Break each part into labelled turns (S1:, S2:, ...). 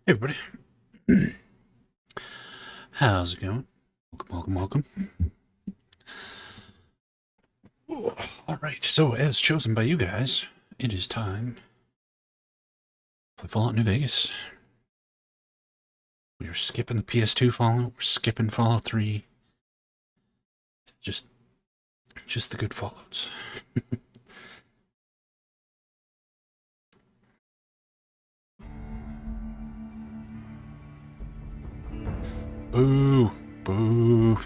S1: Hey everybody, how's it going? Welcome. All right, so as chosen by you guys, it is time to play Fallout New Vegas. We are skipping the PS2 Fallout. We're skipping Fallout 3. It's just the good Fallouts. Boo, boo.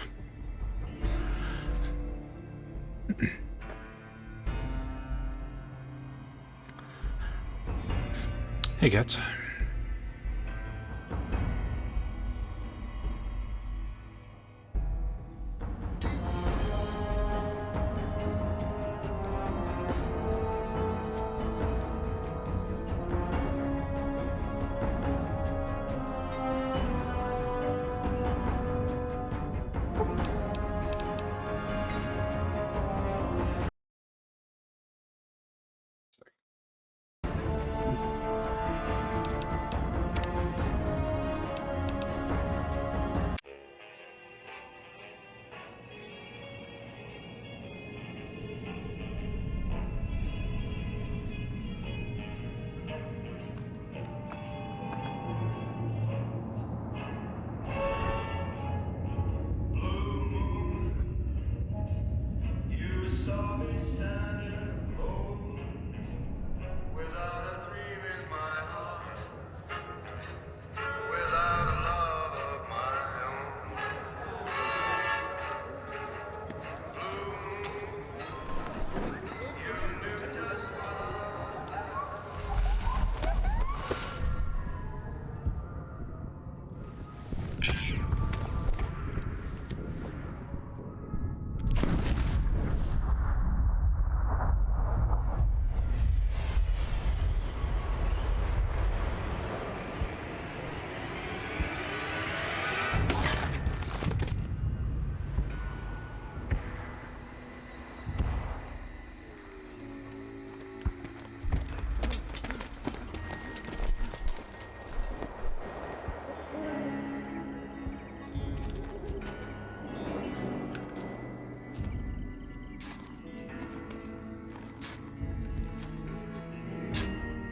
S1: Hey guys.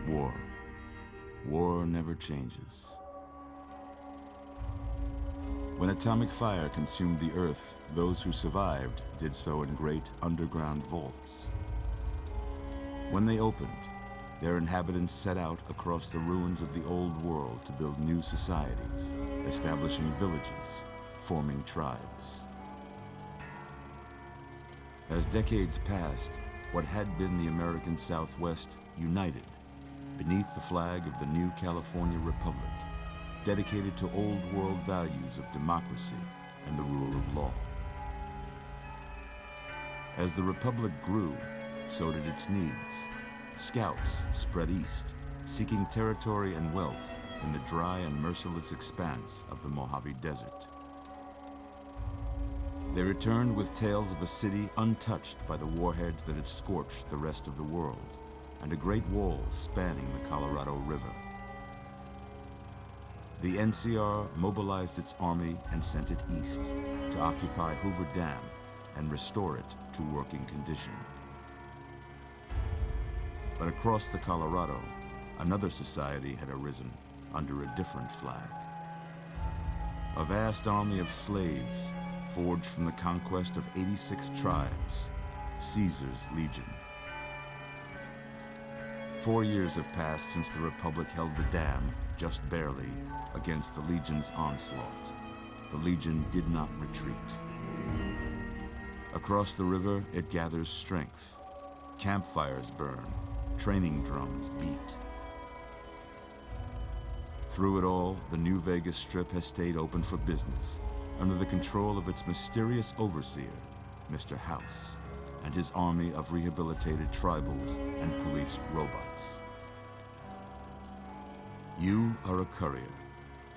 S2: War. War never changes. When atomic fire consumed the Earth, those who survived did so in great underground vaults. When they opened, their inhabitants set out across the ruins of the old world to build new societies, establishing villages, forming tribes. As decades passed, what had been the American Southwest united beneath the flag of the new California Republic, dedicated to old world values of democracy and the rule of law. As the Republic grew, so did its needs. Scouts spread east, seeking territory and wealth in the dry and merciless expanse of the Mojave Desert. They returned with tales of a city untouched by the warheads that had scorched the rest of the world, and a great wall spanning the Colorado River. The NCR mobilized its army and sent it east to occupy Hoover Dam and restore it to working condition. But across the Colorado, another society had arisen under a different flag. A vast army of slaves forged from the conquest of 86 tribes, Caesar's Legion. 4 years have passed since the Republic held the dam, just barely, against the Legion's onslaught. The Legion did not retreat. Across the river, it gathers strength. Campfires burn, training drums beat. Through it all, the New Vegas Strip has stayed open for business, under the control of its mysterious overseer, Mr. House, and his army of rehabilitated tribals and police robots. You are a courier,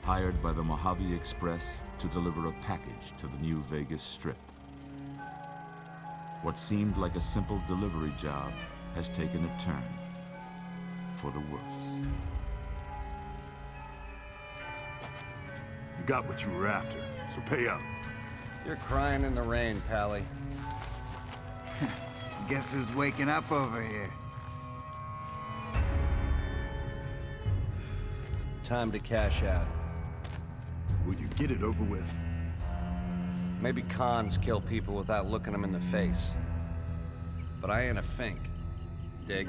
S2: hired by the Mojave Express to deliver a package to the New Vegas Strip. What seemed like a simple delivery job has taken a turn for the worse.
S3: got what you were after, so pay up.
S4: You're crying in the rain, Pally.
S5: Guess who's waking up over here?
S4: Time to cash out.
S3: Will you get it over with?
S4: Maybe cons kill people without looking them in the face. But I ain't a fink. Dig?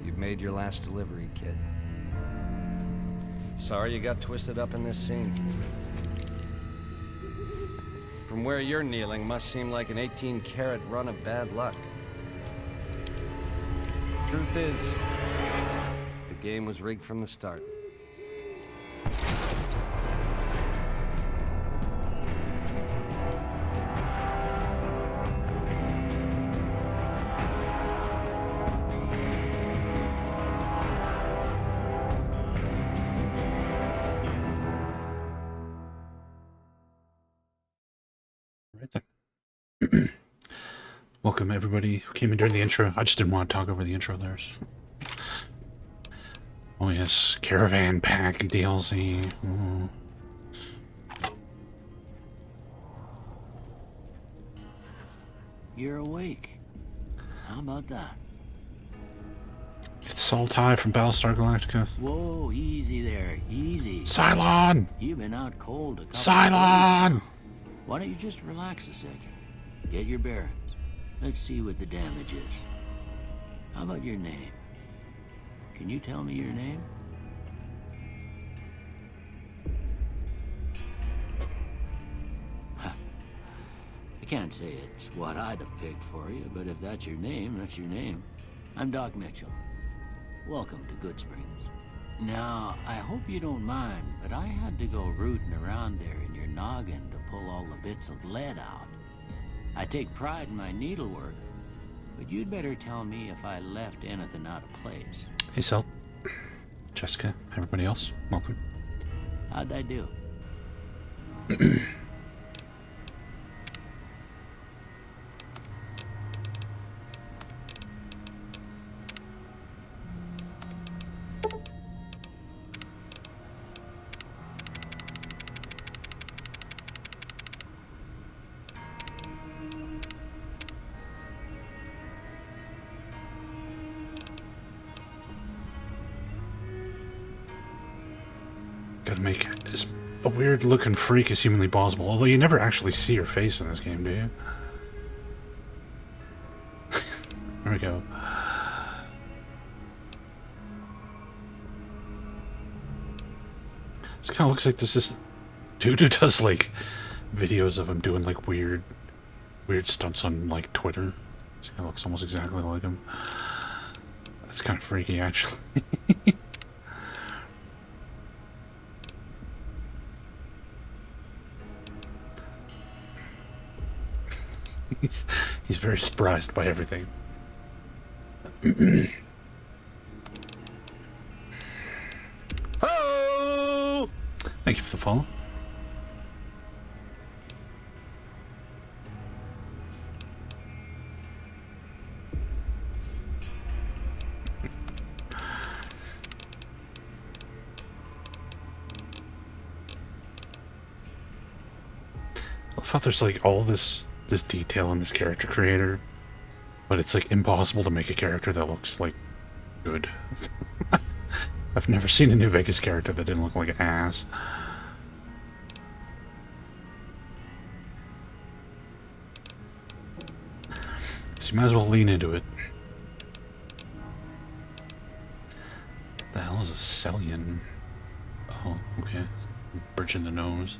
S4: You've made your last delivery, kid. Sorry you got twisted up in this scene. From where you're kneeling must seem like an 18-carat run of bad luck. Truth is, the game was rigged from the start.
S1: Right then. Welcome everybody who came in during the intro. I just didn't want to talk over the intro there. Oh yes, Caravan Pack DLC. Ooh.
S6: You're awake. How about that?
S1: It's Sultai from Battlestar Galactica.
S6: Whoa, easy there, easy.
S1: Cylon!
S6: You've been out cold a couple of days
S1: Cylon!
S6: now. Why don't you just relax a second? Get your bearings. Let's see what the damage is. How about your name? Can you tell me your name? Huh. I can't say it's what I'd have picked for you, but if that's your name, that's your name. I'm Doc Mitchell. Welcome to Goodsprings. Now, I hope you don't mind, but I had to go rooting around there in your noggin to pull all the bits of lead out. I take pride in my needlework, but you'd better tell me if I left anything out of place.
S1: Hey Sel. Jessica, everybody else, welcome.
S6: How'd I do?
S1: Gotta make as a weird looking freak as humanly possible, although you never actually see her face in this game, do you? There we go. This kind of looks like this dude who does like videos of him doing like weird stunts on like Twitter. This guy looks almost exactly like him. That's kind of freaky, actually. He's very surprised by everything.
S3: Oh!
S1: Thank you for the follow. I thought there's like all this detail in this character creator, but it's like impossible to make a character that looks like good. I've never seen a New Vegas character that didn't look like ass. So you might as well lean into it. What the hell is a Celian? Oh, okay. Bridge in the nose.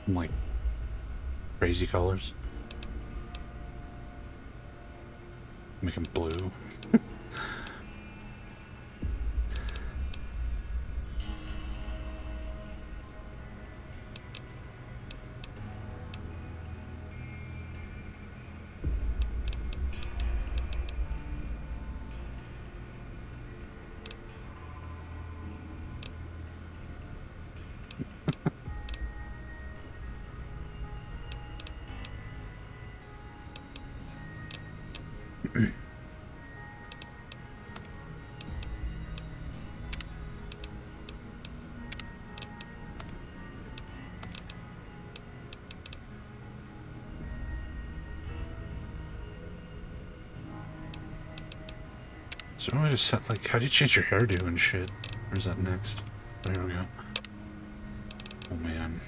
S1: in, like, crazy colors. Make them blue. Is there a way to set, like, how do you change your hairdo and shit? Where's that next? There we go. Oh, man.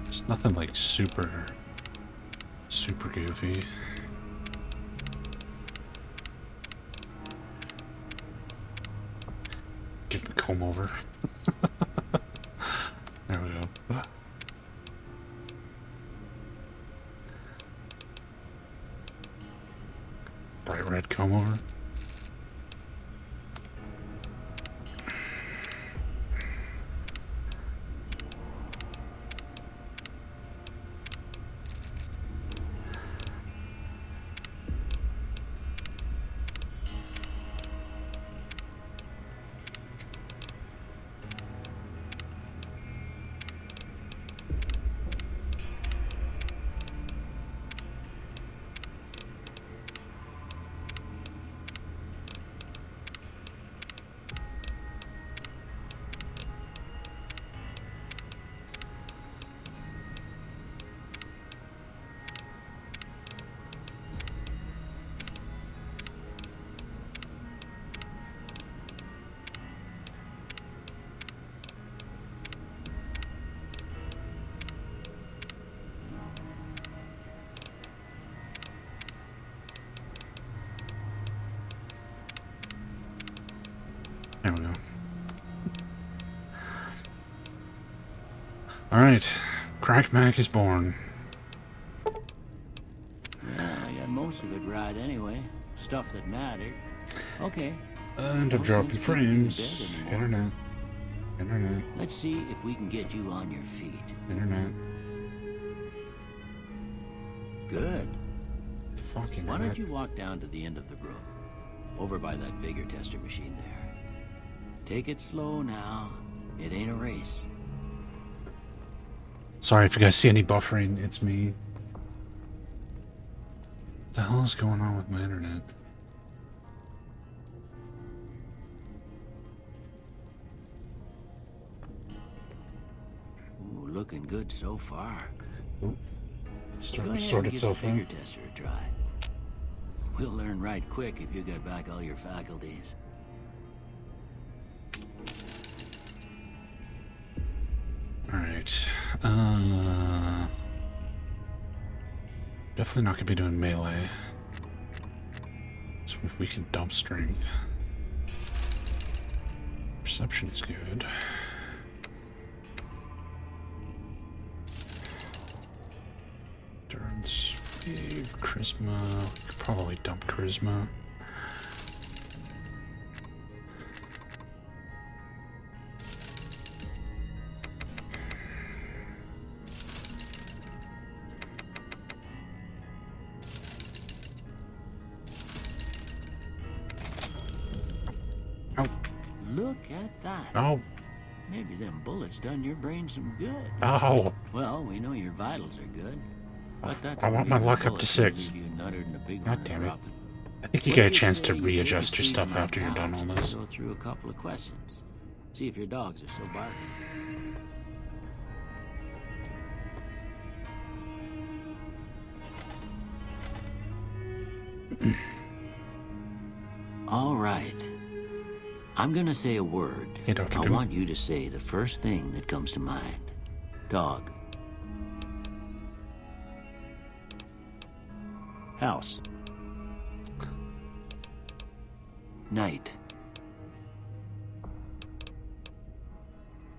S1: It's nothing like super goofy. Give him a comb over. There we go. Bright red comb over. There we go. Alright. Crack Mac is born.
S6: Yeah, I got most of it right anyway. Stuff that mattered. Okay.
S1: And I'm
S6: No
S1: dropping
S6: sense keeping you in
S1: frames.
S6: bed anymore.
S1: Internet.
S6: Let's see if we can get you on your feet.
S1: Internet.
S6: Good.
S1: Fucking
S6: Why don't
S1: internet.
S6: you walk down to the end of the room? Over by that Vigor tester machine there. Take it slow now. It ain't a race.
S1: Sorry if you guys see any buffering, it's me. What the hell is going on with my internet?
S6: Ooh, looking good so far.
S1: Oop. It's
S6: Go
S1: starting to
S6: ahead
S1: sort
S6: and give
S1: itself
S6: the Vigor
S1: out.
S6: tester a try. We'll learn right quick if you got back all your faculties.
S1: Alright. Definitely not gonna be doing melee. So if we can dump strength. Perception is good. Endurance, charisma. We could probably dump charisma. Ow.
S6: Look at that.
S1: Ow.
S6: Maybe them bullets done your brain some good.
S1: Ow.
S6: Well, we know your vitals are good. But that
S1: I
S6: don't
S1: want
S6: mean
S1: my
S6: them
S1: luck up to
S6: bullets will
S1: 6.
S6: leave you nuttered and a big
S1: God
S6: one
S1: damn it.
S6: dropping.
S1: I think you
S6: What
S1: get a
S6: do
S1: chance to
S6: say you
S1: readjust
S6: take
S1: your
S6: a seat
S1: stuff
S6: on my
S1: after you're done
S6: couch
S1: all
S6: and
S1: this.
S6: Go through a couple of questions. See if your dogs are still barking. All right. I'm gonna say a word.
S1: Hey, Dr.
S6: I
S1: Doom.
S6: want you to say the first thing that comes to mind. Dog. House. Night.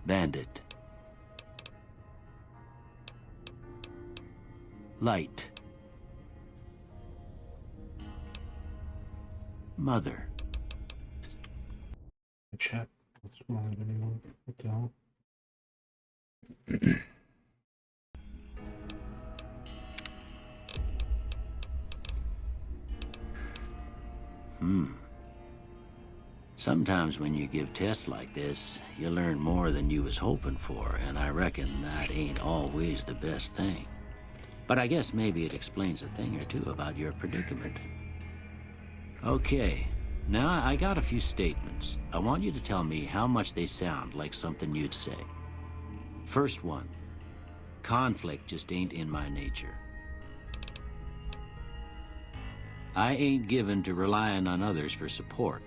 S6: Bandit. Light. Mother.
S1: Chat. What's wrong with anyone? What the hell?
S6: Sometimes when you give tests like this, you learn more than you was hoping for, and I reckon that ain't always the best thing. But I guess maybe it explains a thing or two about your predicament. Okay, now I got a few statements. I want you to tell me how much they sound like something you'd say. First one, conflict just ain't in my nature. I ain't given to relying on others for support.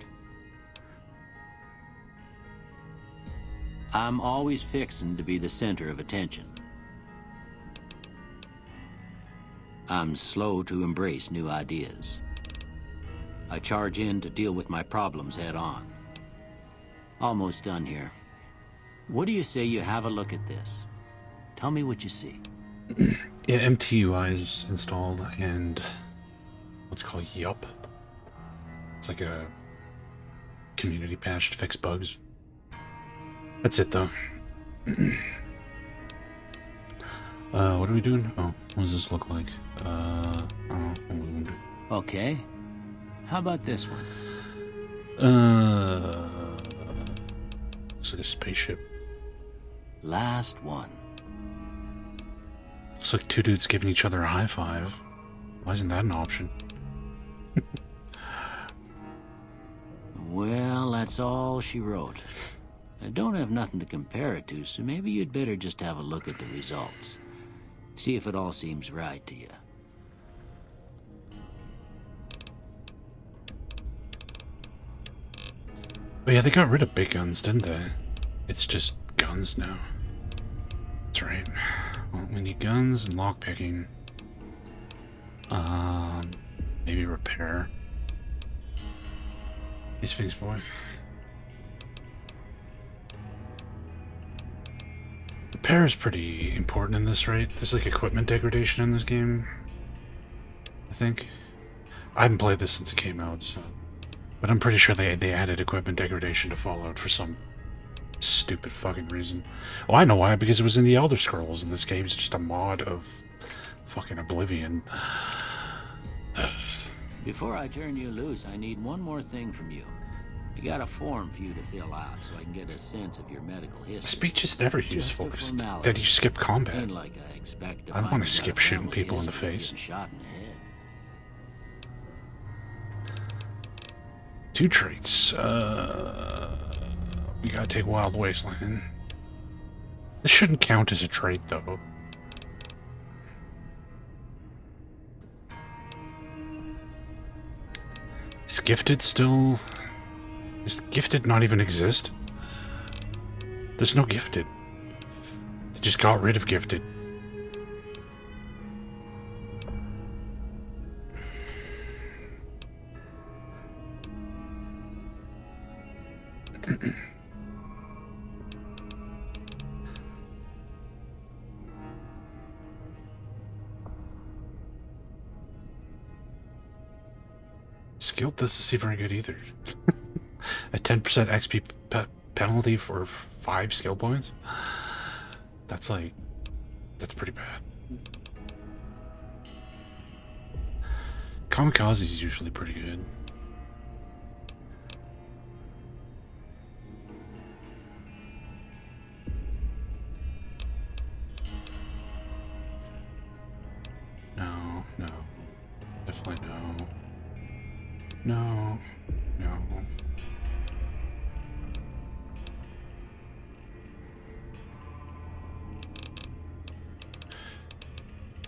S6: I'm always fixin' to be the center of attention. I'm slow to embrace new ideas. I charge in to deal with my problems head on. Almost done here. What do you say you have a look at this? Tell me what you see.
S1: Yeah, MTUI is installed, and what's called Yup. It's like a community patch to fix bugs. That's it, though. What are we doing? Oh, what does this look like? Oh, a wound.
S6: Okay. How about this one?
S1: Looks like a spaceship.
S6: Last one.
S1: Looks like two dudes giving each other a high five. Why isn't that an option?
S6: Well, that's all she wrote. I don't have nothing to compare it to, so maybe you'd better just have a look at the results. See if it all seems right to you.
S1: Oh yeah, they got rid of big guns, didn't they? It's just guns now. That's right. Well, we need guns and lockpicking. Maybe repair. Hey, Sphinx boy. Repair is pretty important in this, right? There's like equipment degradation in this game, I think. I haven't played this since it came out, so... But I'm pretty sure they added equipment degradation to Fallout for some stupid fucking reason. Oh, I know why, because it was in the Elder Scrolls, and this game's just a mod of fucking Oblivion.
S6: Before I turn you loose, I need one more thing from you. I got a form for you to fill out so I can get a sense of your medical history.
S1: Speech is never
S6: Just
S1: useful,
S6: a
S1: because
S6: formality.
S1: then you skip combat.
S6: Ain't like I expect to
S1: I don't
S6: find
S1: want
S6: you
S1: to
S6: got
S1: skip
S6: a
S1: shooting
S6: family
S1: people in the
S6: history of
S1: face.
S6: getting shot in the head.
S1: 2 traits. We gotta take Wild Wasteland. This shouldn't count as a trait, though. Is Gifted still... Does Gifted not even exist? There's no Gifted. They just got rid of Gifted. Skilled doesn't seem very good either. A 10% XP penalty for 5 skill points? That's like... That's pretty bad. Kamikaze is usually pretty good. No, no. Definitely no. No. No.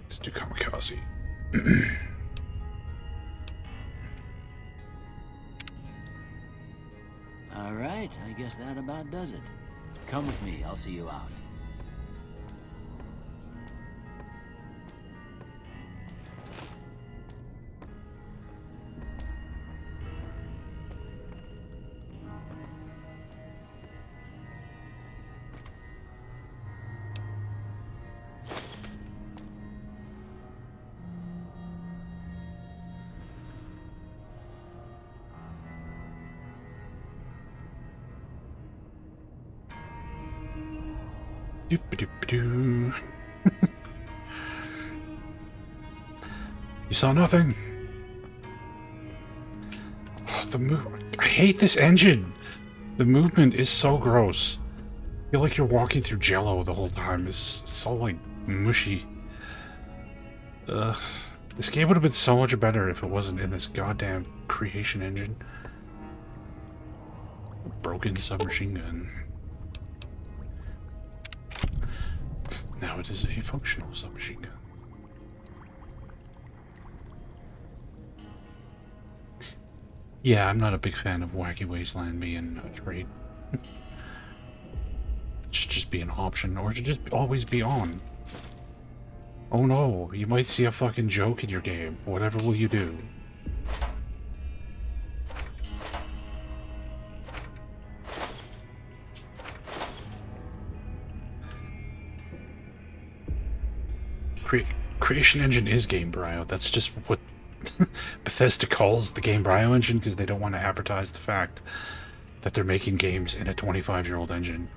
S1: Let's do Kamikaze.
S6: All right, I guess that about does it. Come with me, I'll see you out.
S1: Doop-a-doop-a-doo. You saw nothing. Oh, I hate this engine. The movement is so gross. I feel like you're walking through Jello the whole time. It's so like mushy. Ugh. This game would have been so much better if it wasn't in this goddamn creation engine. Broken submachine gun. Now it is a functional submachine gun. Yeah, I'm not a big fan of Wacky Wasteland being a trait. It should just be an option, or it should just always be on. Oh no, you might see a fucking joke in your game. Whatever will you do? Creation engine is Game Brio. That's just what Bethesda calls the Game Brio engine because they don't want to advertise the fact that they're making games in a 25-year-old engine.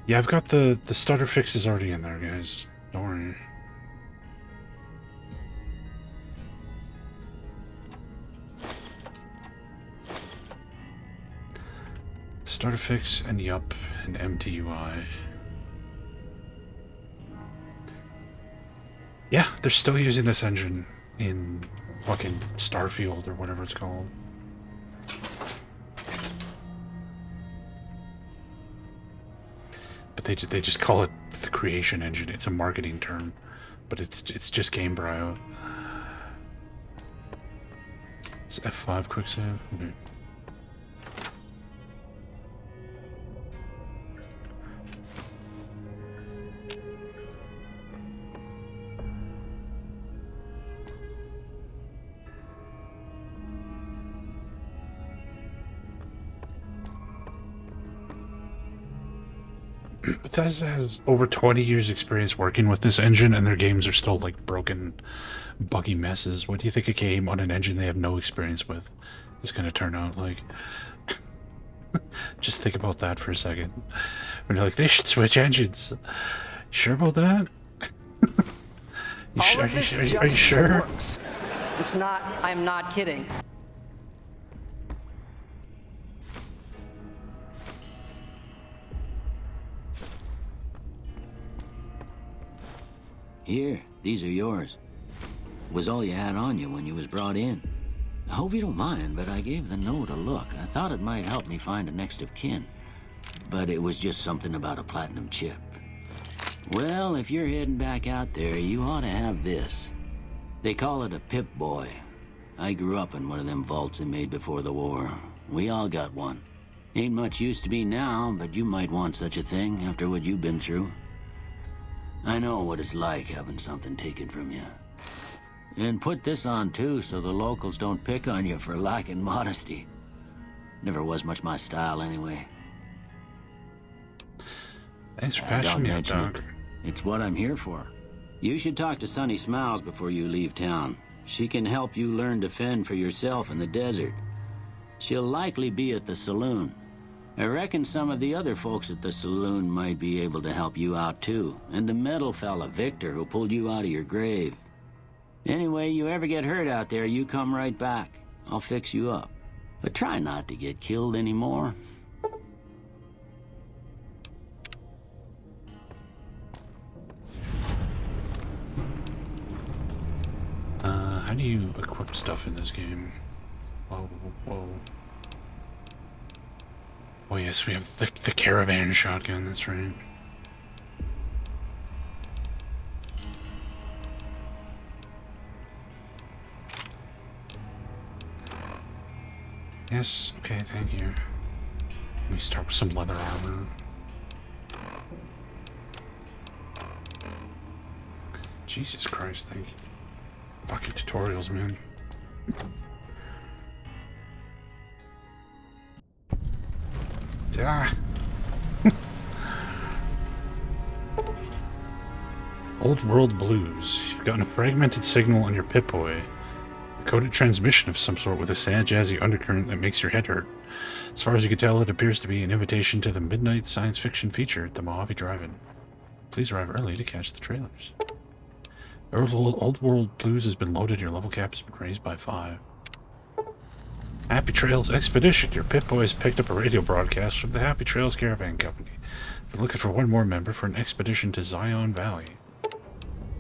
S1: Yeah, I've got the stutter fixes already in there, guys. Don't worry. Starter fix and yup and MTUI. Yeah, they're still using this engine in fucking Starfield or whatever it's called. But they just call it the creation engine. It's a marketing term, but it's just Game Brio. Is F5 quick save? Okay. Bethesda has over 20 years experience working with this engine, and their games are still like broken, buggy messes. What do you think a game on an engine they have no experience with is going to turn out like? Just think about that for a second. When you're like, they should switch engines. Sure about that? Are you sure?
S7: Works. It's not, I'm not kidding.
S6: Here, these are yours. Was all you had on you when you was brought in. I hope you don't mind, but I gave the note a look. I thought it might help me find a next of kin. But it was just something about a platinum chip. Well, if you're heading back out there, you ought to have this. They call it a Pip-Boy. I grew up in one of them vaults they made before the war. We all got one. Ain't much use to me now, but you might want such a thing after what you've been through. I know what it's like having something taken from you. And put this on too, so the locals don't pick on you for lacking modesty. Never was much my style anyway.
S1: Thanks for patching me up, Doc.
S6: It's what I'm here for. You should talk to Sunny Smiles before you leave town. She can help you learn to fend for yourself in the desert. She'll likely be at the saloon. I reckon some of the other folks at the saloon might be able to help you out too. And the metal fella, Victor, who pulled you out of your grave. Anyway, you ever get hurt out there, you come right back. I'll fix you up. But try not to get killed anymore.
S1: How do you equip stuff in this game? Whoa, whoa. Oh yes, we have the caravan shotgun, that's right. Yes, okay, thank you. Let me start with some leather armor. Jesus Christ, thank you. Fucking tutorials, man. Ah. Old World Blues. You've gotten a fragmented signal on your Pip-Boy. A coded transmission of some sort with a sad, jazzy undercurrent that makes your head hurt. As far as you can tell, it appears to be an invitation to the midnight science fiction feature at the Mojave Drive-In. Please arrive early to catch the trailers. Old World Blues has been loaded. Your level cap has been raised by 5. Happy Trails Expedition. Your Pip-Boys picked up a radio broadcast from the Happy Trails Caravan Company. They're looking for one more member for an expedition to Zion Valley.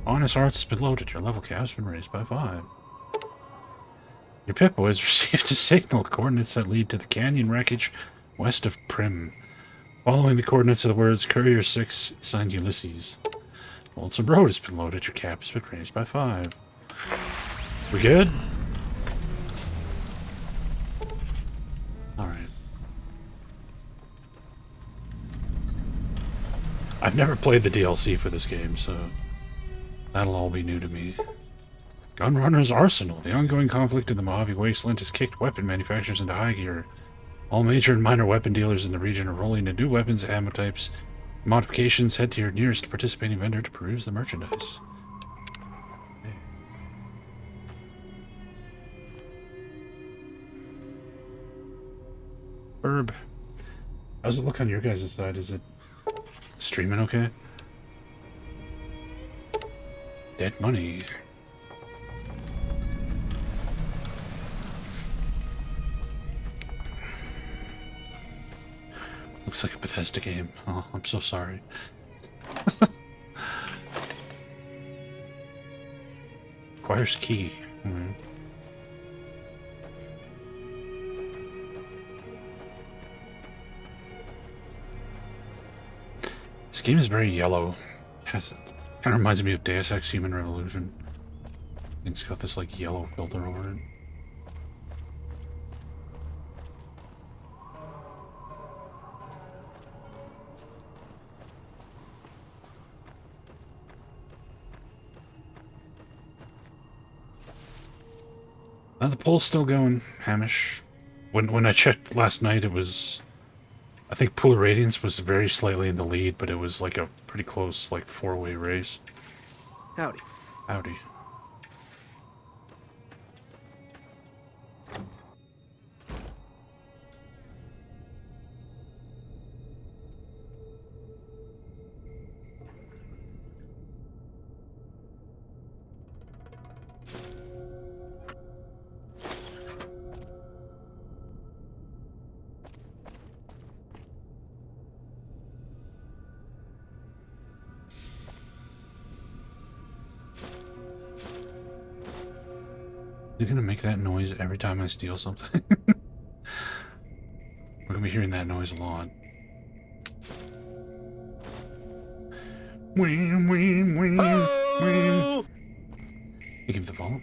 S1: Honest Hearts has been loaded. Your level cap has been raised by 5. Your Pip-Boys received a signal. Coordinates that lead to the canyon wreckage west of Primm. Following the coordinates of the words Courier 6, signed Ulysses. Lonesome Road has been loaded. Your cap has been raised by 5. We good? Alright. I've never played the DLC for this game, so that'll all be new to me. Gunrunner's Arsenal. The ongoing conflict in the Mojave Wasteland has kicked weapon manufacturers into high gear. All major and minor weapon dealers in the region are rolling in new weapons, ammo types, modifications. Head to your nearest participating vendor to peruse the merchandise. Okay. Herb. How's it look on your guys' side? Is it streaming okay? Dead money. Looks like a Bethesda game. Oh, I'm so sorry. Requires key. This game is very yellow. Kind of reminds me of Deus Ex Human Revolution. It's got this like yellow filter over it. The poll's still going, Hamish. When I checked last night, it was... I think Pool Radiance was very slightly in the lead, but it was like a pretty close, like, 4-way race.
S3: Howdy.
S1: Howdy. You're gonna make that noise every time I steal something? We're gonna be hearing that noise a lot. Wham, wham, wham, wham. You give the volume.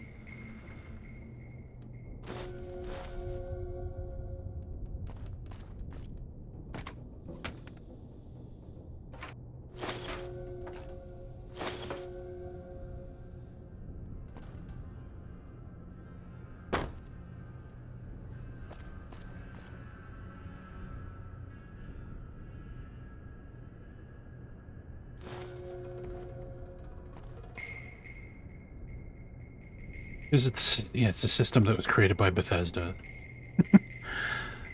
S1: Because it's a system that was created by Bethesda.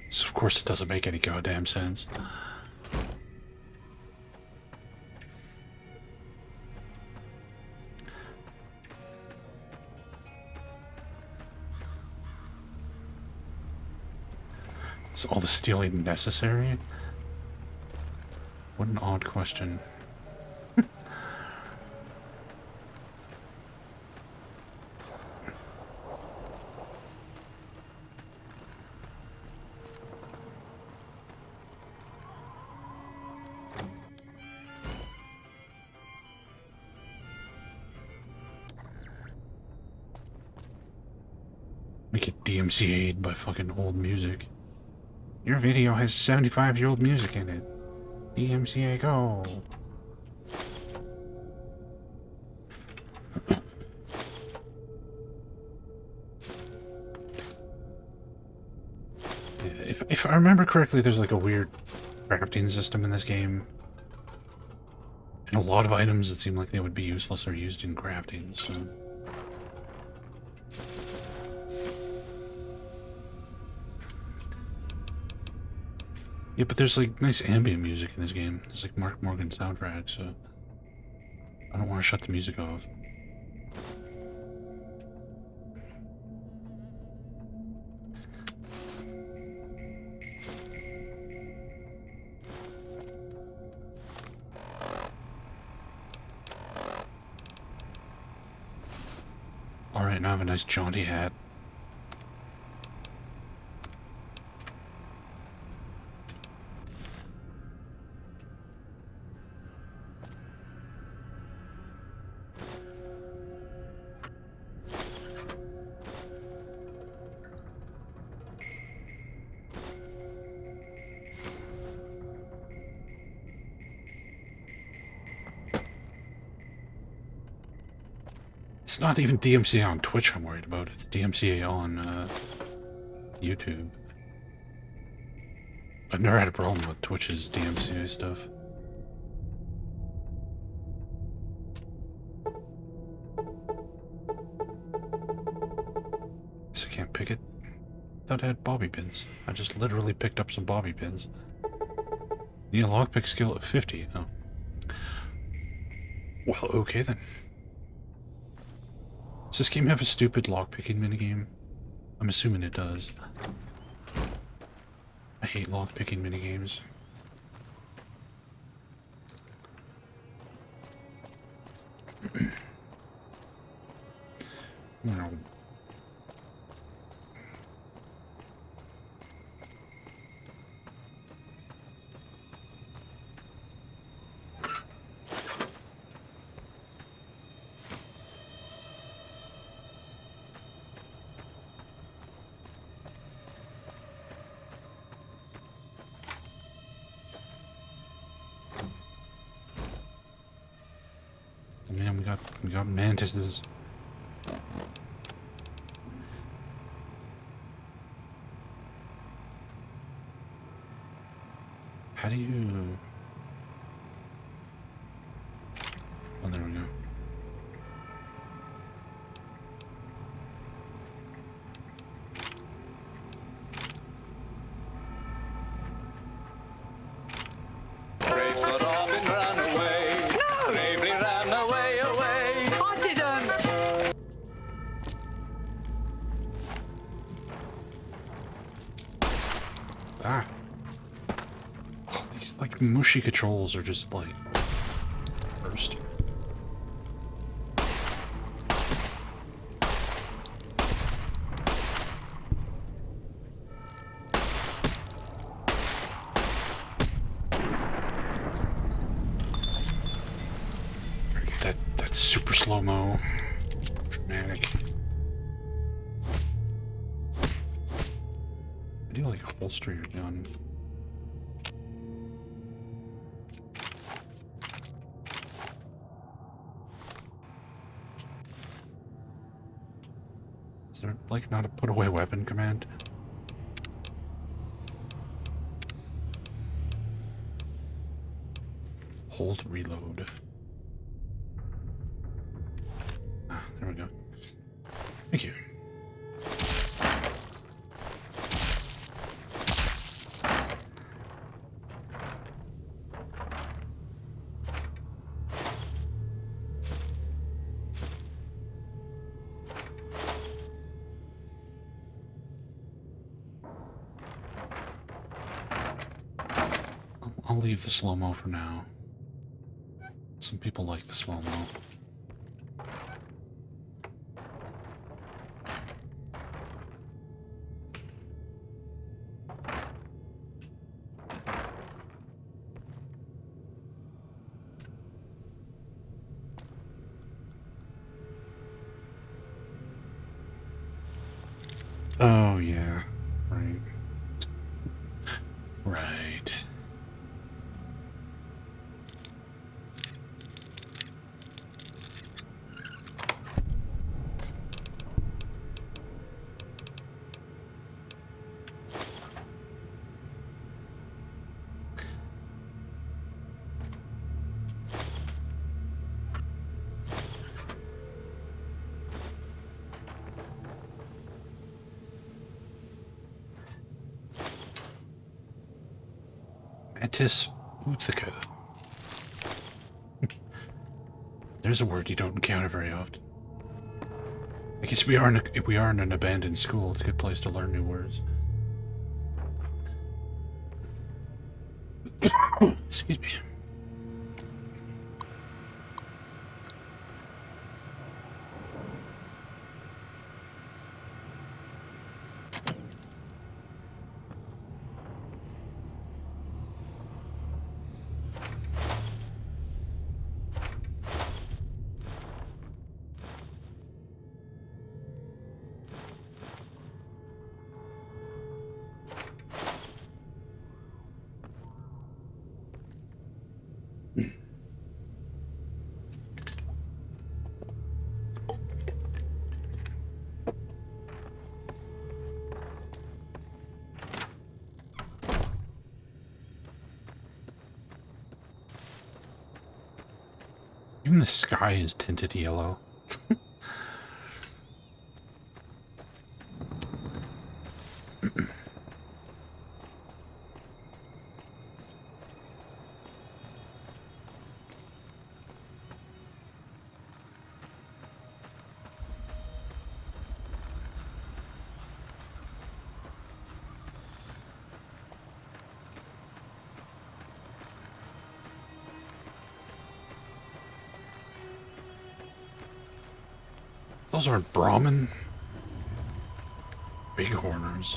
S1: So of course it doesn't make any goddamn sense. Is all the stealing necessary? What an odd question. DMCA'd by fucking old music. Your video has 75-year-old music in it. DMCA, go! If I remember correctly, there's like a weird crafting system in this game. And a lot of items that seem like they would be useless are used in crafting, so... Yeah, but there's like nice ambient music in this game. There's like Mark Morgan soundtrack, so... I don't want to shut the music off. Alright, now I have a nice jaunty hat. It's not even DMCA on Twitch I'm worried about, it's DMCA on YouTube. I've never had a problem with Twitch's DMCA stuff. Guess I can't pick it. Thought I had bobby pins. I just literally picked up some bobby pins. Need a lockpick skill of 50. Oh. Well, okay then. Does this game have a stupid lockpicking minigame? I'm assuming it does. I hate lockpicking minigames. No. Man, we got mantises. How do you... Oh, there we go. Ah. Oh, these like mushy controls are just like first. That's super slow-mo. Dramatic. How do you like holster your gun? Is there like not a put away weapon command? Hold reload. Ah, there we go. Thank you. I'll leave the slow-mo for now. Some people like the slow-mo. Oh, yeah. Right. Right. Mantis Uthaka. There's a word you don't encounter very often. I guess if we are in an abandoned school, it's a good place to learn new words. Excuse me. Even the sky is tinted yellow. Those aren't Brahmin. Bighorners.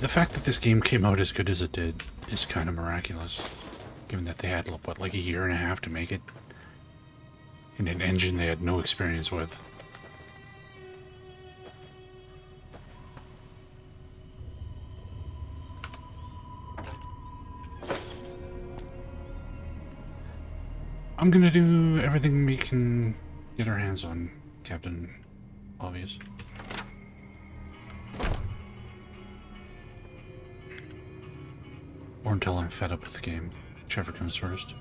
S1: The fact that this game came out as good as it did is kind of miraculous, given that they had, what, like a year and a half to make it, in an engine they had no experience with. I'm gonna do everything we can get our hands on, Captain Obvious. Or until I'm fed up with the game, whichever comes first.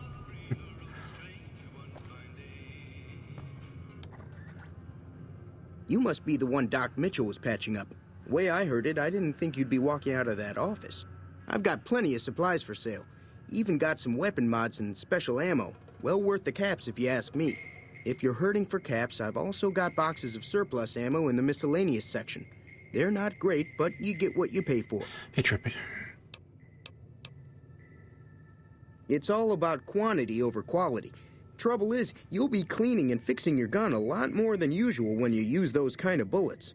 S8: You must be the one Doc Mitchell was patching up. The way I heard it, I didn't think you'd be walking out of that office. I've got plenty of supplies for sale. Even got some weapon mods and special ammo. Well worth the caps if you ask me. If you're hurting for caps, I've also got boxes of surplus ammo in the miscellaneous section. They're not great, but you get what you pay for.
S1: Hey, Trippy.
S8: It's all about quantity over quality. Trouble is, you'll be cleaning and fixing your gun a lot more than usual when you use those kind of bullets.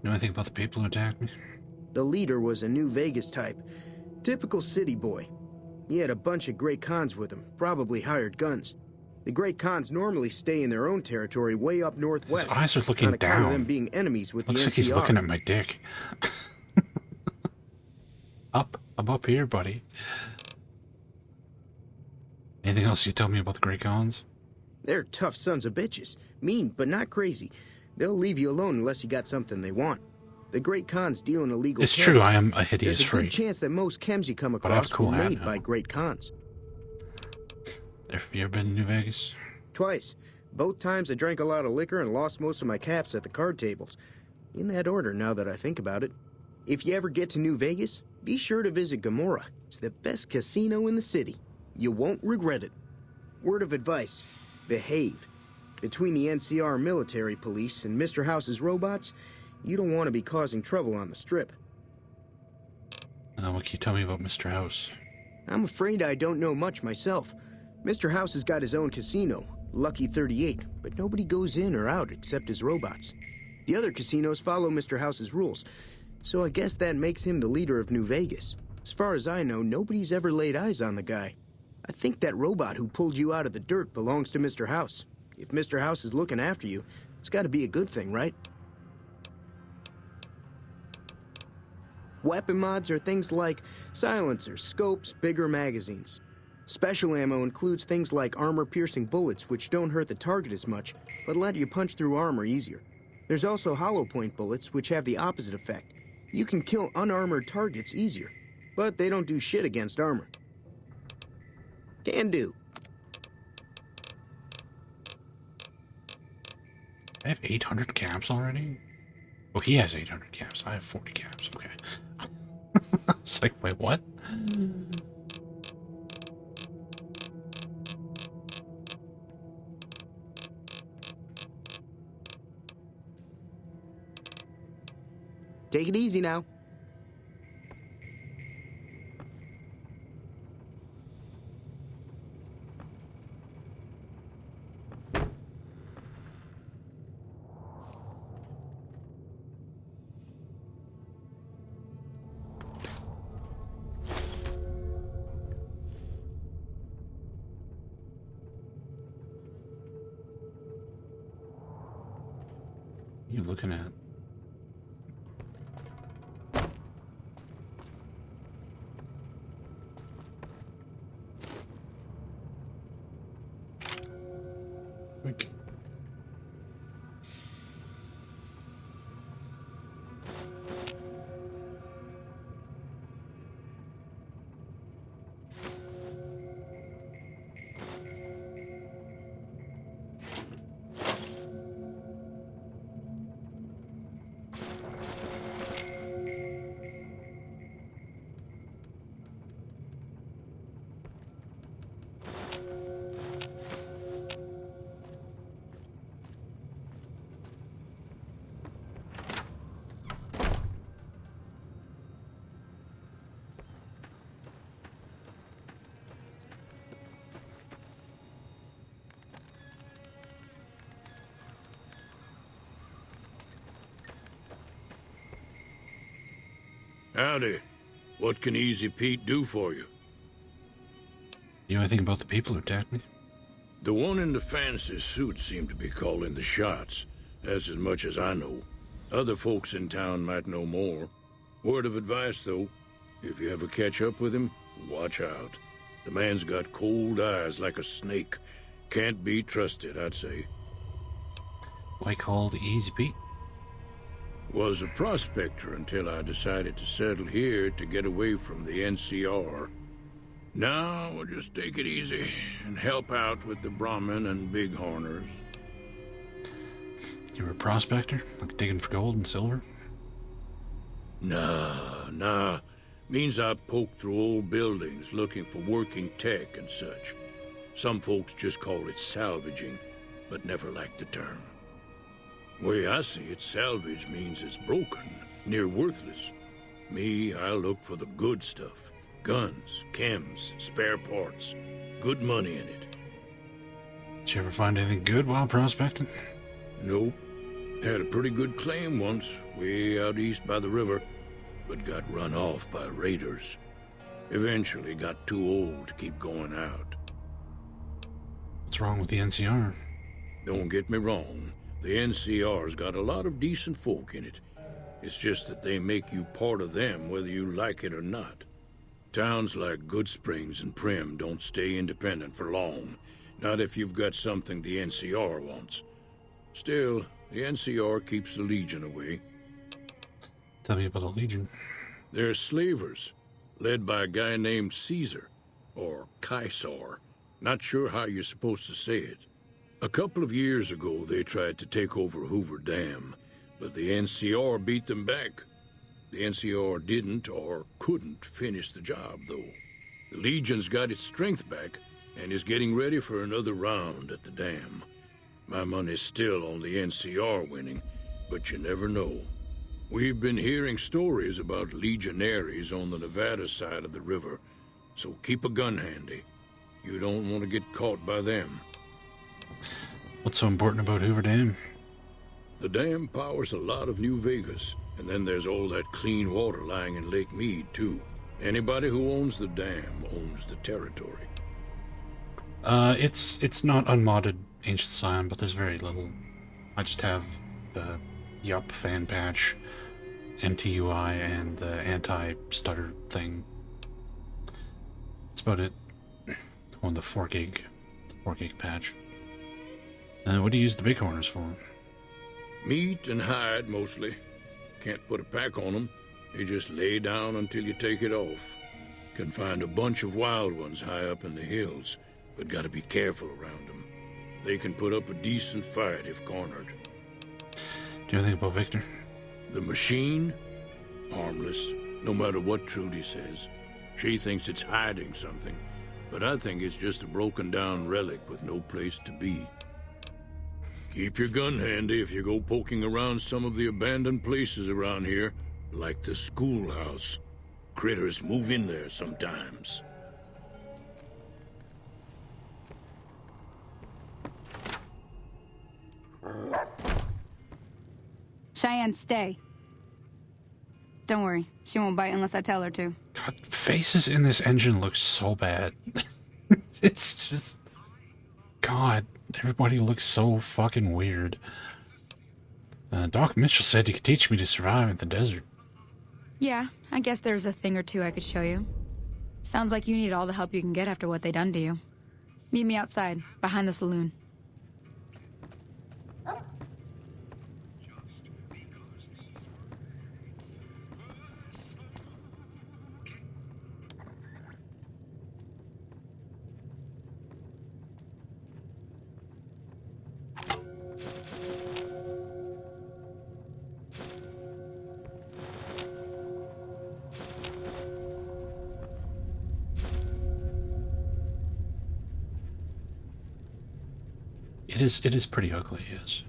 S1: Know anything about the people who attacked me?
S8: The leader was a New Vegas type. Typical city boy. He had a bunch of Great Khans with him, probably hired guns. The Great Khans normally stay in their own territory way up northwest.
S1: His eyes are looking
S8: on account
S1: down.
S8: of them being enemies with
S1: Looks
S8: the
S1: like
S8: NCR.
S1: he's looking at my dick. I'm up here, buddy. Anything else you tell me about the Great Khans?
S8: They're tough sons of bitches. Mean, but not crazy. They'll leave you alone unless you got something they want. The Great Khans deal in illegal
S1: It's
S8: chems.
S1: true, I am a hideous
S8: There's a
S1: freak.
S8: good chance that most chems you come
S1: But I have a
S8: across
S1: cool
S8: were
S1: hat
S8: made
S1: now.
S8: by Great Khans.
S1: Have you ever been to New Vegas?
S8: Twice. Both times I drank a lot of liquor and lost most of my caps at the card tables. In that order, now that I think about it. If you ever get to New Vegas, be sure to visit Gomorrah. It's the best casino in the city. You won't regret it. Word of advice, behave. Between the NCR military police and Mr. House's robots, you don't want to be causing trouble on the strip.
S1: What can you tell me about Mr. House?
S8: I'm afraid I don't know much myself. Mr. House has got his own casino, Lucky 38, but nobody goes in or out except his robots. The other casinos follow Mr. House's rules, so I guess that makes him the leader of New Vegas. As far as I know, nobody's ever laid eyes on the guy. I think that robot who pulled you out of the dirt belongs to Mr. House. If Mr. House is looking after you, it's got to be a good thing, right? Weapon mods are things like silencers, scopes, bigger magazines. Special ammo includes things like armor-piercing bullets, which don't hurt the target as much, but let you punch through armor easier. There's also hollow point bullets, which have the opposite effect. You can kill unarmored targets easier, but they don't do shit against armor. Can do.
S1: I have 800 caps already? Oh, he has 800 caps. I have 40 caps. Okay. It's like, wait, what?
S8: Take it easy now.
S1: What are you looking at? Quick.
S9: Howdy. What can Easy Pete do for you?
S1: You know anything about the people who attacked me?
S9: The one in the fancy suit seemed to be calling the shots. That's as much as I know. Other folks in town might know more. Word of advice, though. If you ever catch up with him, watch out. The man's got cold eyes like a snake. Can't be trusted, I'd say.
S1: Why called Easy Pete?
S9: Was a prospector until I decided to settle here to get away from the NCR. Now, we'll just take it easy and help out with the Brahmin and Bighorners.
S1: You were a prospector? Like digging for gold and silver?
S9: Nah. Means I poke through old buildings looking for working tech and such. Some folks just call it salvaging, but never liked the term. Way I see it, salvage means it's broken, near worthless. Me, I look for the good stuff. Guns, chems, spare parts. Good money in it.
S1: Did you ever find anything good while prospecting?
S9: Nope. Had a pretty good claim once, way out east by the river, but got run off by raiders. Eventually got too old to keep going out.
S1: What's wrong with the NCR?
S9: Don't get me wrong, the NCR's got a lot of decent folk in it. It's just that they make you part of them whether you like it or not. Towns like Goodsprings and Primm don't stay independent for long, not if you've got something the NCR wants. Still, the NCR keeps the Legion away.
S1: Tell me about the Legion.
S9: They're slavers, led by a guy named Caesar, or Caesar. Not sure how you're supposed to say it. A couple of years ago, they tried to take over Hoover Dam, but the NCR beat them back. The NCR didn't or couldn't finish the job, though. The Legion's got its strength back and is getting ready for another round at the dam. My money's still on the NCR winning, but you never know. We've been hearing stories about legionaries on the Nevada side of the river, so keep a gun handy. You don't want to get caught by them.
S1: What's so important about Hoover Dam?
S9: The dam powers a lot of New Vegas, and then there's all that clean water lying in Lake Mead, too. Anybody who owns the dam owns the territory.
S1: It's not unmodded Ancient Scion, but there's very little. I just have the Yup fan patch, MTUI, and the anti-stutter thing. That's about it. On the 4 gig patch. What do you use the bighorners for?
S9: Meat and hide, mostly. Can't put a pack on them. They just lay down until you take it off. Can find a bunch of wild ones high up in the hills, but gotta be careful around them. They can put up a decent fight if cornered.
S1: Do you know anything about Victor?
S9: The machine? Harmless, no matter what Trudy says. She thinks it's hiding something, but I think it's just a broken-down relic with no place to be. Keep your gun handy if you go poking around some of the abandoned places around here, like the schoolhouse. Critters move in there sometimes.
S10: Cheyenne, stay. Don't worry, she won't bite unless I tell her to.
S1: God, faces in this engine look so bad. It's just... God, everybody looks so fucking weird. Doc Mitchell said he could teach me to survive in the desert.
S10: Yeah, I guess there's a thing or two I could show you. Sounds like you need all the help you can get after what they done to you. Meet me outside, behind the saloon.
S1: It is pretty ugly, yes.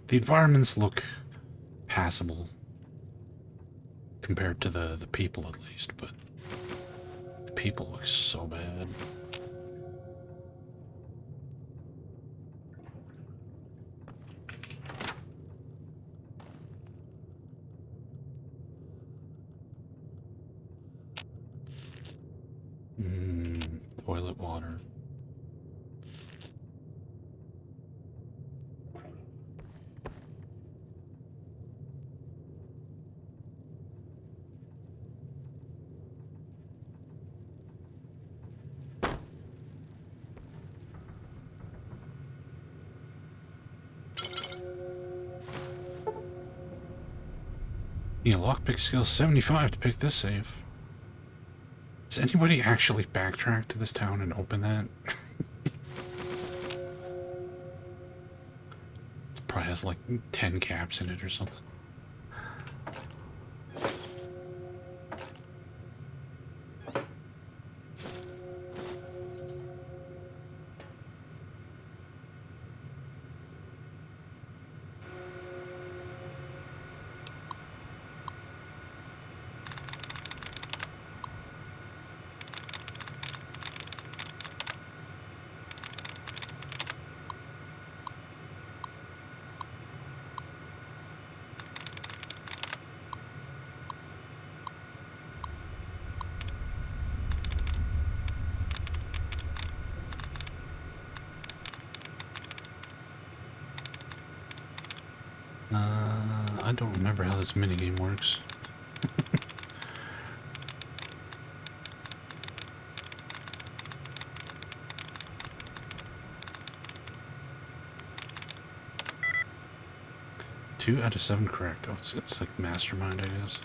S1: The environments look passable compared to the people, at least, but the people look so bad. Toilet water. Need a lockpick skill 75 to pick this safe. Does anybody actually backtrack to this town and open that? It probably has like 10 caps in it or something. I don't remember how this minigame works. Two out of 7 correct. Oh, it's like mastermind, I guess.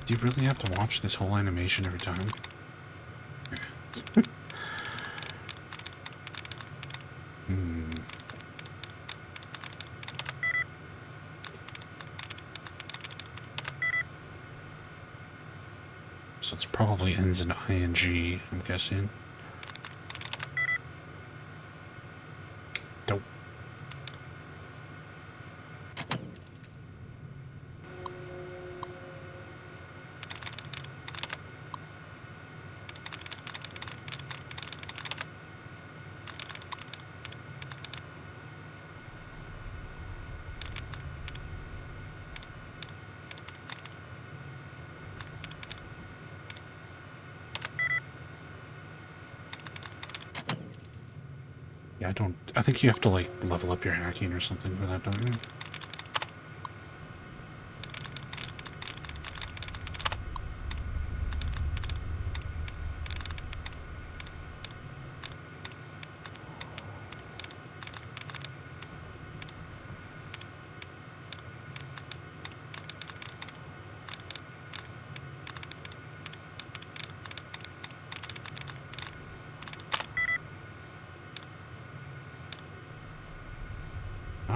S1: Do you really have to watch this whole animation every time? So it's probably ends in ing, I'm guessing. Dope. Yeah, I think you have to, like, level up your hacking or something for that, don't you?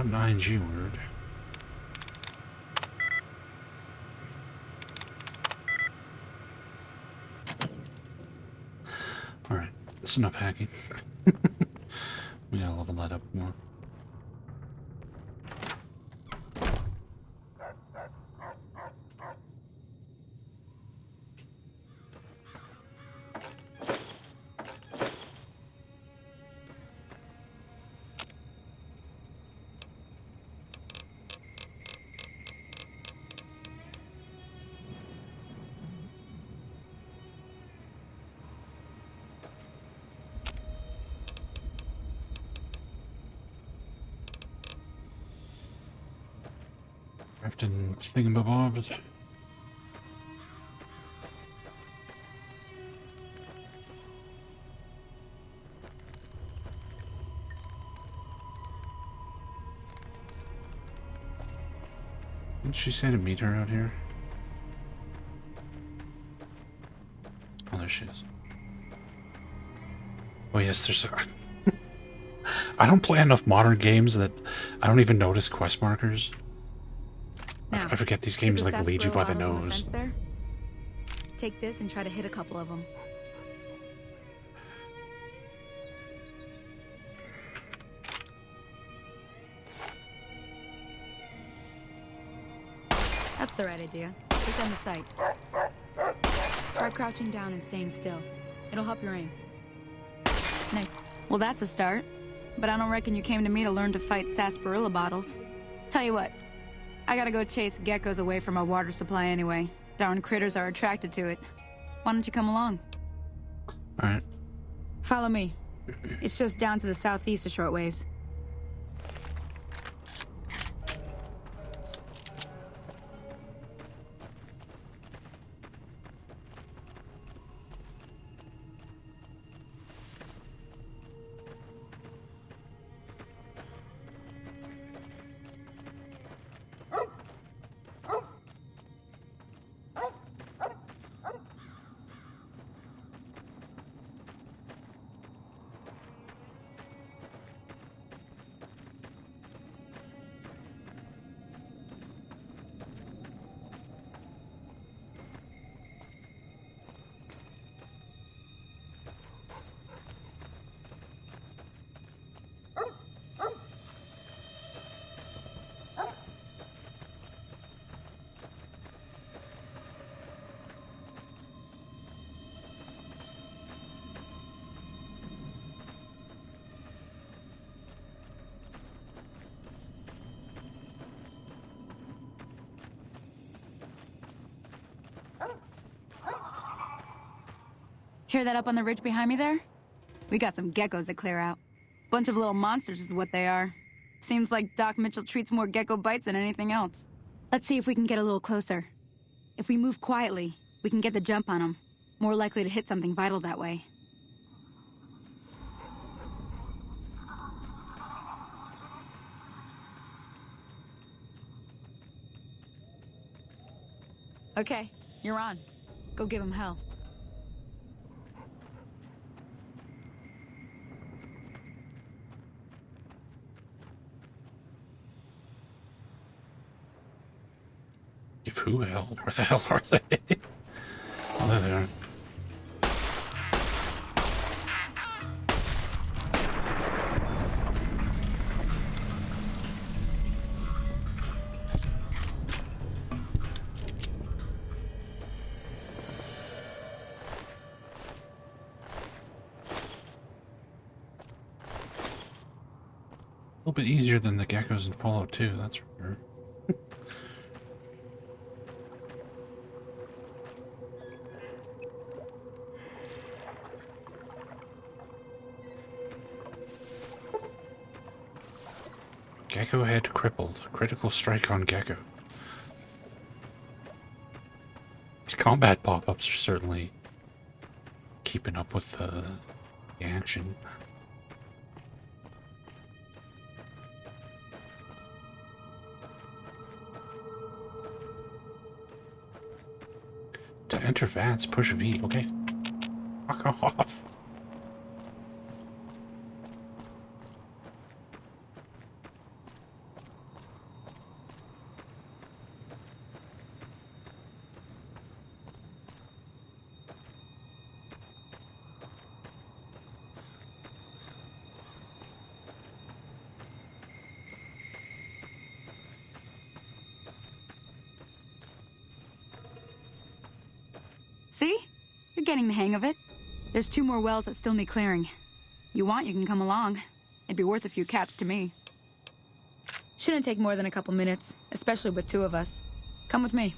S1: Not an ing word. Alright, that's enough hacking. We gotta level that up more. Crafting thingamabobs. Didn't she say to meet her out here? Oh, there she is. Oh yes, there's I don't play enough modern games that I don't even notice quest markers.
S10: Now,
S1: I forget these
S10: see
S1: games
S10: the
S1: like lead you by the
S10: sarsaparilla bottles on
S1: nose.
S10: fence there? Take this and try to hit a couple of them. That's the right idea. Take down the sight. Try crouching down and staying still. It'll help your aim. Nice. Well, that's a start. But I don't reckon you came to me to learn to fight sarsaparilla bottles. Tell you what, I gotta go chase geckos away from our water supply anyway. Darn critters are attracted to it. Why don't you come along?
S1: Alright.
S10: Follow me. It's just down to the southeast a short ways. Hear that up on the ridge behind me there? We got some geckos to clear out. Bunch of little monsters is what they are. Seems like Doc Mitchell treats more gecko bites than anything else. Let's see if we can get a little closer. If we move quietly, we can get the jump on them. More likely to hit something vital that way. Okay, you're on. Go give him hell.
S1: Give who hell? Where the hell are they? Oh, there they are. A little bit easier than the geckos in Fallout 2, that's for sure. Gecko head crippled. Critical strike on Gecko. These combat pop-ups are certainly keeping up with the action. To enter VATS, push V. Okay. Fuck off.
S10: See? You're getting the hang of it. There's 2 more wells that still need clearing. You want, you can come along. It'd be worth a few caps to me. Shouldn't take more than a couple minutes, especially with 2 of us. Come with me.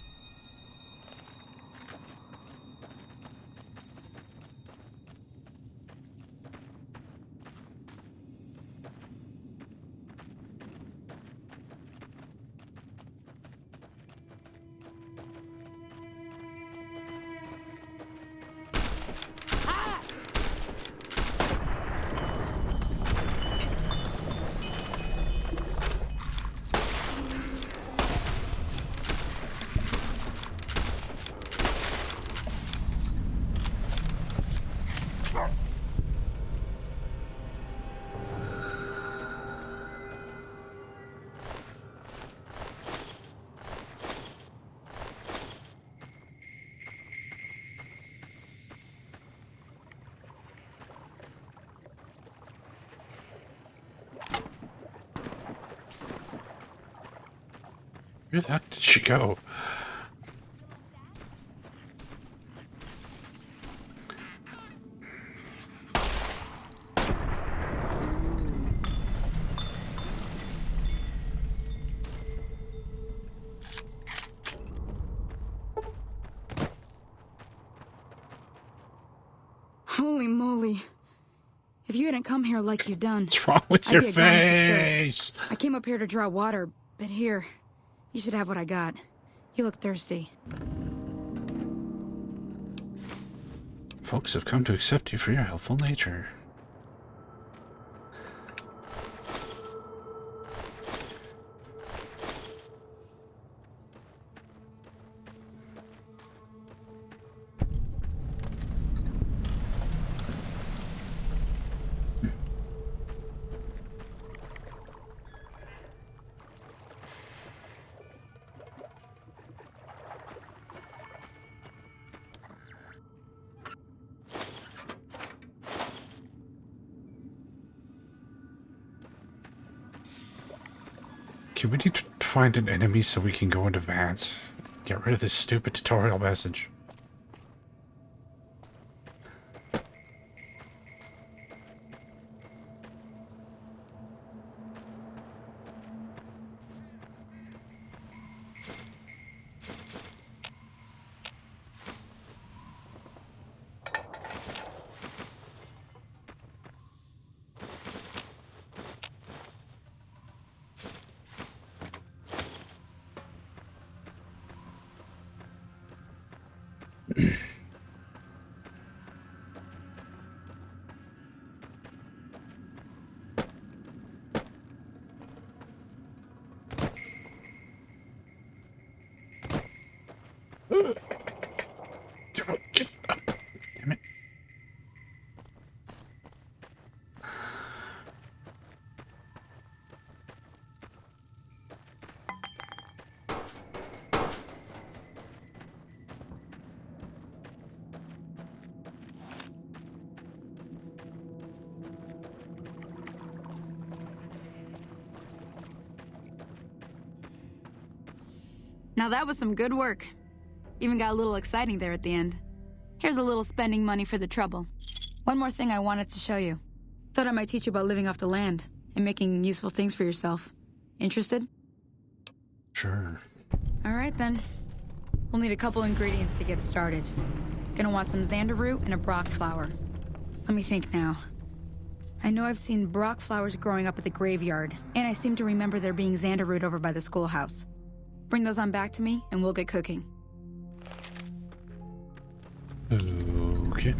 S1: Where the heck did she go?
S10: Holy moly. If you hadn't come here like you done...
S1: What's wrong with your face?
S10: I came up here to draw water, but here... You should have what I got. You look thirsty.
S1: Folks have come to accept you for your helpful nature. Okay, we need to find an enemy so we can go into VATS. Get rid of this stupid tutorial message.
S10: Now that was some good work. Even got a little exciting there at the end. Here's a little spending money for the trouble. One more thing I wanted to show you. Thought I might teach you about living off the land and making useful things for yourself. Interested?
S1: Sure.
S10: All right then. We'll need a couple ingredients to get started. Gonna want some xander root and a brock flower. Let me think now. I know I've seen brock flowers growing up at the graveyard, and I seem to remember there being xander root over by the schoolhouse. Bring those on back to me, and we'll get cooking.
S1: Okay.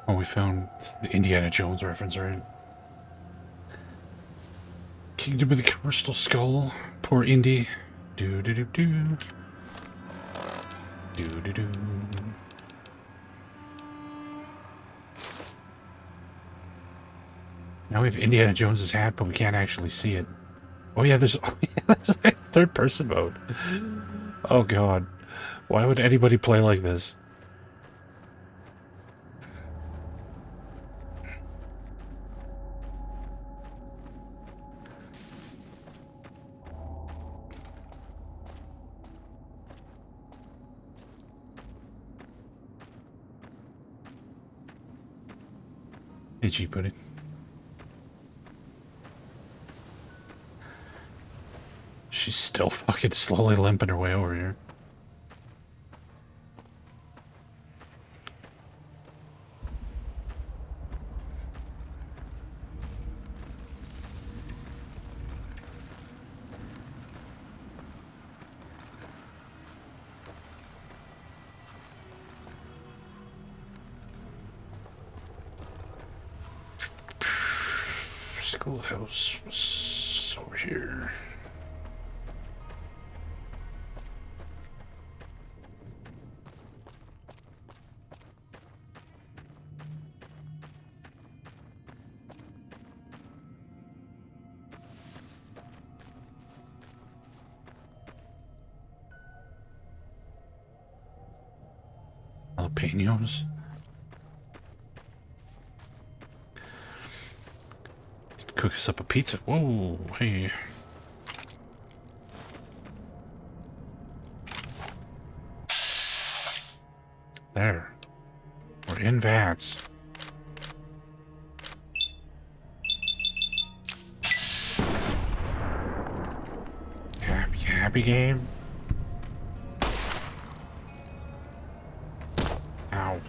S1: Oh, we found the Indiana Jones reference, right? Kingdom of the Crystal Skull. Poor Indy. Do-do-do-do. Do-do-do. Now we have Indiana Jones's hat, but we can't actually see it. Oh yeah, there's third person mode. Oh god. Why would anybody play like this? Itchy pudding. She's still fucking slowly limping her way over here. Schoolhouse was over here. Jalapenos. Cook us up a pizza. Whoa, hey. There. We're in vats. Happy game? Ow.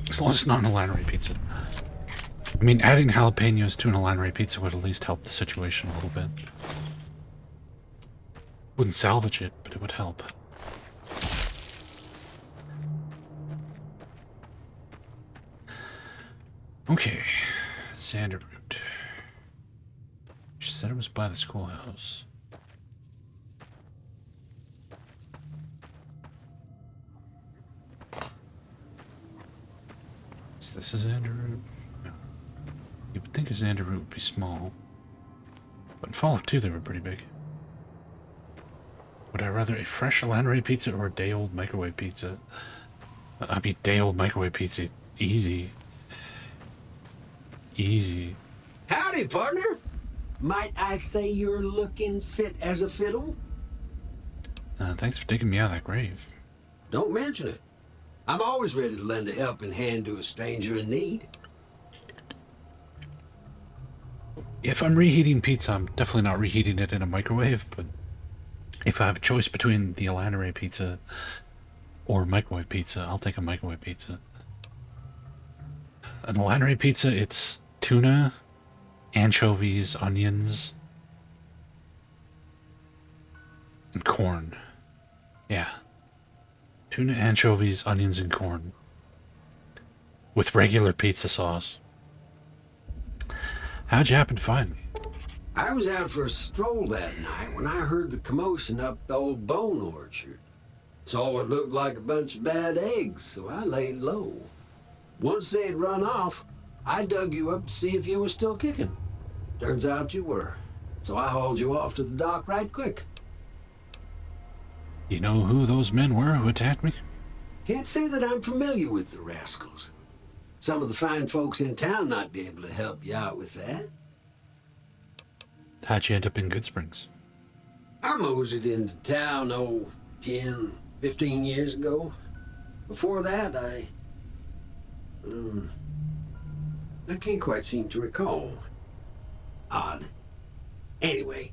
S1: As long as it's not an Alanri pizza. I mean, adding jalapenos to an Alanri pizza would at least help the situation a little bit. Wouldn't salvage it, but it would help. Okay. Xander root. She said it was by the schoolhouse. This is xander root. No. You would think a xander root would be small, but in Fallout 2 they were pretty big. Would I rather a fresh Alanri pizza or a day-old microwave pizza? I mean, day-old microwave pizza, easy. Easy.
S11: Howdy, partner. Might I say you're looking fit as a fiddle?
S1: Thanks for digging me out of that grave.
S11: Don't mention it. I'm always ready to lend a helping hand to a stranger in need.
S1: If I'm reheating pizza, I'm definitely not reheating it in a microwave, but if I have a choice between the Alanri pizza or microwave pizza, I'll take a microwave pizza. An Alanri pizza, it's tuna, anchovies, onions, and corn. Yeah. Tuna, anchovies, onions, and corn. With regular pizza sauce. How'd you happen to find me?
S11: I was out for a stroll that night when I heard the commotion up the old bone orchard. Saw what looked like a bunch of bad eggs, so I laid low. Once they had run off, I dug you up to see if you were still kicking. Turns out you were, so I hauled you off to the dock right quick.
S1: You know who those men were who attacked me?
S11: Can't say that I'm familiar with the rascals. Some of the fine folks in town might be able to help you out with that.
S1: How'd you end up in Goodsprings?
S11: I moseyed into town, 10, 15 years ago. Before that, I can't quite seem to recall. Odd. Anyway,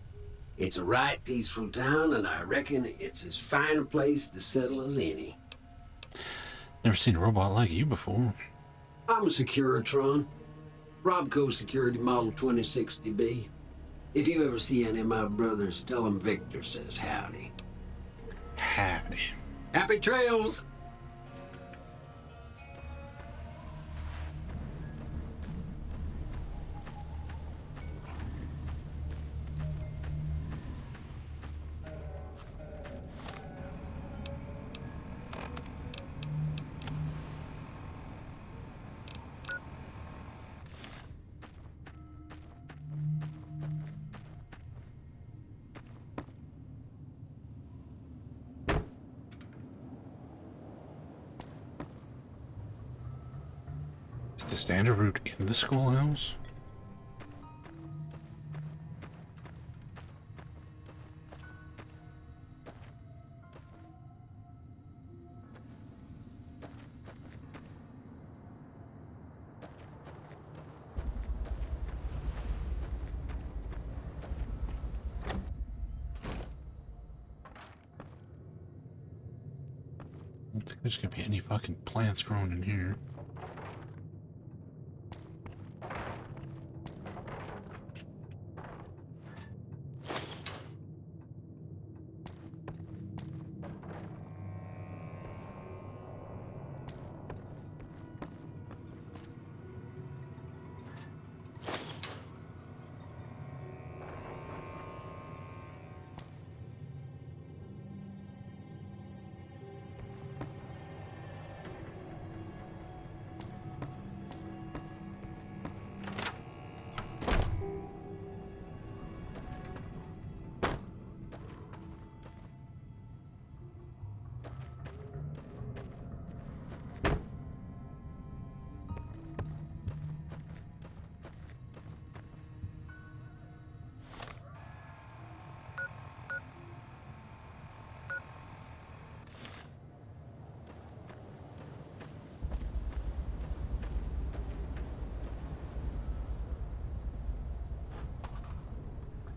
S11: it's a right peaceful town, and I reckon it's as fine a place to settle as any.
S1: Never seen a robot like you before.
S11: I'm a Securitron. Robco Security Model 2060B. If you ever see any of my brothers, tell them Victor says howdy.
S1: Howdy.
S11: Happy trails!
S1: Is the standard route in the schoolhouse? I don't think there's gonna be any fucking plants growing in here.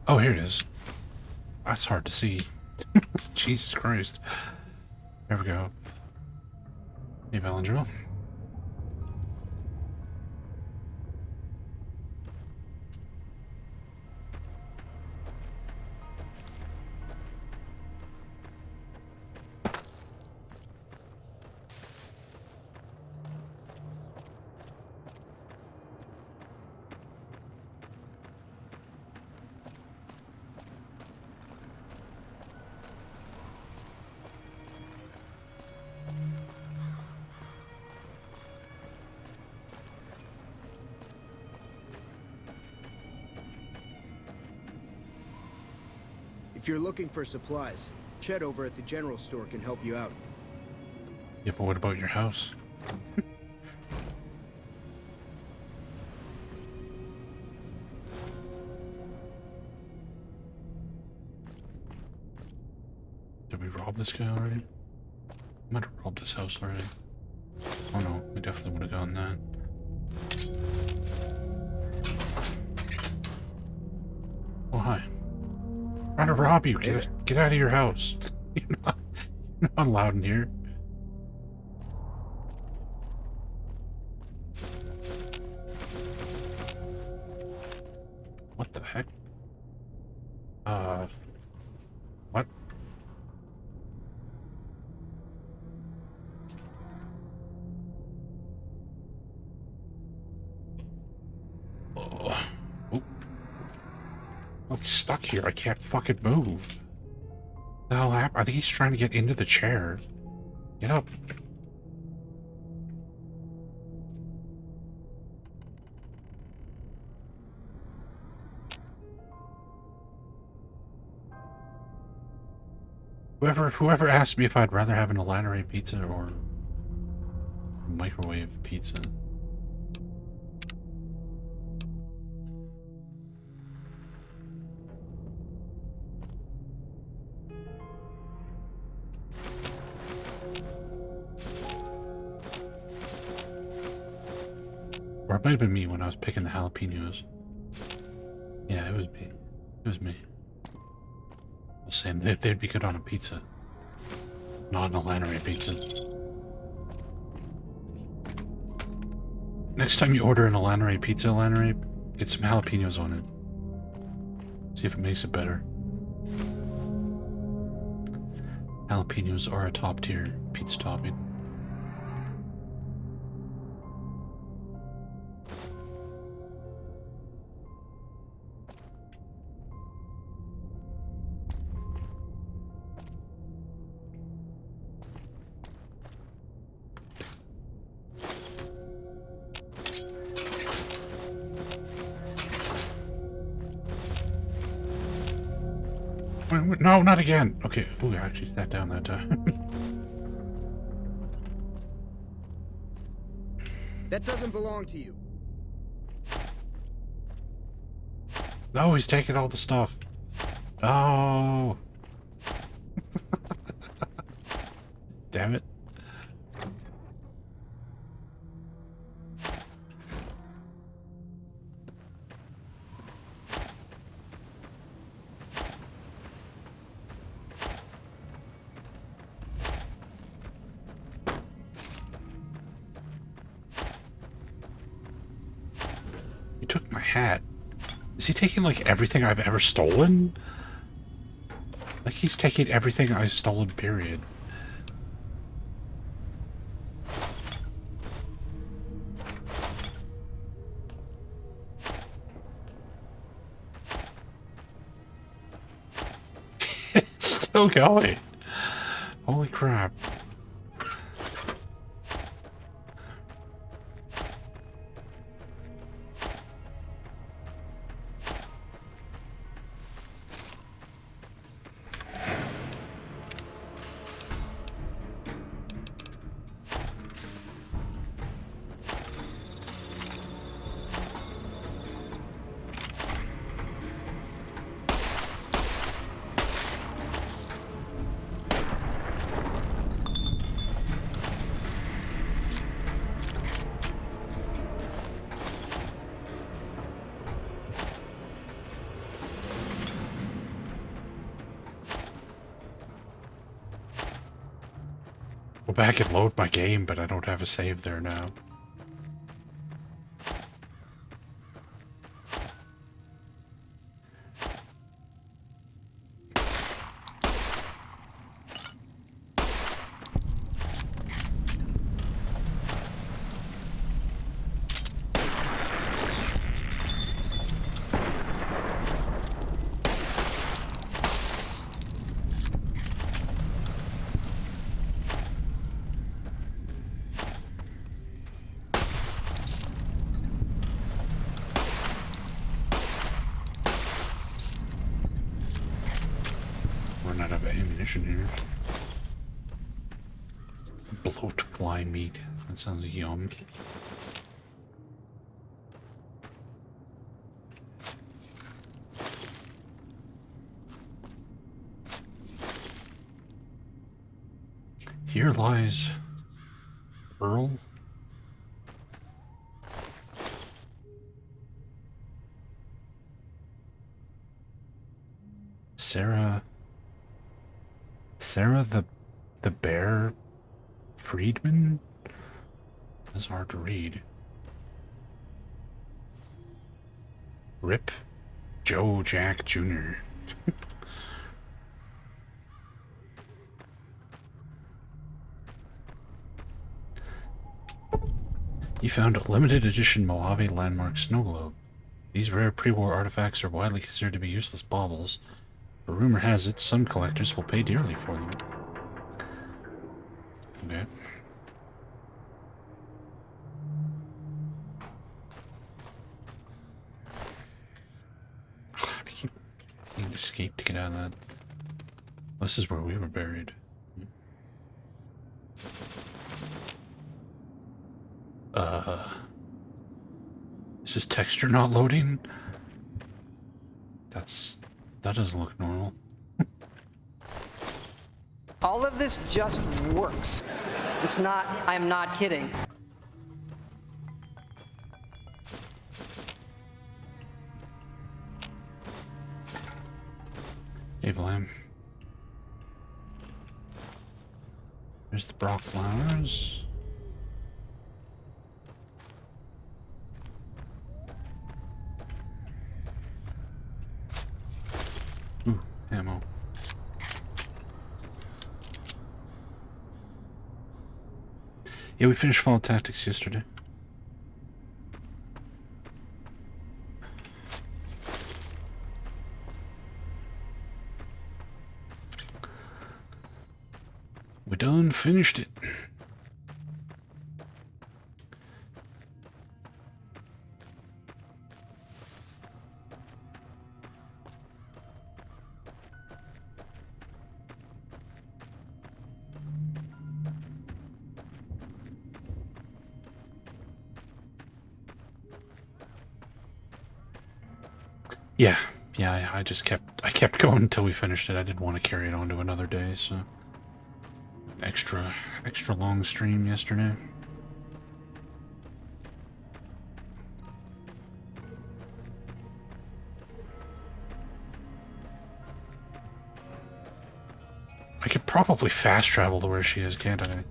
S1: Oh, here it is. That's hard to see. Jesus Christ. There we go. Hey, Valendro.
S8: If you're looking for supplies, Chet over at the general store can help you out.
S1: Yeah, but what about your house? Did we rob this guy already? I might have robbed this house already. Oh no, we definitely would have gotten that. Oh, hi. Trying to rob you. Get out of your house. You're not allowed in here. What the heck? What? Oh. I'm stuck here. I can't fucking move. What the hell happened? I think he's trying to get into the chair. Get up. Whoever asked me if I'd rather have an Alanare pizza or a microwave pizza. Or it might have been me when I was picking the jalapenos. Yeah, it was me. It was me. I was saying they'd be good on a pizza. Not an Alanare pizza. Next time you order an Alanare pizza, get some jalapenos on it. See if it makes it better. Jalapenos are a top tier pizza topping. No, not again. Okay. Ooh, I actually sat down that time.
S8: That doesn't belong to you.
S1: No, he's taking all the stuff. Oh. Damn it. He took my hat. Is he taking, like, everything I've ever stolen? Like, he's taking everything I've stolen, period. It's still going. Holy crap. Go back and load my game, but I don't have a save there now. Here. Bloat fly meat. That sounds yum. Here lies Earl. Sarah the Bear Friedman? That's hard to read. Rip Joe Jack Jr. He found a limited edition Mojave landmark snow globe. These rare pre-war artifacts are widely considered to be useless baubles, But rumor has it some collectors will pay dearly for them. Okay. I keep needing to escape to get out of that. This is where we were buried. Is this texture not loading? That doesn't look normal.
S7: All of this just works. It's not, I'm not kidding.
S1: Hey, Blam. There's the Brock flowers. Ooh, ammo. Yeah, we finished Fall Tactics yesterday. We done finished it. Yeah, I just kept going until we finished it. I didn't want to carry it on to another day, so extra long stream yesterday. I could probably fast travel to where she is, can't I?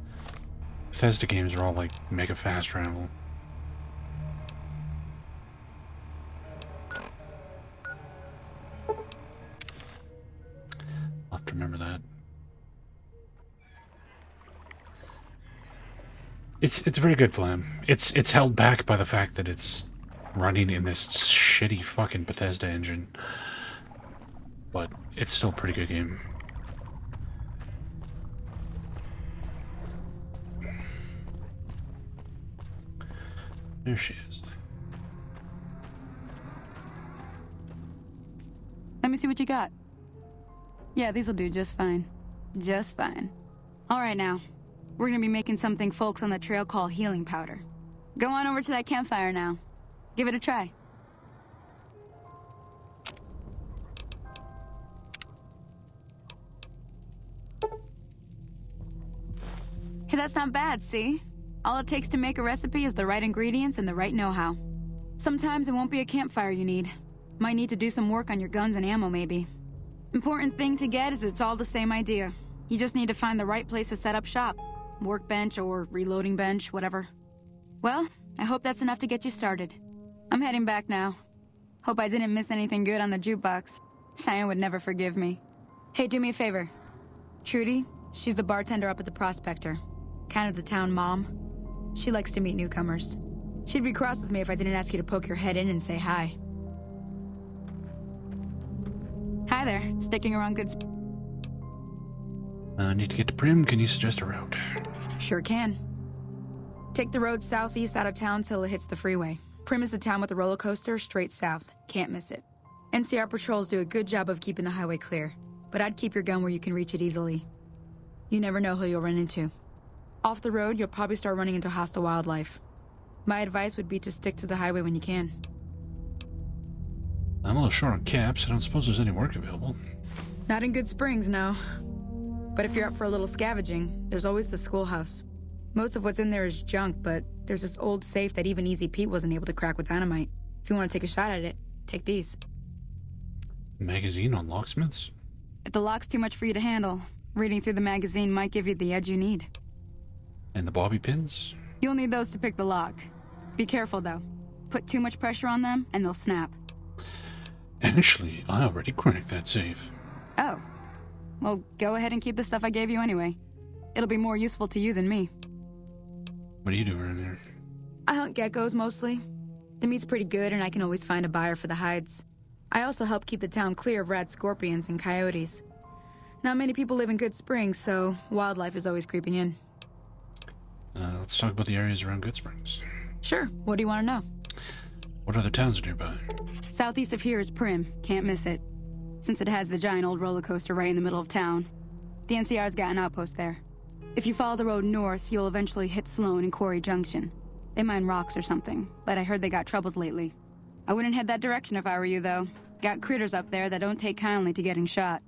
S1: Bethesda games are all like mega fast travel. I'll have to remember that. It's very good, Flam. It's held back by the fact that it's running in this shitty fucking Bethesda engine. But it's still a pretty good game. There she is.
S10: Let me see what you got. Yeah, these'll do just fine. Just fine. All right, now. We're gonna be making something folks on the trail call healing powder. Go on over to that campfire now. Give it a try. Hey, that's not bad, see? All it takes to make a recipe is the right ingredients and the right know-how. Sometimes it won't be a campfire you need. Might need to do some work on your guns and ammo, maybe. Important thing to get is it's all the same idea. You just need to find the right place to set up shop. Workbench or reloading bench, whatever. Well, I hope that's enough to get you started. I'm heading back now. Hope I didn't miss anything good on the jukebox. Cheyenne would never forgive me. Hey, do me a favor. Trudy, she's the bartender up at the Prospector. Kind of the town mom. She likes to meet newcomers. She'd be cross with me if I didn't ask you to poke your head in and say hi. Hi there, sticking around Goodsprings.
S1: I need to get to Primm. Can you suggest a route?
S10: Sure can. Take the road southeast out of town till it hits the freeway. Primm is the town with the roller coaster straight south. Can't miss it. NCR patrols do a good job of keeping the highway clear, but I'd keep your gun where you can reach it easily. You never know who you'll run into. Off the road, you'll probably start running into hostile wildlife. My advice would be to stick to the highway when you can.
S1: I'm a little short on caps. I don't suppose there's any work available.
S10: Not in Goodsprings, no. But if you're up for a little scavenging, there's always the schoolhouse. Most of what's in there is junk, but there's this old safe that even Easy Pete wasn't able to crack with dynamite. If you want to take a shot at it, take these.
S1: Magazine on locksmiths?
S10: If the lock's too much for you to handle, reading through the magazine might give you the edge you need.
S1: And the bobby pins?
S10: You'll need those to pick the lock. Be careful, though. Put too much pressure on them, and they'll snap.
S1: Actually, I already cracked that safe.
S10: Oh. Well, go ahead and keep the stuff I gave you anyway. It'll be more useful to you than me.
S1: What do you do around here?
S10: I hunt geckos, mostly. The meat's pretty good, and I can always find a buyer for the hides. I also help keep the town clear of rad scorpions and coyotes. Not many people live in Goodsprings, so wildlife is always creeping in.
S1: Let's talk about the areas around Goodsprings.
S10: Sure, what do you want to know?
S1: What other towns are nearby?
S10: Southeast of here is Primm, can't miss it. Since it has the giant old roller coaster right in the middle of town. The NCR's got an outpost there. If you follow the road north, you'll eventually hit Sloan and Quarry Junction. They mine rocks or something, but I heard they got troubles lately. I wouldn't head that direction if I were you, though. Got critters up there that don't take kindly to getting shot.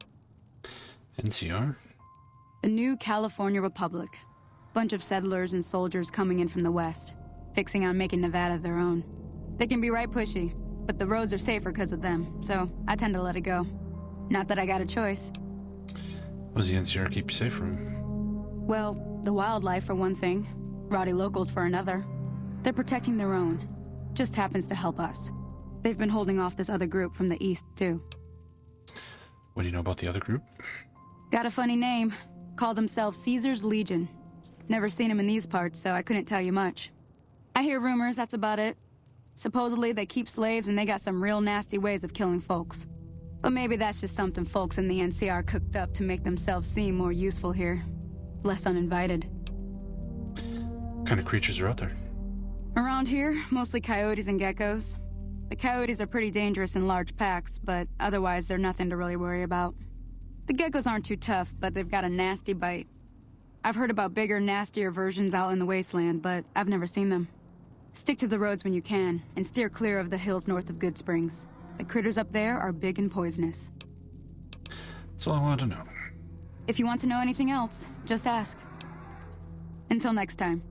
S1: NCR?
S10: The New California Republic. Bunch of settlers and soldiers coming in from the west, fixing on making Nevada their own. They can be right pushy, but the roads are safer because of them, so I tend to let it go. Not that I got a choice.
S1: What does the NCR keep you safe from?
S10: Well, the wildlife for one thing, rowdy locals for another. They're protecting their own. Just happens to help us. They've been holding off this other group from the east, too.
S1: What do you know about the other group?
S10: Got a funny name. Call themselves Caesar's Legion. Never seen them in these parts, so I couldn't tell you much. I hear rumors, that's about it. Supposedly they keep slaves and they got some real nasty ways of killing folks. But maybe that's just something folks in the NCR cooked up to make themselves seem more useful here. Less uninvited.
S1: What kind of creatures are out there?
S10: Around here, mostly coyotes and geckos. The coyotes are pretty dangerous in large packs, but otherwise they're nothing to really worry about. The geckos aren't too tough, but they've got a nasty bite. I've heard about bigger, nastier versions out in the wasteland, but I've never seen them. Stick to the roads when you can, and steer clear of the hills north of Goodsprings. The critters up there are big and poisonous.
S1: That's all I wanted to know.
S10: If you want to know anything else, just ask. Until next time.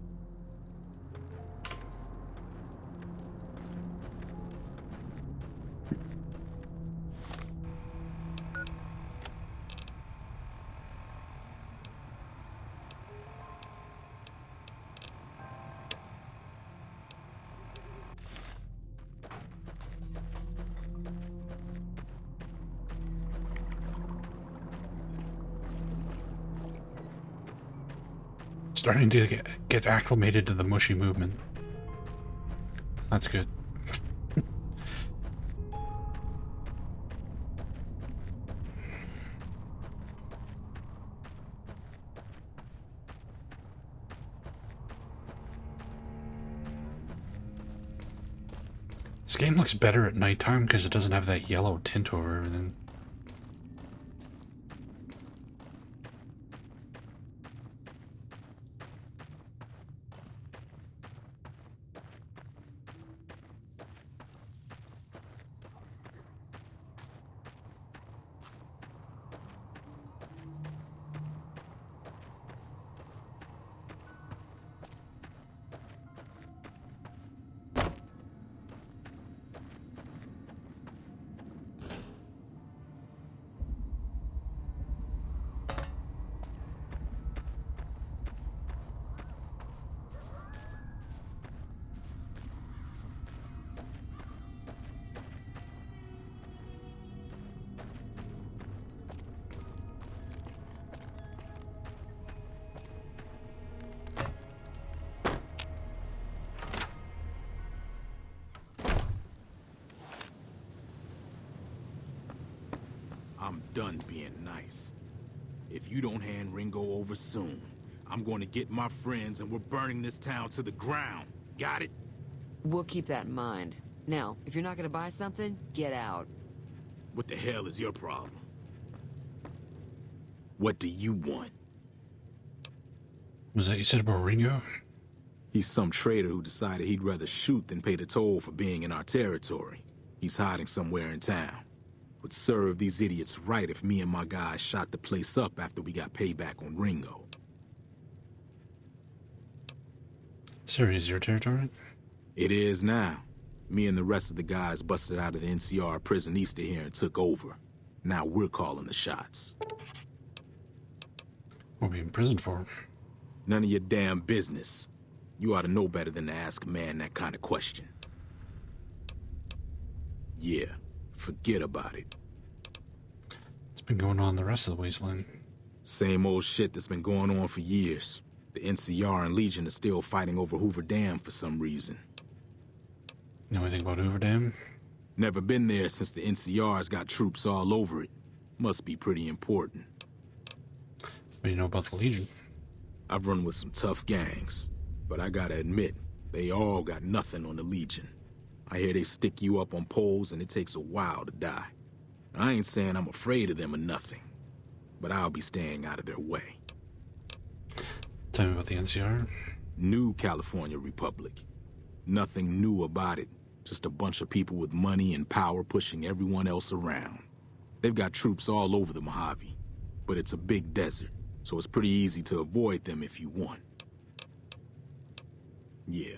S1: Starting to get acclimated to the mushy movement. That's good. This game looks better at nighttime because it doesn't have that yellow tint over everything.
S12: I'm done being nice. If you don't hand Ringo over soon, I'm going to get my friends and we're burning this town to the ground. Got it?
S13: We'll keep that in mind. Now, if you're not gonna buy something, get out.
S12: What the hell is your problem? What do you want?
S1: Was that you said about Ringo?
S12: He's some traitor who decided he'd rather shoot than pay the toll for being in our territory. He's hiding somewhere in town. Would serve these idiots right if me and my guys shot the place up after we got payback on Ringo.
S1: Sorry, is your territory?
S12: It is now. Me and the rest of the guys busted out of the NCR prison east of here and took over. Now we're calling the shots.
S1: What are we in prison for?
S12: None of your damn business. You ought to know better than to ask a man that kind of question. Yeah, forget about it.
S1: It's been going on in the rest of the wasteland.
S12: Same old shit that's been going on for years. The NCR and Legion are still fighting over Hoover Dam for some reason.
S1: Know anything about Hoover Dam?
S12: Never been there since the NCR's got troops all over it. Must be pretty important.
S1: What do you know about the Legion?
S12: I've run with some tough gangs, but I gotta admit, they all got nothing on the Legion. I hear they stick you up on poles and it takes a while to die. I ain't saying I'm afraid of them or nothing, but I'll be staying out of their way.
S1: Tell me about the NCR.
S12: New California Republic. Nothing new about it. Just a bunch of people with money and power pushing everyone else around. They've got troops all over the Mojave, but it's a big desert, so it's pretty easy to avoid them if you want. Yeah.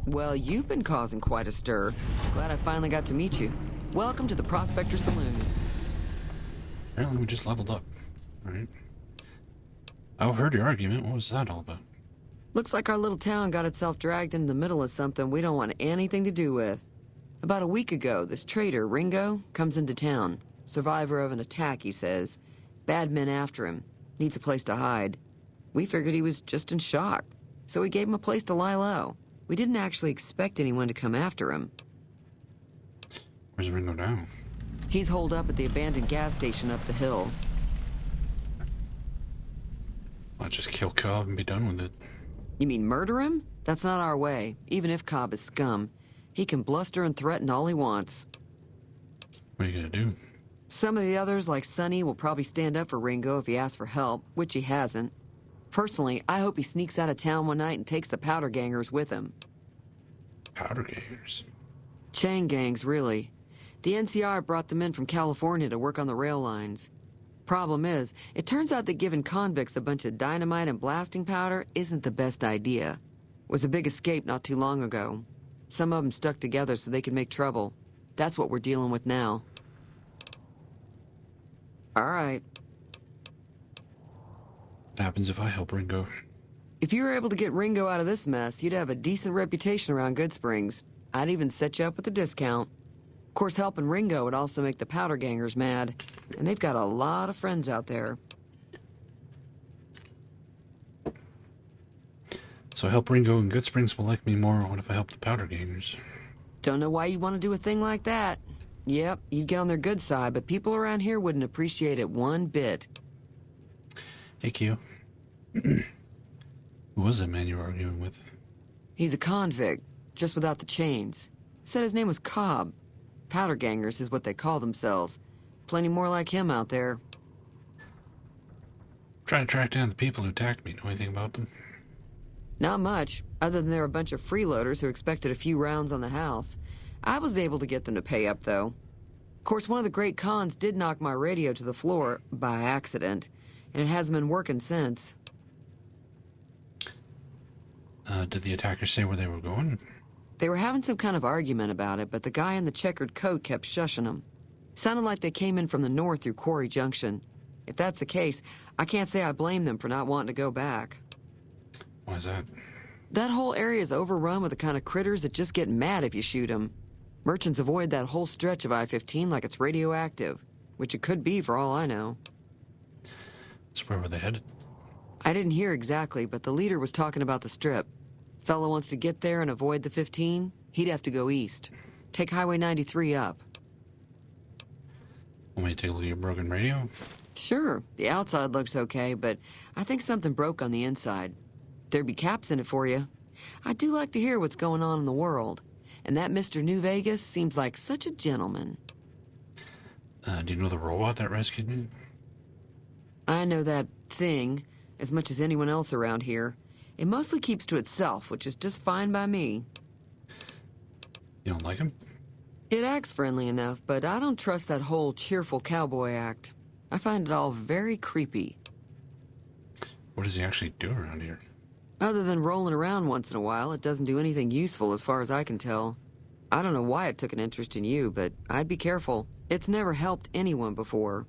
S13: Well, you've been causing quite a stir. Glad I finally got to meet you. Welcome to the Prospector Saloon.
S1: Apparently we just leveled up. Alright. I overheard your argument. What was that all about?
S13: Looks like our little town got itself dragged into the middle of something we don't want anything to do with. About a week ago, this trader, Ringo, comes into town. Survivor of an attack, he says. Bad men after him. Needs a place to hide. We figured he was just in shock, so we gave him a place to lie low. We didn't actually expect anyone to come after him.
S1: Where's Ringo now?
S13: He's holed up at the abandoned gas station up the hill.
S1: I'll just kill Cobb and be done with it.
S13: You mean murder him? That's not our way, even if Cobb is scum. He can bluster and threaten all he wants.
S1: What are you gonna do?
S13: Some of the others, like Sonny, will probably stand up for Ringo if he asks for help, which he hasn't. Personally, I hope he sneaks out of town one night and takes the powder gangers with him.
S1: Powder gangers?
S13: Chain gangs, really. The NCR brought them in from California to work on the rail lines. Problem is, it turns out that giving convicts a bunch of dynamite and blasting powder isn't the best idea. Was a big escape not too long ago. Some of them stuck together so they could make trouble. That's what we're dealing with now. All right.
S1: What happens if I help Ringo?
S13: If you were able to get Ringo out of this mess, you'd have a decent reputation around Goodsprings. I'd even set you up with a discount. Of course, helping Ringo would also make the powder gangers mad. And they've got a lot of friends out there.
S1: So I help Ringo and Goodsprings will like me more. What if I help the powder gangers?
S13: Don't know why you'd want to do a thing like that. Yep, you'd get on their good side, but people around here wouldn't appreciate it one bit.
S1: Hey, Q. Who was that man you were arguing with?
S13: He's a convict, just without the chains. Said his name was Cobb. Powder gangers is what they call themselves. Plenty more like him out there.
S1: Trying to track down the people who attacked me. Know anything about them?
S13: Not much, other than they're a bunch of freeloaders who expected a few rounds on the house. I was able to get them to pay up, though. Of course, one of the great cons did knock my radio to the floor, by accident, and it hasn't been working since.
S1: Did the attackers say where they were going?
S13: They were having some kind of argument about it, but the guy in the checkered coat kept shushing them. Sounded like they came in from the north through Quarry Junction. If that's the case, I can't say I blame them for not wanting to go back.
S1: Why's that?
S13: That whole area is overrun with the kind of critters that just get mad if you shoot them. Merchants avoid that whole stretch of I-15 like it's radioactive, which it could be for all I know.
S1: So where were they headed?
S13: I didn't hear exactly, but the leader was talking about the strip. Fellow wants to get there and avoid the 15, he'd have to go east. Take Highway 93 up.
S1: Want me to take a look at your broken radio?
S13: Sure, the outside looks okay, but I think something broke on the inside. There'd be caps in it for you. I do like to hear what's going on in the world. And that Mr. New Vegas seems like such a gentleman.
S1: Do you know the robot that rescued me?
S13: I know that thing as much as anyone else around here. It mostly keeps to itself, which is just fine by me.
S1: You don't like him?
S13: It acts friendly enough, but I don't trust that whole cheerful cowboy act. I find it all very creepy.
S1: What does he actually do around here?
S13: Other than rolling around once in a while, it doesn't do anything useful as far as I can tell. I don't know why it took an interest in you, but I'd be careful. It's never helped anyone before.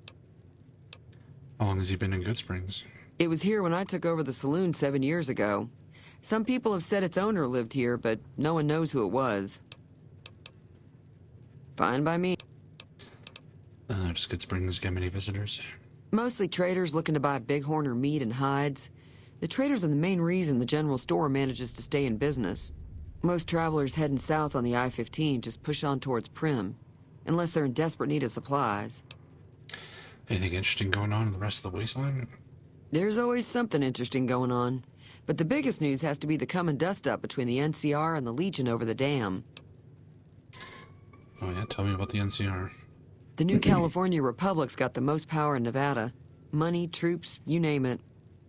S1: How long has he been in Goodsprings?
S13: It was here when I took over the saloon 7 years ago. Some people have said its owner lived here, but no one knows who it was. Fine by me.
S1: Does Goodsprings get many visitors?
S13: Mostly traders looking to buy bighorn or meat and hides. The traders are the main reason the general store manages to stay in business. Most travelers heading south on the I-15 just push on towards Primm, unless they're in desperate need of supplies.
S1: Anything interesting going on in the rest of the wasteland?
S13: There's always something interesting going on. But the biggest news has to be the coming dust-up between the NCR and the Legion over the dam.
S1: Oh yeah, tell me about the NCR.
S13: The new California Republic's got the most power in Nevada. Money, troops, you name it.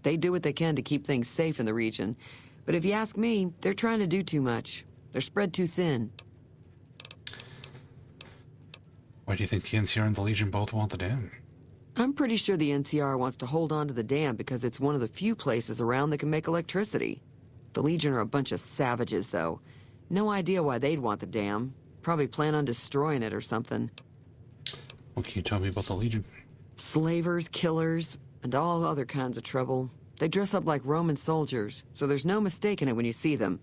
S13: They do what they can to keep things safe in the region. But if you ask me, they're trying to do too much. They're spread too thin.
S1: Why do you think the NCR and the Legion both want the dam?
S13: I'm pretty sure the NCR wants to hold on to the dam because it's one of the few places around that can make electricity. The Legion are a bunch of savages, though. No idea why they'd want the dam. Probably plan on destroying it or something.
S1: What can you tell me about the Legion?
S13: Slavers, killers, and all other kinds of trouble. They dress up like Roman soldiers, so there's no mistaking it when you see them.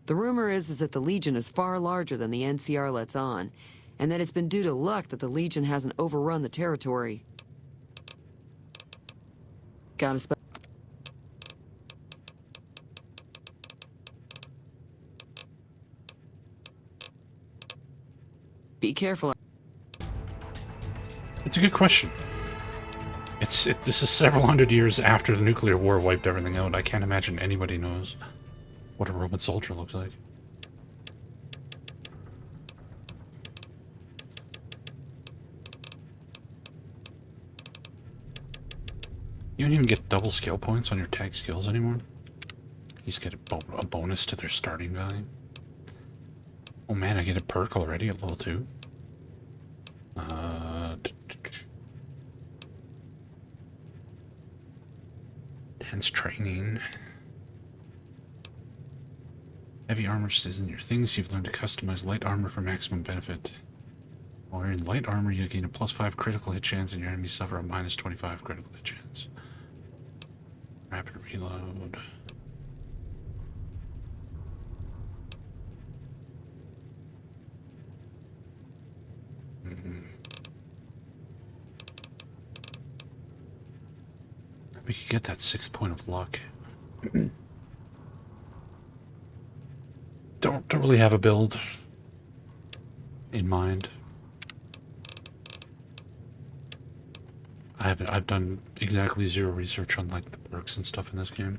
S13: The rumor is that the Legion is far larger than the NCR lets on, and that it's been due to luck that the Legion hasn't overrun the territory. Got a spell. Be careful.
S1: It's a good question. This is several hundred years after the nuclear war wiped everything out. I can't imagine anybody knows what a Roman soldier looks like. You don't even get double skill points on your tag skills anymore. You just get a bonus to their starting value. Oh man, I get a perk already at level 2. Intense training. Heavy armor is in your things. You've learned to customize light armor for maximum benefit. While you're in light armor, you gain a +5 critical hit chance and your enemies suffer a -25 critical hit chance. Rapid reload. We could get that 6th point of luck. Don't really have a build in mind. I've done exactly 0 research on like the perks and stuff in this game.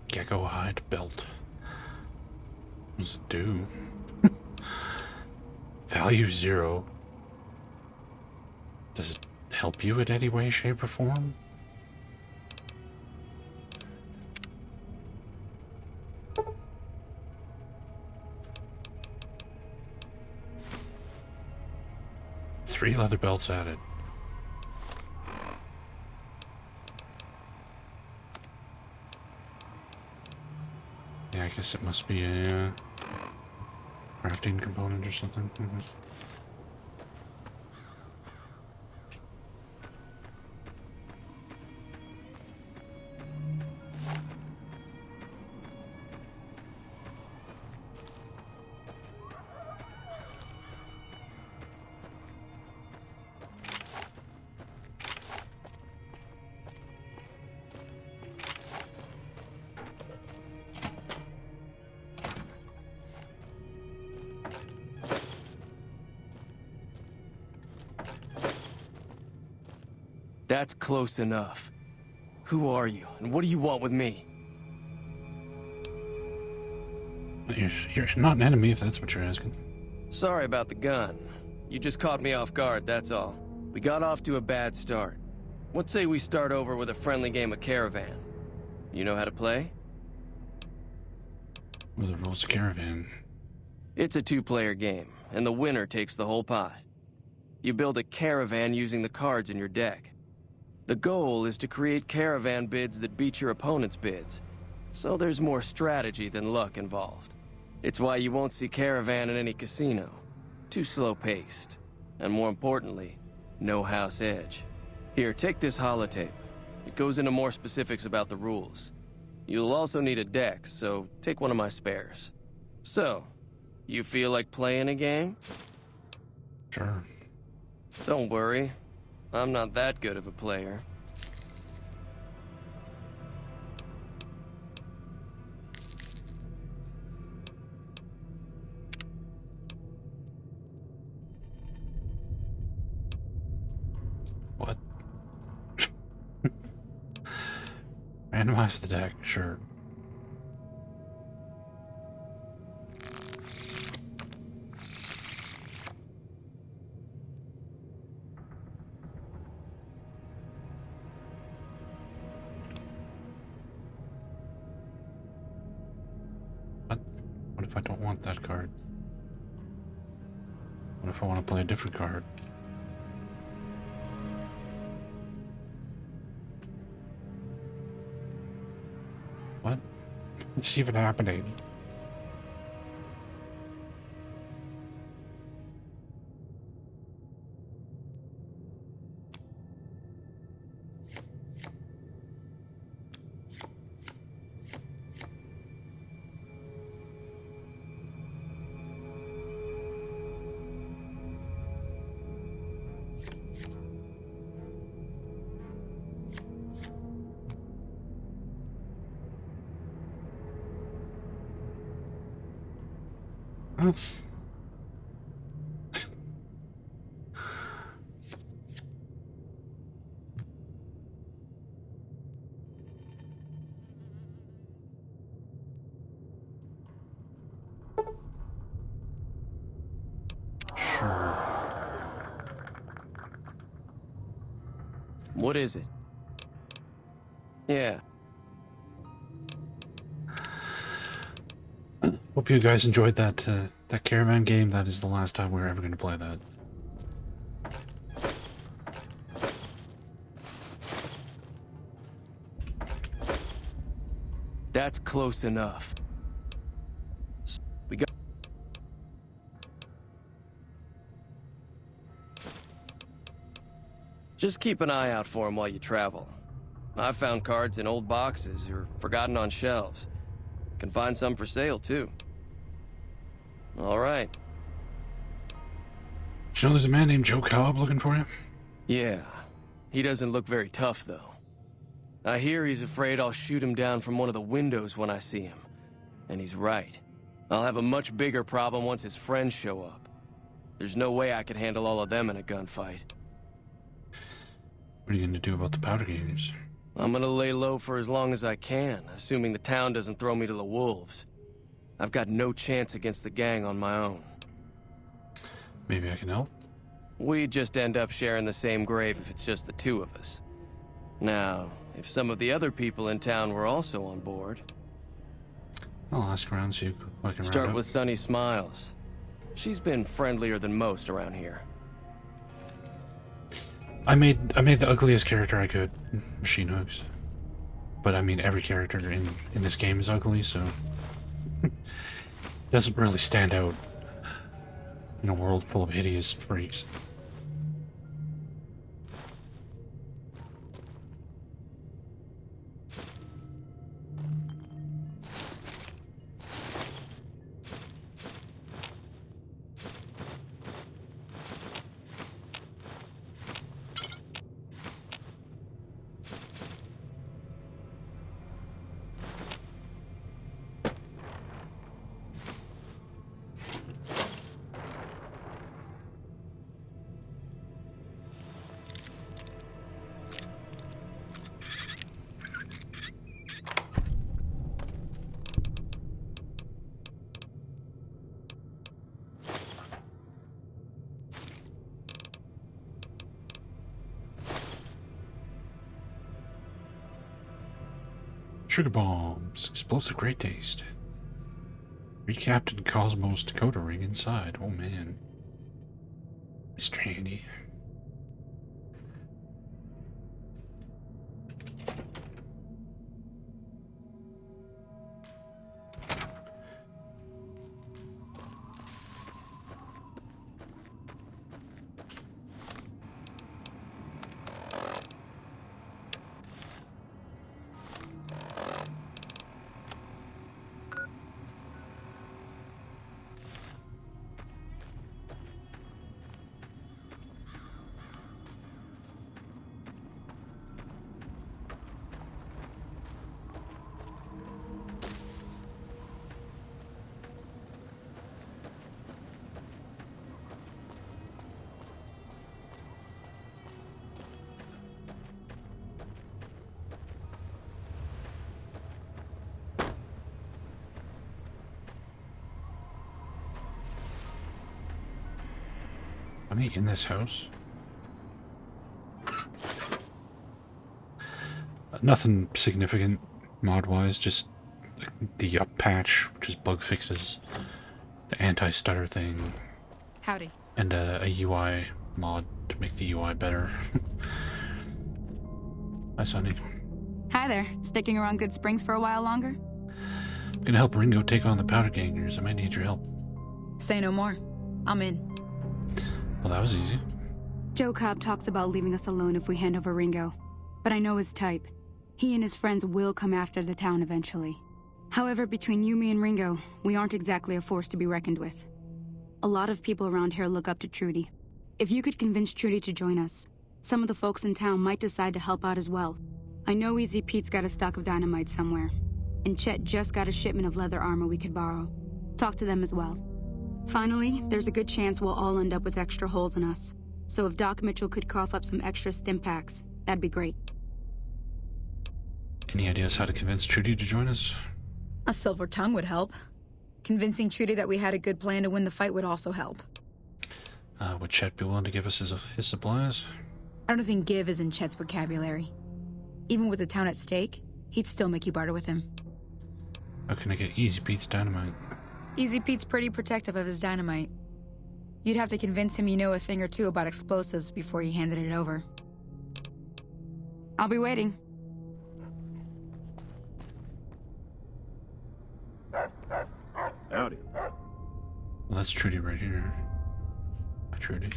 S1: Gecko hide belt. What does it do? Value 0. Does it help you in any way, shape, or form? Three leather belts added. Yeah, I guess it must be a crafting component or something.
S14: That's close enough. Who are you, and what do you want with me?
S1: You're not an enemy, if that's what you're asking.
S14: Sorry about the gun. You just caught me off guard, that's all. We got off to a bad start. What say we start over with a friendly game of Caravan? You know how to play?
S1: What are the rules of Caravan?
S14: It's a two-player game, and the winner takes the whole pot. You build a caravan using the cards in your deck. The goal is to create caravan bids that beat your opponent's bids, so there's more strategy than luck involved. It's why you won't see caravan in any casino. Too slow-paced, and more importantly, no house edge. Here, take this holotape. It goes into more specifics about the rules. You'll also need a deck, so take one of my spares. So, you feel like playing a game?
S1: Sure.
S14: Don't worry. I'm not that good of a player.
S1: What? Randomize the deck, sure. What if I don't want that card? What if I want to play a different card? What? What's even happening? Huh? Sure.
S14: What is it? Yeah.
S1: Hope you guys enjoyed that that caravan game. That is the last time we're ever going to play that.
S14: That's close enough. We got... Just keep an eye out for him while you travel. I've found cards in old boxes or forgotten on shelves. Can find some for sale, too. All right.
S1: Did you know there's a man named Joe Cobb looking for you?
S14: Yeah. He doesn't look very tough, though. I hear he's afraid I'll shoot him down from one of the windows when I see him. And he's right. I'll have a much bigger problem once his friends show up. There's no way I could handle all of them in a gunfight.
S1: What are you going to do about the powder gauges?
S14: I'm gonna lay low for as long as I can, assuming the town doesn't throw me to the wolves. I've got no chance against the gang on my own.
S1: Maybe I can help?
S14: We'd just end up sharing the same grave if it's just the two of us. Now, if some of the other people in town were also on board...
S1: I'll ask around, see if I can
S14: Start
S1: round up.
S14: with Sunny Smiles. She's been friendlier than most around here.
S1: I made the ugliest character I could, Machine Hooks. But I mean, every character in this game is ugly, so doesn't really stand out in a world full of hideous freaks. Sugar bombs, explosive great taste. Read Captain Cosmo's Dakota ring inside. Oh man. Mr. Handy. Am I in this house? Nothing significant mod-wise, just the up patch, which is bug fixes, the anti-stutter thing,
S10: Howdy.
S1: and a UI mod to make the UI better. Hi, Sonny.
S10: Hi there. Sticking around Goodsprings for a while longer?
S1: I'm gonna help Ringo take on the powder gangers. I might need your help.
S10: Say no more. I'm in.
S1: Well, that was easy.
S10: Joe Cobb talks about leaving us alone if we hand over Ringo, but I know his type. He and his friends will come after the town eventually. However, between you, me, and Ringo, we aren't exactly a force to be reckoned with. A lot of people around here look up to Trudy. If you could convince Trudy to join us, some of the folks in town might decide to help out as well. I know Easy Pete's got a stock of dynamite somewhere, and Chet just got a shipment of leather armor we could borrow. Talk to them as well. Finally, there's a good chance we'll all end up with extra holes in us. So if Doc Mitchell could cough up some extra stim packs, that'd be great.
S1: Any ideas how to convince Trudy to join us?
S10: A silver tongue would help. Convincing Trudy that we had a good plan to win the fight would also help.
S1: Would Chet be willing to give us his supplies?
S10: I don't think give is in Chet's vocabulary. Even with the town at stake, he'd still make you barter with him.
S1: How can I get Easy Pete's dynamite?
S10: Easy Pete's pretty protective of his dynamite. You'd have to convince him you know a thing or two about explosives before you handed it over. I'll be waiting.
S3: Howdy.
S1: Well, that's Trudy right here. Hi, Trudy.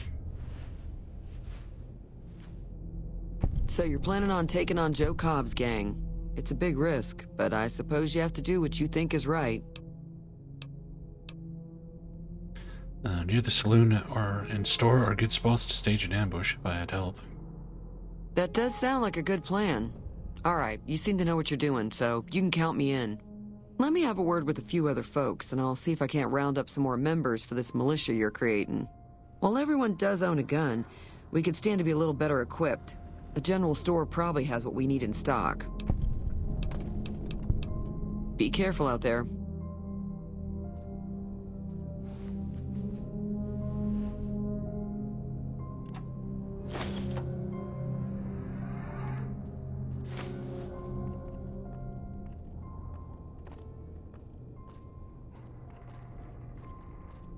S13: So you're planning on taking on Joe Cobb's gang. It's a big risk, but I suppose you have to do what you think is right.
S1: Near the saloon and store are good spots to stage an ambush if I had help.
S13: That does sound like a good plan. Alright, you seem to know what you're doing, so you can count me in. Let me have a word with a few other folks, and I'll see if I can't round up some more members for this militia you're creating. While everyone does own a gun, we could stand to be a little better equipped. The general store probably has what we need in stock. Be careful out there.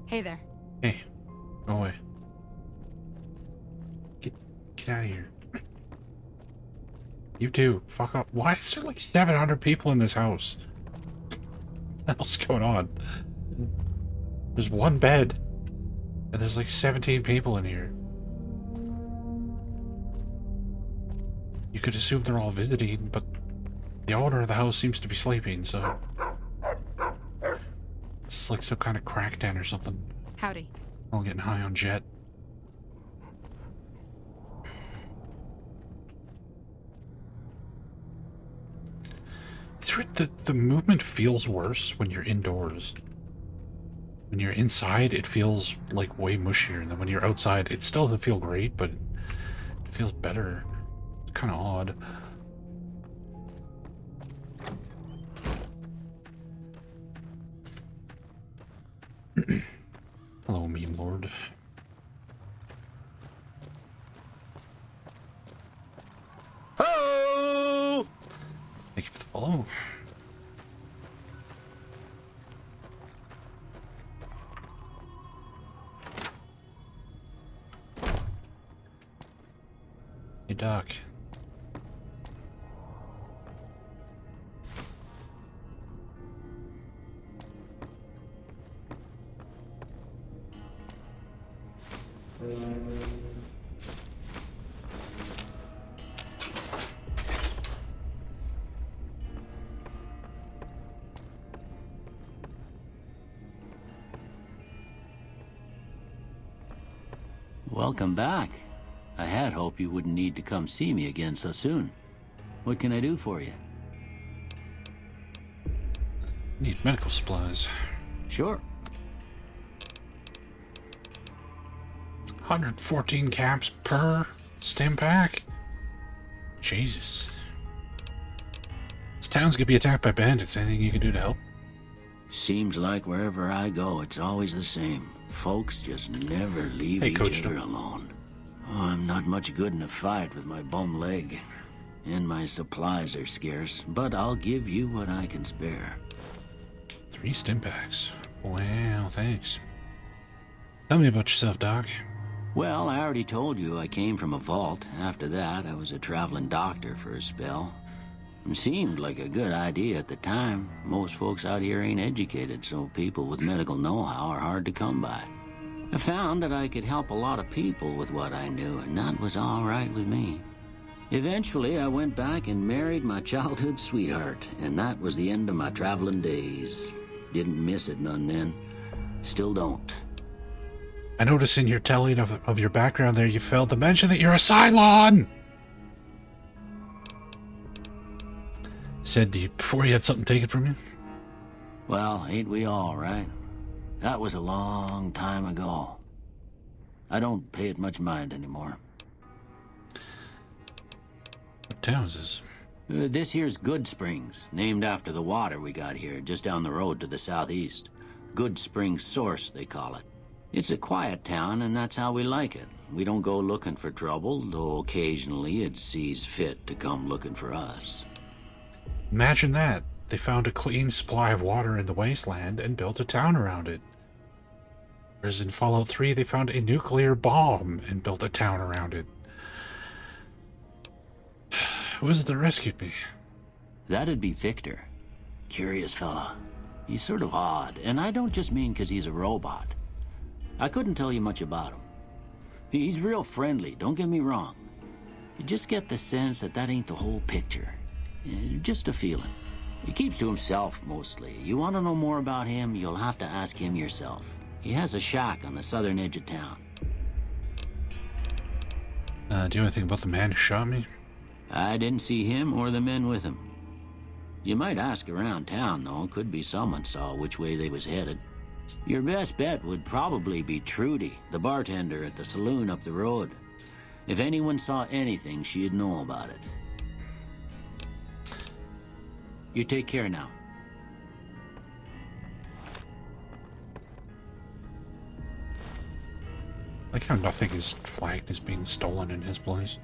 S10: Hey there.
S1: Hey, go away. Get out of here. You too. Fuck up. Why is there like 700 people in this house? What the hell's going on? There's one bed, and there's like 17 people in here. You could assume they're all visiting, but the owner of the house seems to be sleeping, so... This is like some kind of crack den or something.
S10: Howdy.
S1: All getting high on Jet. It's weird, the movement feels worse when you're indoors. When you're inside, it feels like way mushier, and then when you're outside, it still doesn't feel great, but it feels better. It's kind of odd. Hello, meme lord.
S3: Oh!
S1: Thank you for the follow. Hey, Doc.
S6: Welcome back. I had hoped you wouldn't need to come see me again so soon. What can I do for you?
S1: Need medical supplies.
S6: Sure.
S1: 114 caps per stim pack? Jesus. This town's gonna be attacked by bandits. Anything you can do to help?
S6: Seems like wherever I go, it's always the same. Folks just never leave each other alone. Oh, I'm not much good in a fight with my bum leg. And my supplies are scarce, but I'll give you what I can spare.
S1: 3 stim packs. Wow, thanks. Tell me about yourself, Doc.
S6: Well, I already told you I came from a vault. After that, I was a traveling doctor for a spell. It seemed like a good idea at the time. Most folks out here ain't educated, so people with medical know-how are hard to come by. I found that I could help a lot of people with what I knew, and that was all right with me. Eventually, I went back and married my childhood sweetheart, and that was the end of my traveling days. Didn't miss it none then. Still don't.
S1: I noticed in your telling of your background there, you failed to mention that you're a Cylon! Said to you before you had something taken from you?
S6: Well, ain't we all, right? That was a long time ago. I don't pay it much mind anymore.
S1: What town is this?
S6: This here's Goodsprings, named after the water we got here, just down the road to the southeast. Goodsprings Source, they call it. It's a quiet town, and that's how we like it. We don't go looking for trouble, though occasionally it sees fit to come looking for us.
S1: Imagine that. They found a clean supply of water in the wasteland and built a town around it. Whereas in Fallout 3, they found a nuclear bomb and built a town around it. Who is it that rescued me?
S6: That'd be Victor. Curious fella. He's sort of odd, and I don't just mean 'cause he's a robot. I couldn't tell you much about him. He's real friendly, don't get me wrong. You just get the sense that that ain't the whole picture. Just a feeling. He keeps to himself, mostly. You want to know more about him, you'll have to ask him yourself. He has a shack on the southern edge of town.
S1: Do you know anything about the man who shot me?
S6: I didn't see him or the men with him. You might ask around town, though. Could be someone saw which way they was headed. Your best bet would probably be Trudy, the bartender at the saloon up the road. If anyone saw anything, she'd know about it. You take care now.
S1: Like how nothing is flagged as being stolen in his place.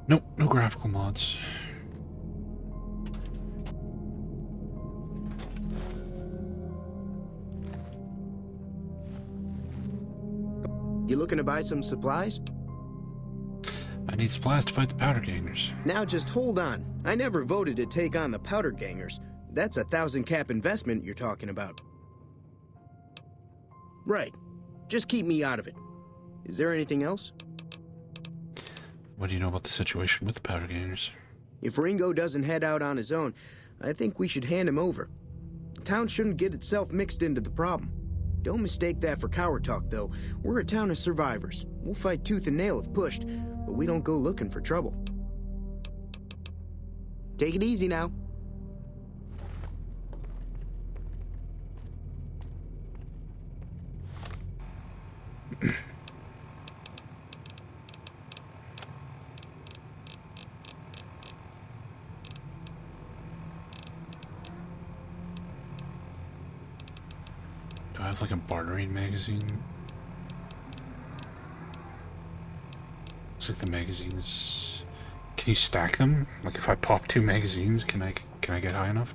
S1: Nope, no graphical mods.
S8: You looking to buy some supplies?
S1: I need supplies to fight the powder gangers.
S8: Now just hold on. I never voted to take on the powder gangers. That's a 1,000 cap investment you're talking about. Right. Just keep me out of it. Is there anything else?
S1: What do you know about the situation with the powder gangers?
S8: If Ringo doesn't head out on his own, I think we should hand him over. The town shouldn't get itself mixed into the problem. Don't mistake that for coward talk, though. We're a town of survivors. We'll fight tooth and nail if pushed, but we don't go looking for trouble. Take it easy now.
S1: Do I have like a bartering magazine? Looks like the magazines. Can you stack them? Like if I pop 2 magazines, can I get high enough?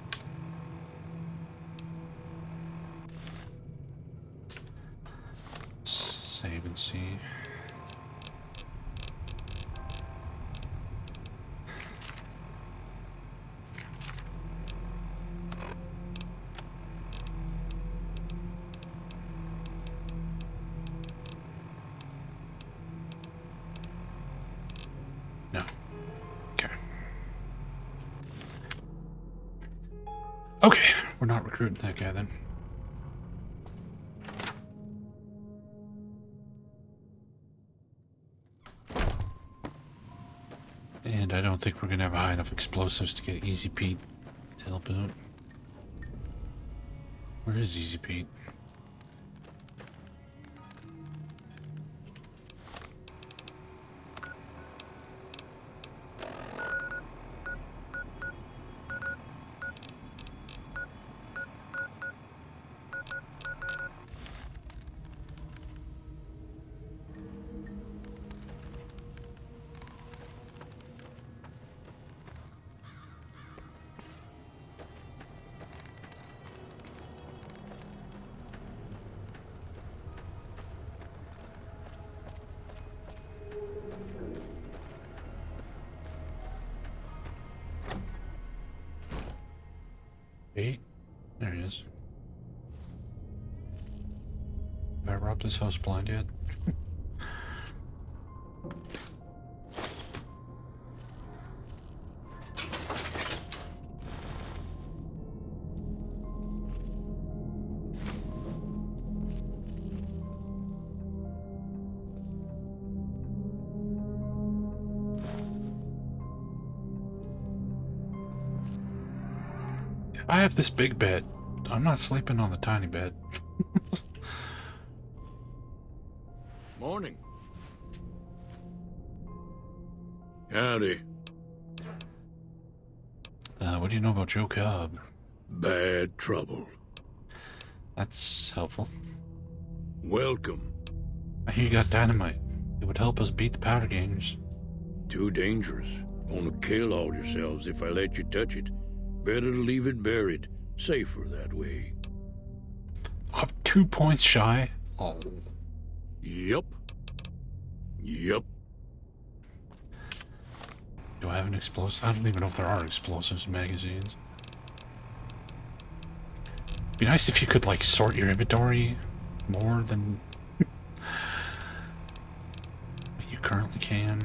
S1: Save and see. No. Okay. Okay, we're not recruiting that guy then. And I don't think we're gonna have high enough explosives to get Easy Pete to help out. Where is Easy Pete? There he is. Have I robbed this house blind yet? I have this big bed. I'm not sleeping on the tiny bed.
S9: Morning. Howdy.
S1: What do you know about Joe Cobb?
S9: Bad trouble.
S1: That's helpful.
S9: Welcome.
S1: I hear you got dynamite. It would help us beat the powder gangers.
S9: Too dangerous. Gonna kill all yourselves if I let you touch it. Better to leave it buried. Safer that way.
S1: Up 2 points shy? Oh.
S9: Yup. Yup.
S1: Do I have an explosive? I don't even know if there are explosives magazines. Be nice if you could, like, sort your inventory more than what you currently can.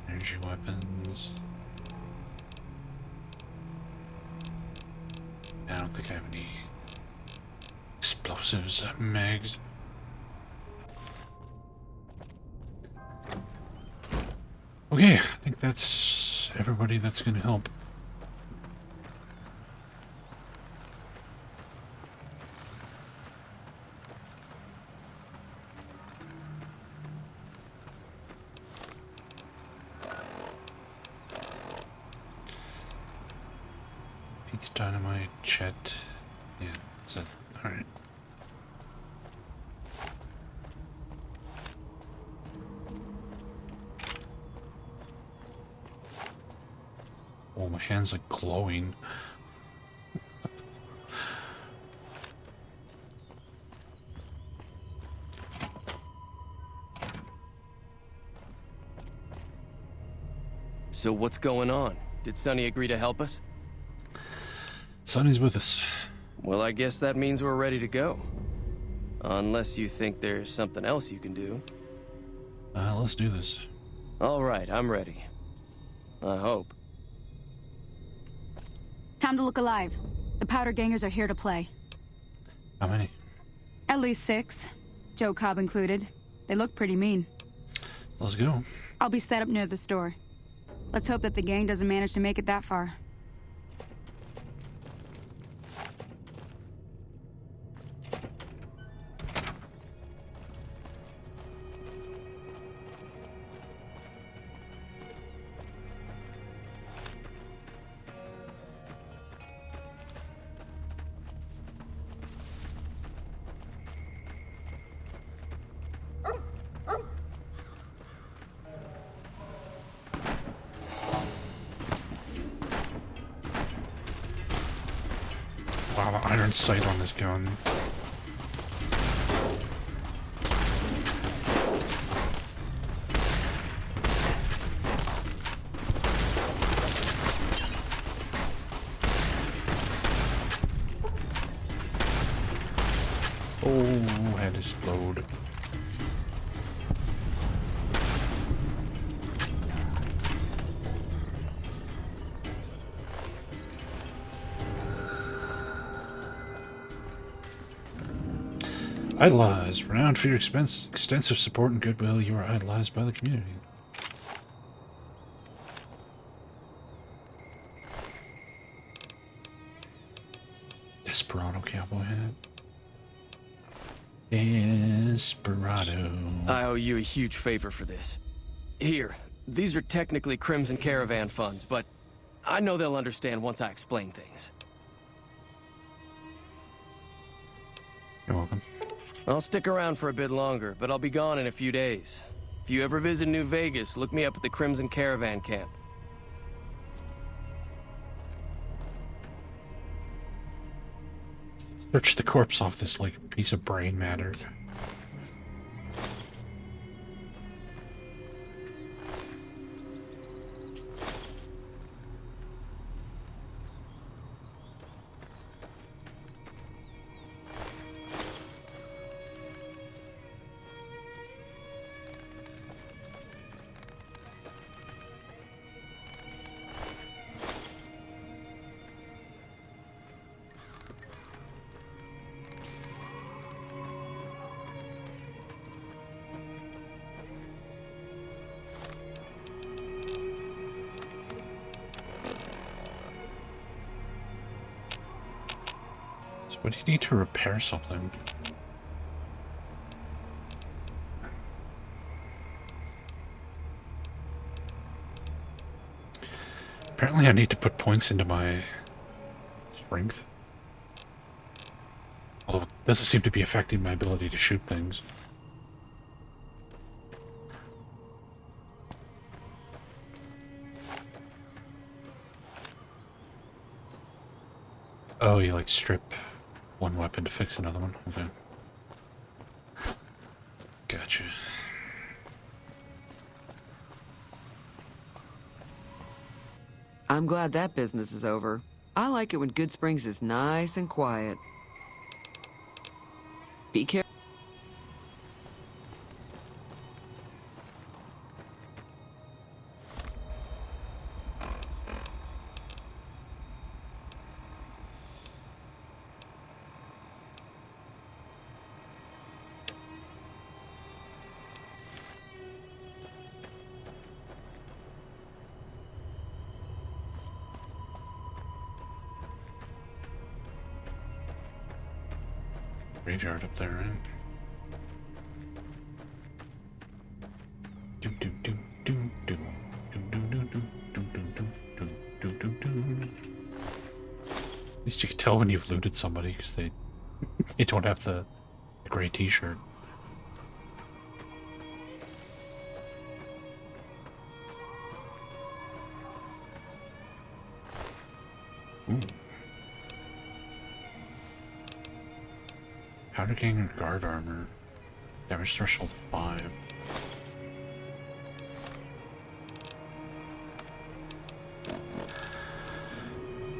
S1: Energy weapons. I don't think I have any explosives mags. Okay, I think that's everybody that's gonna help. Pete's dynamite, Chet. Yeah, that's it. Alright. Oh, my hands are glowing.
S14: So what's going on? Did Sonny agree to help us?
S1: Sonny's with us.
S14: Well, I guess that means we're ready to go. Unless you think there's something else you can do.
S1: Let's do this.
S14: All right, I'm ready. I hope.
S10: Time to look alive. The powder gangers are here to play.
S1: How many?
S10: At least 6. Joe Cobb included. They look pretty mean.
S1: Let's go.
S10: I'll be set up near the store. Let's hope that the gang doesn't manage to make it that far.
S1: Wow, the iron sight on this gun. Oh, head explode. Idolized. Renowned for your extensive support and goodwill, you are idolized by the community. Desperado cowboy hat. Desperado.
S14: I owe you a huge favor for this. Here, these are technically Crimson Caravan funds, but I know they'll understand once I explain things.
S1: You're welcome.
S14: I'll stick around for a bit longer, but I'll be gone in a few days. If you ever visit New Vegas, look me up at the Crimson Caravan camp.
S1: Search the corpse off this, like, piece of brain matter. What do you need to repair something? Apparently I need to put points into my strength. Although it doesn't seem to be affecting my ability to shoot things. Oh, you like strip one weapon to fix another one? Okay. Gotcha.
S13: I'm glad that business is over. I like it when Goodsprings is nice and quiet. Be careful.
S1: Graveyard up there, right? At least you can tell when you've looted somebody because they don't have the gray t-shirt. Ooh. Powder Gang guard armor. Damage threshold 5.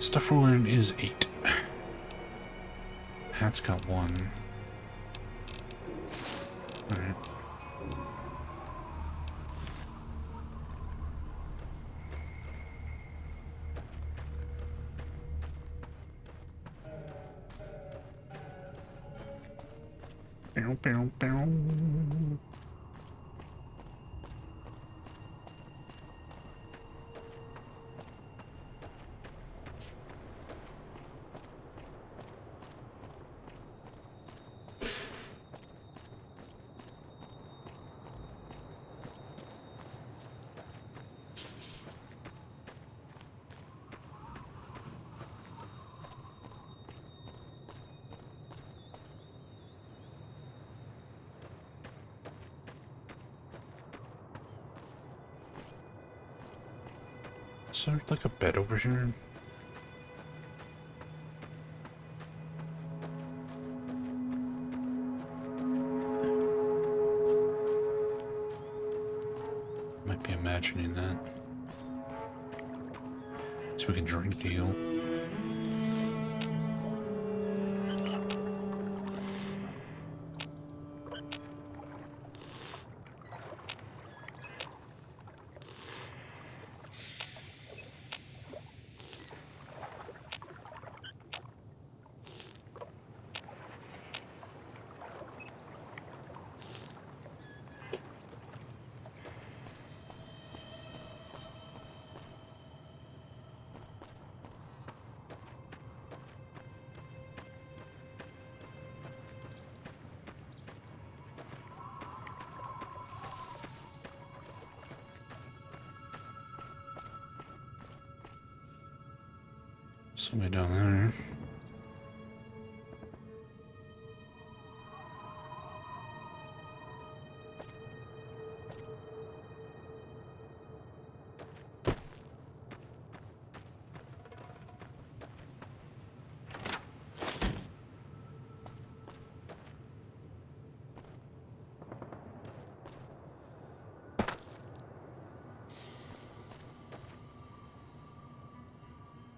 S1: Stuff we're wearing is 8. Hat's got 1. Alright. Bow, bow, bow. Is there like a bed over here? Might be imagining that. So we can drink deal. Somebody down there.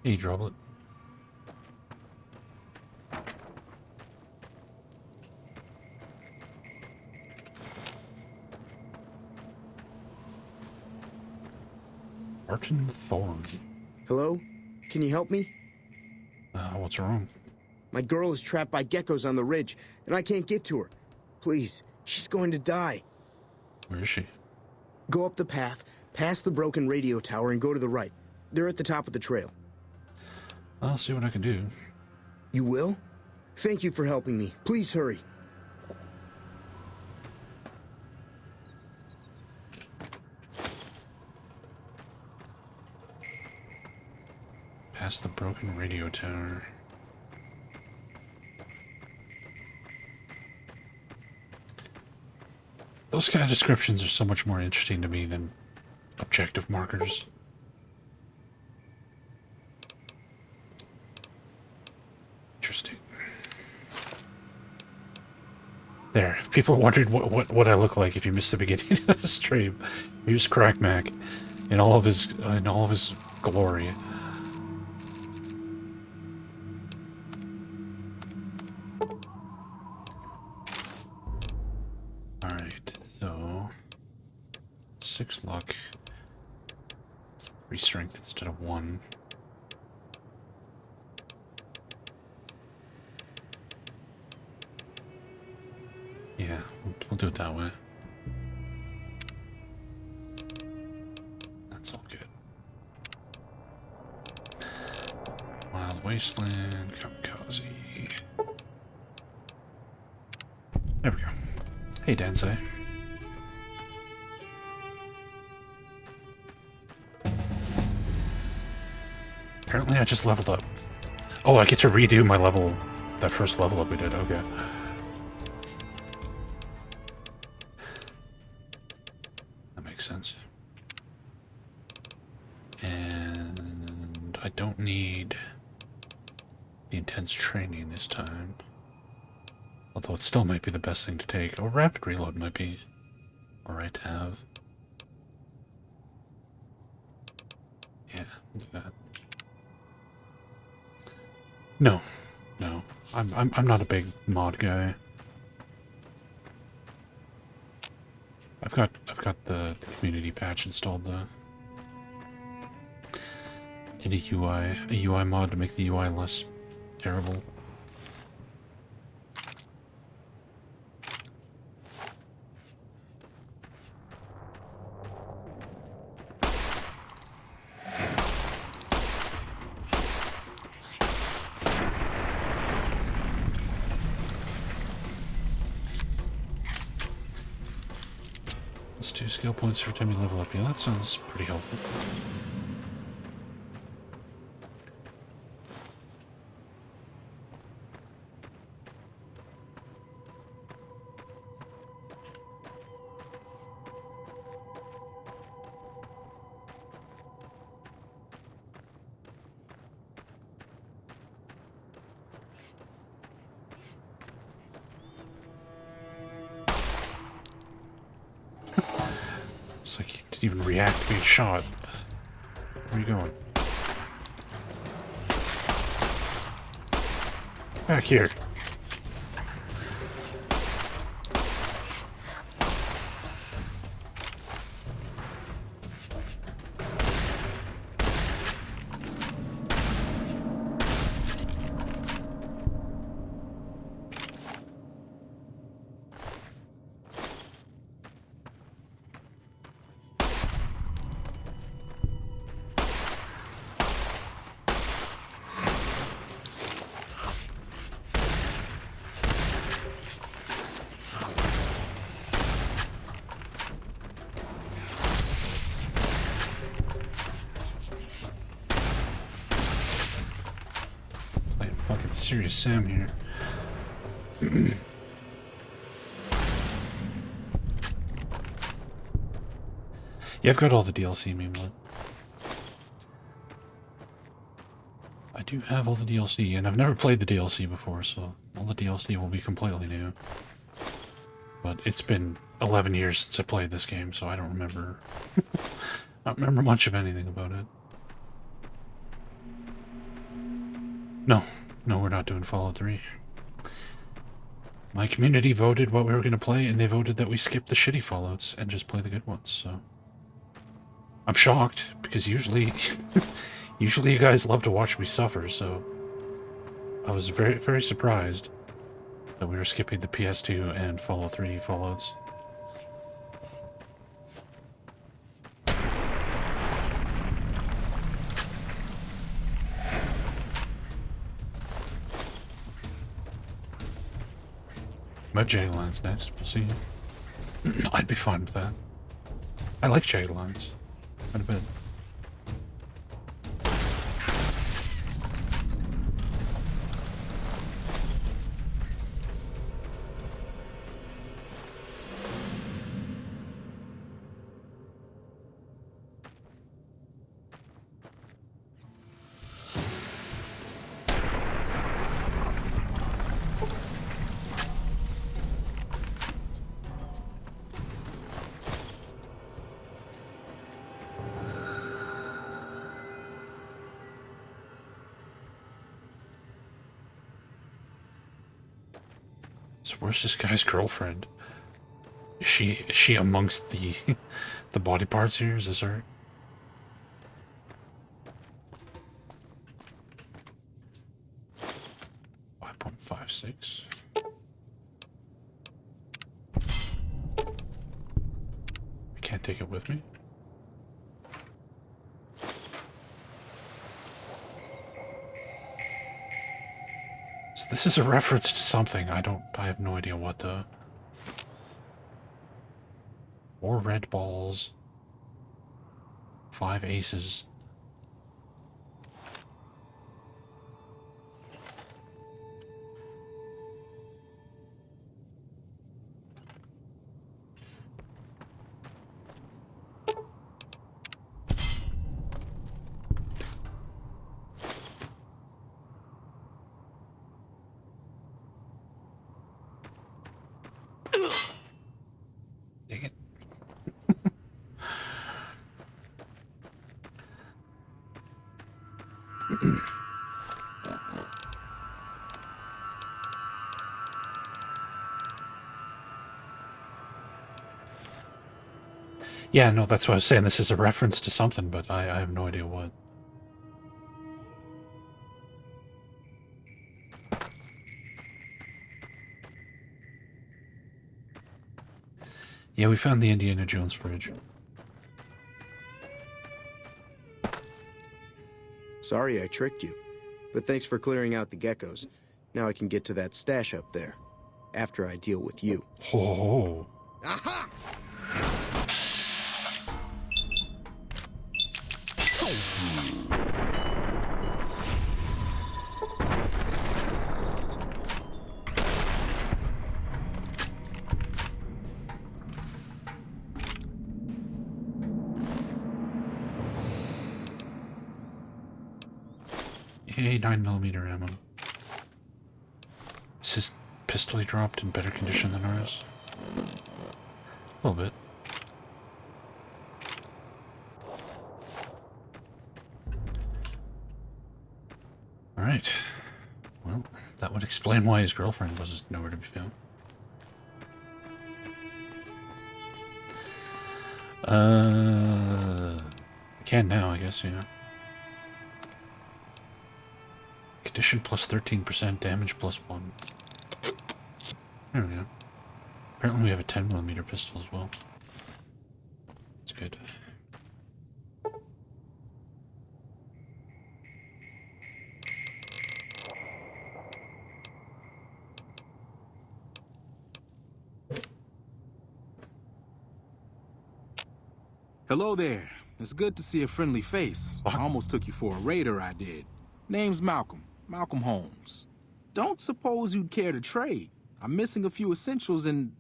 S1: Hey, Droplet. Martin Thorn.
S8: Hello? Can you help me?
S1: What's wrong?
S8: My girl is trapped by geckos on the ridge, and I can't get to her. Please, she's going to die.
S1: Where is she?
S8: Go up the path, past the broken radio tower, and go to the right. They're at the top of the trail.
S1: I'll see what I can do.
S8: You will? Thank you for helping me. Please hurry.
S1: Past the broken radio tower. Those kind of descriptions are so much more interesting to me than objective markers. Interesting. There, if people wondered what I look like if you missed the beginning of the stream, here's Crack Mac in all of his glory. Alright, so 6 luck, 3 strength instead of 1. Yeah, we'll do it that way. That's all good. Wild Wasteland, Kamikaze. There we go. Hey, Densei. Apparently I just leveled up. Oh, I get to redo my level, that first level up we did, okay. That makes sense. And I don't need the intense training this time. Although it still might be the best thing to take. Or rapid reload might be alright to have. Yeah, we'll do that. No, no, I'm not a big mod guy. I've got the community patch installed though. In a UI mod to make the UI less terrible. Let's do skill points for time you level up. Yeah, that sounds pretty helpful. It's like he didn't even react to being shot. Where are you going? Back here. Serious Sam here. Yeah, I've got all the DLC, meanwhile. I do have all the DLC, and I've never played the DLC before, so all the DLC will be completely new. But it's been 11 years since I played this game, so I don't remember... I don't remember much of anything about it. No, we're not doing Fallout 3. My community voted what we were going to play, and they voted that we skip the shitty Fallouts and just play the good ones, so... I'm shocked, because usually... usually you guys love to watch me suffer, so... I was very, very surprised that we were skipping the PS2 and Fallout 3 Fallouts. But Jagged Lines next, we'll see. I'd be fine with that. I like Jagged Lines quite a bit. So where's this guy's girlfriend? Is she amongst the the body parts here? Is this her? .56. I can't take it with me. So this is a reference to something. I have no idea what the... 4 red balls. 5 aces. Yeah, no, that's what I was saying. This is a reference to something, but I have no idea what. Yeah, we found the Indiana Jones fridge.
S8: Sorry I tricked you, but thanks for clearing out the geckos. Now I can get to that stash up there, after I deal with you.
S1: Oh.
S8: Aha!
S1: Hey, 9mm ammo. Is his pistol he dropped in better condition than ours? A little bit. Alright. Well, that would explain why his girlfriend was nowhere to be found. Can now, I guess, yeah. Condition plus 13%, damage plus 1. There we go. Apparently we have a 10mm pistol as well. That's good.
S12: Hello there. It's good to see a friendly face. I almost took you for a raider, I did. Name's Malcolm. Malcolm Holmes. Don't suppose you'd care to trade. I'm missing a few essentials and...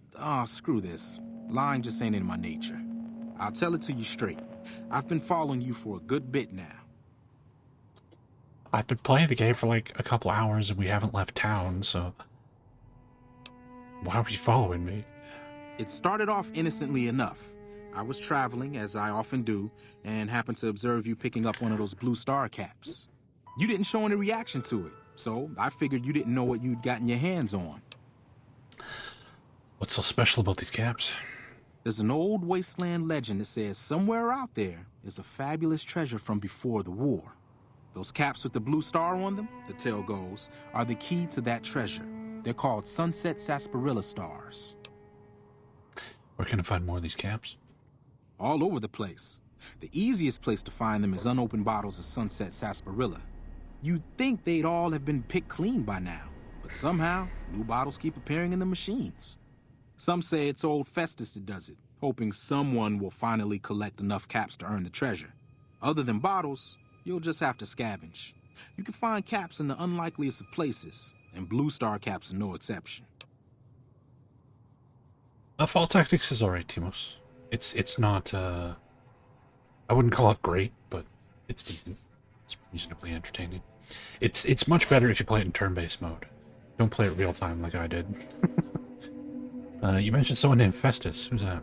S12: screw this. Lying just ain't in my nature. I'll tell it to you straight. I've been following you for a good bit now.
S1: I've been playing the game for like a couple hours and we haven't left town, so... Why are you following me?
S12: It started off innocently enough. I was traveling, as I often do, and happened to observe you picking up one of those blue star caps. You didn't show any reaction to it, so I figured you didn't know what you'd gotten your hands on.
S1: What's so special about these caps?
S12: There's an old wasteland legend that says somewhere out there is a fabulous treasure from before the war. Those caps with the blue star on them, the tale goes, are the key to that treasure. They're called sunset sarsaparilla stars.
S1: Where can I find more of these caps?
S12: All over the place. The easiest place to find them is unopened bottles of sunset sarsaparilla. You'd think they'd all have been picked clean by now, but somehow, new bottles keep appearing in the machines. Some say it's old Festus that does it, hoping someone will finally collect enough caps to earn the treasure. Other than bottles, you'll just have to scavenge. You can find caps in the unlikeliest of places, and blue star caps are no exception.
S1: Fall Tactics is alright, Timos. It's not, I wouldn't call it great, but it's decent. It's reasonably entertaining. It's much better if you play it in turn-based mode. Don't play it real time like I did. You mentioned someone named Festus. Who's that?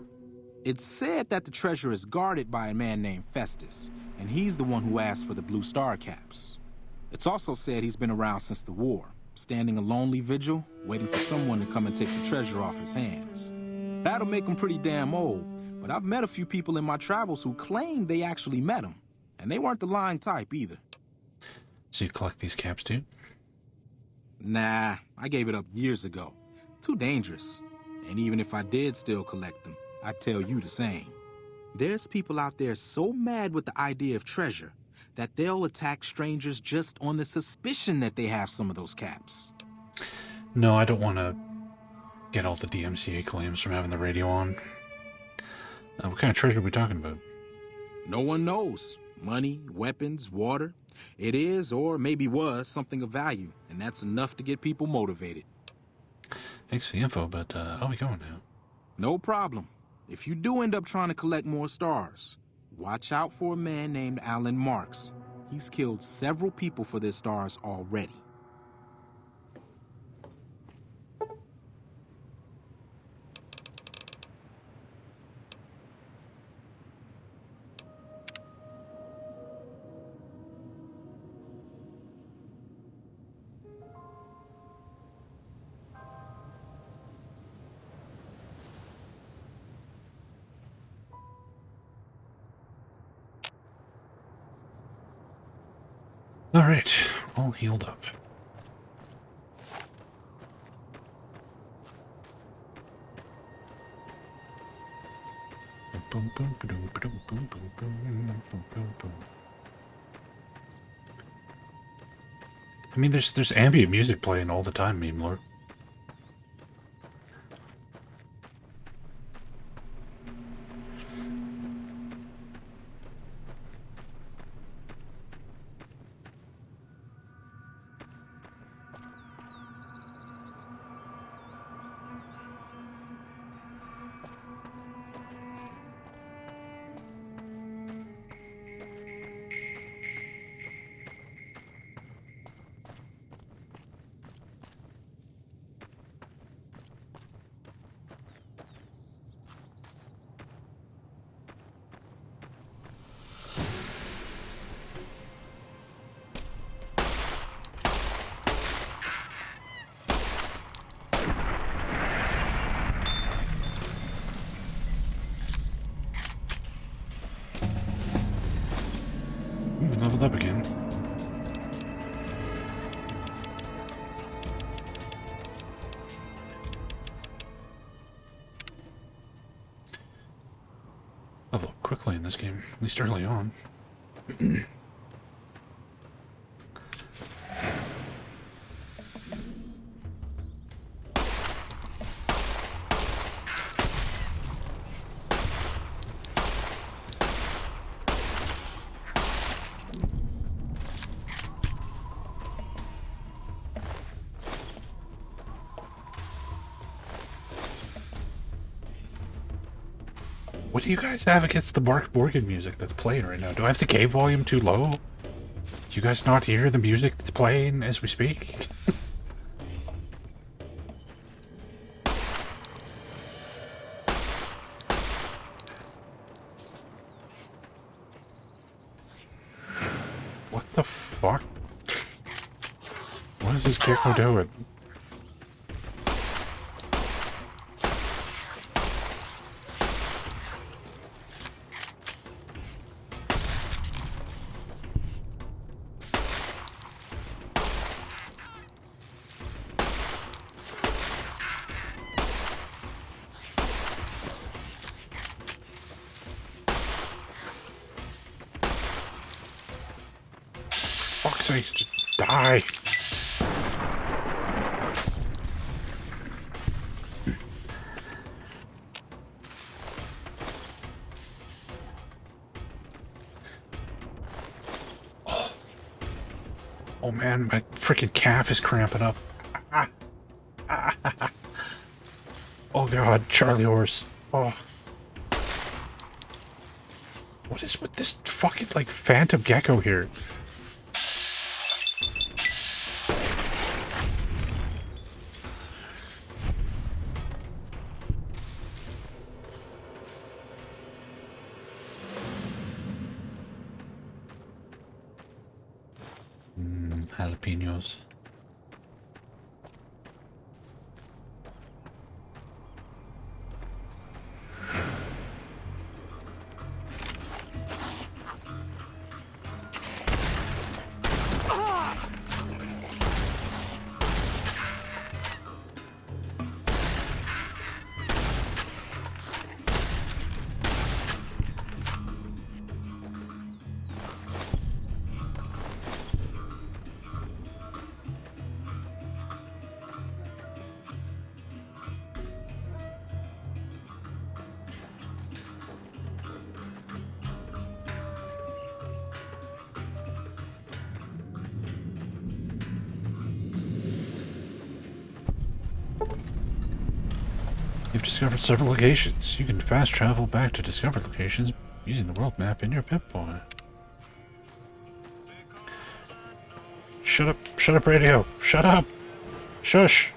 S12: It's said that the treasure is guarded by a man named Festus, and he's the one who asked for the blue star caps. It's also said he's been around since the war, standing a lonely vigil, waiting for someone to come and take the treasure off his hands. That'll make him pretty damn old, but I've met a few people in my travels who claim they actually met him, and they weren't the lying type either.
S1: So you collect these caps too?
S12: Nah, I gave it up years ago. Too dangerous. And even if I did still collect them, I'd tell you the same. There's people out there so mad with the idea of treasure that they'll attack strangers just on the suspicion that they have some of those caps.
S1: No, I don't want to get all the DMCA claims from having the radio on. What kind of treasure are we talking about?
S12: No one knows. Money, weapons, water. It is, or maybe was, something of value, and that's enough to get people motivated.
S1: Thanks for the info, but how are we going now?
S12: No problem. If you do end up trying to collect more stars, watch out for a man named Alan Marks. He's killed several people for their stars already.
S1: Alright, all healed up. I mean, there's ambient music playing all the time, Meme Lord. Ooh, leveled up again. Level up quickly in this game, at least early on. What do you guys have against the Mark Morgan music that's playing right now? Do I have the cave volume too low? Do you guys not hear the music that's playing as we speak? What the fuck? What is this Gecko doing? Fuck's sakes, just die. Oh man, my freaking calf is cramping up. Oh god, Charlie horse. Oh. What is with this fucking, like, phantom gecko here? Jalapenos. You've discovered several locations. You can fast travel back to discovered locations using the world map in your Pip-Boy. Shut up radio, shut up! Shush!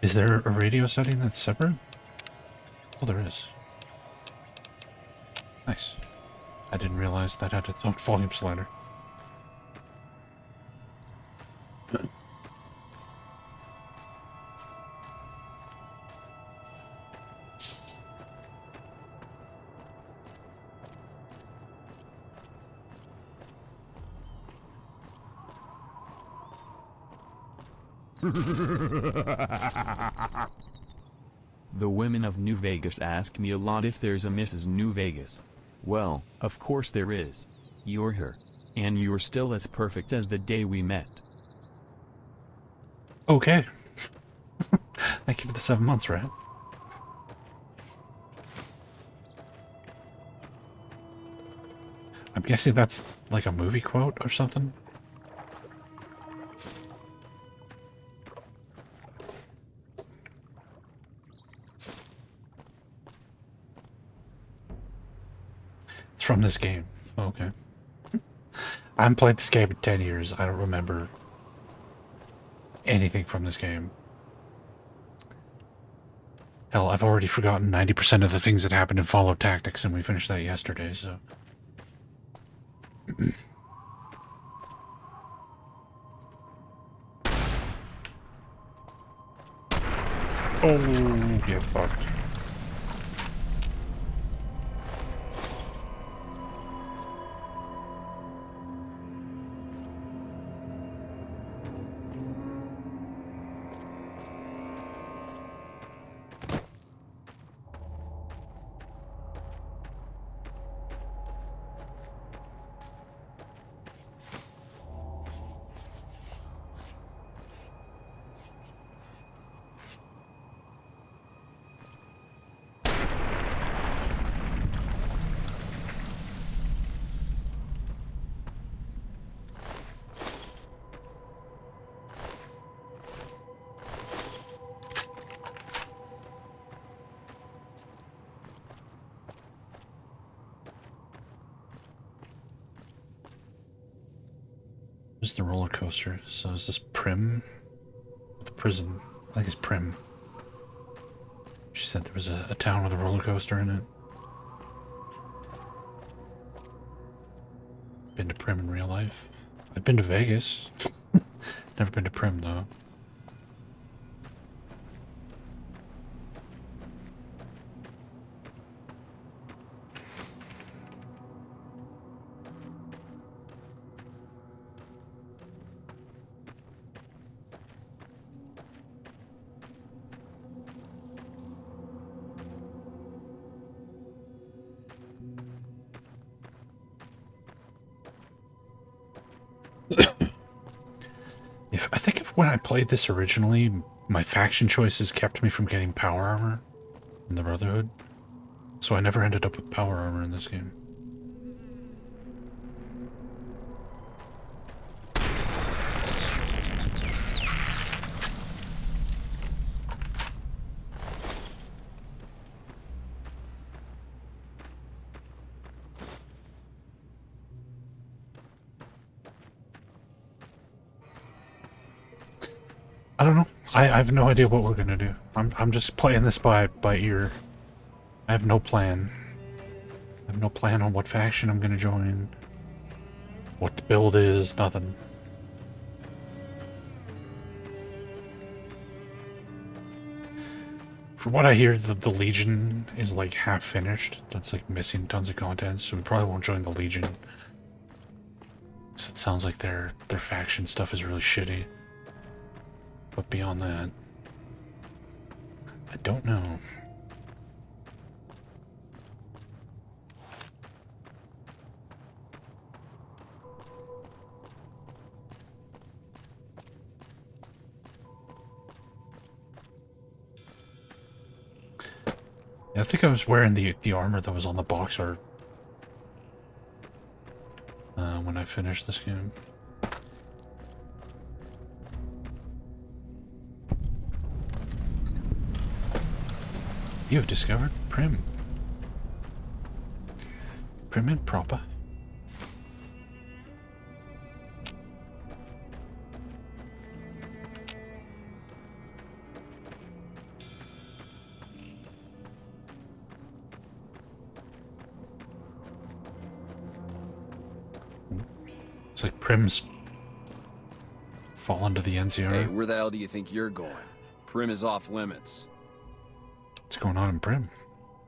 S1: Is there a radio setting that's separate? Oh, there is. Nice. I didn't realize that had its own volume slider.
S15: The women of New Vegas ask me a lot if there's a Mrs. New Vegas. Well, of course there is. You're her. And you're still as perfect as the day we met.
S1: Okay. Thank you for the 7 months, right? I'm guessing that's like a movie quote or something. It's from this game. Okay. I haven't played this game in 10 years. I don't remember anything from this game. Hell, I've already forgotten 90% of the things that happened in Fallout Tactics, and we finished that yesterday, so... Oh, get fucked. This is the roller coaster. So is this Primm? The prison. I think it's Primm. She said there was a town with a roller coaster in it. Been to Primm in real life. I've been to Vegas. Never been to Primm though. I think if when I played this originally, my faction choices kept me from getting power armor in the Brotherhood, so I never ended up with power armor in this game. I don't know. I have no idea what we're gonna do. I'm just playing this by ear. I have no plan. I have no plan on what faction I'm gonna join. What the build is, nothing. From what I hear, the Legion is like half finished. That's like missing tons of content, so we probably won't join the Legion. So it sounds like their faction stuff is really shitty. But beyond that, I don't know. Yeah, I think I was wearing the armor that was on the box art when I finished this game. You have discovered Primm. Primm and proper. Looks like Primm's fallen to the NCR.
S16: Hey, where the hell do you think you're going? Primm is off limits.
S1: What's going on in Primm?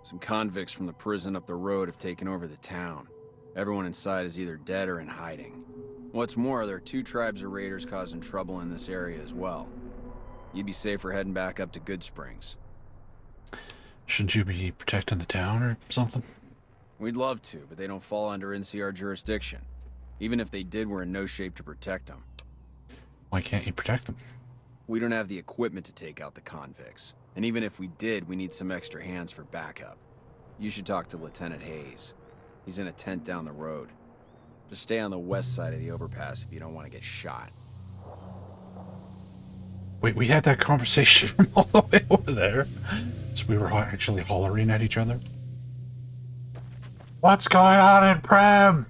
S16: Some convicts from the prison up the road have taken over the town. Everyone inside is either dead or in hiding. What's more, there are 2 tribes of raiders causing trouble in this area as well. You'd be safer heading back up to Goodsprings.
S1: Shouldn't you be protecting the town or something?
S16: We'd love to, but they don't fall under NCR jurisdiction. Even if they did, we're in no shape to protect them.
S1: Why can't you protect them?
S16: We don't have the equipment to take out the convicts. And even if we did, we need some extra hands for backup. You should talk to Lieutenant Hayes. He's in a tent down the road. Just stay on the west side of the overpass if you don't want to get shot.
S1: Wait, we had that conversation from all the way over there. So we were actually hollering at each other. What's going on in Primm?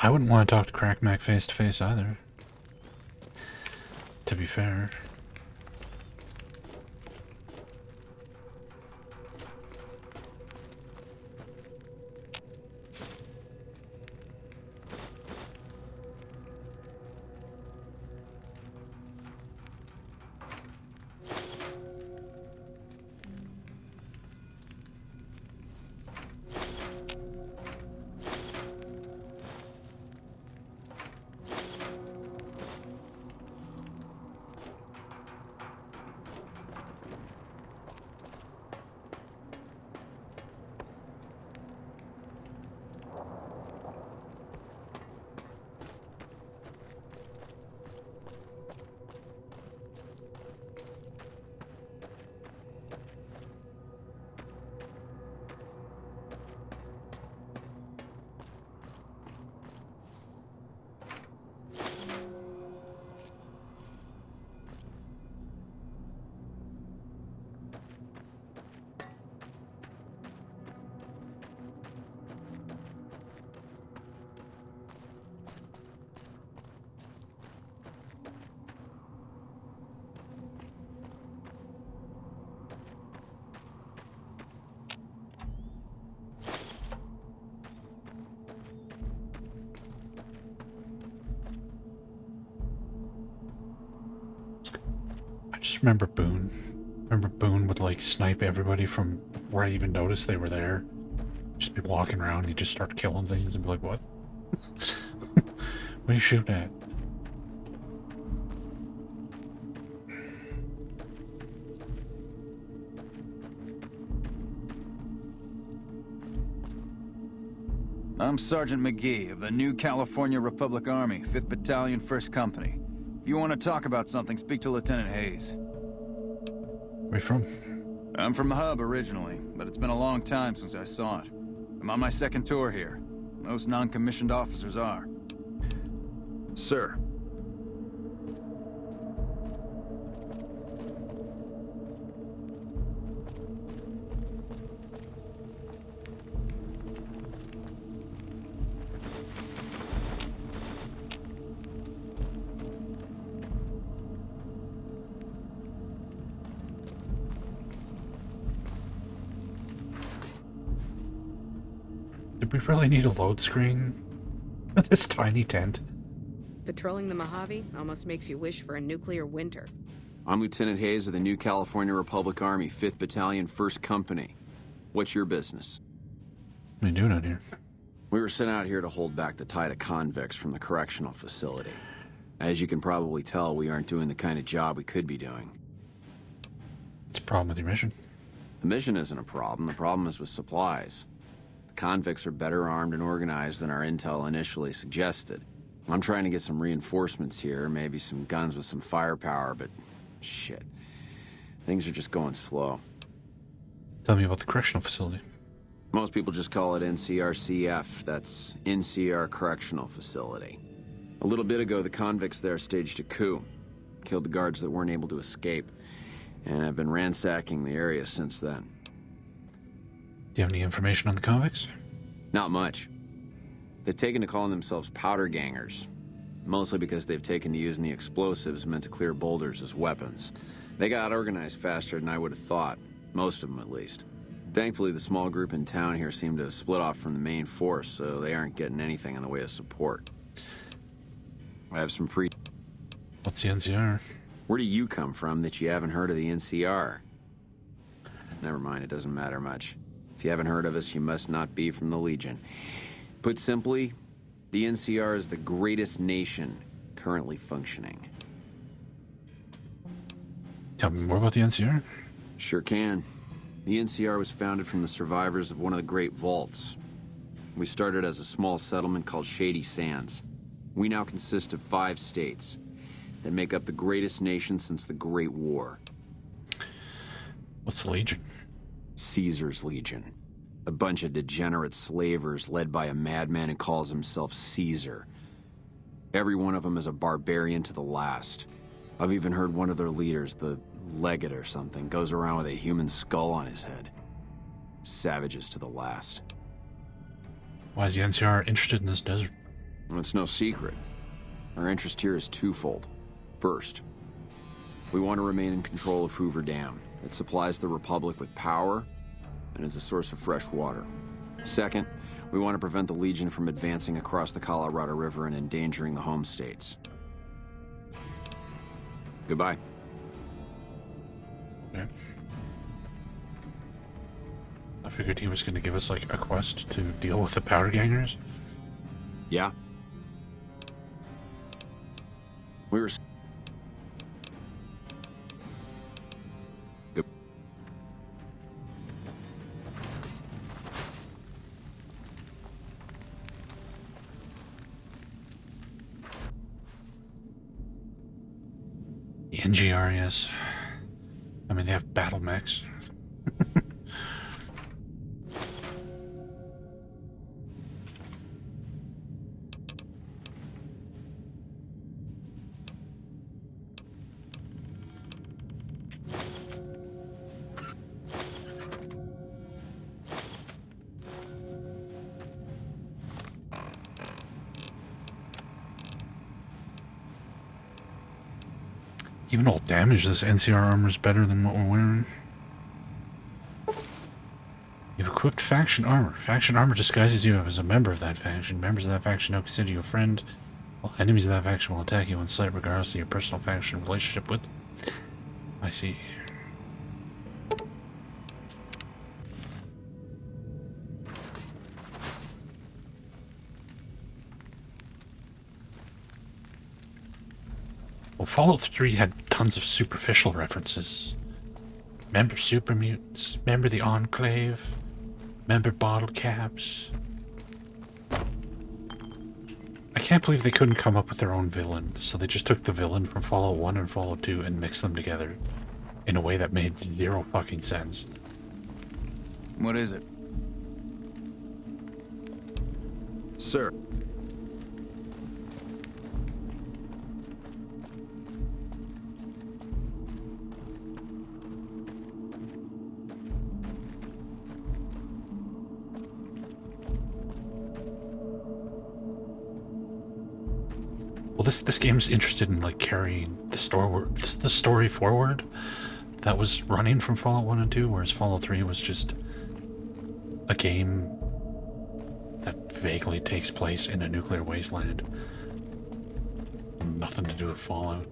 S1: I wouldn't want to talk to Crack Mac face to face either. To be fair. Just remember Boone. Remember Boone would like snipe everybody from where I even noticed they were there. Just be walking around, he'd just start killing things and be like, what? What are you shooting at?
S17: I'm Sergeant McGee of the New California Republic Army, 5th Battalion, 1st Company. If you want to talk about something, speak to Lieutenant Hayes.
S1: Where you from?
S17: I'm from the hub originally, but it's been a long time since I saw it. I'm on my 2nd tour here. Most non-commissioned officers are. Sir.
S1: Did we really need a load screen for this tiny tent?
S18: Patrolling the Mojave almost makes you wish for a nuclear winter.
S16: I'm Lieutenant Hayes of the New California Republic Army, 5th Battalion, 1st Company. What's your business?
S1: What are you doing out here?
S16: We were sent out here to hold back the tide of convicts from the correctional facility. As you can probably tell, we aren't doing the kind of job we could be doing.
S1: What's the problem with your mission?
S16: The mission isn't a problem. The problem is with supplies. The convicts are better armed and organized than our intel initially suggested. I'm trying to get some reinforcements here, maybe some guns with some firepower, but shit. Things are just going slow.
S1: Tell me about the correctional facility.
S16: Most people just call it NCRCF. That's NCR Correctional Facility. A little bit ago, the convicts there staged a coup. Killed the guards that weren't able to escape. And I've been ransacking the area since then.
S1: Do you have any information on the convicts?
S16: Not much. They've taken to calling themselves powder gangers, mostly because they've taken to using the explosives meant to clear boulders as weapons. They got organized faster than I would have thought, most of them at least. Thankfully, the small group in town here seem to have split off from the main force, so they aren't getting anything in the way of support. I have some free...
S1: What's the NCR?
S16: Where do you come from that you haven't heard of the NCR? Never mind, it doesn't matter much. If you haven't heard of us, you must not be from the Legion. Put simply, the NCR is the greatest nation currently functioning.
S1: Tell me more about the NCR?
S16: Sure can. The NCR was founded from the survivors of one of the Great Vaults. We started as a small settlement called Shady Sands. We now consist of 5 states that make up the greatest nation since the Great War.
S1: What's the Legion?
S16: Caesar's Legion. A bunch of degenerate slavers led by a madman who calls himself Caesar. Every one of them is a barbarian to the last. I've even heard one of their leaders, the Legate or something, goes around with a human skull on his head. Savages to the last.
S1: Why is the NCR interested in this desert?
S16: Well, it's no secret. Our interest here is twofold. First, we want to remain in control of Hoover Dam. It supplies the Republic with power and is a source of fresh water. Second, we want to prevent the Legion from advancing across the Colorado River and endangering the home states. Goodbye.
S1: Yeah. I figured he was going to give us, like, a quest to deal with the powder gangers.
S16: Yeah. We were... Good.
S1: The NGR, yes. I mean, they have battle mechs. Even all damage, this NCR armor is better than what we're wearing. You've equipped faction armor. Faction armor disguises you as a member of that faction. Members of that faction now consider you a friend, while enemies of that faction will attack you on sight regardless of your personal faction relationship with them. I see. Well, Fallout 3 had tons of superficial references. Remember super mutants? Remember the Enclave? Remember bottle caps? I can't believe they couldn't come up with their own villain, so they just took the villain from Fallout 1 and Fallout 2 and mixed them together in a way that made zero fucking sense.
S17: What is it?
S16: Sir.
S1: Well, this game's interested in, like, carrying the story forward that was running from Fallout 1 and 2, whereas Fallout 3 was just a game that vaguely takes place in a nuclear wasteland. Nothing to do with Fallout.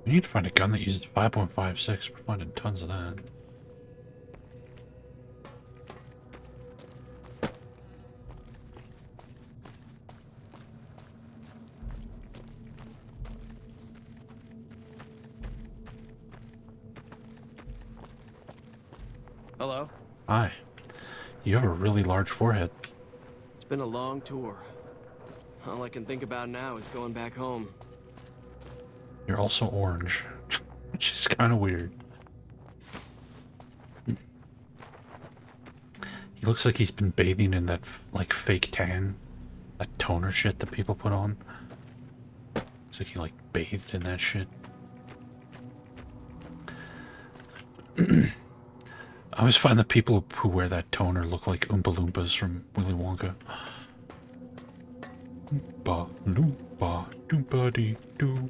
S1: We need to find a gun that uses 5.56. We're finding tons of that.
S14: Hello?
S1: Hi. You have a really large forehead.
S14: It's been a long tour. All I can think about now is going back home.
S1: You're also orange, which is kind of weird. He looks like he's been bathing in that, like, fake tan. That toner shit that people put on. It's like he like bathed in that shit. I always find the people who wear that toner look like Oompa Loompas from Willy Wonka. Oompa Loompa Doompa Dee Doo.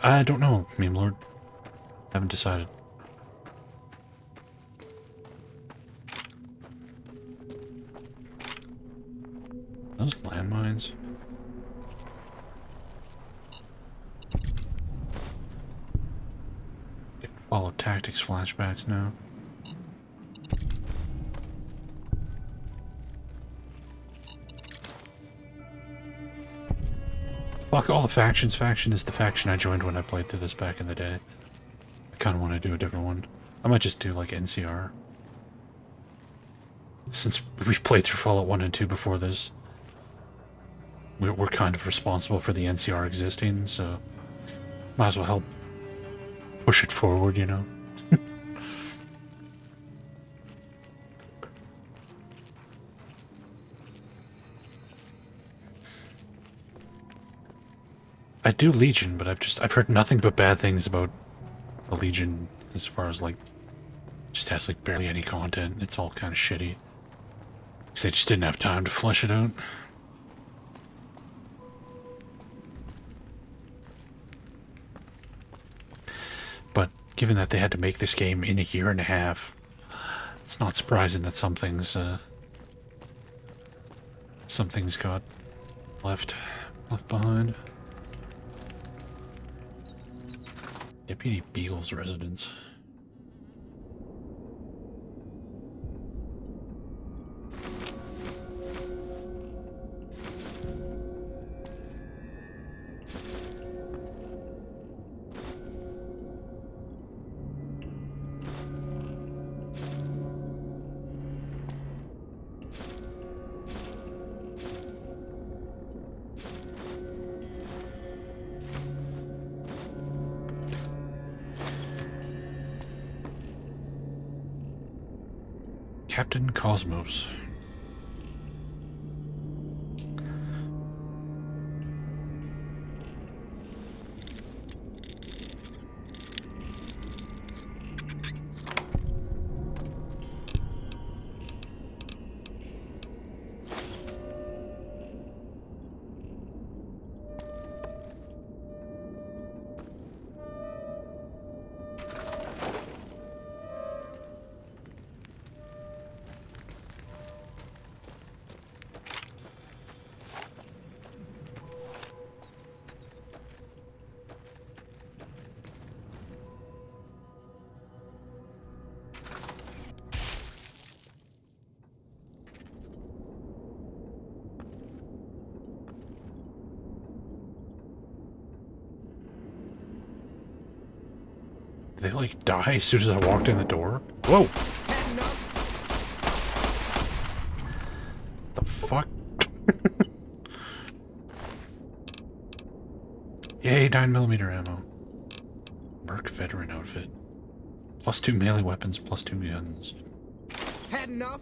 S1: I don't know, Meme Lord. Haven't decided. Those landmines. Follow tactics flashbacks now. Fuck all the factions. Faction is the faction I joined when I played through this back in the day. I kind of want to do a different one. I might just do like NCR. Since we've played through Fallout 1 and 2 before this, we're kind of responsible for the NCR existing, so might as well help push it forward, you know? I do Legion, but I've heard nothing but bad things about the Legion as far as like just has like barely any content. It's all kind of shitty. Because they just didn't have time to flesh it out. But given that they had to make this game in a year and a half, it's not surprising that some things got left behind. Deputy Beagle's residence. Captain Cosmos. Did they like die as soon as I walked in the door? Whoa! The fuck? Yay, 9mm ammo. Merc veteran outfit. +2 melee weapons, +2 guns.
S8: Had enough?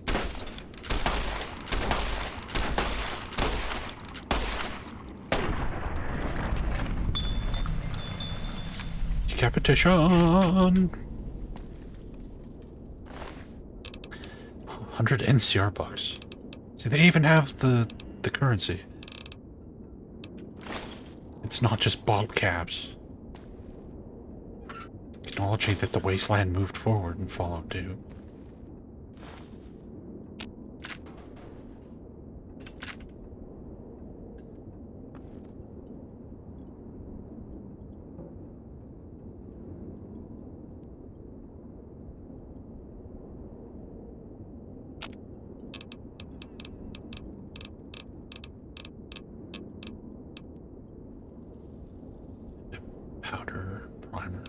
S1: Decapitation! 100 NCR bucks. See, they even have the currency. It's not just bottle caps. Acknowledging that the wasteland moved forward in Fallout 2. Powder, primer.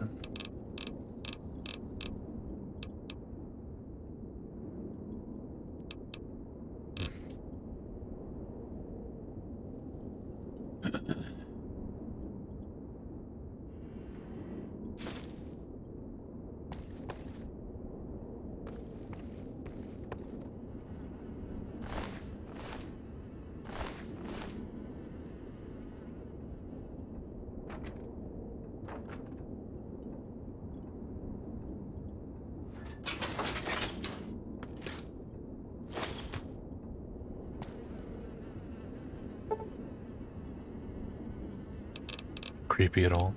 S1: Creepy at all?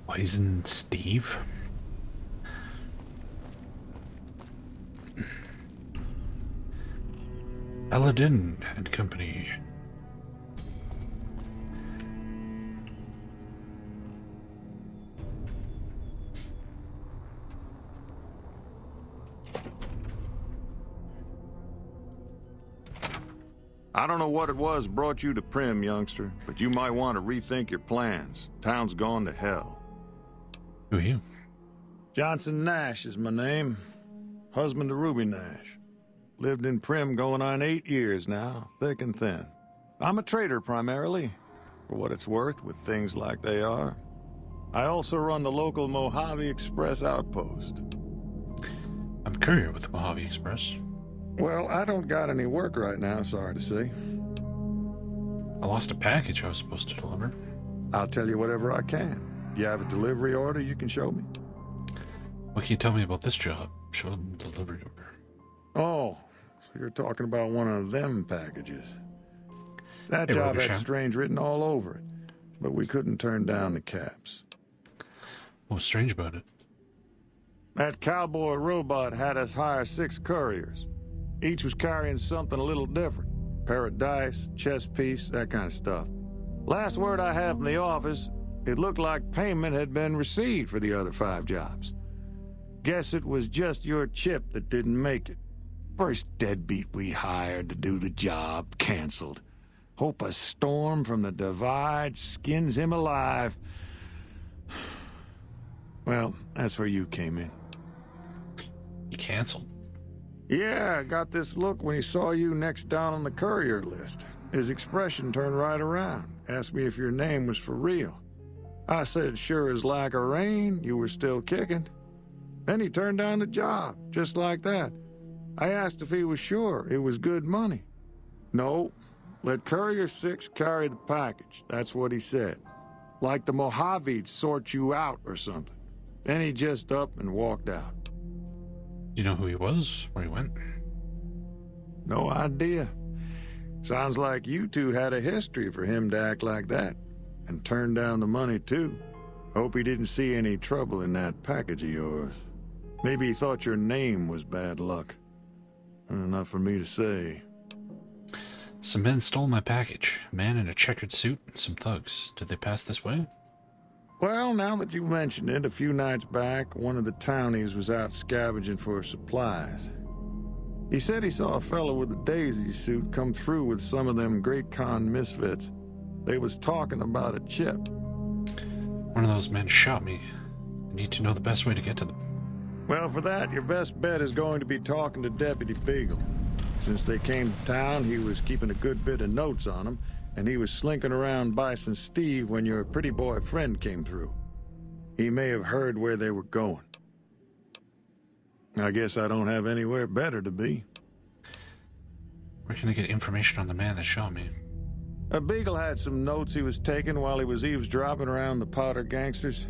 S1: Poison Steve? Aladdin and Company.
S3: I don't know what it was brought you to Primm, youngster, but you might want to rethink your plans. Town's gone to hell.
S1: Who are you?
S3: Johnson Nash is my name. Husband to Ruby Nash. Lived in Primm going on 8 years now, thick and thin. I'm a trader primarily, for what it's worth with things like they are. I also run the local Mojave Express outpost.
S1: I'm courier with the Mojave Express.
S3: Well, I don't got any work right now, sorry to say.
S1: I lost a package I was supposed to deliver.
S3: I'll tell you whatever I can. You have a delivery order you can show me?
S1: What can you tell me about this job? Show them the delivery order.
S3: Oh, so you're talking about one of them packages. That job had strange written all over it, but we couldn't turn down the caps.
S1: What's strange about it?
S3: That cowboy robot had us hire 6 couriers. Each was carrying something a little different. Pair of dice, chess piece, that kind of stuff. Last word I have from the office, it looked like payment had been received for the other 5 jobs. Guess it was just your chip that didn't make it. First deadbeat we hired to do the job canceled. Hope a storm from the divide skins him alive. Well, that's where you came in.
S1: You canceled?
S3: Yeah, I got this look when he saw you next down on the courier list. His expression turned right around, asked me if your name was for real. I said sure as lack of rain, you were still kicking. Then he turned down the job, just like that. I asked if he was sure it was good money. No, let Courier 6 carry the package, that's what he said. Like the Mojave'd sort you out or something. Then he just up and walked out.
S1: Do you know who he was? Where he went?
S3: No idea. Sounds like you two had a history for him to act like that. And turn down the money, too. Hope he didn't see any trouble in that package of yours. Maybe he thought your name was bad luck. Enough for me to say.
S1: Some men stole my package. A man in a checkered suit and some thugs. Did they pass this way?
S3: Well, now that you mention it, a few nights back, one of the townies was out scavenging for supplies. He said he saw a fellow with a daisy suit come through with some of them Great Con misfits. They was talking about a chip.
S1: One of those men shot me. I need to know the best way to get to them.
S3: Well, for that, your best bet is going to be talking to Deputy Beagle. Since they came to town, he was keeping a good bit of notes on them, and he was slinking around Bison Steve when your pretty boy friend came through. He may have heard where they were going. I guess I don't have anywhere better to be.
S1: Where can I get information on the man that shot me?
S3: Beagle had some notes he was taking while he was eavesdropping around the Powder gangsters.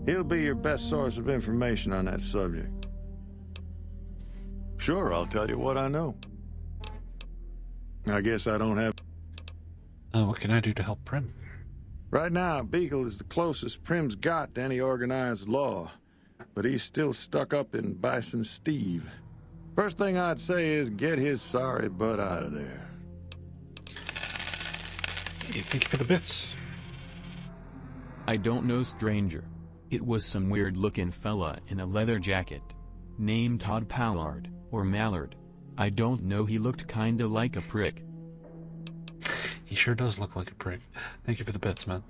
S3: He'll be your best source of information on that subject. Sure, I'll tell you what I know. I guess I don't have...
S1: What can I do to help Primm?
S3: Right now, Beagle is the closest Primm's got to any organized law, but he's still stuck up in Bison Steve. First thing I'd say is get his sorry butt out of there.
S1: Hey, thank you for the bits.
S15: I don't know, stranger. It was some weird-looking fella in a leather jacket. Named Todd Pallard, or Mallard. I don't know, he looked kinda like a prick.
S1: He sure does look like a prick. Thank you for the bits, man.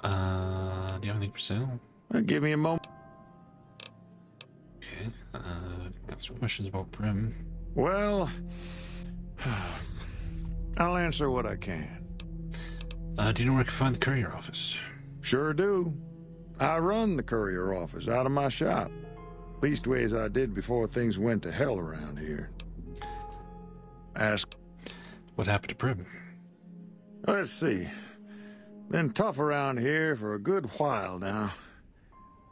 S1: Do you have anything for sale?
S3: Give me a moment.
S1: Okay, got some questions about Primm.
S3: Well, I'll answer what I can.
S1: Do you know where I can find the courier office?
S3: Sure do. I run the courier office out of my shop. Leastways I did before things went to hell around here. Ask.
S1: What happened to Primm?
S3: Let's see. Been tough around here for a good while now.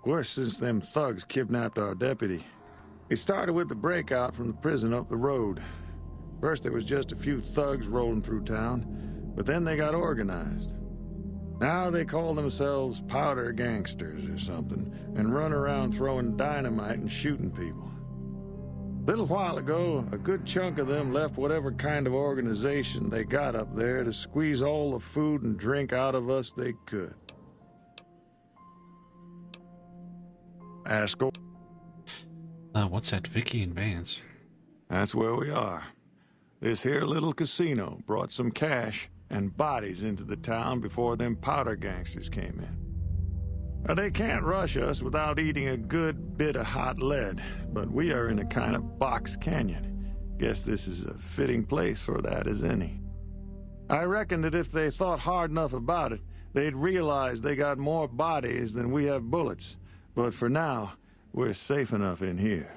S3: Worse since them thugs kidnapped our deputy. It started with the breakout from the prison up the road. First there was just a few thugs rolling through town, but then they got organized. Now they call themselves powder gangsters or something, and run around throwing dynamite and shooting people. A little while ago, a good chunk of them left whatever kind of organization they got up there to squeeze all the food and drink out of us they could. Ask.
S1: What's that, Vicky and Vance?
S3: That's where we are. This here little casino brought some cash and bodies into the town before them powder gangsters came in. Now, they can't rush us without eating a good bit of hot lead, but we are in a kind of box canyon. Guess this is a fitting place for that as any. I reckon that if they thought hard enough about it, they'd realize they got more bodies than we have bullets. But for now, we're safe enough in here.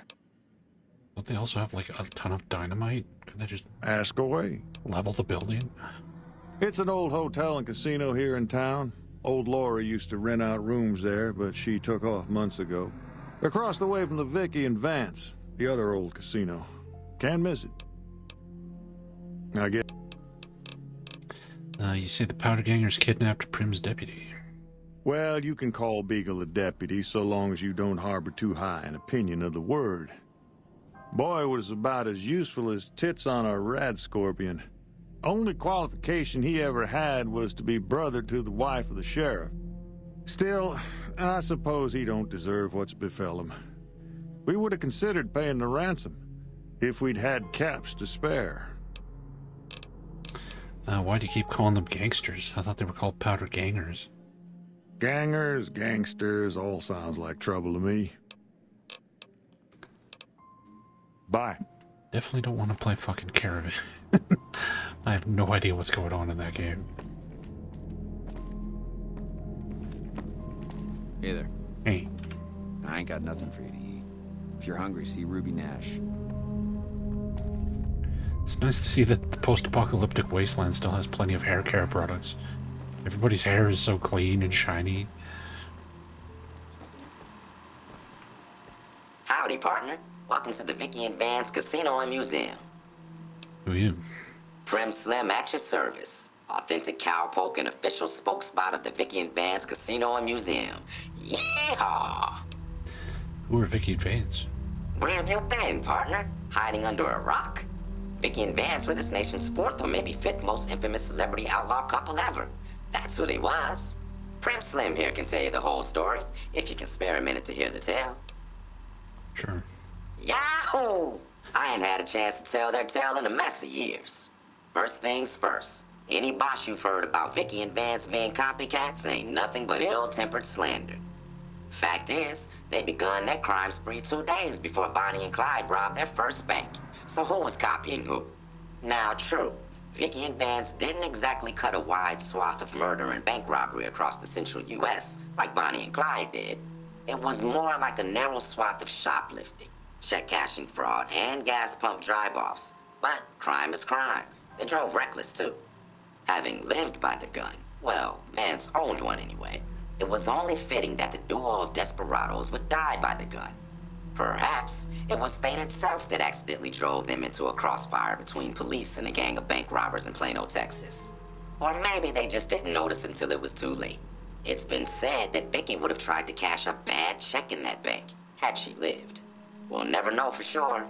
S1: Don't they also have, like, a ton of dynamite? Can they just...
S3: Ask away.
S1: Level the building?
S3: It's an old hotel and casino here in town. Old Laura used to rent out rooms there, but she took off months ago. Across the way from the Vicky and Vance, the other old casino. Can't miss it. I get...
S1: You say the powder gangers kidnapped Primm's deputy.
S3: Well, you can call Beagle a deputy so long as you don't harbor too high an opinion of the word. Boy was about as useful as tits on a rad scorpion. Only qualification he ever had was to be brother to the wife of the sheriff. Still, I suppose he don't deserve what's befell him. We would have considered paying the ransom, if we'd had caps to spare.
S1: Why do you keep calling them gangsters? I thought they were called powder gangers.
S3: Gangers, gangsters, all sounds like trouble to me. Bye.
S1: Definitely don't want to play fucking Caravan. I have no idea what's going on in that game.
S16: Hey there.
S1: Hey.
S16: I ain't got nothing for you to eat. If you're hungry, see Ruby Nash.
S1: It's nice to see that the post-apocalyptic wasteland still has plenty of hair care products. Everybody's hair is so clean and shiny.
S19: Howdy, partner. Welcome to the Vicky and Vance Casino and Museum.
S1: Who are you?
S19: Primm Slim at your service. Authentic cowpoke and official spokesspot of the Vicky and Vance Casino and Museum. Yeehaw!
S1: Who are Vicky and Vance?
S19: Where have you been, partner? Hiding under a rock? Vicky and Vance were this nation's fourth or maybe fifth most infamous celebrity outlaw couple ever. That's who they was. Primm Slim here can tell you the whole story, if you can spare a minute to hear the tale.
S1: Sure.
S19: Yahoo! I ain't had a chance to tell their tale in a mess of years. First things first, any bosh you've heard about Vicky and Vance being copycats ain't nothing but ill-tempered slander. Fact is, they begun their crime spree 2 days before Bonnie and Clyde robbed their first bank. So who was copying who? Now, true, Vicky and Vance didn't exactly cut a wide swath of murder and bank robbery across the central U.S. like Bonnie and Clyde did. It was more like a narrow swath of shoplifting, check cashing fraud, and gas pump drive-offs. But crime is crime. They drove reckless, too. Having lived by the gun, well, Vance owned one anyway, it was only fitting that the duo of desperados would die by the gun. Perhaps it was fate itself that accidentally drove them into a crossfire between police and a gang of bank robbers in Plano, Texas. Or maybe they just didn't notice until it was too late. It's been said that Vicky would have tried to cash a bad check in that bank, had she lived. We'll never know for sure.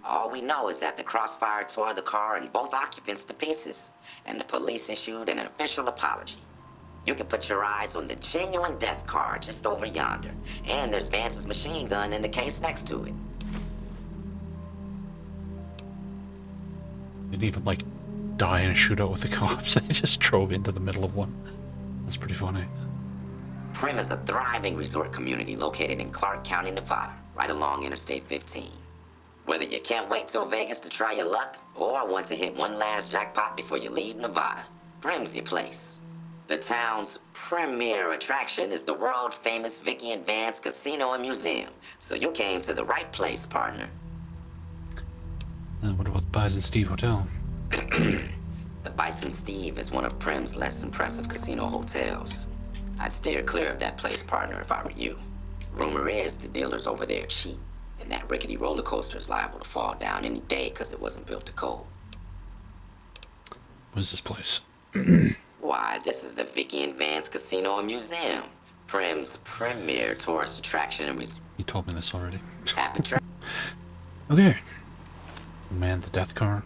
S19: All we know is that the crossfire tore the car and both occupants to pieces, and the police issued an official apology. You can put your eyes on the genuine death car just over yonder, and there's Vance's machine gun in the case next to it.
S1: Didn't even, like, die in a shootout with the cops. They just drove into the middle of one. That's pretty funny.
S19: Primm is a thriving resort community located in Clark County, Nevada, right along Interstate 15. Whether you can't wait till Vegas to try your luck, or want to hit one last jackpot before you leave Nevada, Primm's your place. The town's premier attraction is the world-famous Vicky and Vance Casino and Museum, so you came to the right place, partner.
S1: What about the Bison Steve Hotel?
S19: The Bison Steve is one of Primm's less impressive casino hotels. I'd steer clear of that place, partner, if I were you. Rumor is the dealers over there cheat, and that rickety roller coaster is liable to fall down any day because it wasn't built to code.
S1: What's this place?
S19: Why, this is the Vicky and Vance Casino and Museum, Primm's premier tourist attraction and
S1: You told me this already.
S19: Happy tra-
S1: Okay. Man, the death car.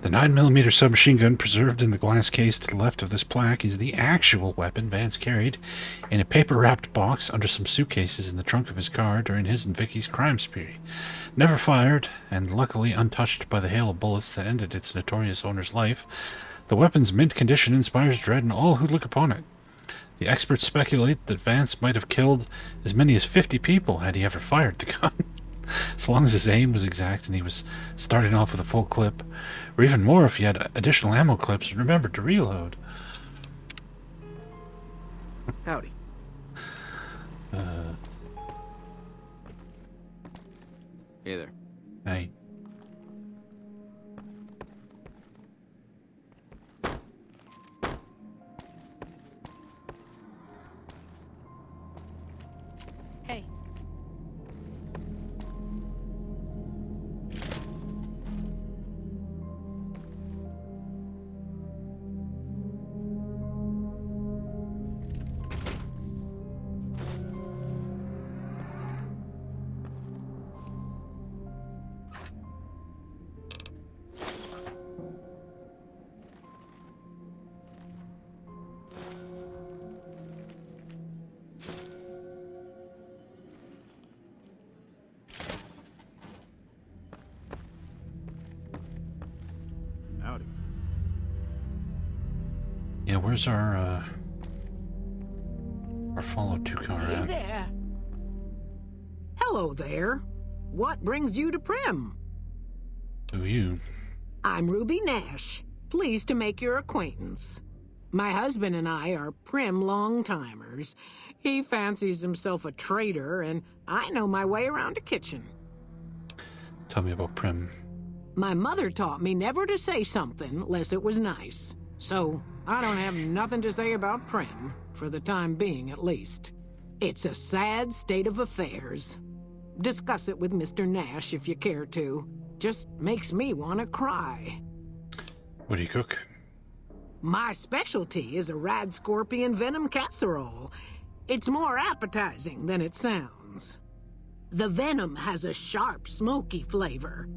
S1: The 9mm submachine gun preserved in the glass case to the left of this plaque is the actual weapon Vance carried in a paper-wrapped box under some suitcases in the trunk of his car during his and Vicky's crime spree. Never fired, and luckily untouched by the hail of bullets that ended its notorious owner's life, the weapon's mint condition inspires dread in all who look upon it. The experts speculate that Vance might have killed as many as 50 people had he ever fired the gun. As long as his aim was exact and he was starting off with a full clip, or even more if he had additional ammo clips and remembered to reload.
S8: Howdy.
S16: Hey there.
S1: Hey.
S10: Hey.
S16: Howdy.
S1: Yeah, where's our Fallout 2 car
S20: Hey
S1: at?
S20: there. Hello there. What brings you to Primm?
S1: Who are you?
S20: I'm Ruby Nash. Pleased to make your acquaintance. My husband and I are Primm long-timers. He fancies himself a trader, and I know my way around a kitchen.
S1: Tell me about Primm.
S20: My mother taught me never to say something unless it was nice. So, I don't have nothing to say about Primm, for the time being at least. It's a sad state of affairs. Discuss it with Mr. Nash if you care to. Just makes me want to cry.
S1: What do you cook?
S20: My specialty is a rad scorpion venom casserole. It's more appetizing than it sounds. The venom has a sharp, smoky flavor,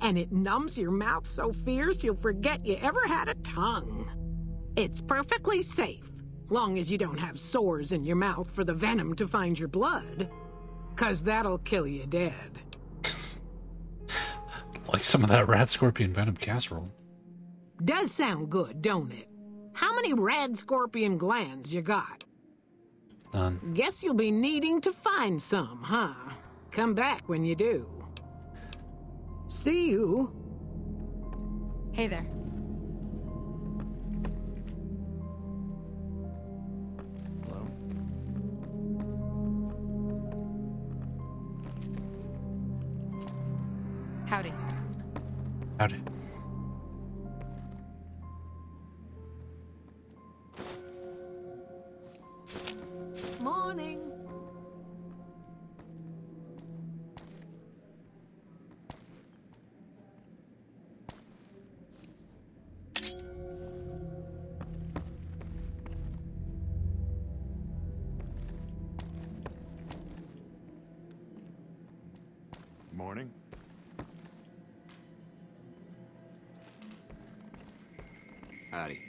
S20: and it numbs your mouth so fierce you'll forget you ever had a tongue. It's perfectly safe, long as you don't have sores in your mouth for the venom to find your blood, 'cause that'll kill you dead.
S1: Like some of that rat scorpion venom casserole.
S20: Does sound good, don't it? How many rad scorpion glands you got?
S1: None.
S20: Guess you'll be needing to find some, huh? Come back when you do. See you.
S10: Hey there.
S14: Hello?
S10: Howdy.
S1: Howdy.
S20: Morning.
S3: Morning.
S16: Howdy.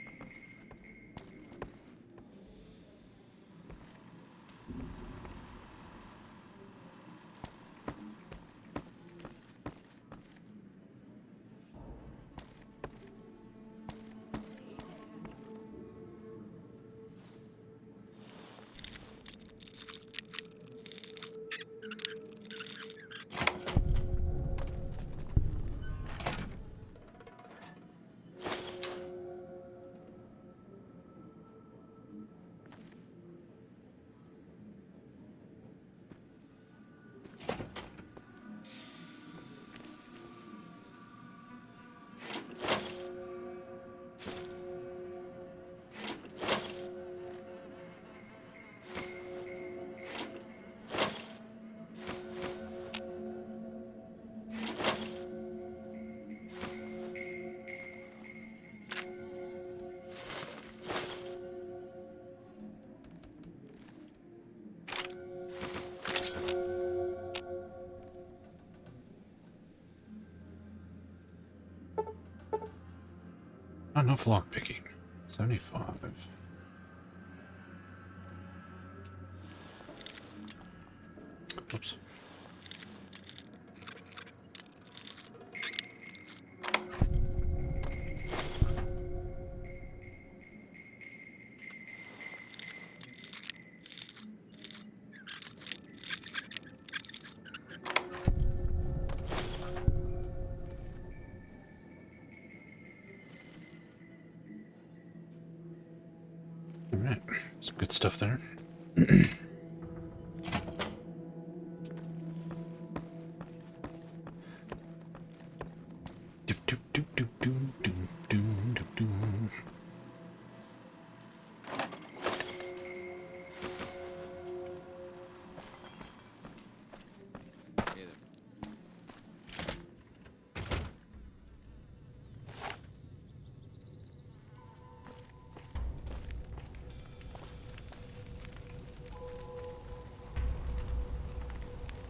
S1: Not enough lockpicking. 75. Oops. Alright, some good stuff there.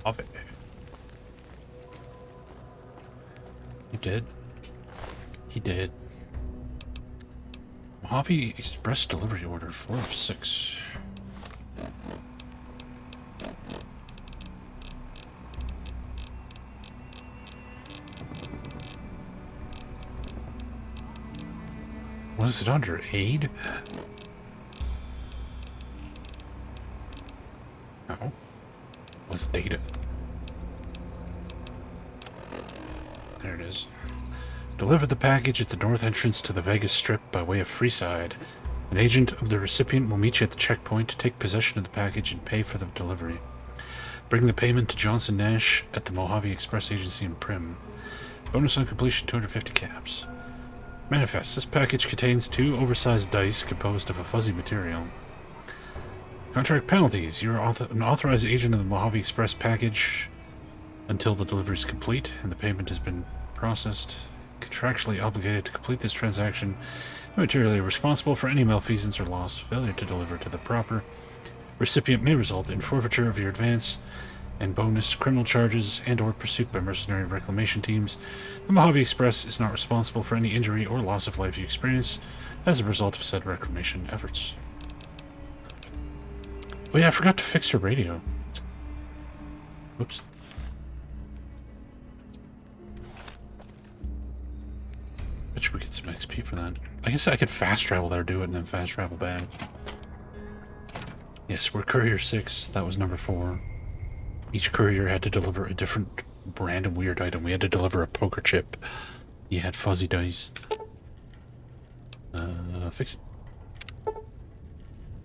S1: Of it. He did. He did. Mojave Express delivery order 4 of 6. What is it under? Aid? No. What's data? There it is. Deliver the package at the north entrance to the Vegas Strip by way of Freeside. An agent of the recipient will meet you at the checkpoint to take possession of the package and pay for the delivery. Bring the payment to Johnson Nash at the Mojave Express Agency in Primm. Bonus on completion 250 caps. Manifest. This package contains 2 oversized dice composed of a fuzzy material. Contract penalties. You are an authorized agent of the Mojave Express package until the delivery is complete and the payment has been processed. Contractually obligated to complete this transaction and materially responsible for any malfeasance or loss. Failure to deliver to the proper recipient may result in forfeiture of your advance and bonus, criminal charges, and or pursuit by mercenary reclamation teams. The Mojave Express is not responsible for any injury or loss of life you experience as a result of said reclamation efforts. Oh yeah, I forgot to fix her radio. Whoops. Bet you we get some XP for that. I guess I could fast travel there, do it, and then fast travel back. Yes, we're Courier 6. That was number 4. Each courier had to deliver a different random weird item. We had to deliver a poker chip. He had fuzzy dice. Fix it.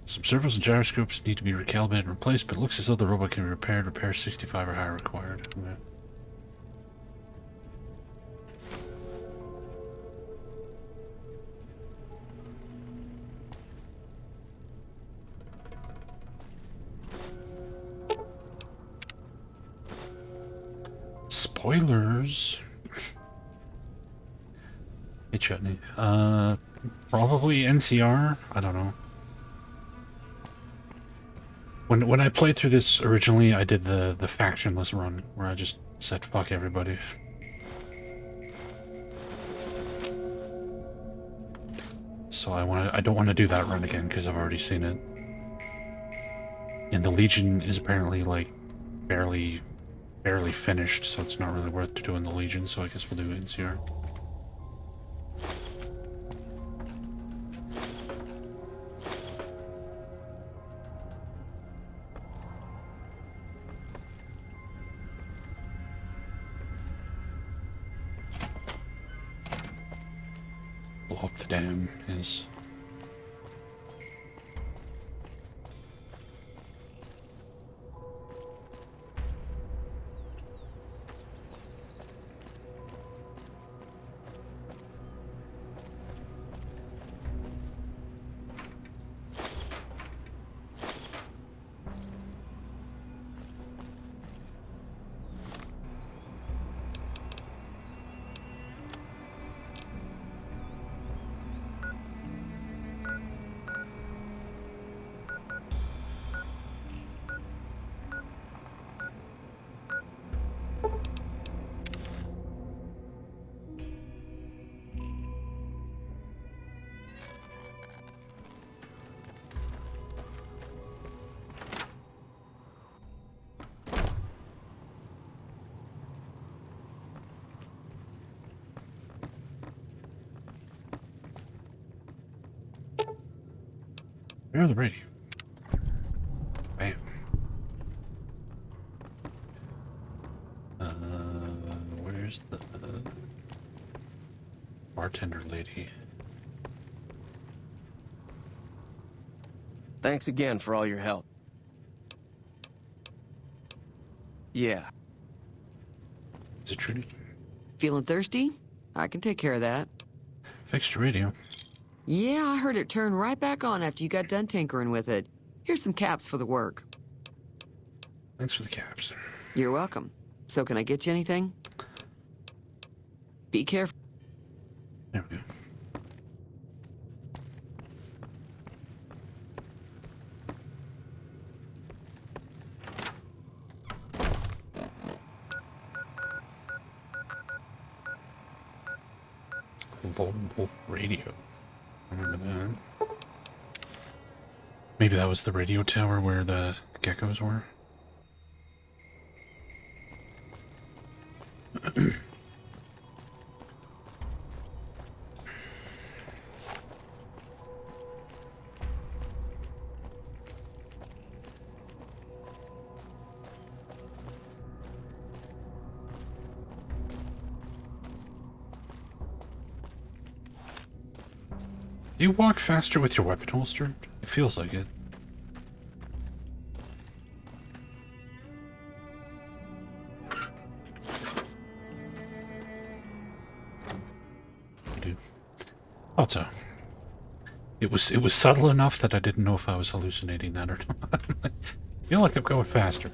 S1: Some servos and gyroscopes need to be recalibrated and replaced, but it looks as though the robot can be repaired. Repair 65 or higher required. Okay. Spoilers. Hey Chutney. Probably NCR. I don't know. When I played through this originally, I did the factionless run where I just Said fuck everybody. So I don't want to do that run again because I've already seen it. And the Legion is apparently like barely finished, so it's not really worth doing the Legion, so I guess we'll do NCR. Blow up the dam is... Where are the radio? Bam. Where's the bartender lady?
S14: Thanks again for all your help. Yeah.
S1: Is it Trudy?
S13: Feeling thirsty? I can take care of that.
S1: Fixed your radio.
S13: Yeah, I heard it turn right back on after you got done tinkering with it. Here's some caps for the work.
S1: Thanks for the caps.
S13: You're welcome. So can I get you anything? Be careful.
S1: There we go. Lone Wolf Radio. Remember that? Maybe that was the radio tower where the geckos were? Do you walk faster with your weapon holster? It feels like it. Dude. Thought so. It was subtle enough that I didn't know if I was hallucinating that or not. I feel like I'm going faster.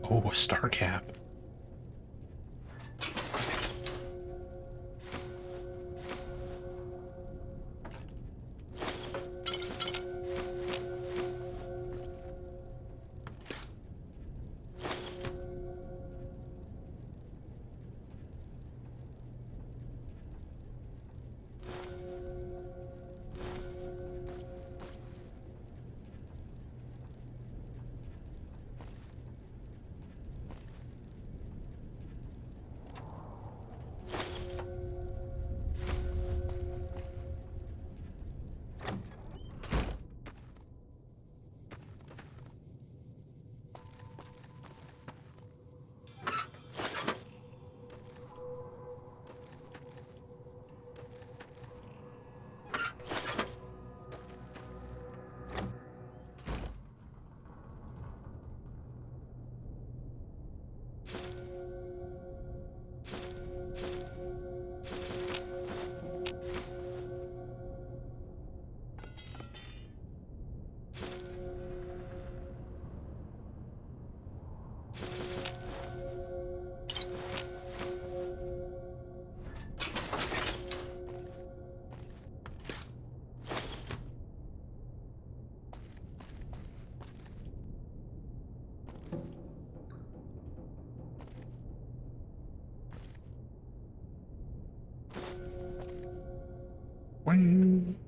S1: Oh, a star cap.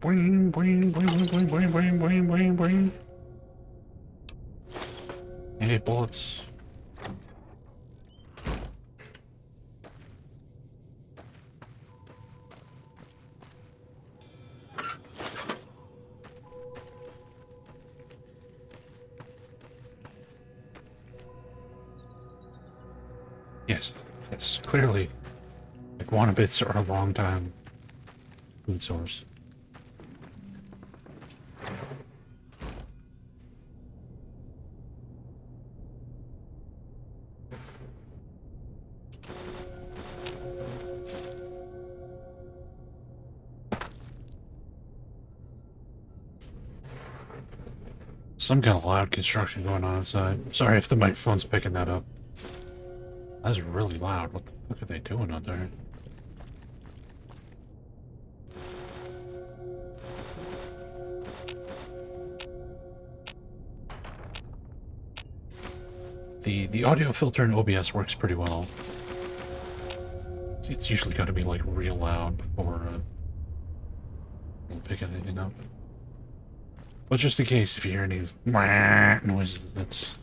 S1: Boing, boing, boing, boing, boing, boing, boing, boing, boing. Hey, bullets. Yes, clearly. Like, Wannabits are a long time food source. Some kind of loud construction going on outside. Sorry if the microphone's picking that up. That's really loud. What the fuck are they doing out there? The audio filter in OBS works pretty well. It's usually got to be like real loud before it'll pick anything up. But just in case, if you hear any noises, it's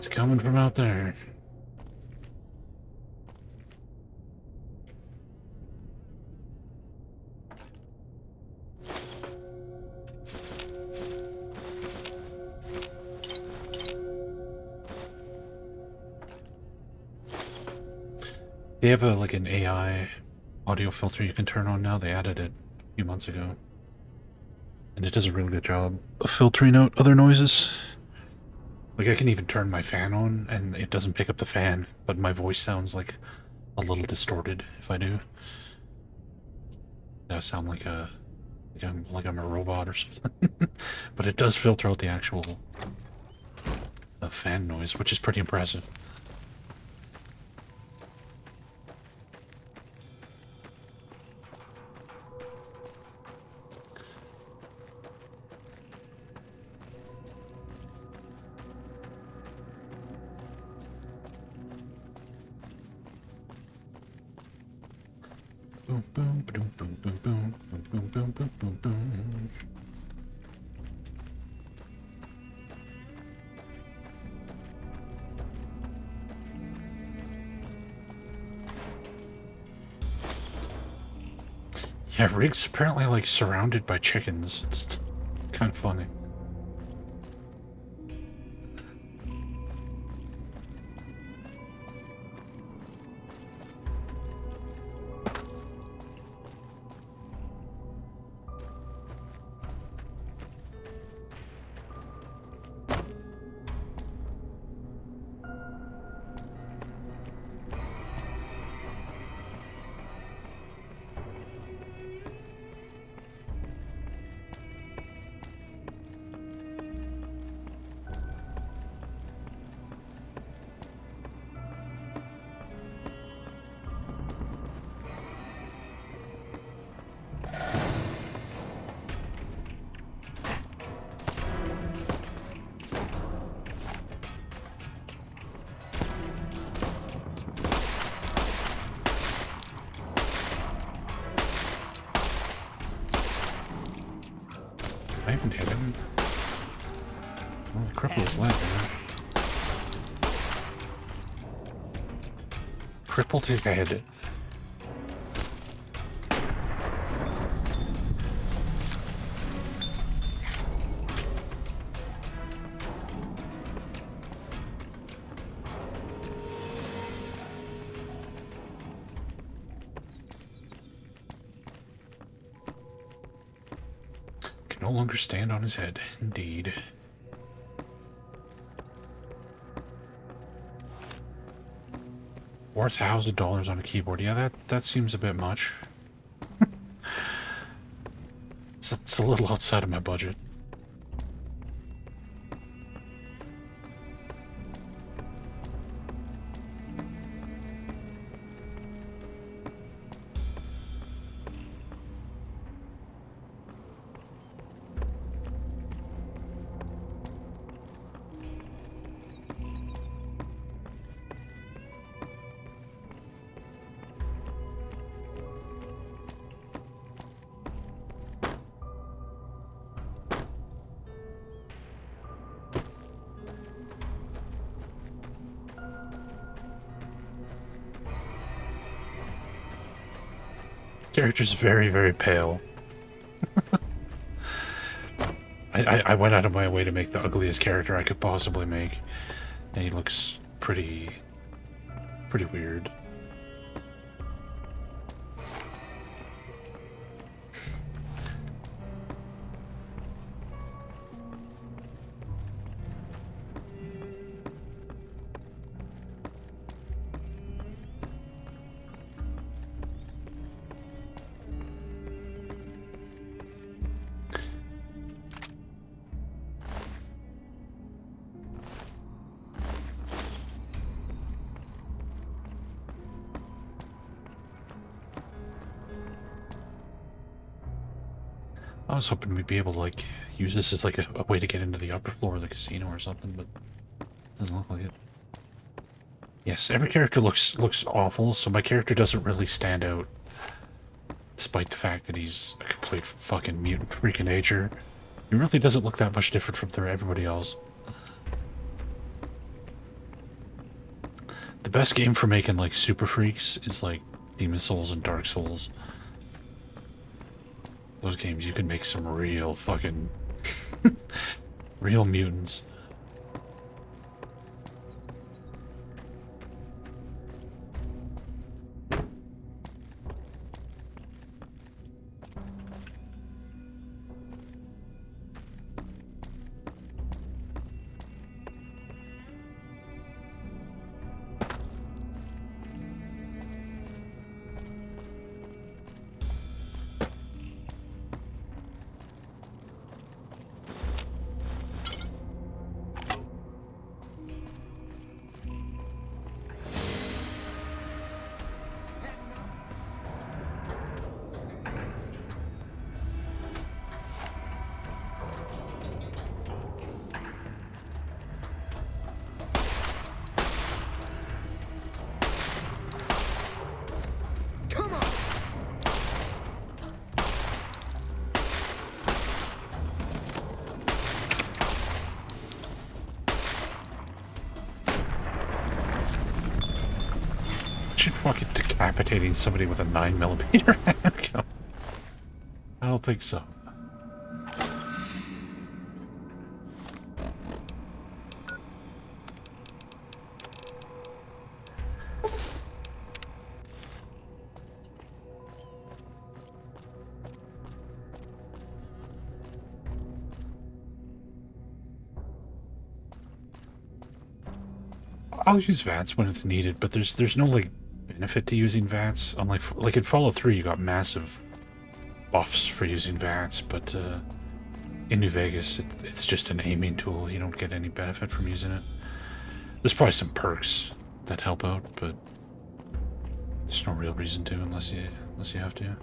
S1: coming from out there. They have like an AI audio filter you can turn on now. They added it a few months ago. And it does a really good job of filtering out other noises. Like, I can even turn my fan on and it doesn't pick up the fan, but my voice sounds like a little distorted if I do. I sound like I'm a robot or something. But it does filter out the actual fan noise, which is pretty impressive. Boom, boom, boom, boom, boom, boom, boom, boom, boom, boom, boom. Yeah, Rig's apparently like surrounded by chickens. It's kind of funny. I haven't hit him. Well, the cripple is laughing. Crippled his head. No longer stand on his head, indeed. $4,000 on a keyboard. Yeah, that seems a bit much. It's a little outside of my budget. Character's very, very pale. I went out of my way to make the ugliest character I could possibly make, and he looks pretty weird. I was hoping we'd be able to, like, use this as, like, a way to get into the upper floor of the casino or something, but doesn't look like it. Yes, every character looks awful, so my character doesn't really stand out. Despite the fact that he's a complete fucking mutant freak of nature. He really doesn't look that much different from everybody else. The best game for making, like, super freaks is, like, Demon Souls and Dark Souls. Those games, you can make some real fucking... real mutants. Fucking decapitating somebody with a 9mm handgun. I don't think so. I'll use VATS when it's needed, but there's no, like, benefit to using VATS. Unlike, like in Fallout 3, you got massive buffs for using VATS, but in New Vegas, it's just an aiming tool. You don't get any benefit from using it. There's probably some perks that help out, but there's no real reason to unless you have to.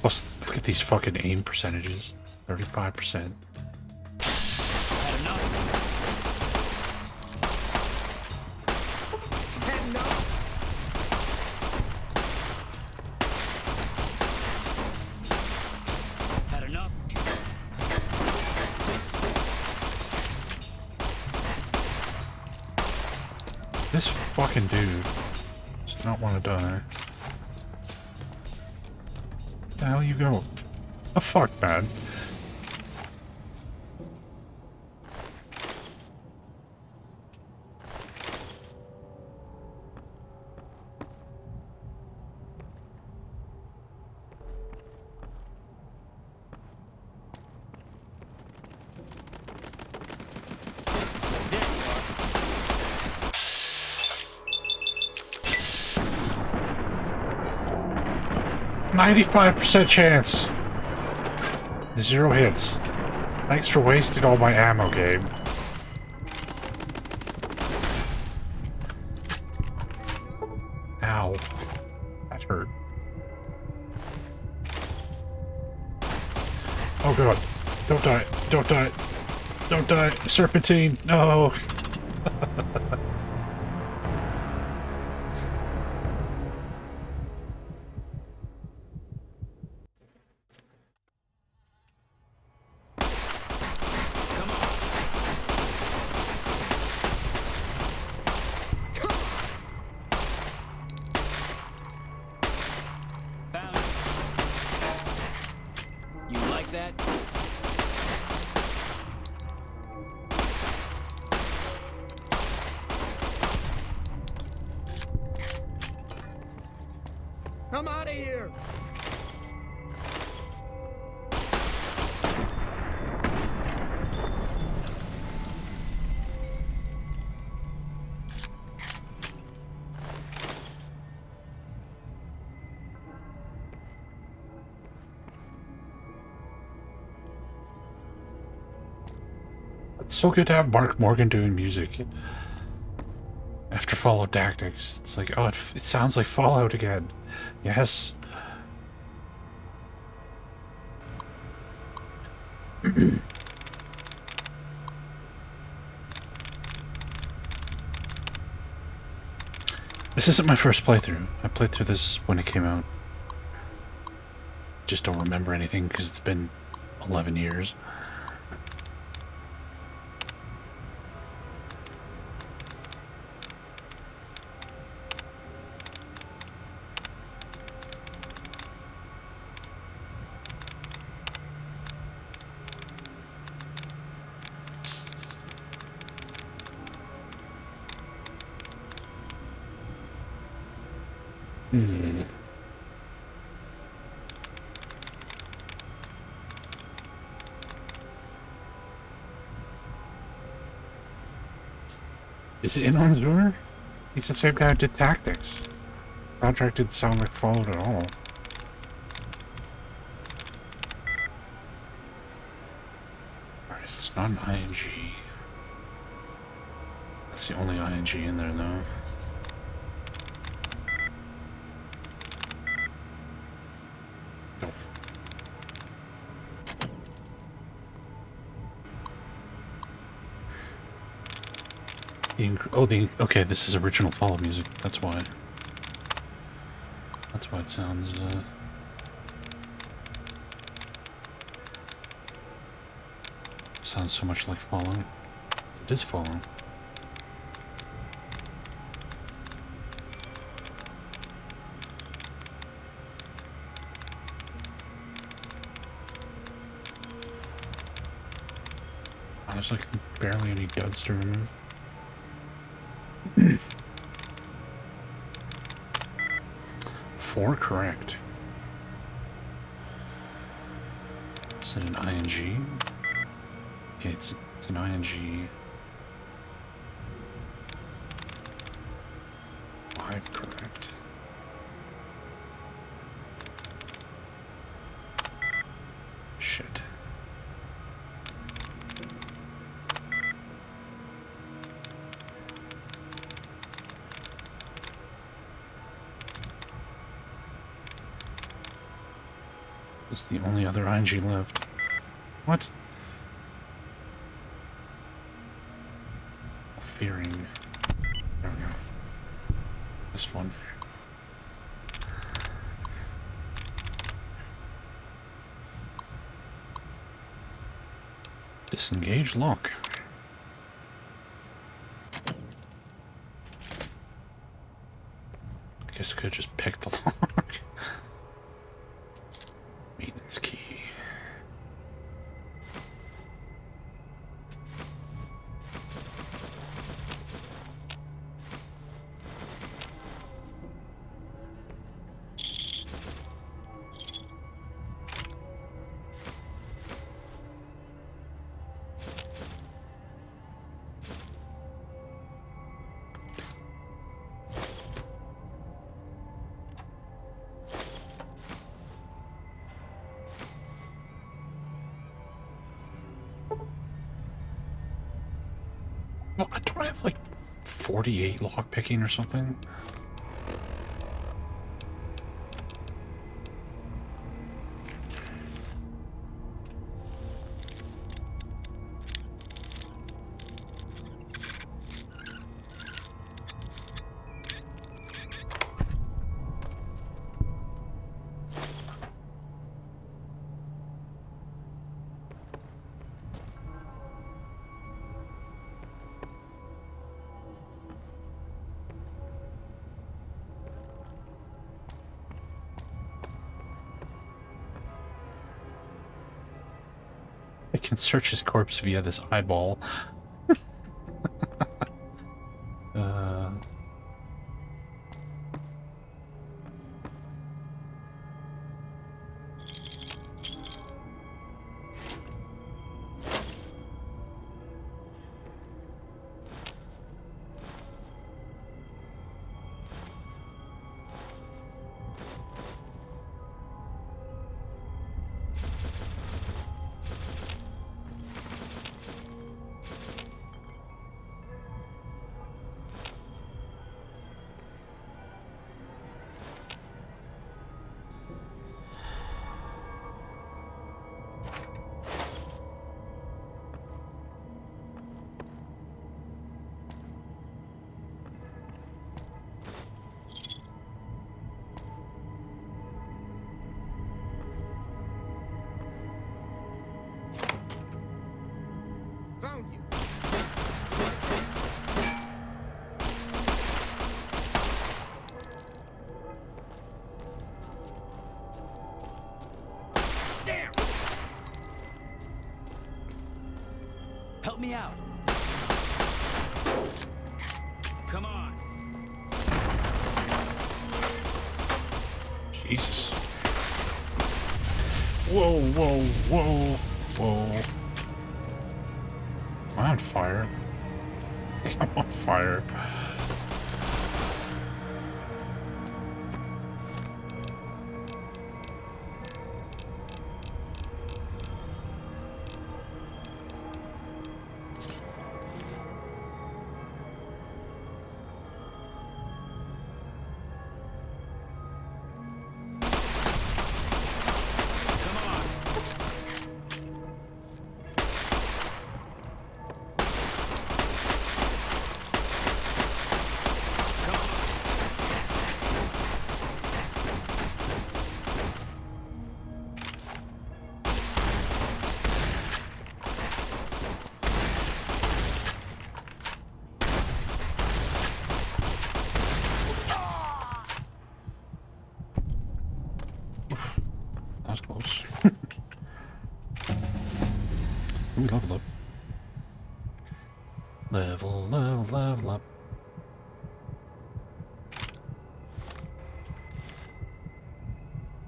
S1: Plus, look at these fucking aim percentages. 35%. This fucking dude does not want to die. Where the hell you go? Oh fuck, man. %chance. 0 hits. Thanks for wasting all my ammo, game. Ow. That hurt. Oh god. Don't die. Don't die. Don't die. Serpentine. No.
S6: Found it. You like that?
S8: I'm out of here!
S1: It's so good to have Mark Morgan doing music after Fallout Tactics. It's like, oh, it sounds like Fallout again. Yes. This isn't my first playthrough. I played through this when it came out. Just don't remember anything because it's been 11 years. Hmm. Is it in on Azure? He's the same guy who did Tactics. Soundtrack didn't sound like Fallout at all. Alright, it's not an ING. That's the only ING in there, though. Nope. Okay, this is original Fallout music. That's why. That's why it sounds, sounds so much like Fallout. It is Fallout. There's like barely any duds to remove. 4 correct. Is it an ING? Okay, it's an ING. 5 correct. Shit. This is the only other ING left. What? Fearing. There we go. This one. Disengage lock. I guess I could just pick the lock. Maintenance key. Well, don't I have like 48 lockpicking or something? I can search his corpse via this eyeball.
S8: Found you.
S21: Damn! Help me out. Come on.
S1: Jesus. Whoa, whoa, whoa, whoa. Am I on fire? I think I'm on fire. That was close. Ooh, level up. Level up.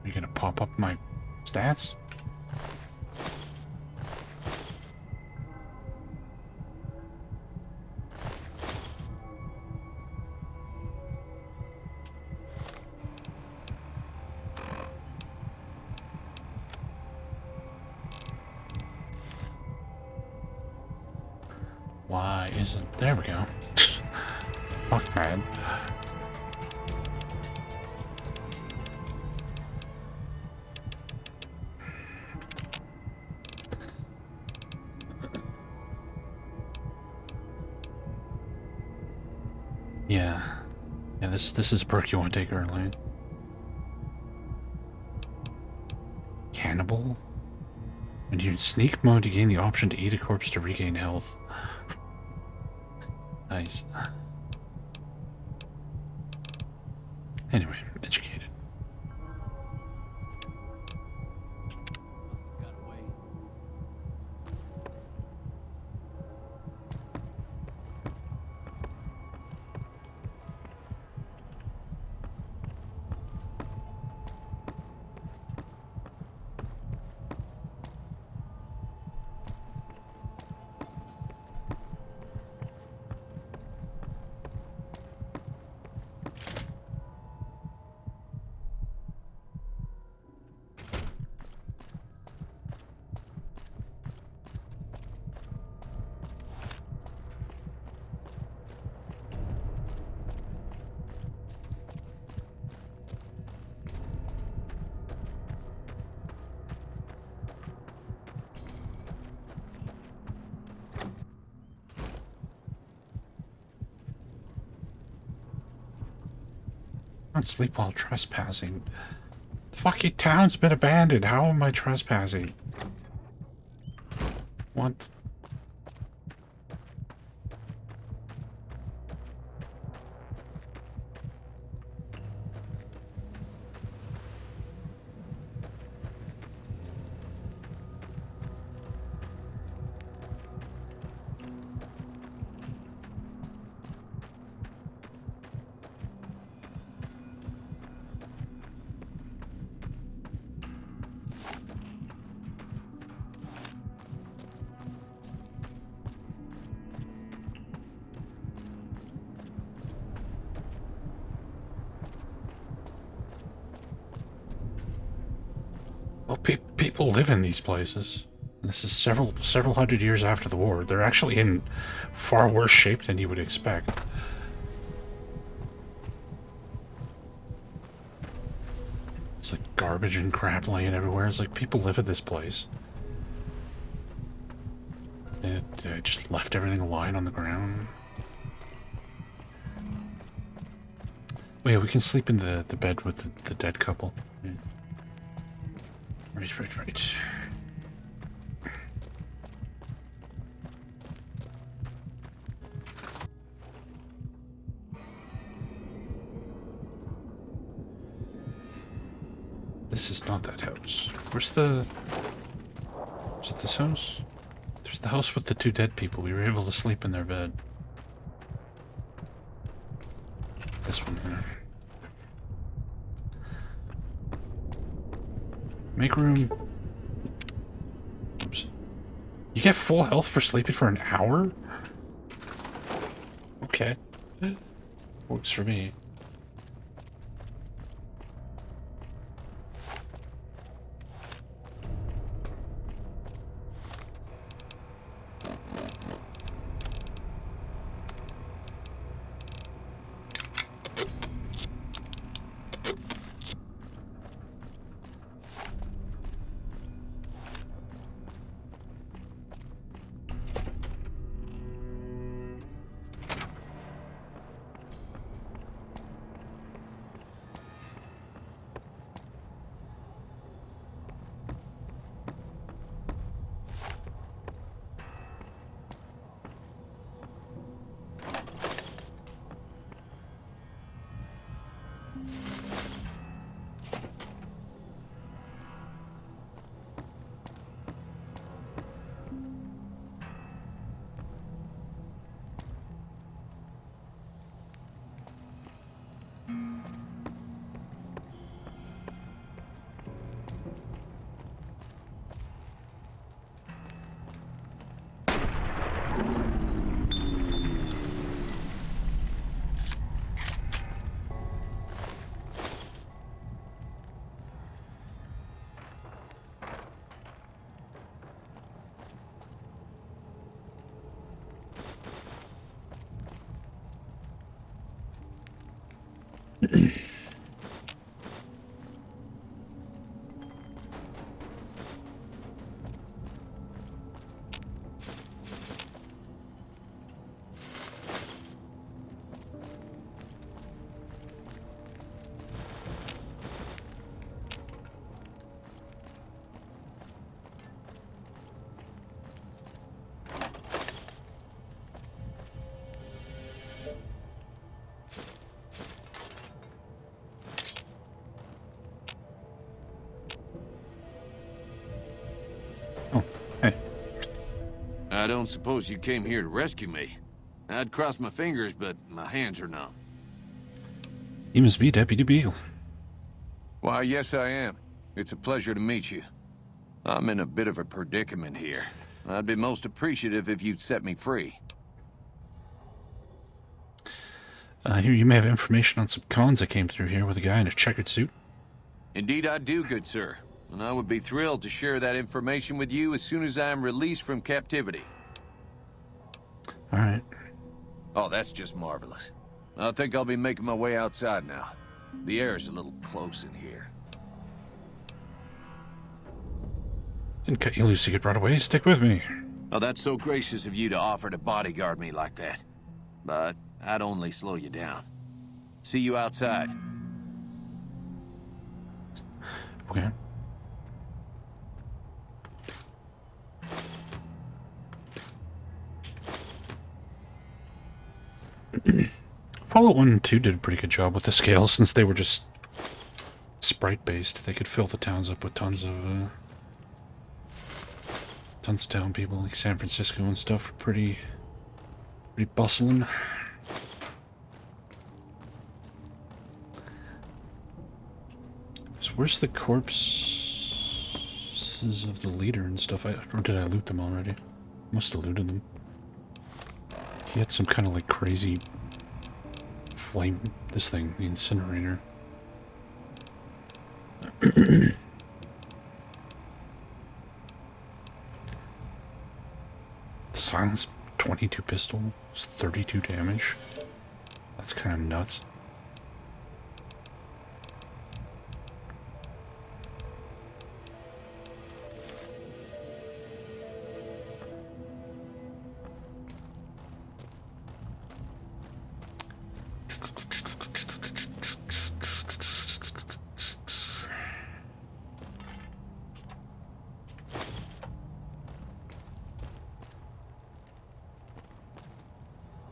S1: Are you gonna pop up my stats? Why isn't... There we go. Fuck, man. Yeah. Yeah, this is a perk you want to take early. Cannibal? When you sneak mode, you gain the option to eat a corpse to regain health. Nice. Anyway, educated. Don't sleep while trespassing. The fucking town's been abandoned. How am I trespassing? What? Well, people live in these places. This is several hundred years after the war. They're actually in far worse shape than you would expect. It's like garbage and crap laying everywhere. It's like people live at this place. They just left everything lying on the ground. Oh yeah, we can sleep in the bed with the dead couple. Yeah. Right. This is not that house. Where's the... Is it this house? There's the house with the two dead people. We were able to sleep in their bed. This one there. Make room. Oops. You get full health for sleeping for an hour? Okay. Works for me.
S11: I don't suppose you came here to rescue me. I'd cross my fingers, but my hands are numb.
S1: You must be Deputy Beale.
S17: Why, yes I am. It's a pleasure to meet you. I'm in a bit of a predicament here. I'd be most appreciative if you'd set me free.
S1: Here you may have information on some cons that came through here with a guy in a checkered suit.
S17: Indeed I do, good sir. And I would be thrilled to share that information with you as soon as I am released from captivity.
S1: All right.
S17: Oh, that's just marvelous. I think I'll be making my way outside now. The air is a little close in here.
S1: Didn't cut you loose to get brought away. Stick with me.
S17: Oh, that's so gracious of you to offer to bodyguard me like that. But I'd only slow you down. See you outside.
S1: Okay. Fallout 1 and 2 did a pretty good job with the scales since they were just sprite-based. They could fill the towns up with tons of town people, like San Francisco and stuff, were pretty bustling. So where's the corpses of the leader and stuff? Or did I loot them already? Must have looted them. He had some kind of like crazy flame, this thing, the incinerator. Silence 22 pistol, 32 damage. That's kind of nuts.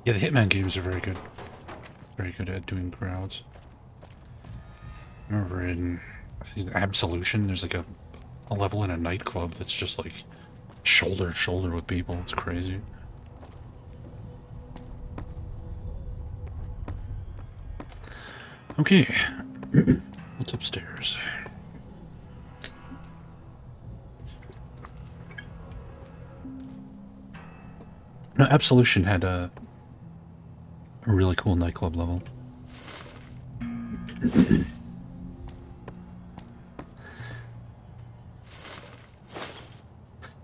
S1: Yeah, the Hitman games are very good. Very good at doing crowds. I remember in Absolution, there's like a level in a nightclub that's just like shoulder to shoulder with people. It's crazy. Okay. What's upstairs? No, Absolution had a really cool nightclub level.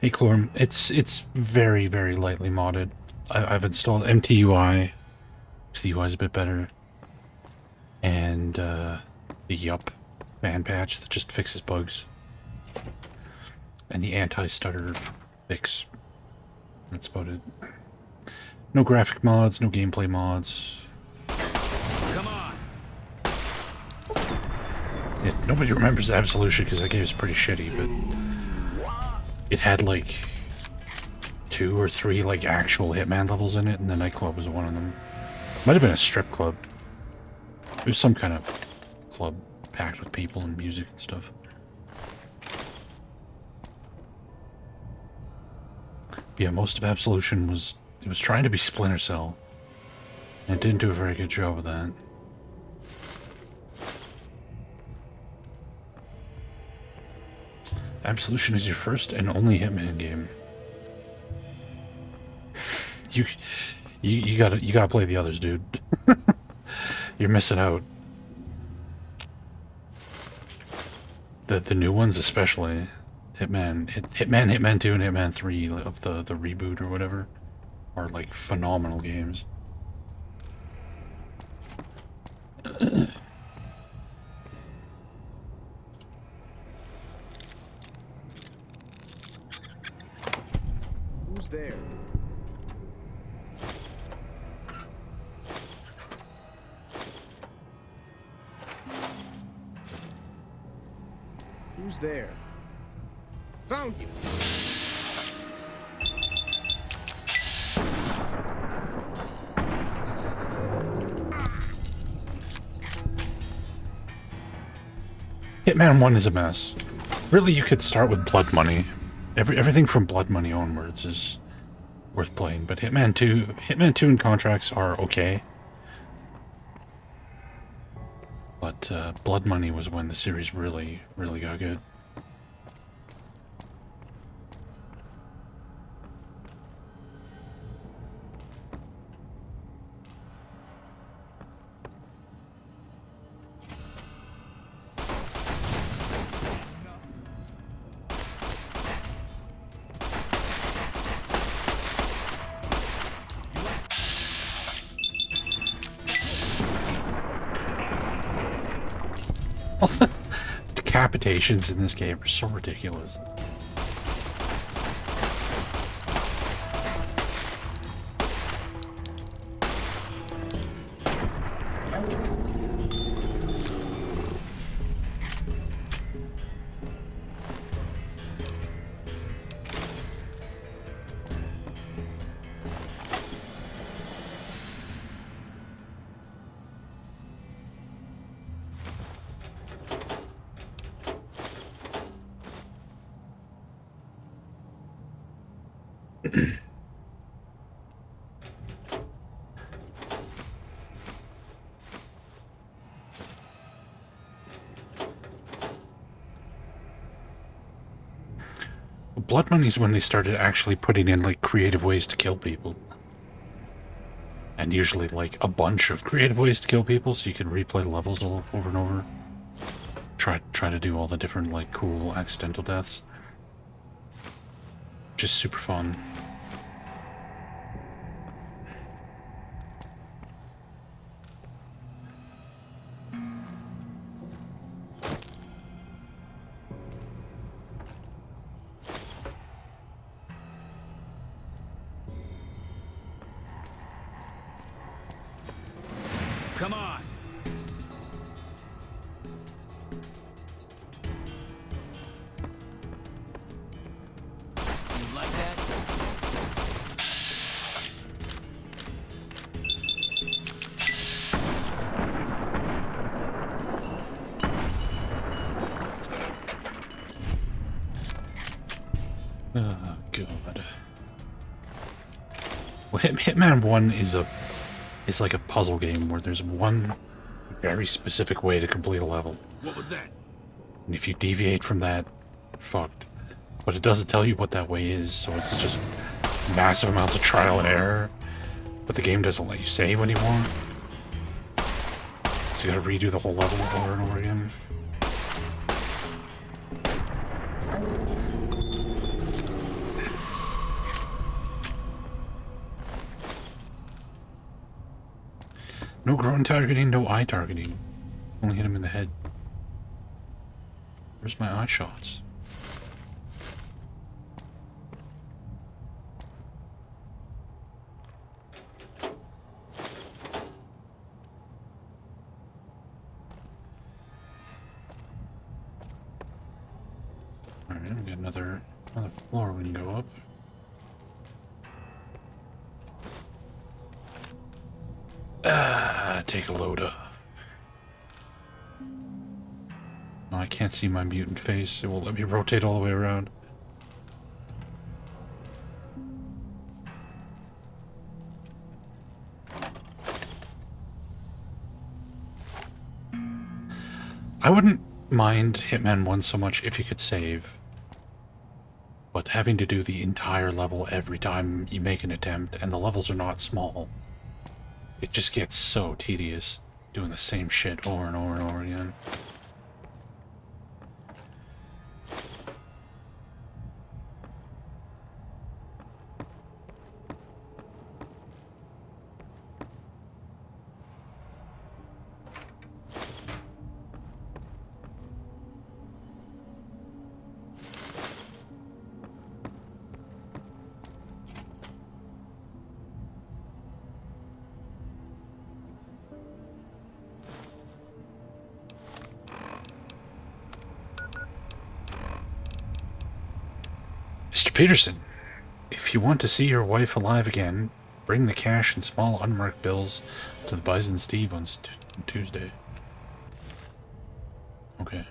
S1: Hey Chlorm, it's very, very lightly modded. I've installed MTUI, because the UI is a bit better, and the Yup fan patch that just fixes bugs, and the anti-stutter fix. That's about it. No graphic mods, no gameplay mods.
S21: Come on.
S1: Yeah, nobody remembers Absolution because that game is pretty shitty, but it had like 2 or 3 like actual Hitman levels in it, and the nightclub was one of them. Might have been a strip club. It was some kind of club packed with people and music and stuff. Yeah, most of Absolution was trying to be Splinter Cell, and it didn't do a very good job of that. Absolution is your first and only Hitman game. You gotta play the others, dude. You're missing out. The new ones especially. Hitman 2 and Hitman 3 of the reboot or whatever are like phenomenal games.
S8: Who's there? Who's there? Found you!
S1: Hitman 1 is a mess. Really, you could start with Blood Money. Everything from Blood Money onwards is worth playing, but Hitman 2 and Contracts are okay. But Blood Money was when the series really, really got good. All the decapitations in this game are so ridiculous. Blood Money's when they started actually putting in like creative ways to kill people. And usually like a bunch of creative ways to kill people so you can replay the levels over and over. Try to do all the different like cool accidental deaths. Just super fun. Oh, God. Well, Hitman 1 is like a puzzle game where there's one very specific way to complete a level.
S12: What was that?
S1: And if you deviate from that, you're fucked. But it doesn't tell you what that way is, so it's just massive amounts of trial and error. But the game doesn't let you save when you want. So you gotta redo the whole level over and over again. No groin targeting, no eye targeting. Only hit him in the head. Where's my eye shots? Alright, we got another floor we can go up. Take a load off. Oh, I can't see my mutant face. It won't let me rotate all the way around. I wouldn't mind Hitman 1 so much if you could save. But having to do the entire level every time you make an attempt, and the levels are not small, it just gets so tedious doing the same shit over and over and over again. Mr. Peterson, if you want to see your wife alive again, bring the cash and small unmarked bills to the Bison Steve on Tuesday. Okay.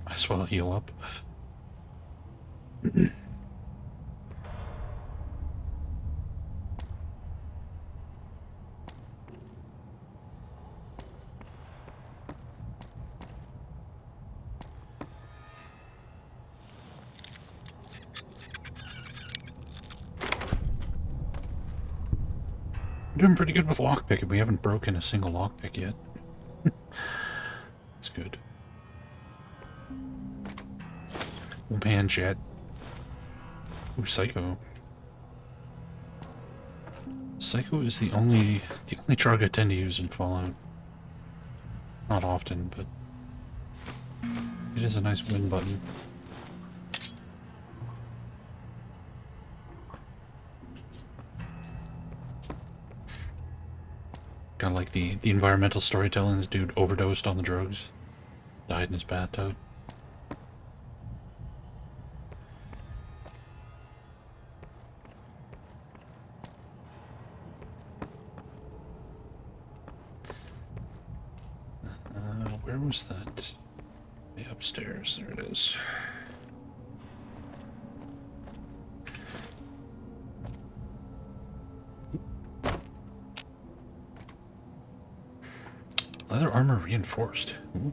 S1: Might as well heal up. We're doing pretty good with lockpicking. We haven't broken a single lockpick yet. That's good. Oh man, Jet. Ooh, Psycho. Psycho is the only drug I tend to use in Fallout. Not often, but it is a nice win button. Kind of like the environmental storytelling. This dude overdosed on the drugs, died in his bathtub. Where was that? Yeah, upstairs. There it is. Leather armor reinforced. Ooh.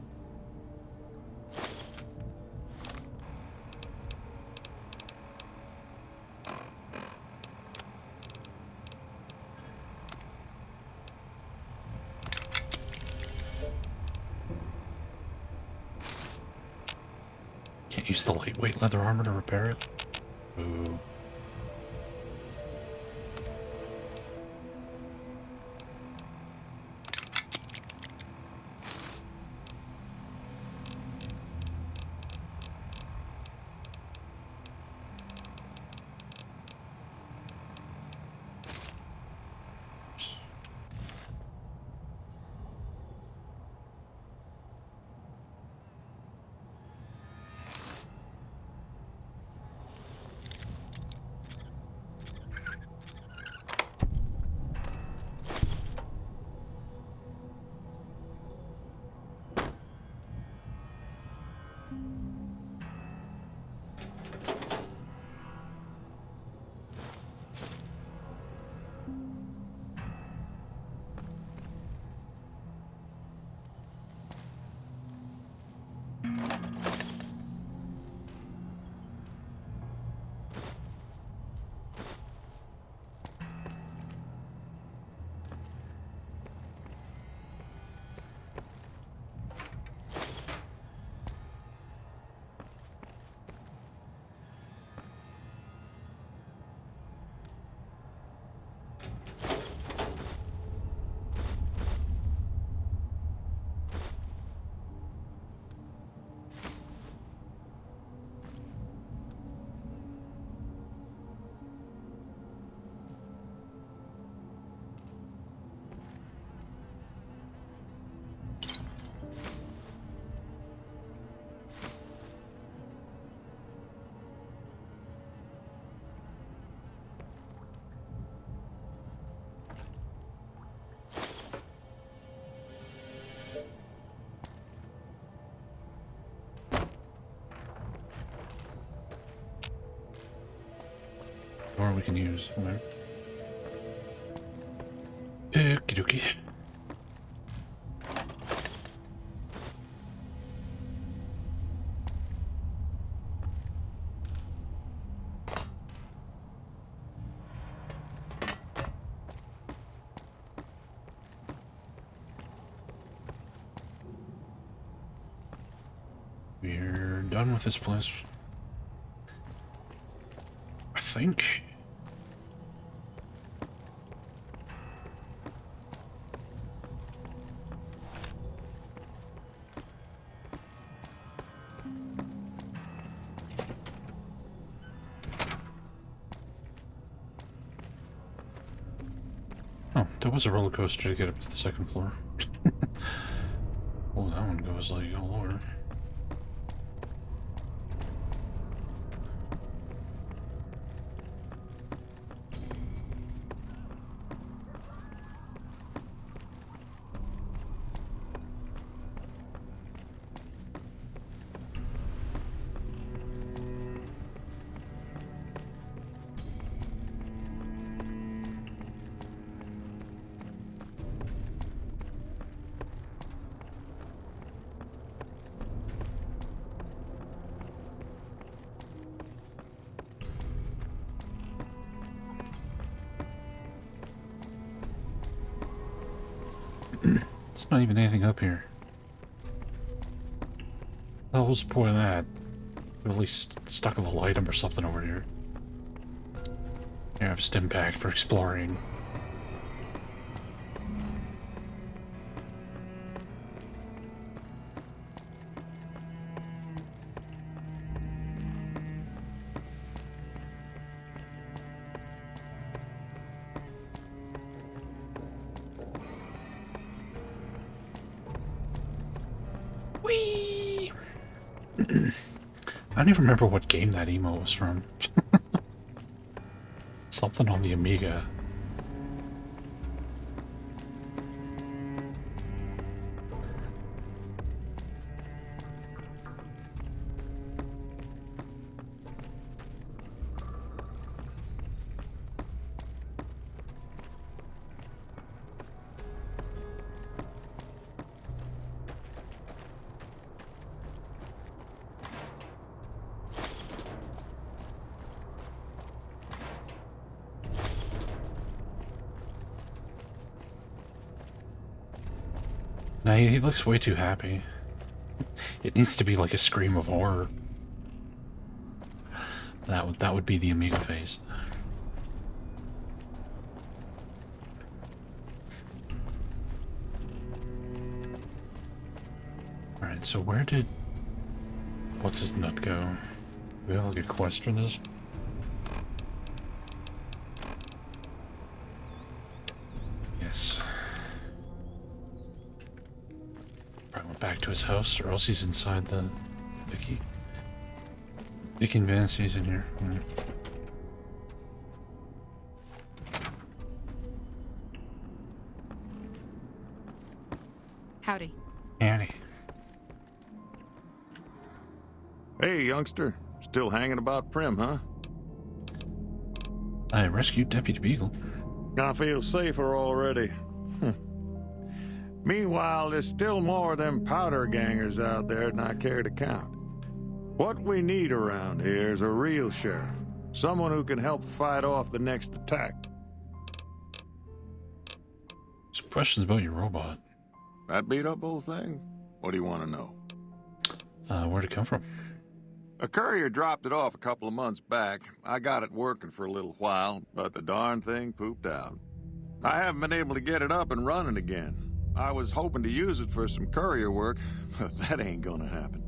S1: Can't use the lightweight leather armor to repair it. Ooh. Or we can use. Whatever. Okie dokie. We're done with this place. I think. Oh, there was a roller coaster to get up to the second floor. Oh, that one goes like all over. There's not even anything up here. What was the point of that? At least stuck a little item or something over here. Here, I have a stim pack for exploring. I don't even remember what game that emo was from. Something on the Amiga. No, he looks way too happy. It needs to be like a scream of horror. That would be the Amiga face. Alright, so where did... What's his nut go? Do we have like a quest for this? Yes. Probably went back to his house, or else he's inside the Vicky. Vicky and Vancy's in here. Yeah.
S10: Howdy.
S1: Annie.
S3: Hey, youngster. Still hanging about Primm, huh?
S1: I rescued Deputy Beagle.
S3: I feel safer already. Meanwhile, there's still more of them powder gangers out there than I care to count. What we need around here is a real sheriff. Someone who can help fight off the next attack.
S1: Some questions about your robot.
S3: That beat up old thing? What do you want to know?
S1: Where'd it come from?
S3: A courier dropped it off a couple of months back. I got it working for a little while, but the darn thing pooped out. I haven't been able to get it up and running again. I was hoping to use it for some courier work, but that ain't gonna happen.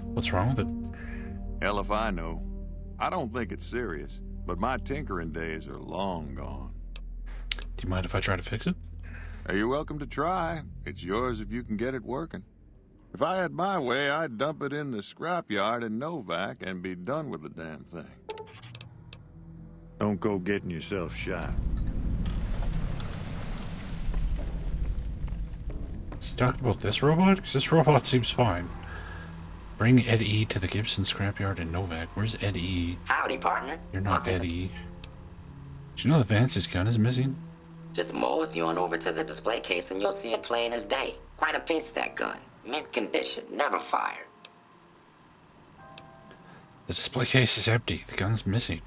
S1: What's wrong with it?
S3: Hell if I know. I don't think it's serious, but my tinkering days are long gone.
S1: Do you mind if I try to fix it?
S3: You're welcome to try. It's yours if you can get it working. If I had my way, I'd dump it in the scrapyard in Novak and be done with the damn thing. Don't go getting yourself shot.
S1: Let's talk about this robot, because this robot seems fine. Bring Ed E to the Gibson scrapyard in Novak. Where's Ed E?
S19: Howdy, partner.
S1: You're not Ed E. Did you know that Vance's gun is missing?
S19: Just mosey on over to the display case and you'll see it plain as day. Quite a piece, that gun. Mint condition, never fired.
S1: The display case is empty. The gun's missing.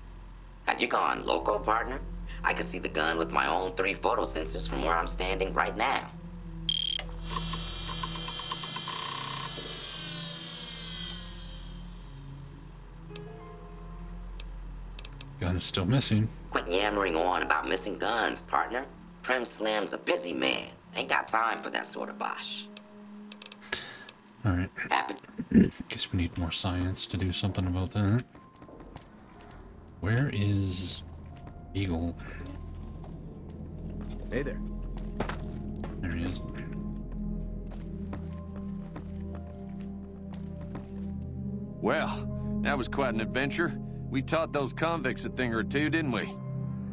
S19: Have you gone loco, partner? I can see the gun with my own 3 photo sensors from where I'm standing right now.
S1: Gun is still missing.
S19: Quit yammering on about missing guns, partner. Primm Slim's a busy man. Ain't got time for that sort of bosh.
S1: Alright. Guess we need more science to do something about that. Where is Eagle?
S8: Hey there.
S1: There he is.
S11: Well, that was quite an adventure. We taught those convicts a thing or two, didn't we?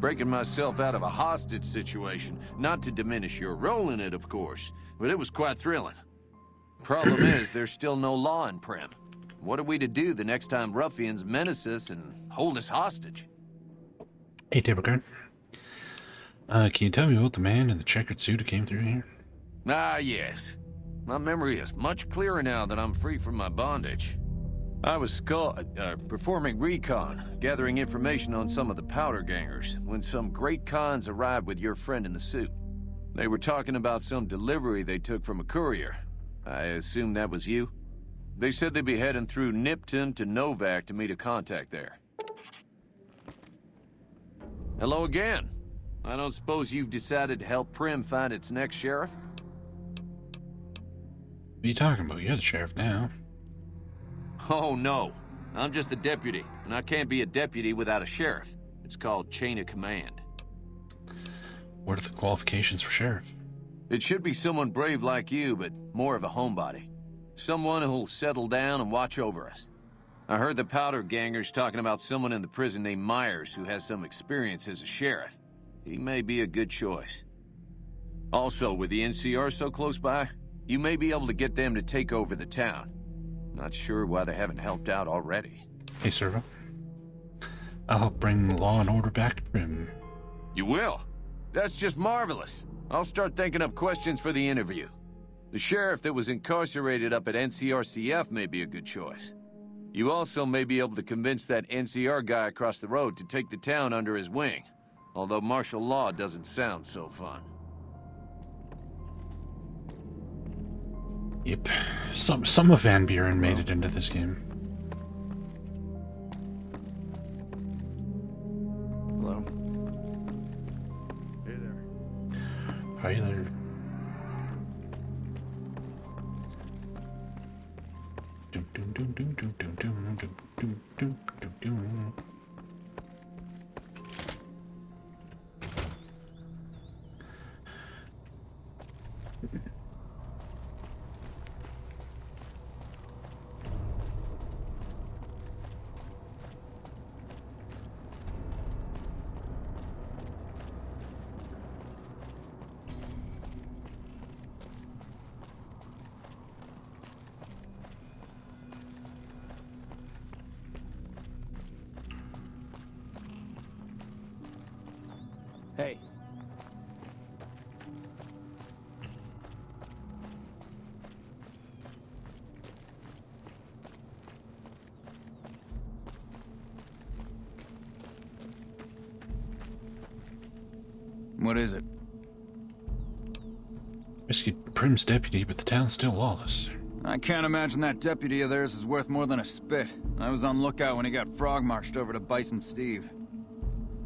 S11: Breaking myself out of a hostage situation. Not to diminish your role in it, of course, but it was quite thrilling. Problem is, there's still no law in Primm. What are we to do the next time ruffians menace us and hold us hostage?
S1: Hey, Timbercard. Can you tell me about the man in the checkered suit who came through here?
S11: Ah, yes. My memory is much clearer now that I'm free from my bondage. I was performing recon, gathering information on some of the powder gangers, when some great cons arrived with your friend in the suit. They were talking about some delivery they took from a courier. I assume that was you? They said they'd be heading through Nipton to Novak to meet a contact there. Hello again. I don't suppose you've decided to help Primm find its next sheriff?
S1: What are you talking about? You're the sheriff now.
S11: Oh, no. I'm just the deputy, and I can't be a deputy without a sheriff. It's called chain of command.
S1: What are the qualifications for sheriff?
S11: It should be someone brave like you, but more of a homebody. Someone who'll settle down and watch over us. I heard the powder gangers talking about someone in the prison named Myers who has some experience as a sheriff. He may be a good choice. Also, with the NCR so close by, you may be able to get them to take over the town. Not sure why they haven't helped out already.
S1: Hey, Servo. I'll help bring law and order back to Primm.
S11: You will? That's just marvelous. I'll start thinking up questions for the interview. The sheriff that was incarcerated up at NCRCF may be a good choice. You also may be able to convince that NCR guy across the road to take the town under his wing. Although martial law doesn't sound so fun.
S1: Yep. Some of Van Buren made it into this game.
S17: Hello. Hey there.
S1: Hi there. Dum dum dum dum dum dum dum dum dum dum dum dum.
S14: Hey.
S17: What is it?
S1: Rescued Primm's deputy, but the town's still lawless.
S17: I can't imagine that deputy of theirs is worth more than a spit. I was on lookout when he got frog-marched over to Bison Steve.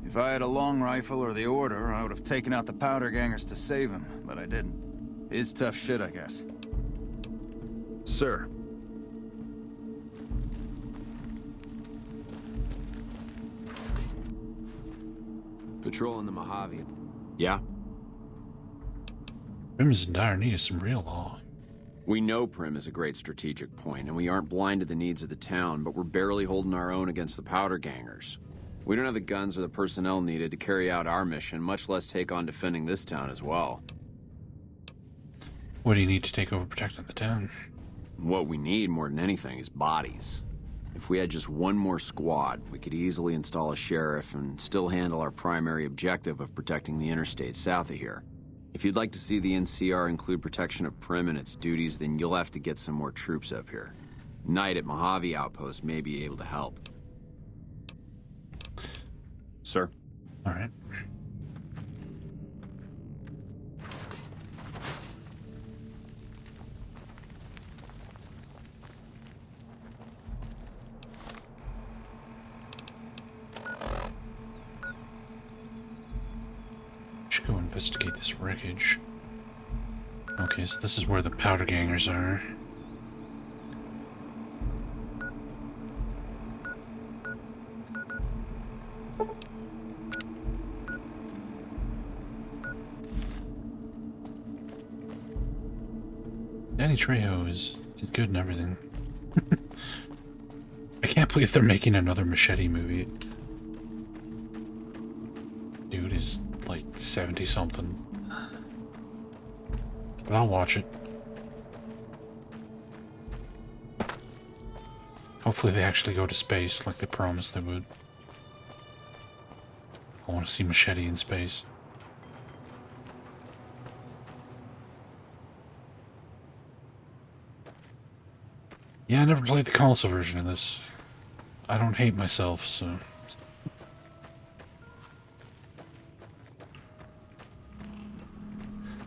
S17: If I had a long rifle or the order, I would have taken out the powder gangers to save him, but I didn't. It's tough shit, I guess.
S12: Sir.
S16: Patrolling the Mojave. Yeah?
S1: Primm is in dire need of some real law.
S16: We know Primm is a great strategic point, and we aren't blind to the needs of the town, but we're barely holding our own against the powder gangers. We don't have the guns or the personnel needed to carry out our mission, much less take on defending this town as well.
S1: What do you need to take over protecting the town?
S16: What we need more than anything is bodies. If we had just one more squad, we could easily install a sheriff and still handle our primary objective of protecting the interstate south of here. If you'd like to see the NCR include protection of Primm and its duties, then you'll have to get some more troops up here. Knight at Mojave Outpost may be able to help. Sir?
S1: All right. Should go investigate this wreckage. Okay, so this is where the powder gangers are. Danny Trejo is good and everything. I can't believe they're making another Machete movie. Dude is like 70-something. But I'll watch it. Hopefully they actually go to space like they promised they would. I want to see Machete in space. Yeah, I never played the console version of this. I don't hate myself, so...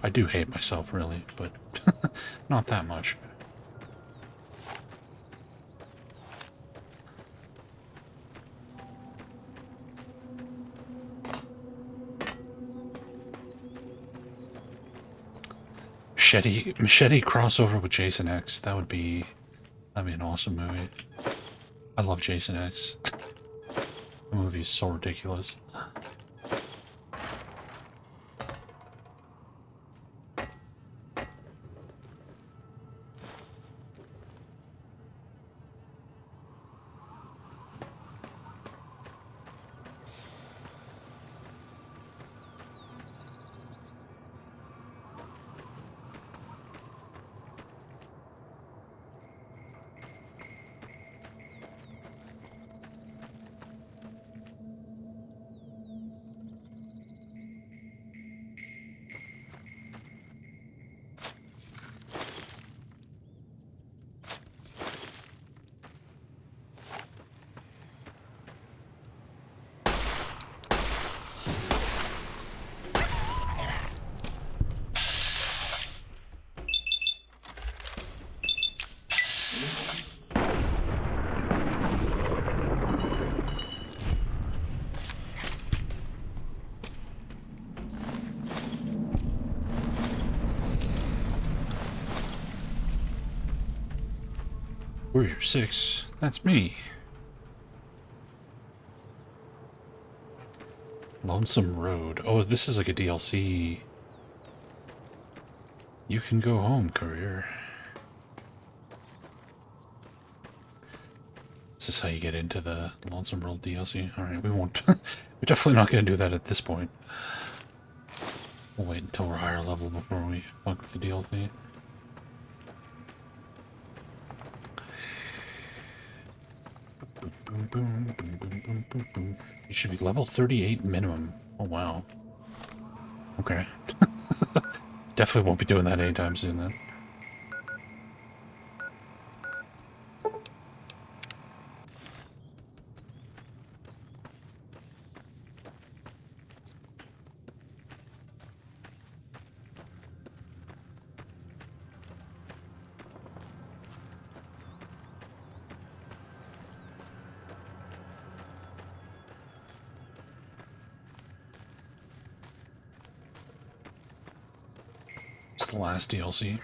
S1: I do hate myself, really, but not that much. Machete crossover with Jason X. That'd be an awesome movie. I love Jason X. The movie is so ridiculous. Warrior 6, that's me. Lonesome Road. Oh, this is like a DLC. You can go home, courier. Is this how you get into the Lonesome Road DLC? Alright, we won't. We're definitely not going to do that at this point. We'll wait until we're higher level before we fuck with the DLC. Boom, boom, boom, boom, boom, boom, boom. You should be level 38 minimum. Oh, wow. Okay. Definitely won't be doing that anytime soon then. It's the last DLC.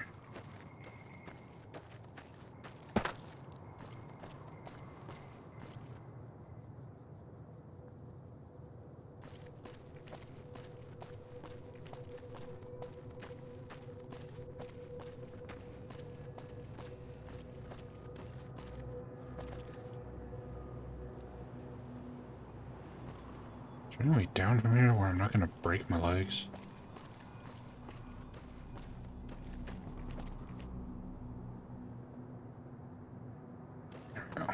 S1: Is there any way down from here where I'm not going to break my legs? There we go.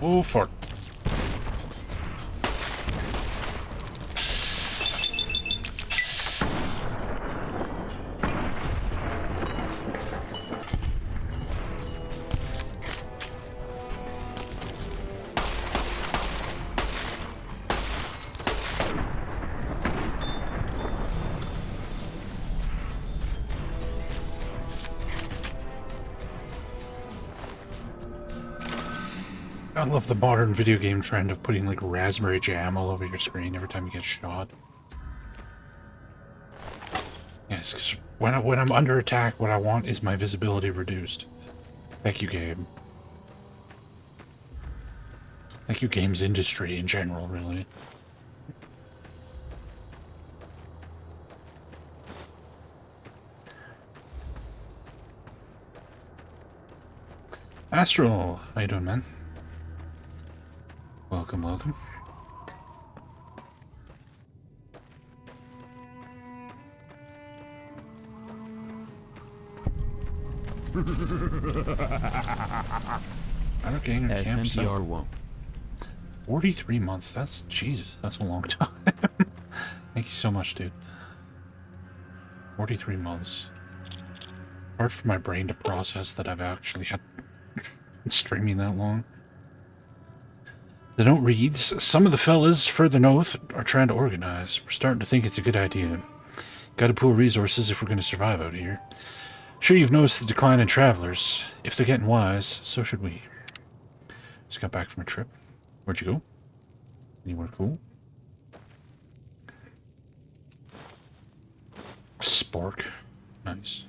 S1: Oh, fuck. I love the modern video game trend of putting like raspberry jam all over your screen every time you get shot. Yes, because when I'm under attack, what I want is my visibility reduced. Thank you, game. Thank you, games industry in general, really. Astral, how you doing, man? Welcome, welcome.
S15: SNTR won't.
S1: 43 months, that's, Jesus, that's a long time. Thank you so much, dude. 43 months. Hard for my brain to process that I've actually had streaming that long. The note reads, some of the fellas further north are trying to organize. We're starting to think it's a good idea. Gotta pool resources if we're gonna survive out here. Sure you've noticed the decline in travelers. If they're getting wise, so should we. Just got back from a trip. Where'd you go? Anywhere cool? A spark. Nice.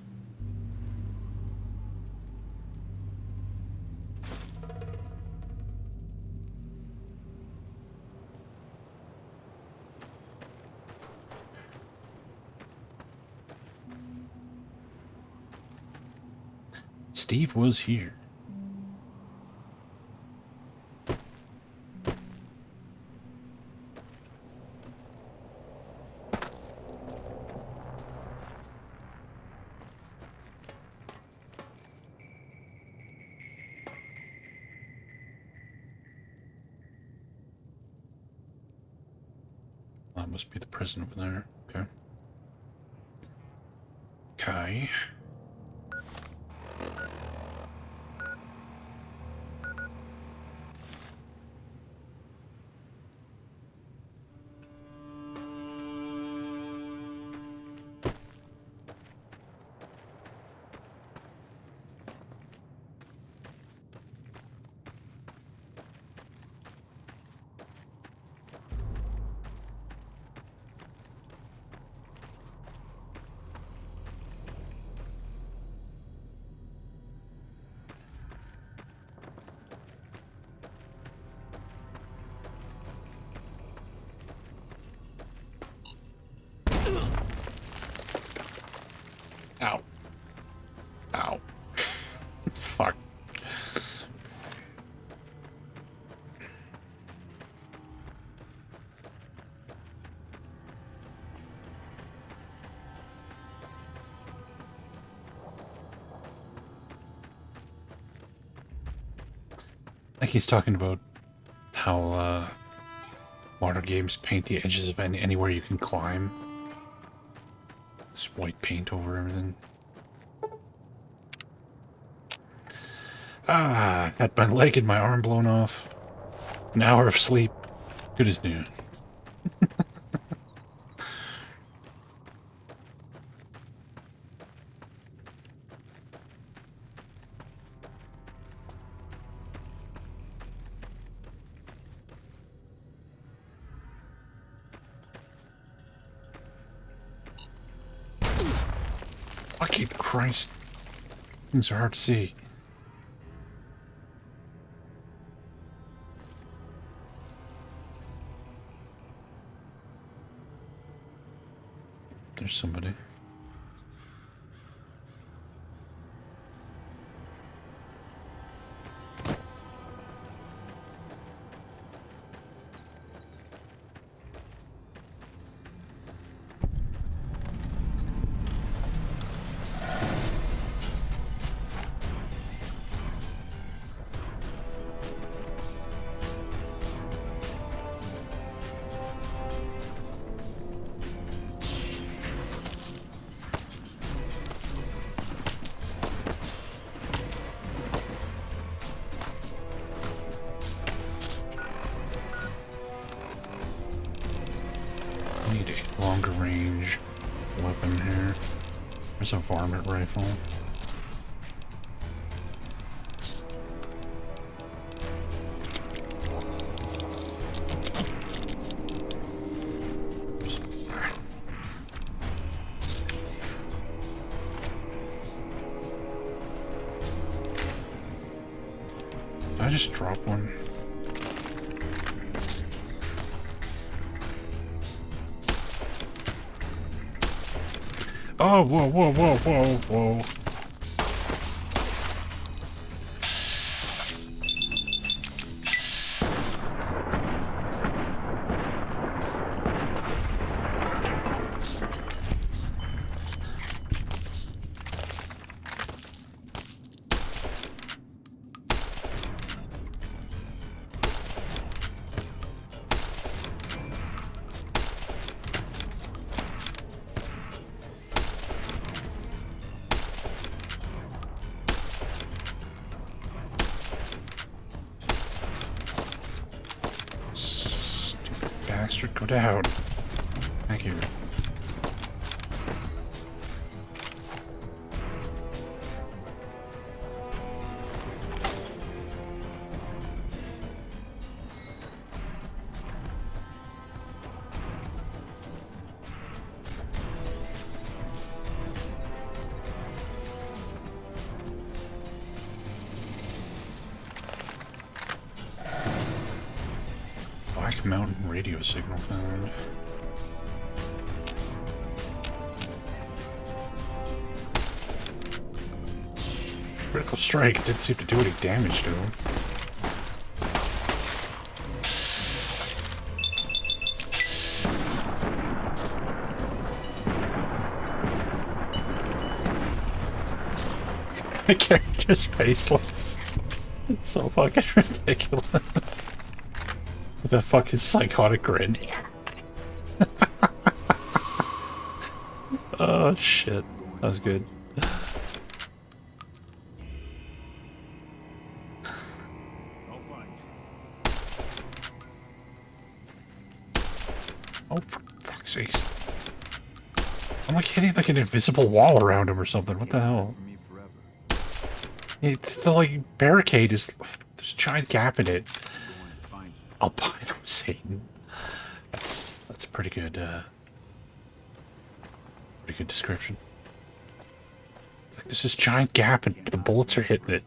S1: Steve was here. That must be the prison over there. Okay. Kai. Ow. Ow. Fuck. Like he's talking about how water games paint the edges of anywhere you can climb. Just white paint over everything. Ah, had my leg and my arm blown off. An hour of sleep. Good as new. Fucking Christ. Things are hard to see. There's somebody. Longer range weapon here. There's a varmint rifle. Did I just drop one? Oh, whoa, whoa, whoa, whoa, whoa. Bastard, go down. Thank you. radio signal found. Critical strike didn't seem to do any damage to him. My character's faceless. It's so fucking ridiculous. With a fucking psychotic grin. Oh shit. That was good. Oh, for fuck's sakes. I'm like hitting like an invisible wall around him or something. What the hell? It's the like barricade is there's a giant gap in it. Albino Satan. That's a pretty good description. Like there's this giant gap and the bullets are hitting it.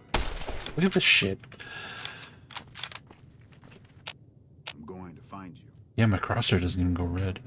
S1: Look at this shit.
S12: I'm going to find you.
S1: Yeah, my crosshair doesn't even go red.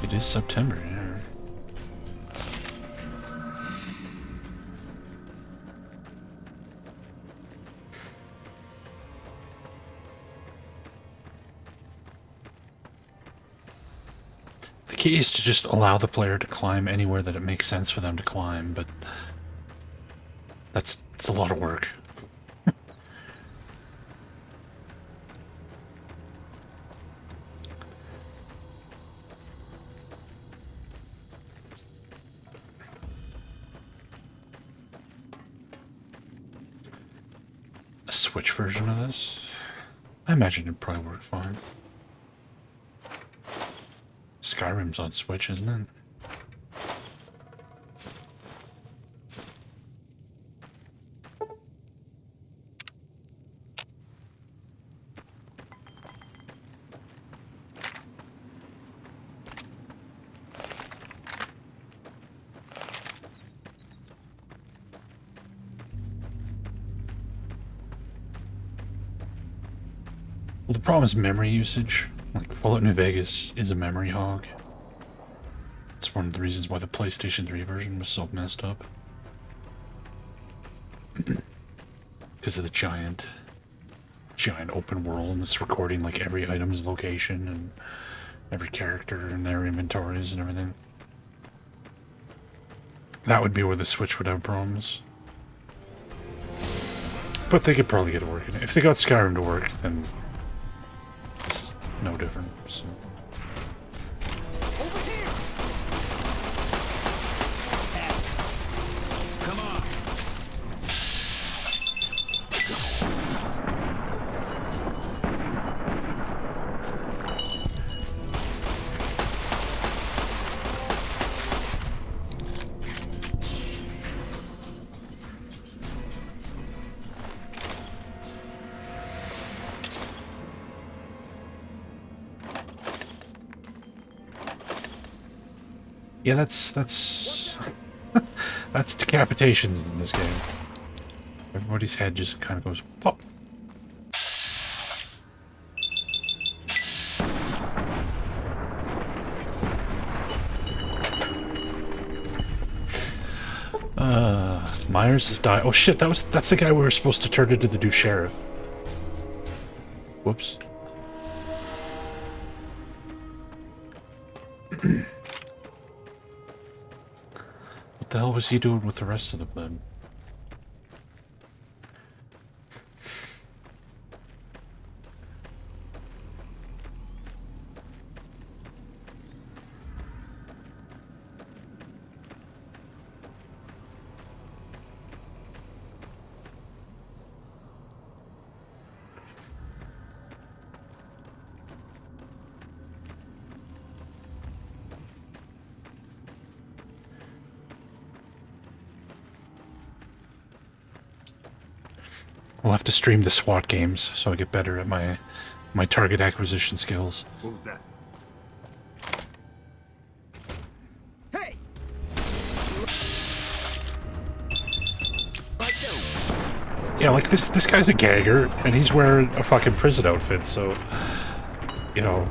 S1: It is September, yeah. The key is to just allow the player to climb anywhere that it makes sense for them to climb, but it's a lot of work. A Switch version of this? I imagine it'd probably work fine. Skyrim's on Switch, isn't it? Well, the problem is memory usage. Like, Fallout New Vegas is a memory hog. It's one of the reasons why the PlayStation 3 version was so messed up. Because of the giant open world, and it's recording like every item's location and every character and their inventories and everything. That would be where the Switch would have problems. But they could probably get it working. If they got Skyrim to work, then this is no different. So. Yeah, that's that's decapitations in this game. Everybody's head just kind of goes pop. Myers has died. Oh shit, that's the guy we were supposed to turn into the new sheriff. Whoops. What the hell was he doing with the rest of the men? We'll have to stream the SWAT games so I get better at my target acquisition skills.
S3: What was that?
S1: Yeah, like this guy's a gagger, and he's wearing a fucking prison outfit, so, you know.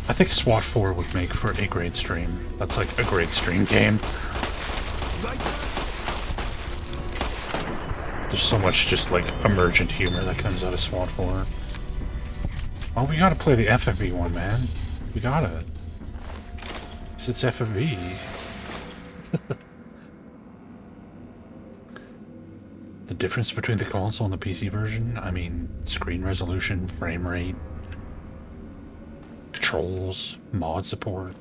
S1: I think SWAT 4 would make for a great stream. That's like a great stream game. There's so much just like emergent humor that comes out of SWAT 4. Oh, we gotta play the FMV one, man. We gotta. 'Cause it's FMV. The difference between the console and the PC version? I mean, screen resolution, frame rate, controls, mod support.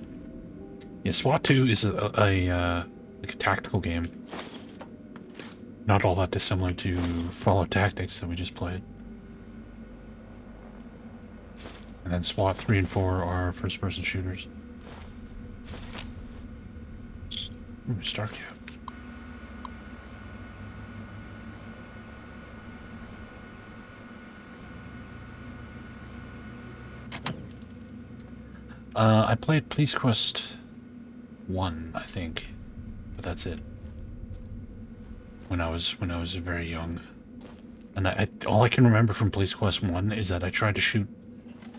S1: Yeah, SWAT 2 is like a tactical game. Not all that dissimilar to Fallout Tactics that we just played. And then SWAT 3 and 4 are first-person shooters. Ooh, start you. I played Police Quest 1, I think, but that's it. When I was very young, and all I can remember from Police Quest 1 is that I tried to shoot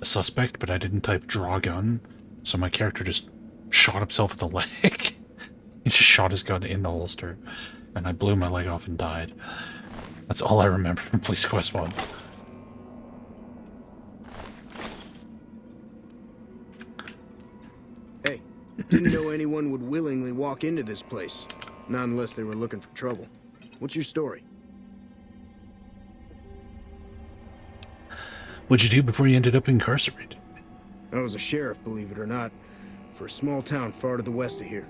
S1: a suspect, but I didn't type draw gun, so my character just shot himself in the leg. He just shot his gun in the holster, and I blew my leg off and died. That's all I remember from Police Quest 1.
S8: Hey, didn't know anyone would willingly walk into this place. Not unless they were looking for trouble. What's your story?
S1: What'd you do before you ended up incarcerated?
S8: I was a sheriff, believe it or not, for a small town far to the west of here.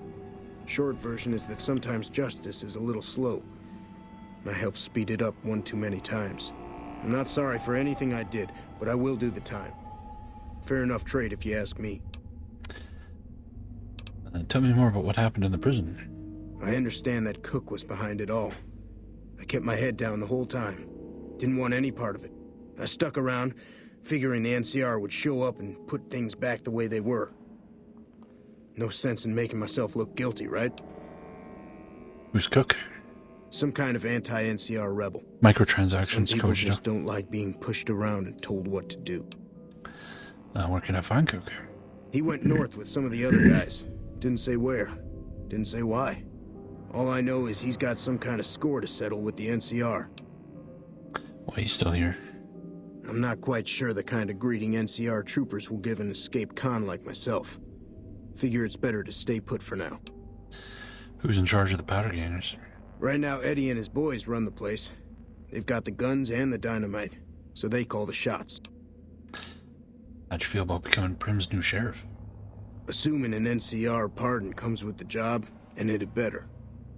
S8: Short version is that sometimes justice is a little slow. I helped speed it up one too many times. I'm not sorry for anything I did, but I will do the time. Fair enough trade if you ask me.
S1: Tell me more about what happened in the prison.
S8: I understand that Cook was behind it all. I kept my head down the whole time. Didn't want any part of it. I stuck around, figuring the NCR would show up and put things back the way they were. No sense in making myself look guilty, right?
S1: Who's Cook?
S8: Some kind of anti-NCR rebel.
S1: Microtransactions
S8: Some people
S1: coached
S8: just
S1: up.
S8: don't like being pushed around and told what to do.
S1: Where can I find Cook?
S8: He went north with some of the other guys. Didn't say where. Didn't say why. All I know is he's got some kind of score to settle with the NCR.
S1: Why are you still here?
S8: I'm not quite sure the kind of greeting NCR troopers will give an escaped con like myself. Figure it's better to stay put for now.
S1: Who's in charge of the powder gangers?
S8: Right now, Eddie and his boys run the place. They've got the guns and the dynamite, so they call the shots.
S1: How'd you feel about becoming Primm's new sheriff?
S8: Assuming an NCR pardon comes with the job, and it had better.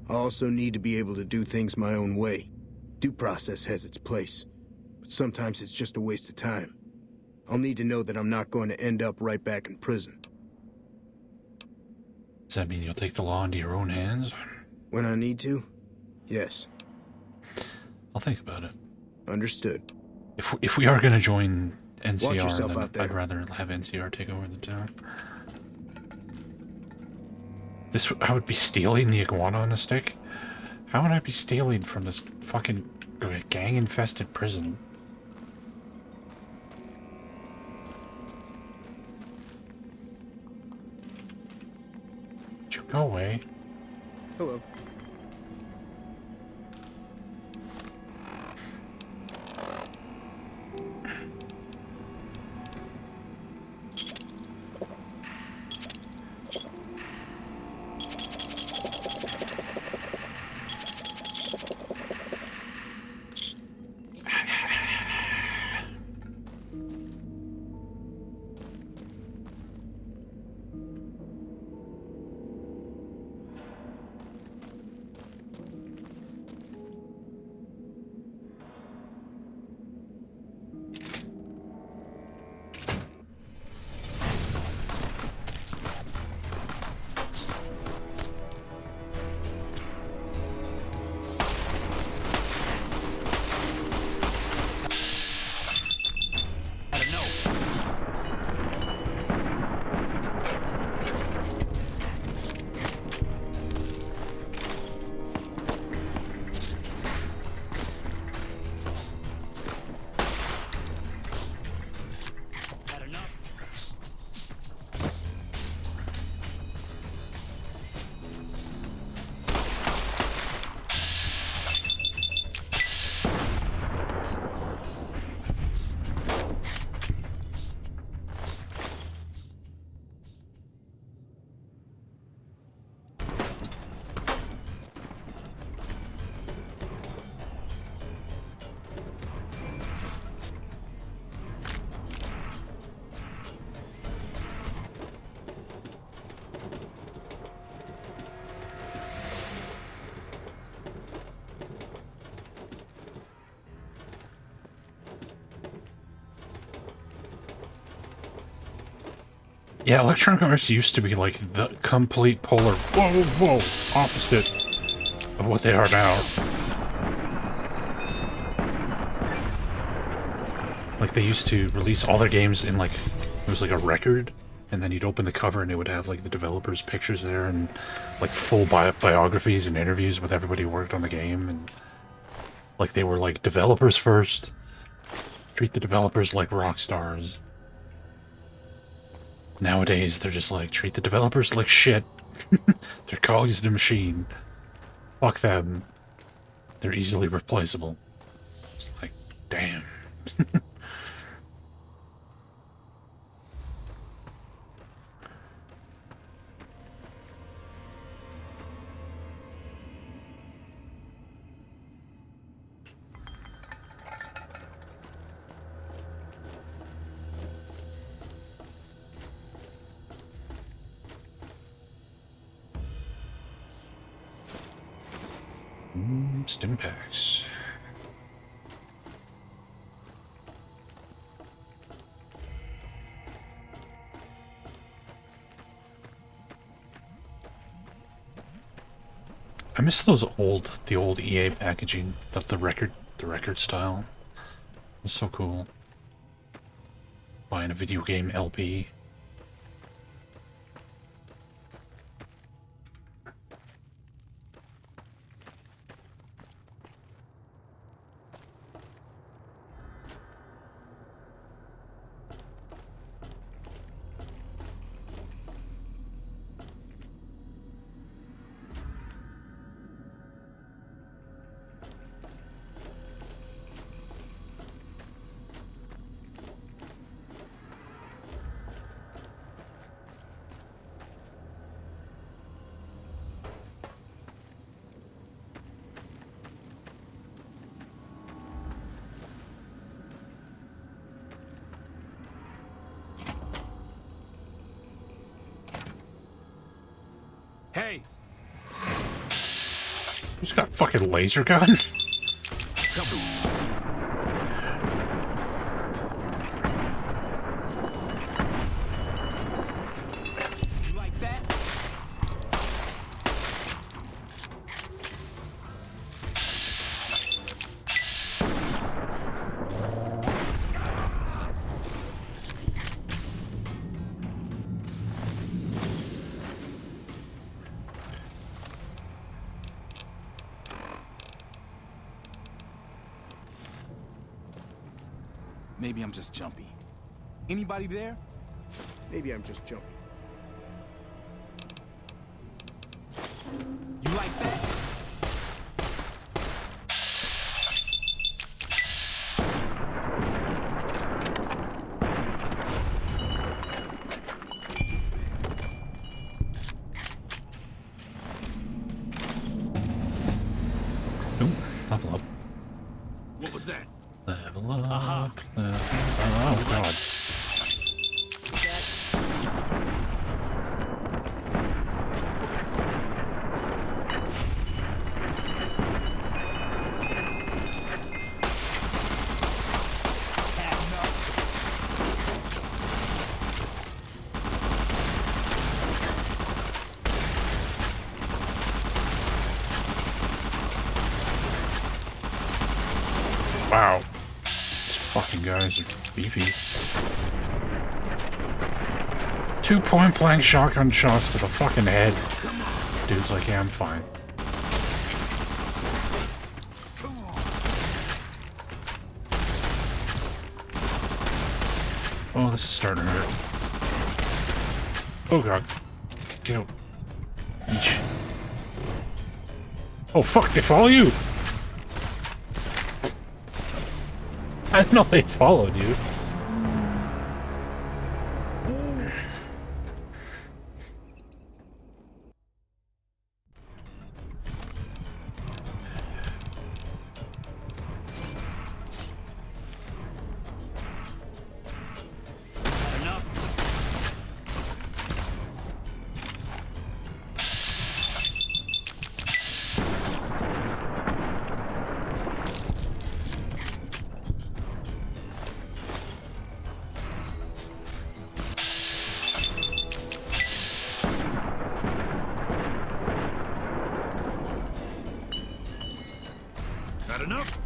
S8: I also need to be able to do things my own way. Due process has its place, but sometimes it's just a waste of time. I'll need to know that I'm not going to end up right back in prison.
S1: Does that mean you'll take the law into your own hands?
S8: When I need to? Yes.
S1: I'll think about it.
S8: Understood.
S1: If we are going to join NCR,
S8: Watch yourself
S1: then
S8: out there.
S1: I'd rather have NCR take over the town. I would be stealing the iguana on a stick? How would I be stealing from this fucking gang-infested prison? Would you go away?
S8: Hello.
S1: Yeah, Electronic Arts used to be like the complete polar, opposite of what they are now. Like, they used to release all their games in, like, it was like a record, and then you'd open the cover and it would have, like, the developers' pictures there, and, like, full biographies and interviews with everybody who worked on the game, and, like, they were, like, developers first. Treat the developers like rock stars. Nowadays, they're just like, treat the developers like shit. They're cogs in a machine. Fuck them. They're easily replaceable. It's like, damn. Stim packs. I miss the old EA packaging, the record style. It's so cool. Buying a video game LP.
S12: Hey!
S1: Who's got a fucking laser gun?
S12: Maybe I'm just jumpy. Anybody there?
S8: Maybe I'm just jumpy.
S12: You like that?
S1: Ooh, level up.
S12: What was that?
S1: Level up. Oh god. Wow. These fucking guys are beefy. 2 point-blank shotgun shots to the fucking head. Dude's like, yeah, I'm fine. Oh, this is starting to hurt. Oh god. Get out. Eesh. Oh fuck, they follow you! I didn't know they followed you.
S21: Had enough?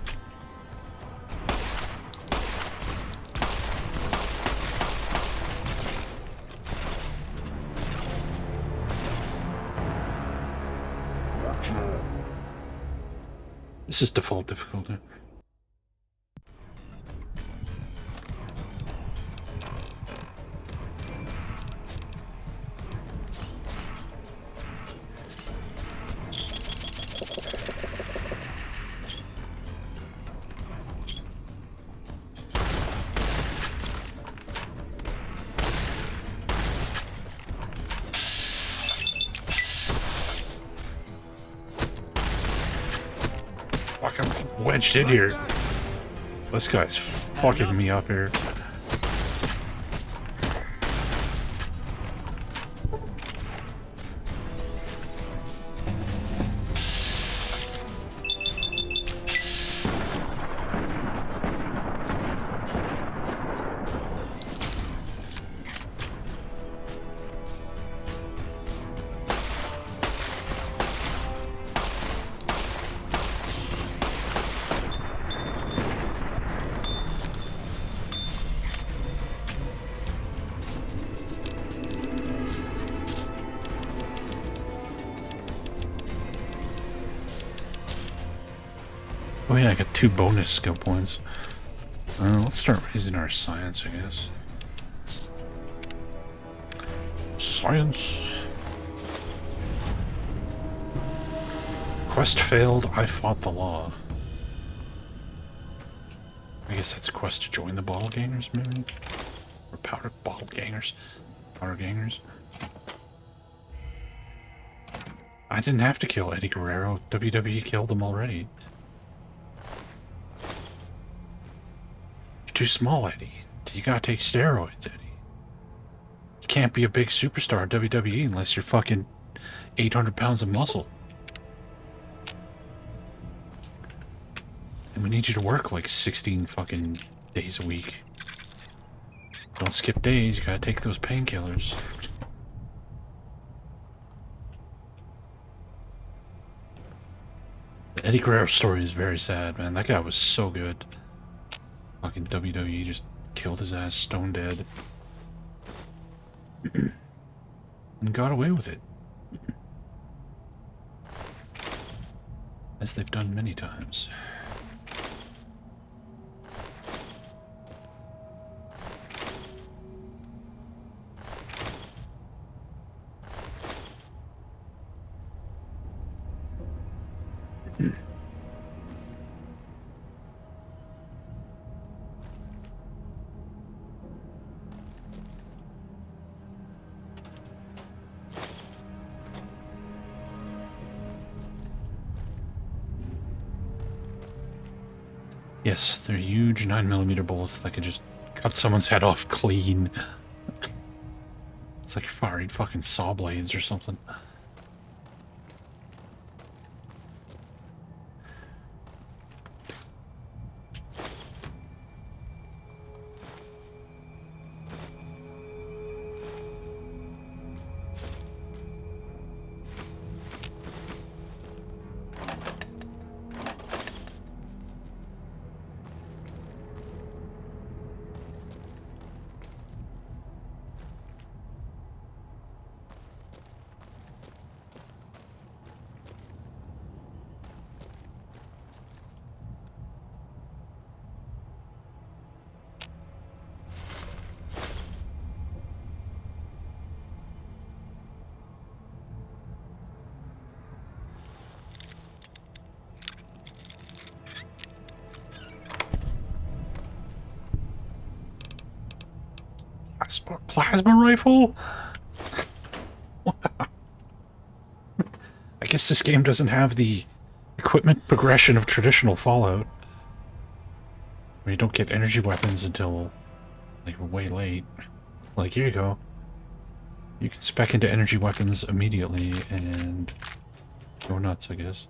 S1: This is default difficulty. Fuck, I'm wedged in here. This guy's fucking me up here. Oh yeah, I got 2 bonus skill points. Let's start raising our science, I guess. Science. Quest failed, I fought the law. I guess that's a quest to join the bottle gangers, maybe? Or powder bottle gangers. Powder gangers. I didn't have to kill Eddie Guerrero. WWE killed him already. You're too small, Eddie. You gotta take steroids, Eddie. You can't be a big superstar at WWE unless you're fucking 800 pounds of muscle. And we need you to work like 16 fucking days a week. Don't skip days, you gotta take those painkillers. The Eddie Guerrero story is very sad, man. That guy was so good. Fucking WWE just killed his ass stone dead. And got away with it. As they've done many times. Yes, they're huge 9mm bullets that could just cut someone's head off clean. It's like you're firing fucking saw blades or something. Plasma rifle? I guess this game doesn't have the equipment progression of traditional Fallout. Where you don't get energy weapons until, like, way late. Like, here you go. You can spec into energy weapons immediately and go nuts, I guess.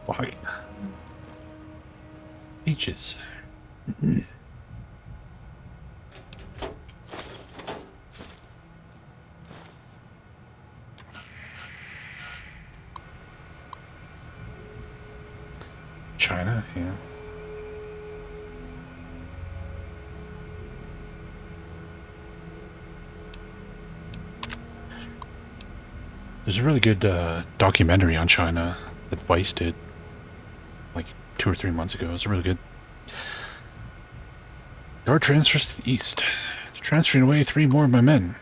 S1: Why? Peaches. China, yeah. There's a really good documentary on China that Vice did like 2 or 3 months ago. It's really good. Guard transfers to the east. They're transferring away 3 more of my men.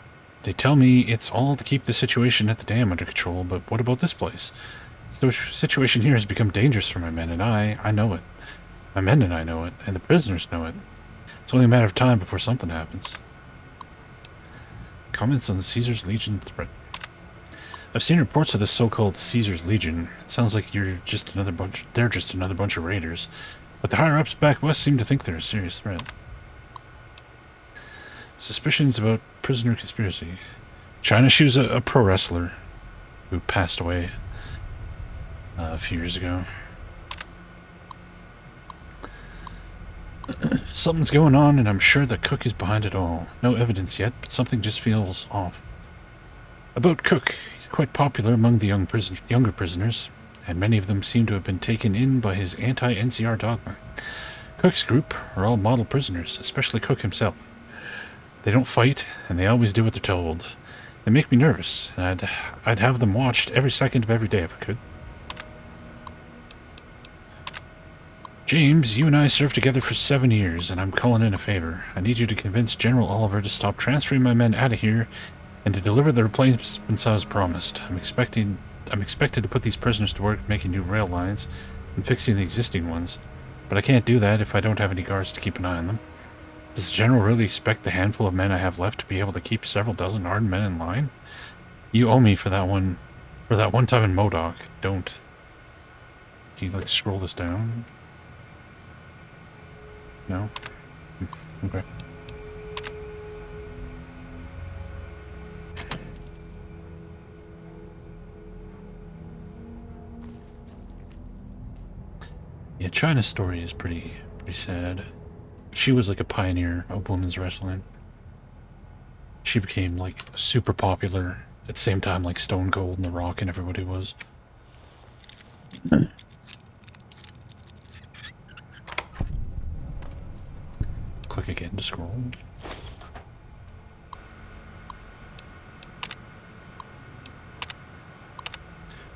S1: They tell me it's all to keep the situation at the dam under control, but what about this place? The situation here has become dangerous for my men, and I know it. My men and I know it, and the prisoners know it. It's only a matter of time before something happens. Comments on the Caesar's Legion threat. I've seen reports of this so-called Caesar's Legion. It sounds like they're just another bunch of raiders. But the higher-ups back west seem to think they're a serious threat. Suspicions about prisoner conspiracy. China, she was a pro wrestler who passed away a few years ago. Something's going on, and I'm sure that Cook is behind it all. No evidence yet, but something just feels off. About Cook, he's quite popular among the younger prisoners, and many of them seem to have been taken in by his anti-NCR dogma. Cook's group are all model prisoners, especially Cook himself. They don't fight, and they always do what they're told. They make me nervous, and I'd have them watched every second of every day if I could. James, you and I served together for 7 years, and I'm calling in a favor. I need you to convince General Oliver to stop transferring my men out of here and to deliver the replacements I was promised. I'm expected to put these prisoners to work making new rail lines and fixing the existing ones, but I can't do that if I don't have any guards to keep an eye on them. Does the General really expect the handful of men I have left to be able to keep several dozen armed men in line? You owe me for that one time in Modoc. Don't. Can you, like, scroll this down? No? Okay. Yeah, China's story is pretty sad. She was like a pioneer of women's wrestling. She became like super popular at the same time like Stone Cold and The Rock and everybody was. Click again to scroll.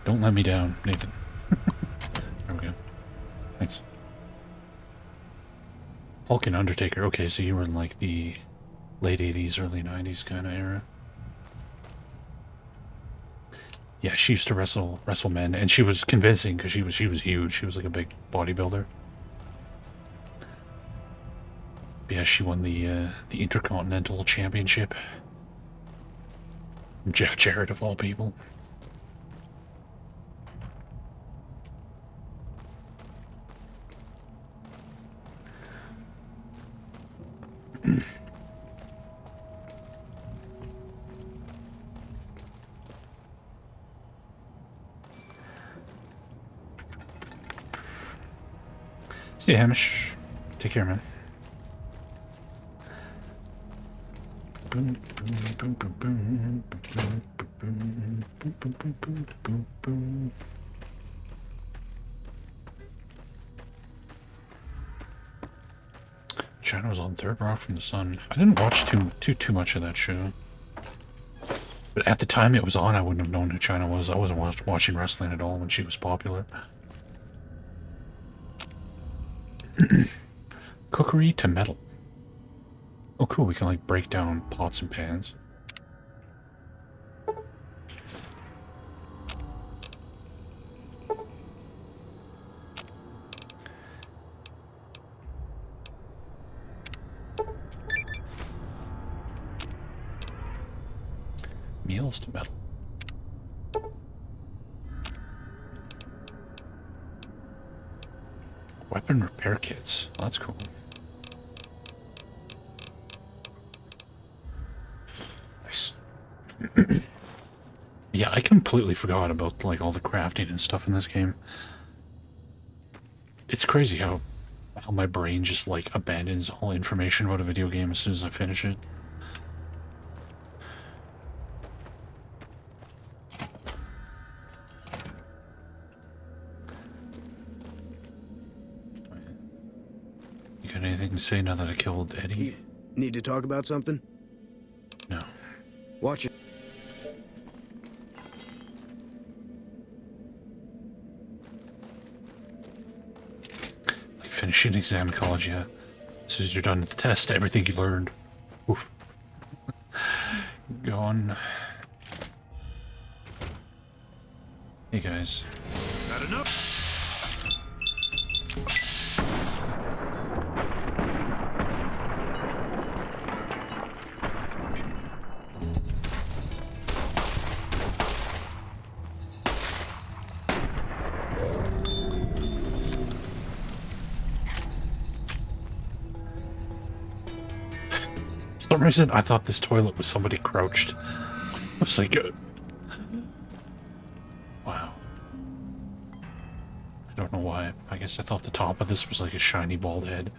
S1: Don't let me down, Nathan. There we go. Thanks. Hulk and Undertaker. Okay, so you were in like the late 80s, early 90s kind of era. Yeah, she used to wrestle men, and she was convincing because she was huge. She was like a big bodybuilder. Yeah, she won the Intercontinental Championship. Jeff Jarrett of all people. See you, Hamish. Take care, man. China was on Third Rock from the Sun. I didn't watch too much of that show. But at the time it was on, I wouldn't have known who China was. I wasn't watching wrestling at all when she was popular. Cookery to metal. Oh cool, we can like break down pots and pans. Meals to metal. Weapon repair kits. Well, that's cool. Nice. Yeah, I completely forgot about like all the crafting and stuff in this game. It's crazy how my brain just like abandons all information about a video game as soon as I finish it. You got anything to say now that I killed Eddie?
S8: Need to talk about something?
S1: No.
S8: Watch it.
S1: Like finishing exam in college, yeah. As soon as you're done with the test, everything you learned. Oof. Gone. Hey guys.
S21: Got enough?
S1: For some reason, I thought this toilet was somebody crouched. I was like, wow. I don't know why. I guess I thought the top of this was like a shiny bald head.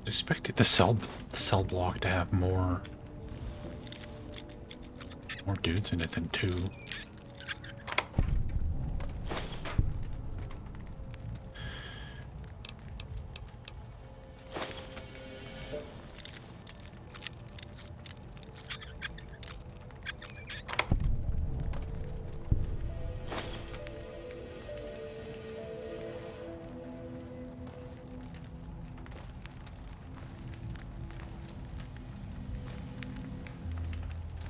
S1: I expected the cell block to have more dudes in it than two.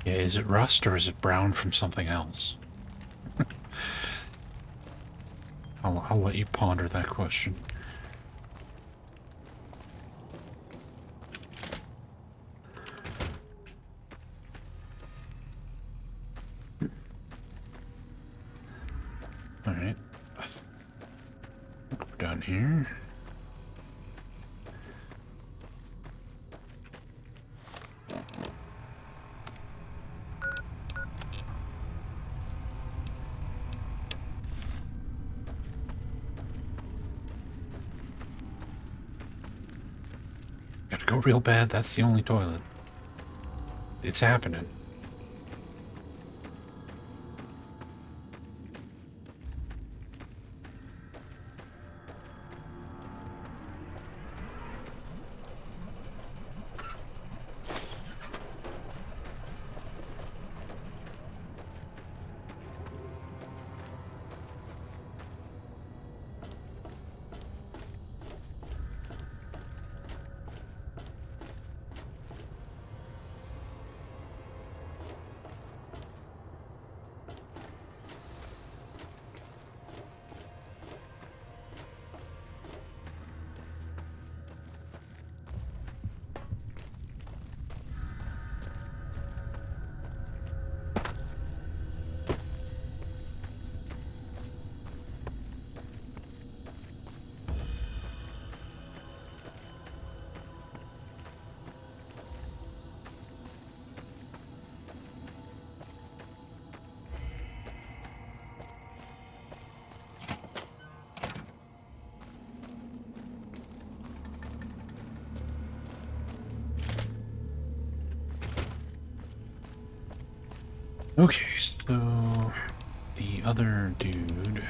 S1: Yeah, is it rust or is it brown from something else? I'll let you ponder that question. Alright. We're done here. Gotta go real bad, that's the only toilet. It's happening. Okay, so the other dude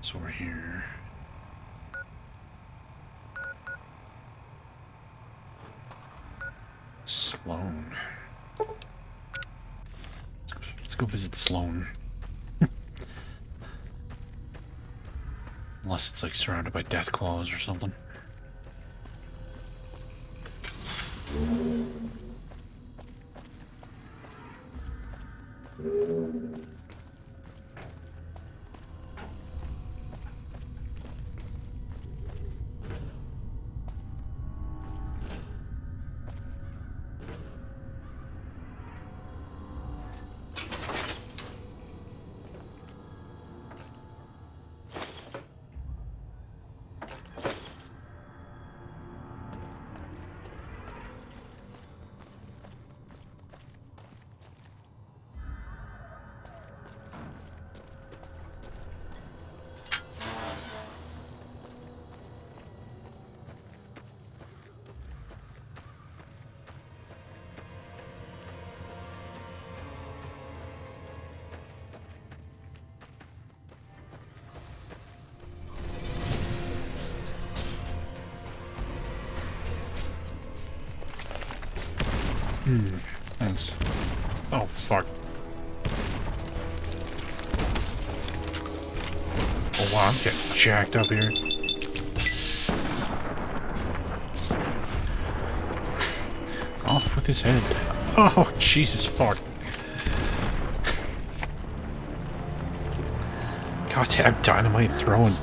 S1: is over here. Sloan. go visit Sloane. Unless it's like surrounded by death claws or something. Thanks. Oh, fuck. Oh, wow, I'm getting jacked up here. Off with his head. Oh, Jesus, fuck. Goddamn dynamite throwing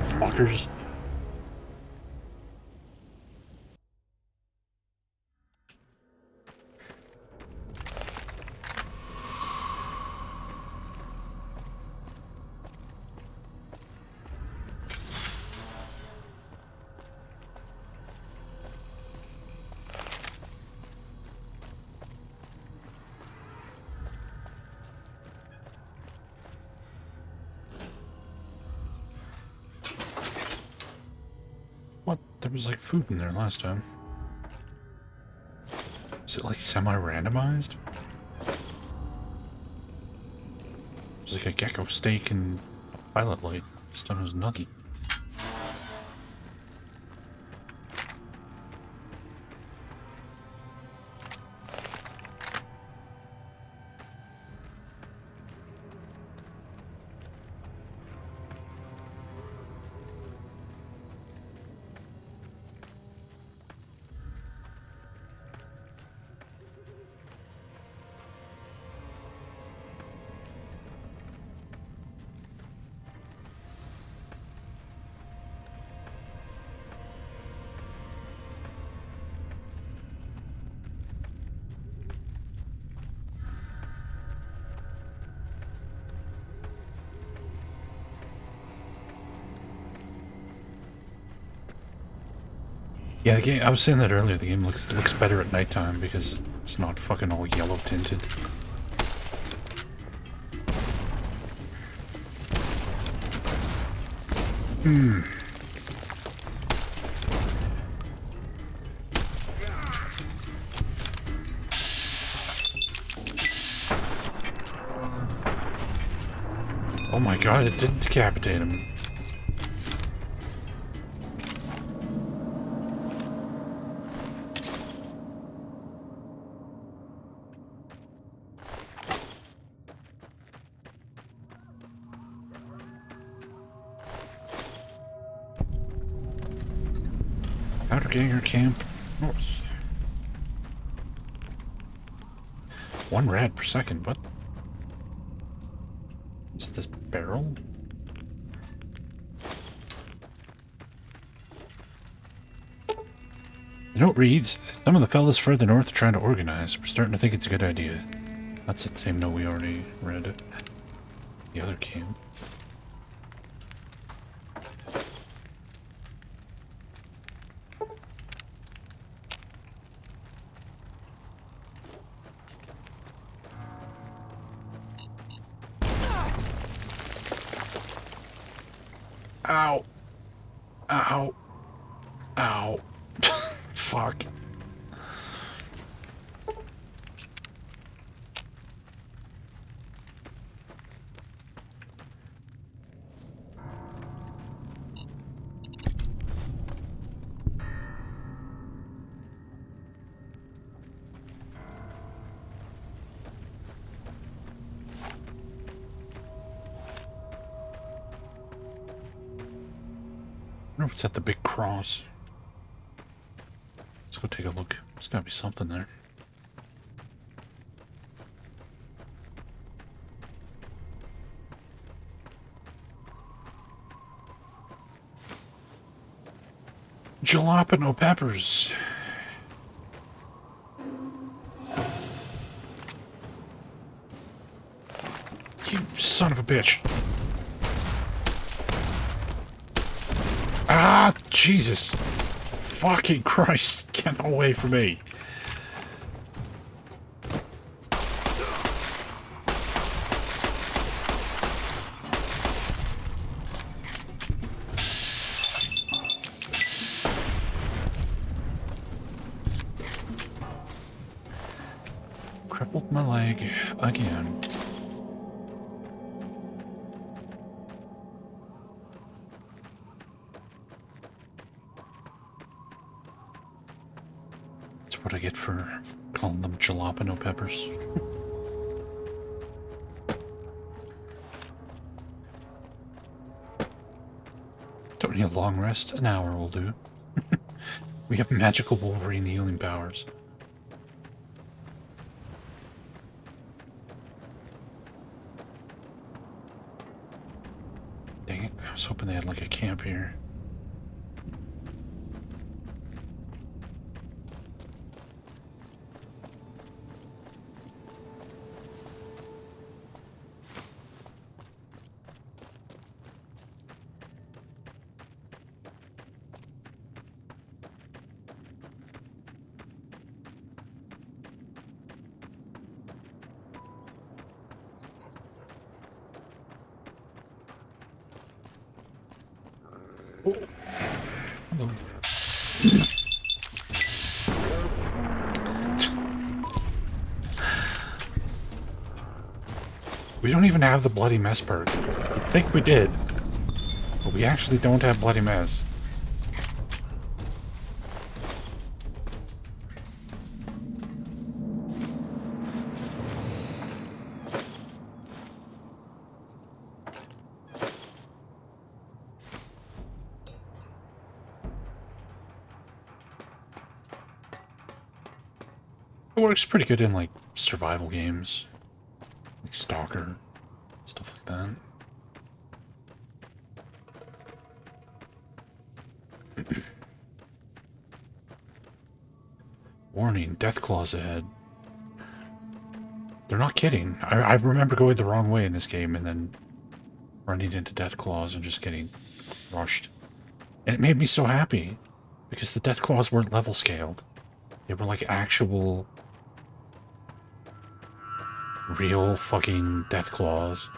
S1: fuckers. There was like food in there last time. Is it like semi-randomized? There's like a gecko steak and a pilot light. This time was nothing. Yeah, the game, I was saying that earlier, the game looks better at nighttime because it's not fucking all yellow tinted. Oh my god, it did decapitate him. Ganger Camp North. 1 rad per second, what? Is this barrel? The note reads, some of the fellas further north are trying to organize. We're starting to think it's a good idea. That's the same note we already read at the other camp. Ow. Ow. Ow. Fuck. wonder what's at the big cross. Let's go take a look. There's gotta be something there. Jalapeno peppers. You son of a bitch. Ah, Jesus. Fucking Christ. Get away from me. Crippled my leg again. That's what I get for calling them jalapeno peppers. Don't need a long rest. An hour will do. We have magical Wolverine healing powers. Dang it. I was hoping they had like a camp here. Hello. We don't even have the bloody mess perk. You'd think we did, but we actually don't have bloody mess. It works pretty good in like survival games, like Stalker, stuff like that. Warning, death claws ahead. They're not kidding. I remember going the wrong way in this game and then running into death claws and just getting rushed. And it made me so happy because the death claws weren't level scaled. They were like actual real fucking death claws.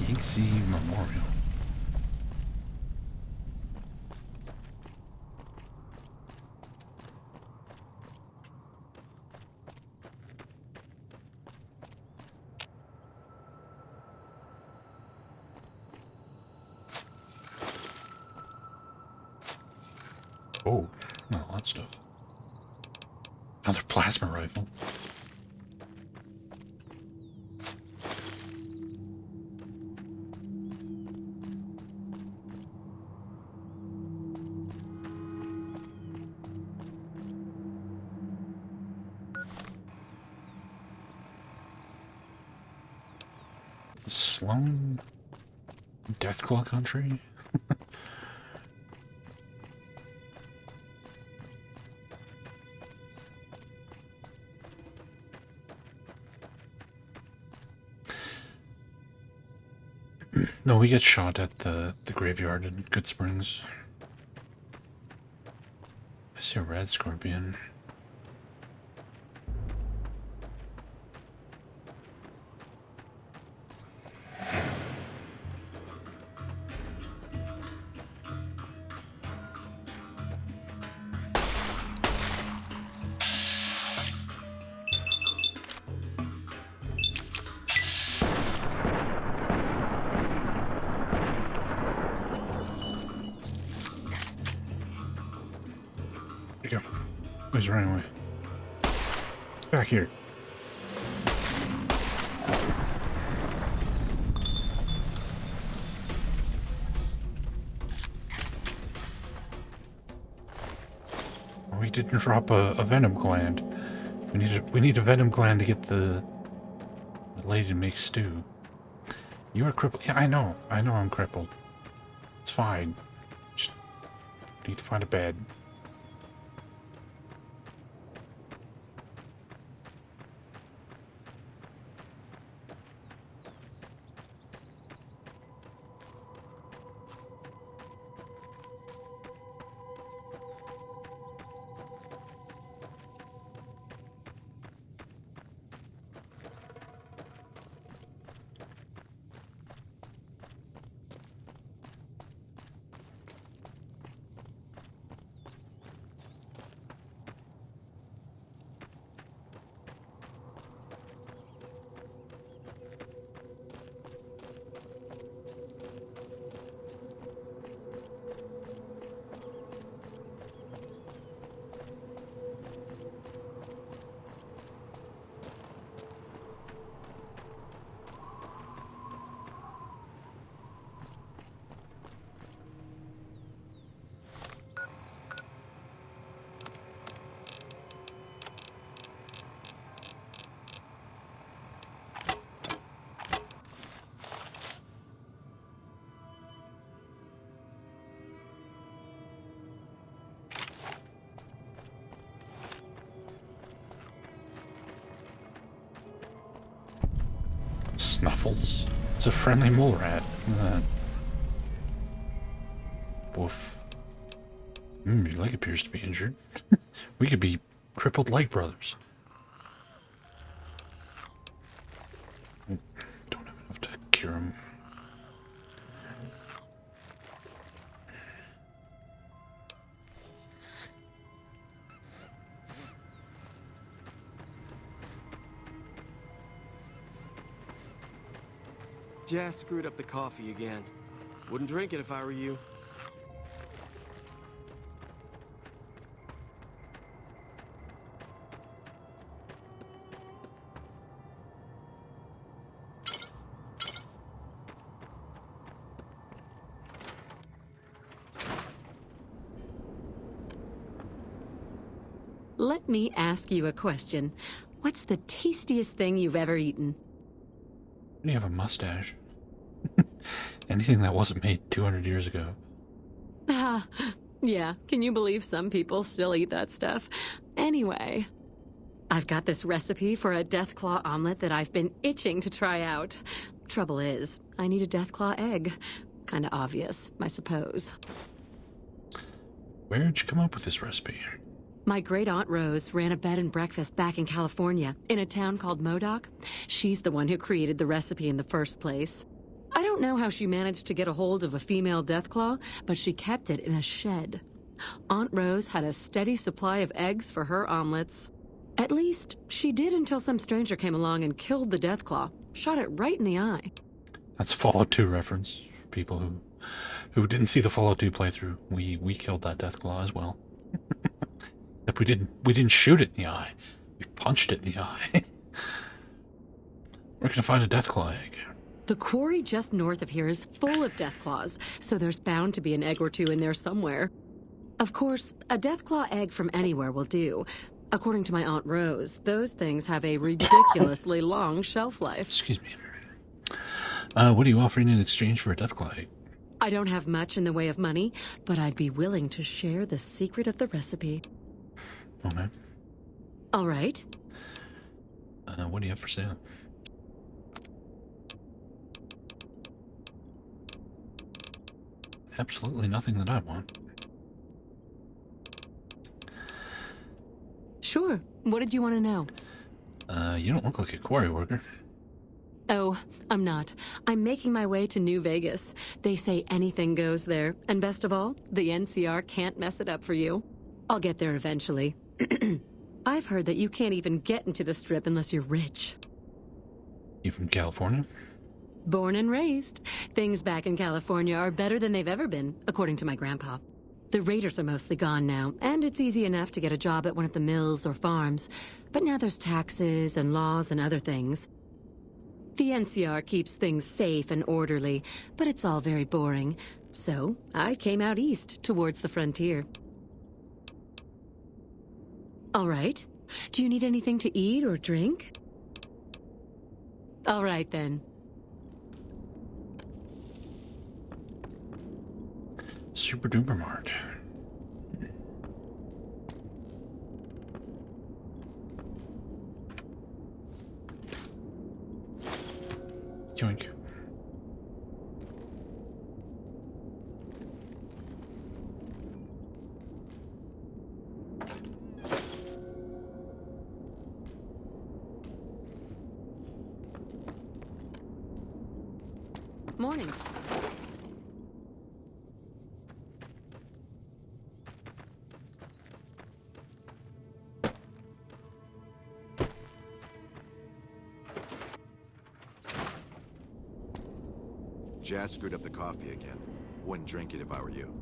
S1: Yinxie Memorial. Oh, all that stuff. Another plasma rifle. Sloan Deathclaw Country? No, we get shot at the graveyard in Goodsprings. I see a red scorpion. he's running away. Back here. We didn't drop a venom gland. We need a venom gland to get the lady to make stew. You are crippled. Yeah, I know. I know I'm crippled. It's fine. Just need to find a bed. Snuffles. It's a friendly mole rat. Look at that. Woof. Your leg appears to be injured. We could be crippled leg brothers. Don't have enough to cure him.
S14: Jazz screwed up the coffee again. Wouldn't drink it if I were you.
S18: Let me ask you a question. What's the tastiest thing you've ever eaten?
S1: You have a mustache. Anything that wasn't made 200 years ago.
S18: Ah, yeah. Can you believe some people still eat that stuff? Anyway, I've got this recipe for a Deathclaw omelet that I've been itching to try out. Trouble is, I need a Deathclaw egg. Kinda obvious, I suppose.
S1: Where'd you come up with this recipe?
S18: My great-aunt Rose ran a bed and breakfast back in California, in a town called Modoc. She's the one who created the recipe in the first place. I don't know how she managed to get a hold of a female Deathclaw, but she kept it in a shed. Aunt Rose had a steady supply of eggs for her omelets. At least, she did until some stranger came along and killed the Deathclaw, shot it right in the eye.
S1: That's Fallout 2 reference. For people who didn't see the Fallout 2 playthrough, we killed that Deathclaw as well. Except we didn't shoot it in the eye. We punched it in the eye. We're gonna find a Deathclaw egg.
S18: The quarry just north of here is full of Deathclaws, so there's bound to be an egg or two in there somewhere. Of course, a Deathclaw egg from anywhere will do. According to my Aunt Rose, those things have a ridiculously long shelf life.
S1: Excuse me. What are you offering in exchange for a Deathclaw egg?
S18: I don't have much in the way of money, but I'd be willing to share the secret of the recipe.
S1: Okay.
S18: All right.
S1: What do you have for sale? Absolutely nothing that I want.
S18: Sure. What did you want to know?
S1: You don't look like a quarry worker.
S18: Oh, I'm not. I'm making my way to New Vegas. They say anything goes there. And best of all, the NCR can't mess it up for you. I'll get there eventually. I've heard that you can't even get into the Strip unless you're rich.
S1: You from California?
S18: Born and raised. Things back in California are better than they've ever been, according to my grandpa. The raiders are mostly gone now, and it's easy enough to get a job at one of the mills or farms. But now there's taxes and laws and other things. The NCR keeps things safe and orderly, but it's all very boring. So I came out east towards the frontier. All right. Do you need anything to eat or drink? All right, then.
S1: Super Duper Mart. Yoink.
S18: Morning.
S2: Jazz screwed up the coffee again. Wouldn't drink it if I were you.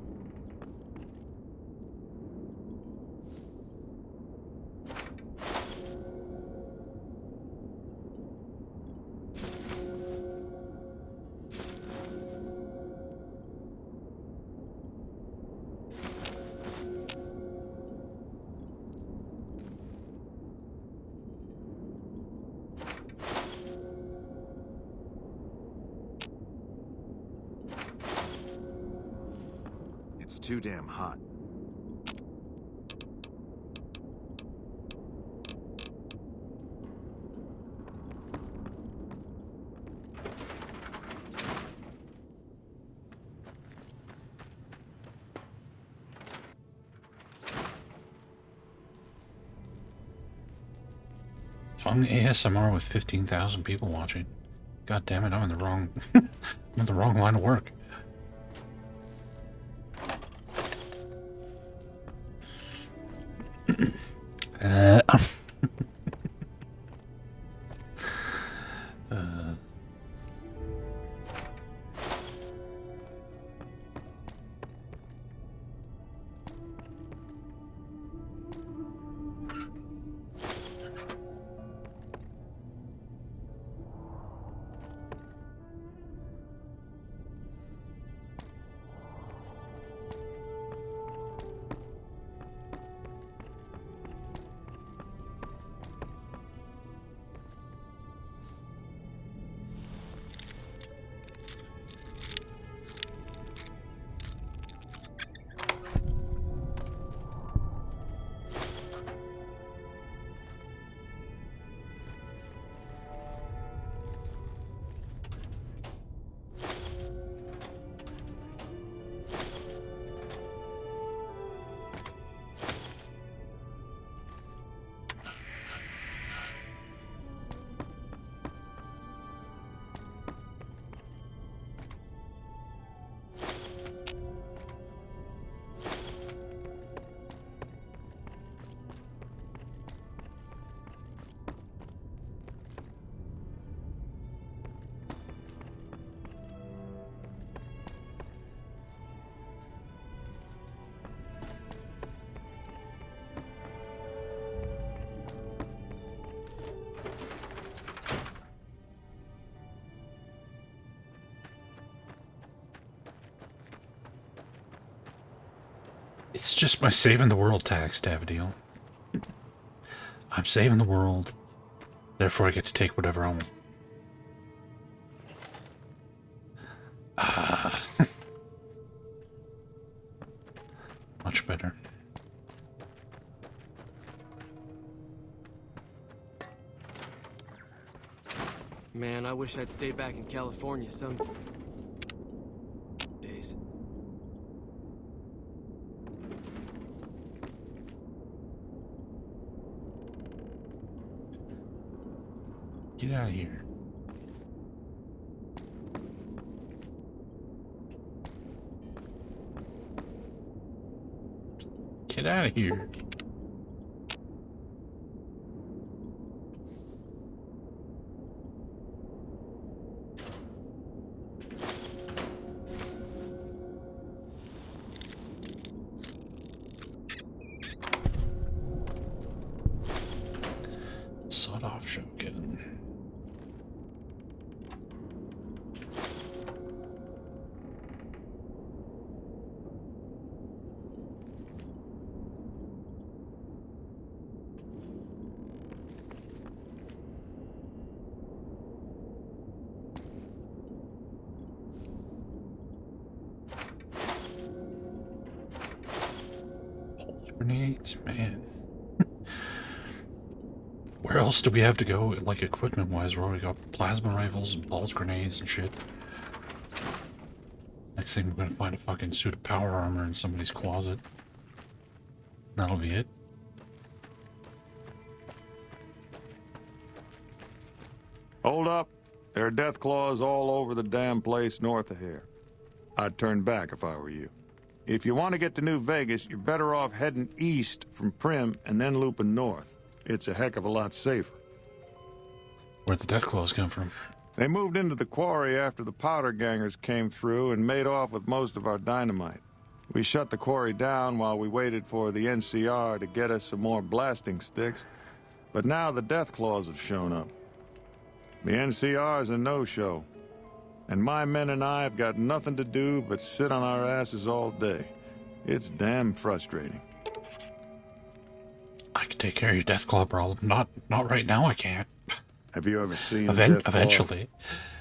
S2: It's too damn hot.
S1: Hung ASMR with 15,000 people watching. God damn it, I'm in the wrong I'm in the wrong line of work. uh, It's just my saving the world tax, Davadiel. I'm saving the world, therefore I get to take whatever I want. Much better.
S14: Man, I wish I'd stayed back in California some days.
S1: Get out of here. Get out of here. sawed-off shotgun. Grenades, man. Where else do we have to go, like, equipment-wise, where we got plasma rifles and pulse grenades and shit? Next thing, we're gonna find a fucking suit of power armor in somebody's closet. That'll be it.
S3: Hold up. There are death claws all over the damn place north of here. I'd turn back if I were you. If you want to get to New Vegas, you're better off heading east from Primm and then looping north. It's a heck of a lot safer.
S1: Where'd the death claws come from?
S3: They moved into the quarry after the powder gangers came through and made off with most of our dynamite. We shut the quarry down while we waited for the NCR to get us some more blasting sticks, but now the death claws have shown up. The NCR's a no-show. And my men and I have got nothing to do but sit on our asses all day. It's damn frustrating.
S1: I can take care of your Deathclaw problem. Not right now, I can't.
S3: Have you ever seen a Deathclaw?
S1: Eventually.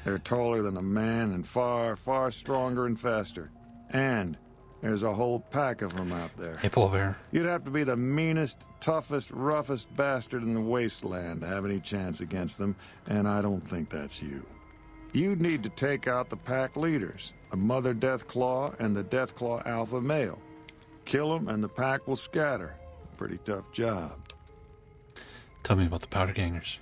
S3: They're taller than a man and far, far stronger and faster. And there's a whole pack of them out there.
S1: Hey, Paul Bear.
S3: You'd have to be the meanest, toughest, roughest bastard in the wasteland to have any chance against them, and I don't think that's you. You'd need to take out the pack leaders, a mother Deathclaw and the Deathclaw alpha male. Kill them and the pack will scatter. Pretty tough job.
S1: Tell me about the powder gangers.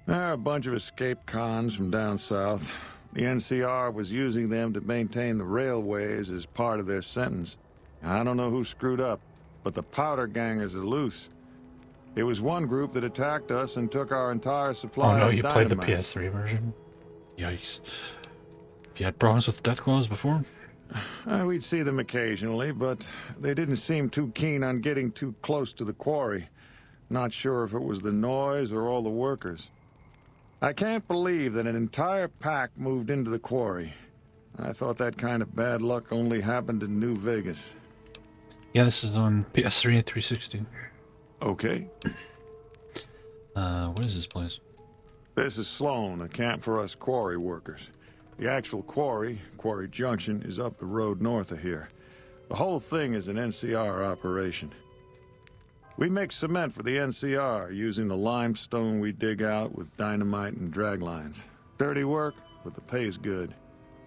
S3: They're a bunch of escaped cons from down south. The NCR was using them to maintain the railways as part of their sentence. I don't know who screwed up, but the powder gangers are loose. It was one group that attacked us and took our entire supply of dynamite.
S1: Oh no, you played the PS3 version? Yikes. Have you had problems with Deathclaws before?
S3: We'd see them occasionally, but they didn't seem too keen on getting too close to the quarry. Not sure if it was the noise or all the workers. I can't believe that an entire pack moved into the quarry. I thought that kind of bad luck only happened in New Vegas.
S1: Yeah, this is on PS3 and 360.
S3: Okay.
S1: What is this place?
S3: This is Sloan, a camp for us quarry workers. The actual quarry, Quarry Junction, is up the road north of here. The whole thing is an NCR operation. We make cement for the NCR using the limestone we dig out with dynamite and drag lines. Dirty work, but the pay's good.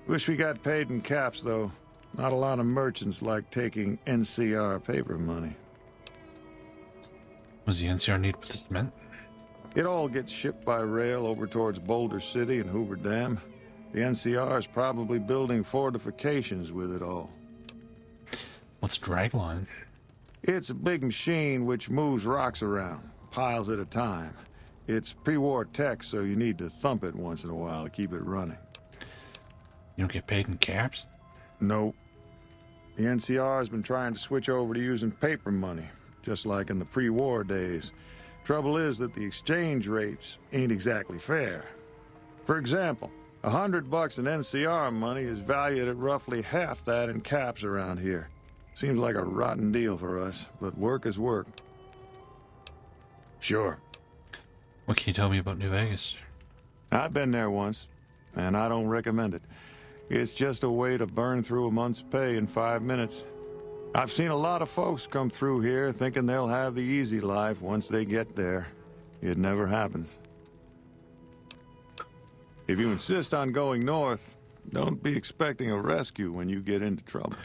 S3: Wish we got paid in caps, though. Not a lot of merchants like taking NCR paper money.
S1: What does the NCR need with the cement?
S3: It all gets shipped by rail over towards Boulder City and Hoover Dam. The NCR is probably building fortifications with it all.
S1: What's dragline?
S3: It's a big machine which moves rocks around, piles at a time. It's pre-war tech, so you need to thump it once in a while to keep it running.
S1: You don't get paid in caps?
S3: Nope. The NCR has been trying to switch over to using paper money, just like in the pre-war days. Trouble is that the exchange rates ain't exactly fair. For example, $100 in NCR money is valued at roughly half that in caps around here. Seems like a rotten deal for us, but work is work. Sure.
S1: What can you tell me about New Vegas?
S3: I've been there once, and I don't recommend it. It's just a way to burn through a month's pay in 5 minutes. I've seen a lot of folks come through here thinking they'll have the easy life once they get there. It never happens. If you insist on going north, don't be expecting a rescue when you get into trouble.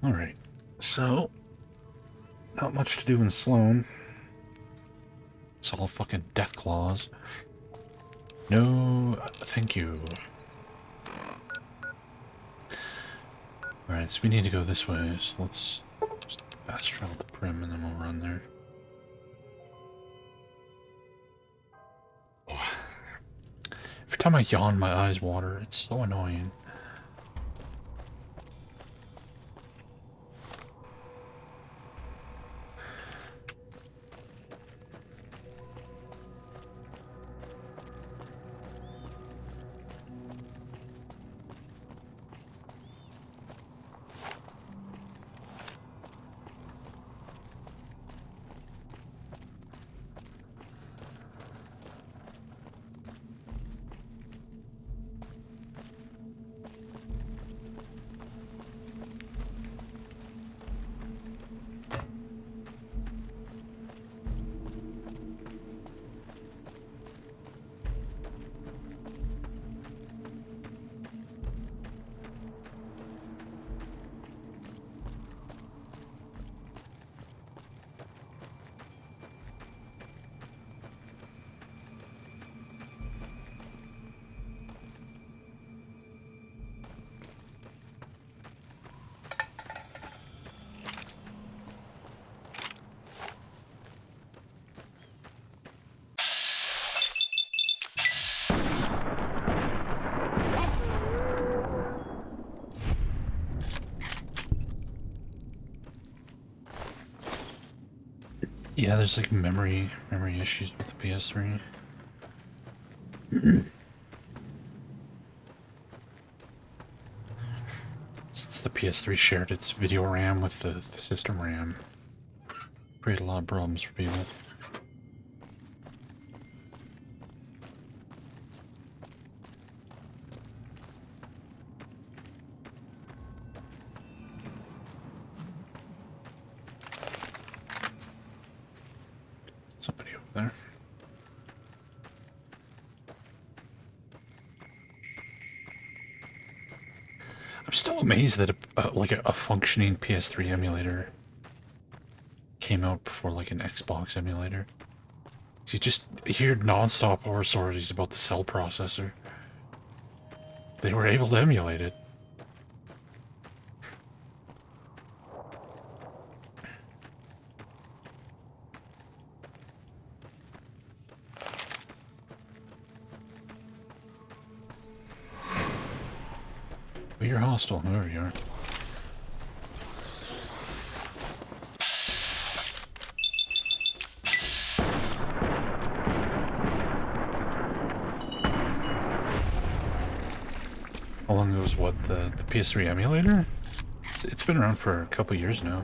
S1: Alright, so not much to do in Sloan. It's all fucking Deathclaws. No, thank you. Alright, so we need to go this way, so let's just fast travel to Primm and then we'll run there. Oh. Every time I yawn, my eyes water. It's so annoying. Yeah, there's like memory issues with the PS3. Since the PS3 shared its video RAM with the system RAM, created a lot of problems for people. Somebody over there. I'm still amazed that a functioning PS3 emulator came out before like an Xbox emulator. You just hear non-stop horror stories about the cell processor. They were able to emulate it. But you're hostile, whoever you are. How long ago was what, the PS3 emulator? It's been around for a couple years now.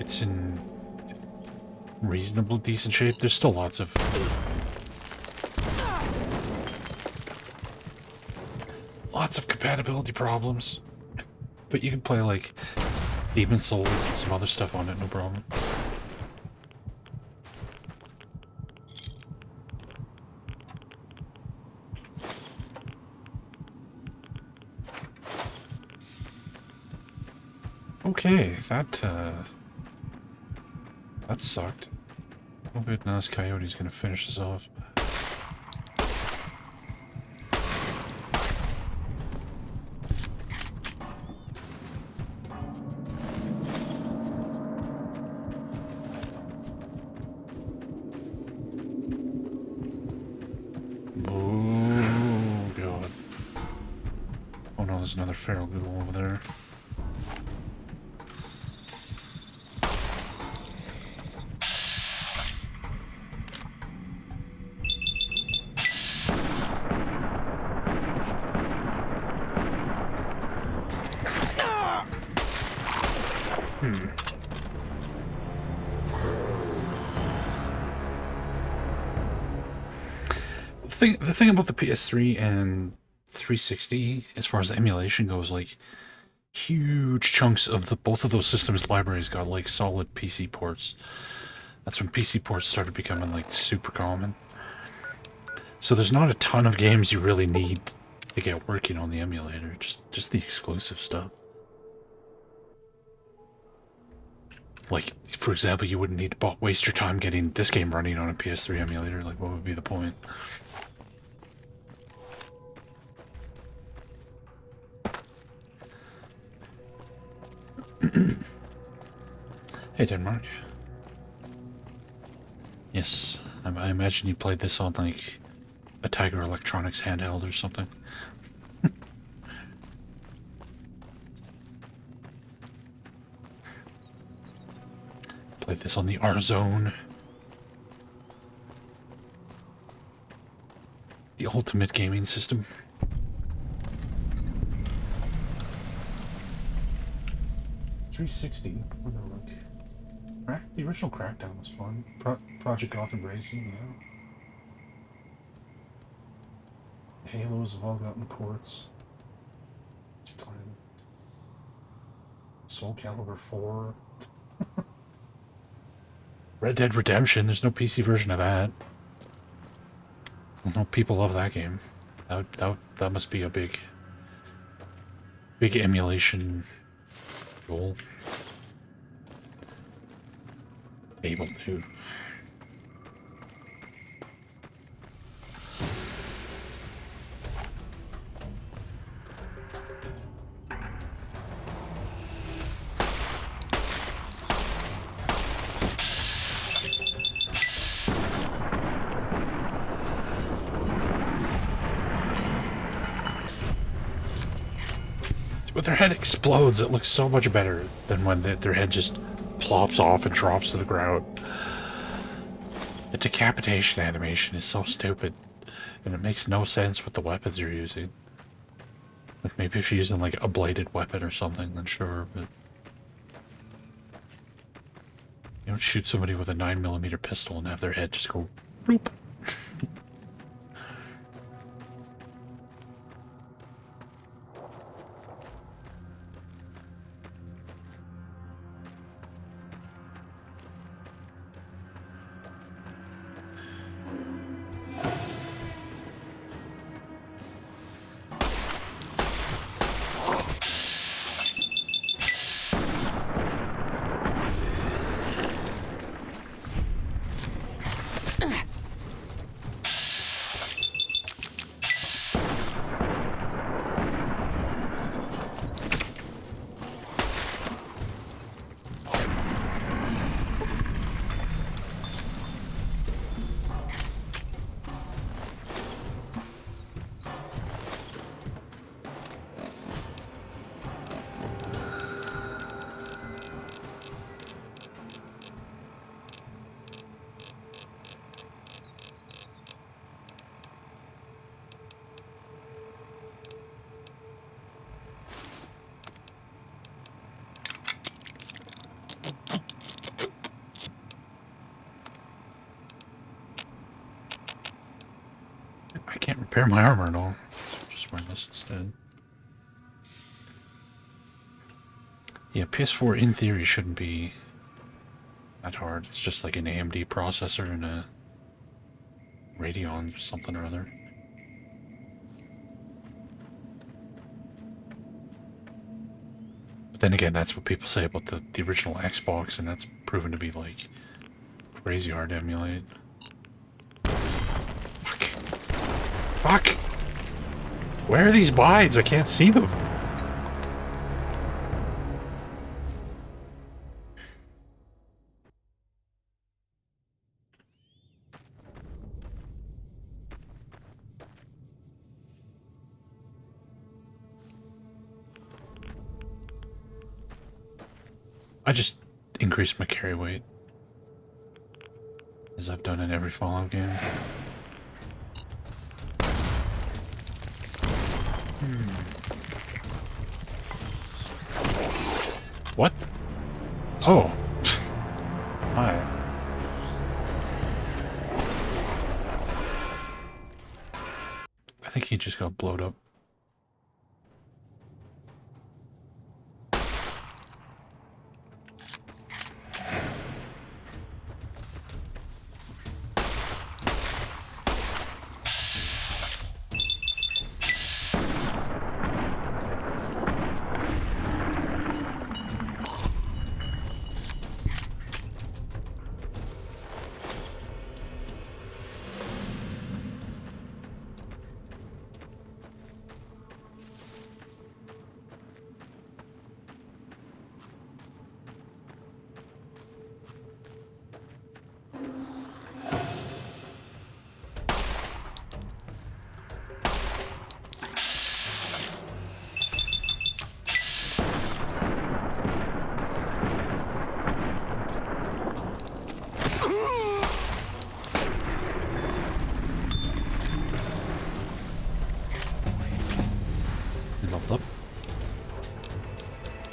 S1: It's in reasonable decent shape. There's still lots of compatibility problems, but you can play like Demon Souls and some other stuff on it, no problem. Okay, that sucked. Oh good, now this coyote's gonna finish us off. Oh god. Oh no, there's another feral ghoul over there. The thing about the PS3 and 360, as far as emulation goes, like huge chunks of both of those systems' libraries got like solid PC ports. That's when PC ports started becoming like super common. So there's not a ton of games you really need to get working on the emulator, just the exclusive stuff. Like, for example, you wouldn't need to waste your time getting this game running on a PS3 emulator. Like, what would be the point? Hey, Denmark. Yes, I imagine you played this on, like, a Tiger Electronics handheld or something. Played this on the R-Zone. The ultimate gaming system. .360. Where'd that look? The original Crackdown was fun. Project Gotham Racing, yeah. Halos have all gotten ports. It's playing Soul Calibur 4. Red Dead Redemption, there's no PC version of that. No, people love that game. That must be a big emulation goal. Able to. When their head explodes, it looks so much better than when their head just plops off and drops to the ground. The decapitation animation is so stupid, and it makes no sense with the weapons you're using. Like, maybe if you're using, like, a bladed weapon or something, then sure, but... You don't shoot somebody with a 9mm pistol and have their head just go, bloop. I can't repair my armor at all. So just wearing this instead. Yeah, PS4 in theory shouldn't be that hard. It's just like an AMD processor and a Radeon or something or other. But then again, that's what people say about the original Xbox, and that's proven to be like crazy hard to emulate. Fuck! Where are these bides? I can't see them. I just increased my carry weight, as I've done in every Fallout game. What? Oh. Hi. I think he just got blowed up.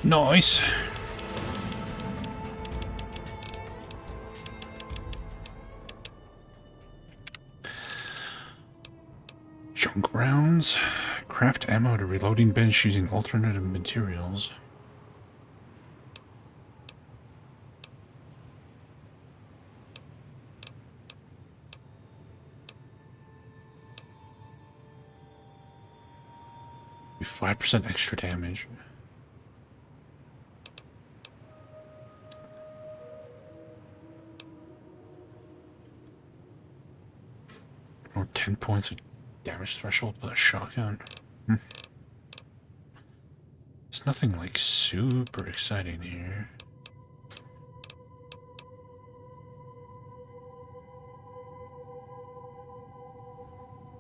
S1: Nice. Junk rounds. Craft ammo to reloading bench using alternative materials. Do 5% extra damage. Or 10 points of damage threshold with a shotgun. There's nothing like super exciting here.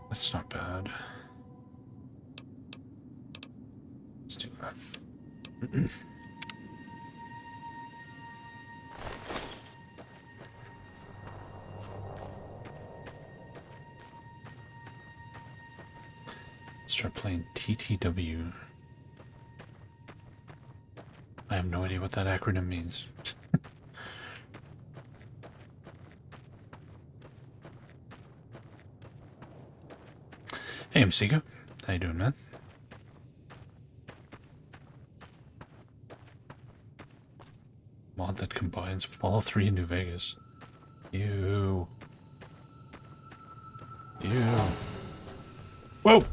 S1: That's not bad. Let's do that. Start playing TTW. I have no idea what that acronym means. Hey, Msika. How you doing, man? Mod that combines Fallout 3 and New Vegas. Ew. Ew. Whoa!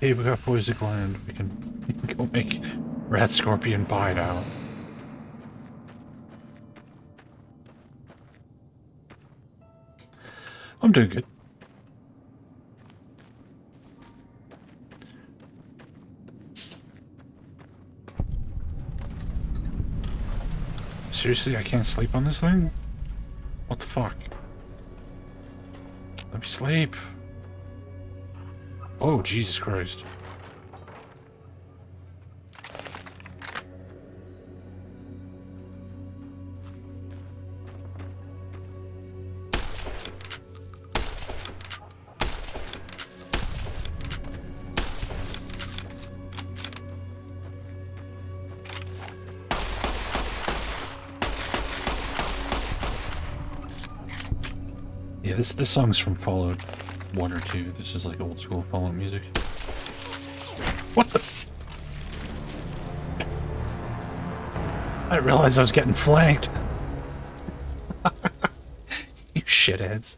S1: Hey, we got poison gland. We can go make rat scorpion pie now. I'm doing good. Seriously, I can't sleep on this thing? What the fuck? Let me sleep. Oh, Jesus Christ. Yeah, this song's from Fallout 1 or 2. This is like old school Fallout music. What the? I didn't realize I was getting flanked. You shitheads.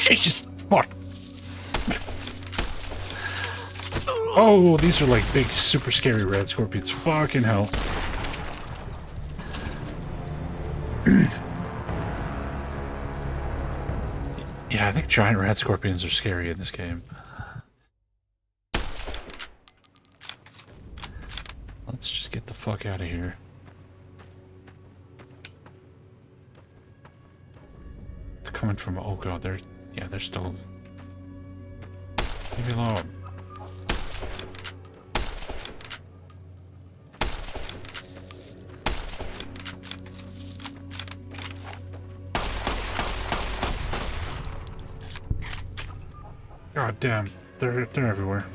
S1: Jesus, fuck. Oh, these are like big, super scary red scorpions. Fucking hell. Yeah, I think giant rat scorpions are scary in this game. Let's just get the fuck out of here. They're coming from... Oh god, they're still... Leave me alone. God damn, they're everywhere.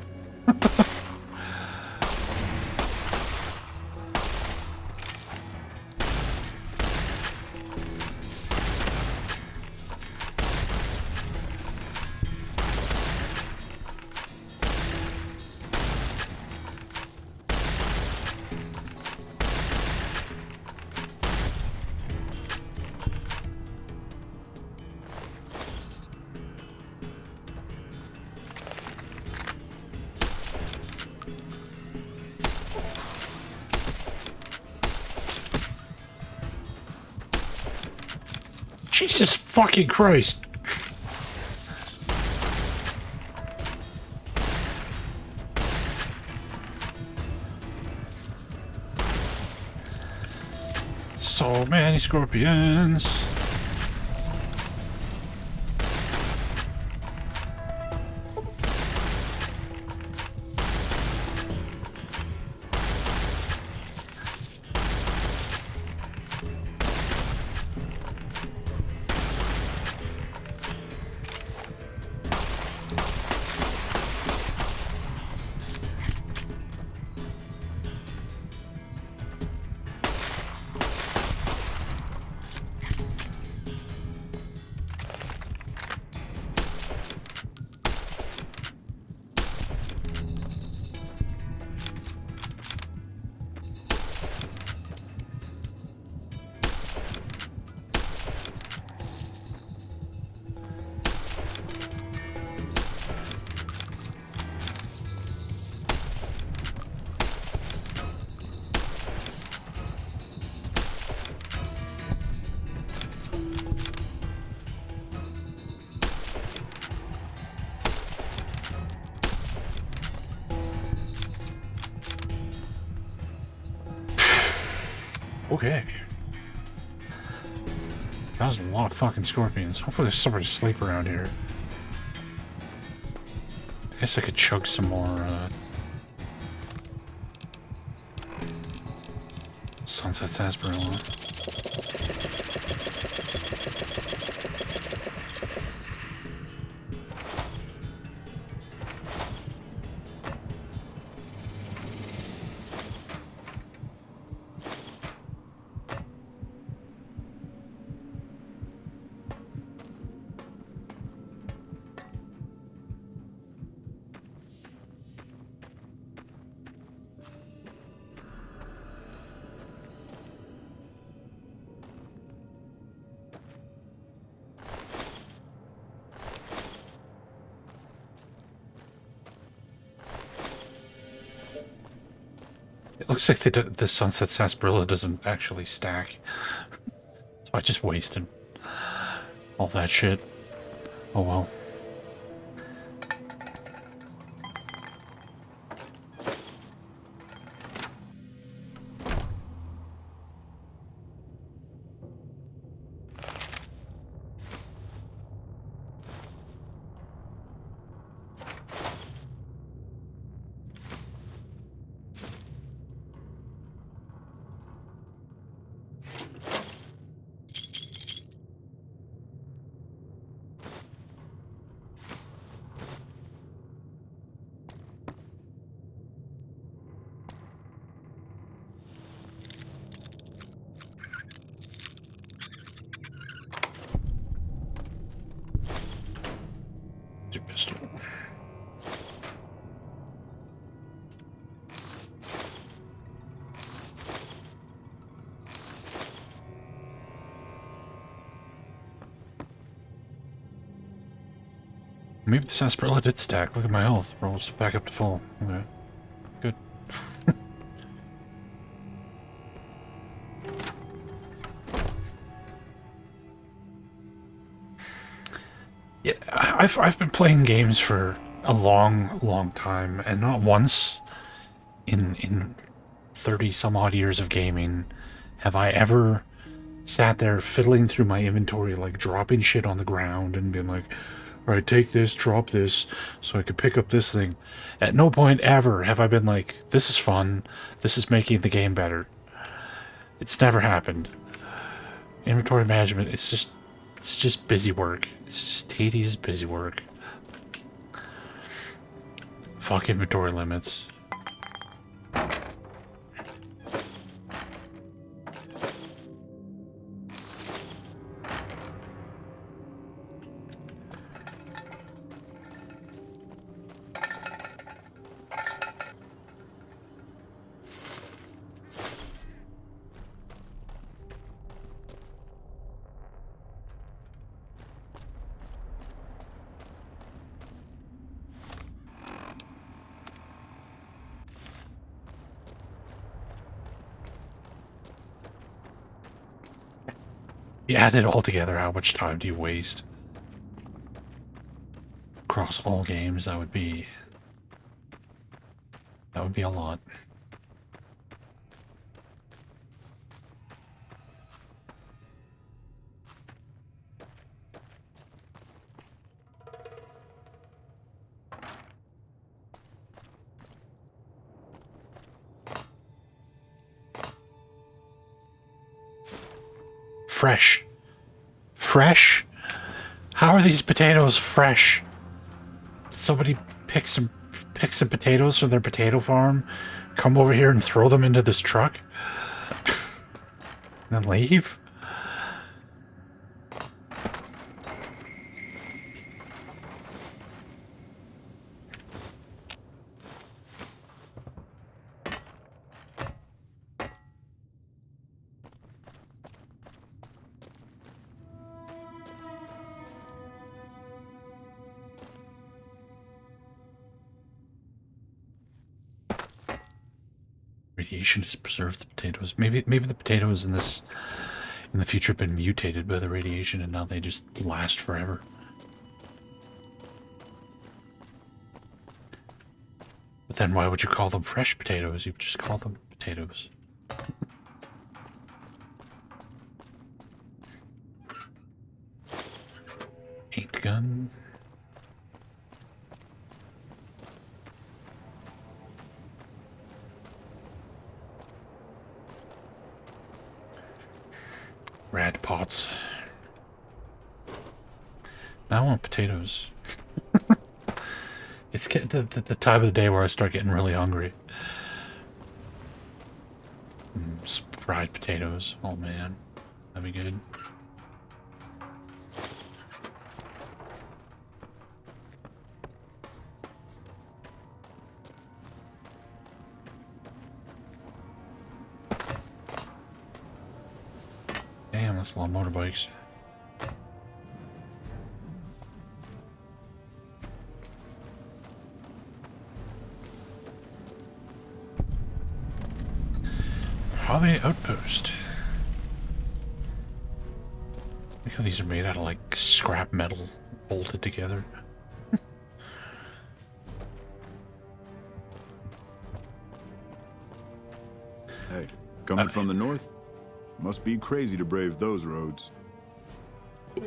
S1: Jesus fucking Christ. So many scorpions. Okay. That was a lot of fucking scorpions. Hopefully there's somewhere to sleep around here. I guess I could chug some more, Sunset Sarsaparilla. It looks like the Sunset Sarsaparilla doesn't actually stack. So I just wasted all that shit. Oh well. Pistol. Maybe the sarsaparilla did stack. Look at my health. Rolls back up to full. Okay. Good. Yeah, I've been playing games for a long time, and not once in 30 some odd years of gaming have I ever sat there fiddling through my inventory, like dropping shit on the ground and being like, alright, take this, drop this, so I could pick up this thing. At no point ever have I been like, this is fun, this is making the game better. It's never happened. Inventory management, it's just busy work. It's just tedious busy work. Fuck inventory limits. You add it all together, how much time do you waste? Across all games, that would be a lot. Fresh. Fresh? How are these potatoes fresh? Did somebody pick some potatoes from their potato farm, come over here and throw them into this truck? And then leave? Radiation has preserved the potatoes. Maybe the potatoes in the future have been mutated by the radiation and now they just last forever. But then why would you call them fresh potatoes? You would just call them potatoes. shotgun. Rad pots. Now I want potatoes. It's getting to the time of the day where I start getting really hungry. Some fried potatoes. Oh man, that'd be good. Damn, that's a lot of motorbikes. Hobby outpost. Look how these are made out of like scrap metal bolted together.
S5: Hey, coming from the north? Must be crazy to brave those roads.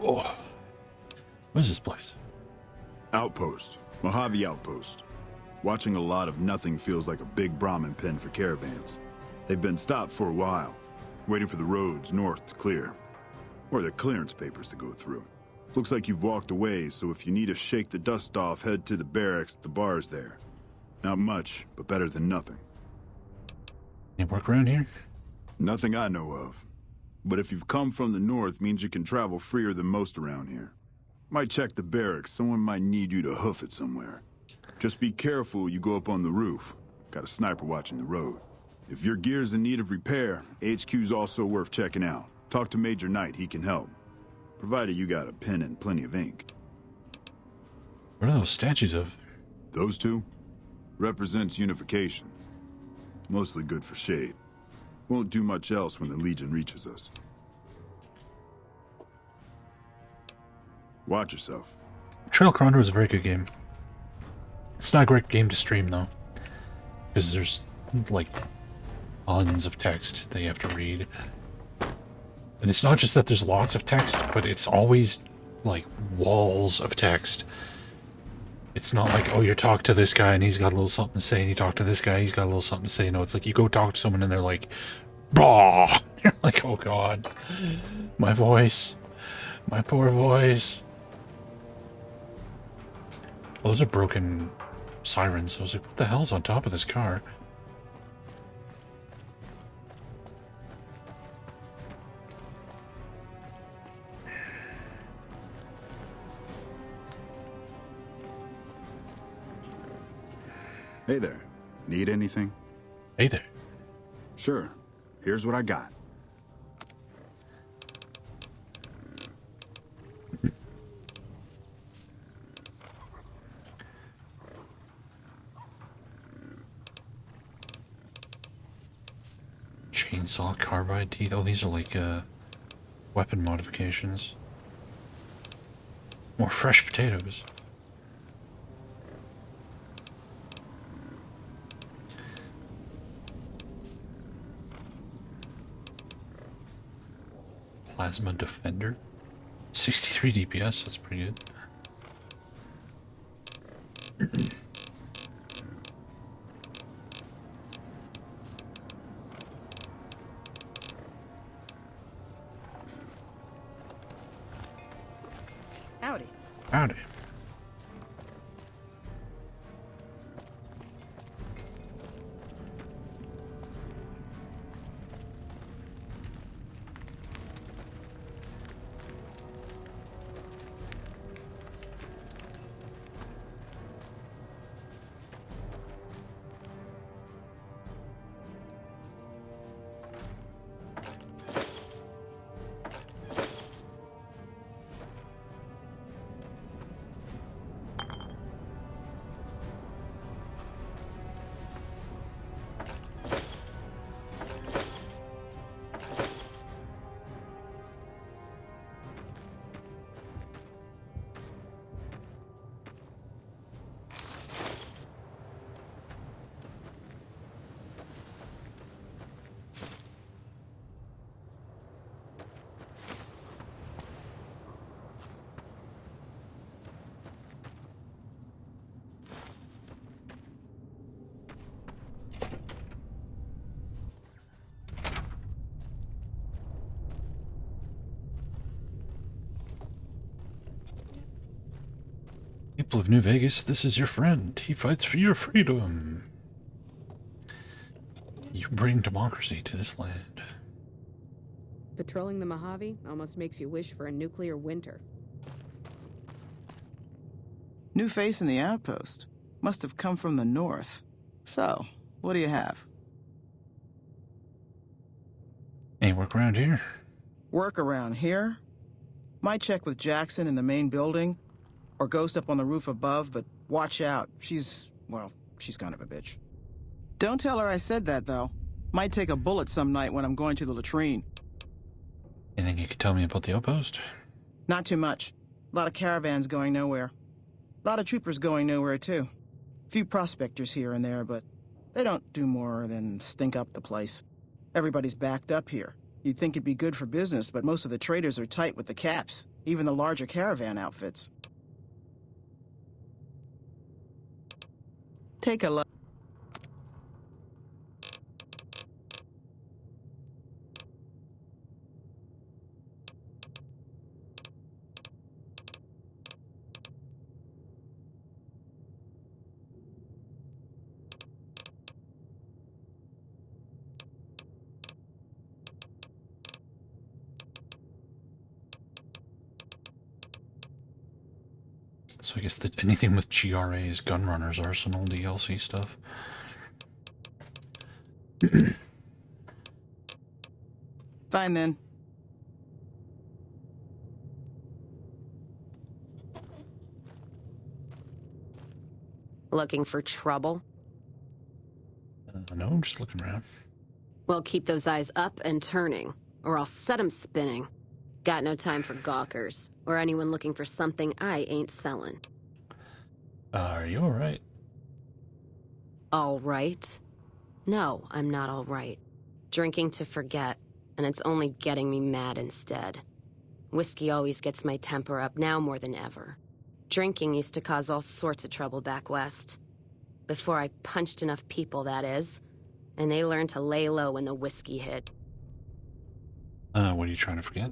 S1: Oh. What is this place?
S5: Outpost. Mojave Outpost. Watching a lot of nothing feels like a big Brahmin pen for caravans. They've been stopped for a while, waiting for the roads north to clear. Or the clearance papers to go through. Looks like you've walked away, so if you need to shake the dust off, head to the barracks at the bars there. Not much, but better than nothing.
S1: Any work around here?
S5: Nothing I know of. But if you've come from the north, means you can travel freer than most around here. Might check the barracks, someone might need you to hoof it somewhere. Just be careful you go up on the roof. Got a sniper watching the road. If your gear's in need of repair, HQ's also worth checking out. Talk to Major Knight, he can help. Provided you got a pen and plenty of ink.
S1: What are those statues of?
S5: Those two? Represents unification. Mostly good for shade. Won't do much else when the Legion reaches us. Watch yourself.
S1: Trail Chrono is a very good game. It's not a great game to stream though, because there's like tons of text that you have to read. And it's not just that there's lots of text, but it's always like walls of text. It's not like, oh, you talk to this guy and he's got a little something to say, and you talk to this guy, he's got a little something to say. No, it's like you go talk to someone and they're like, bah! You're like, oh god, my voice, my poor voice. Oh, those are broken sirens. I was like, what the hell's on top of this car?
S5: Hey there. Need anything?
S1: Hey there.
S5: Sure. Here's what I got.
S1: Chainsaw, carbide teeth. Oh, these are like weapon modifications. More fresh potatoes. Plasma Defender. 63 DPS, that's pretty good.
S13: Howdy.
S1: Howdy. People of New Vegas, this is your friend. He fights for your freedom. You bring democracy to this land.
S18: Patrolling the Mojave almost makes you wish for a nuclear winter.
S4: New face in the outpost. Must have come from the north. So, what do you have?
S1: Any work around here?
S4: Work around here? Might check with Jackson in the main building, or Ghost up on the roof above, but watch out. She's kind of a bitch. Don't tell her I said that, though. Might take a bullet some night when I'm going to the latrine.
S1: Anything you could tell me about the outpost?
S4: Not too much. A lot of caravans going nowhere. A lot of troopers going nowhere, too. Few prospectors here and there, but they don't do more than stink up the place. Everybody's backed up here. You'd think it'd be good for business, but most of the traders are tight with the caps, even the larger caravan outfits. Take a look.
S1: So I guess anything with GRA's Gunrunner's Arsenal DLC stuff.
S4: Fine then.
S18: Looking for trouble?
S1: No, I'm just looking around.
S18: Well, keep those eyes up and turning, or I'll set 'em spinning. Got no time for gawkers, or anyone looking for something I ain't selling.
S1: Are you alright?
S18: All right? No, I'm not all right. Drinking to forget, and it's only getting me mad instead. Whiskey always gets my temper up, now more than ever. Drinking used to cause all sorts of trouble back west. Before I punched enough people, that is. And they learned to lay low when the whiskey hit.
S1: What are you trying to forget?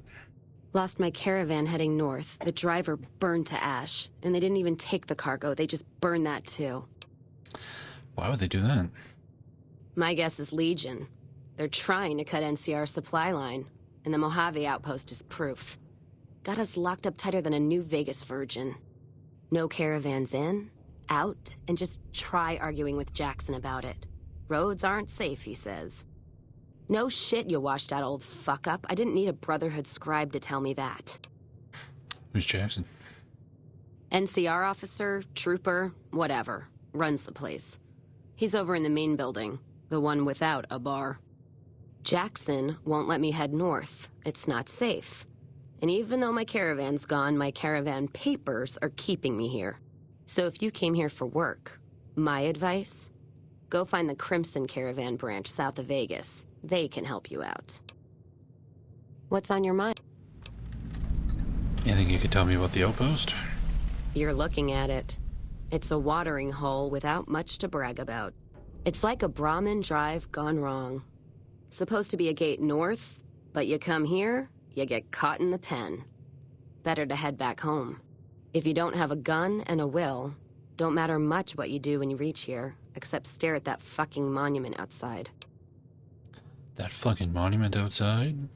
S18: Lost my caravan heading north. The driver burned to ash. And they didn't even take the cargo, they just burned that too.
S1: Why would they do that?
S18: My guess is Legion. They're trying to cut NCR's supply line. And the Mojave outpost is proof. Got us locked up tighter than a New Vegas virgin. No caravans in, out, and just try arguing with Jackson about it. Roads aren't safe, he says. No shit, you washed out old fuck-up. I didn't need a Brotherhood scribe to tell me that.
S1: Who's Jackson?
S18: NCR officer, trooper, whatever. Runs the place. He's over in the main building, the one without a bar. Jackson won't let me head north. It's not safe. And even though my caravan's gone, my caravan papers are keeping me here. So if you came here for work, my advice, go find the Crimson Caravan branch south of Vegas. They can help you out. What's on your mind?
S1: Anything you could tell me about the outpost?
S18: You're looking at it. It's a watering hole without much to brag about. It's like a Brahmin drive gone wrong. Supposed to be a gate north, but you come here, you get caught in the pen. Better to head back home. If you don't have a gun and a will, don't matter much what you do when you reach here, except stare at that fucking monument outside.
S1: That fucking monument outside?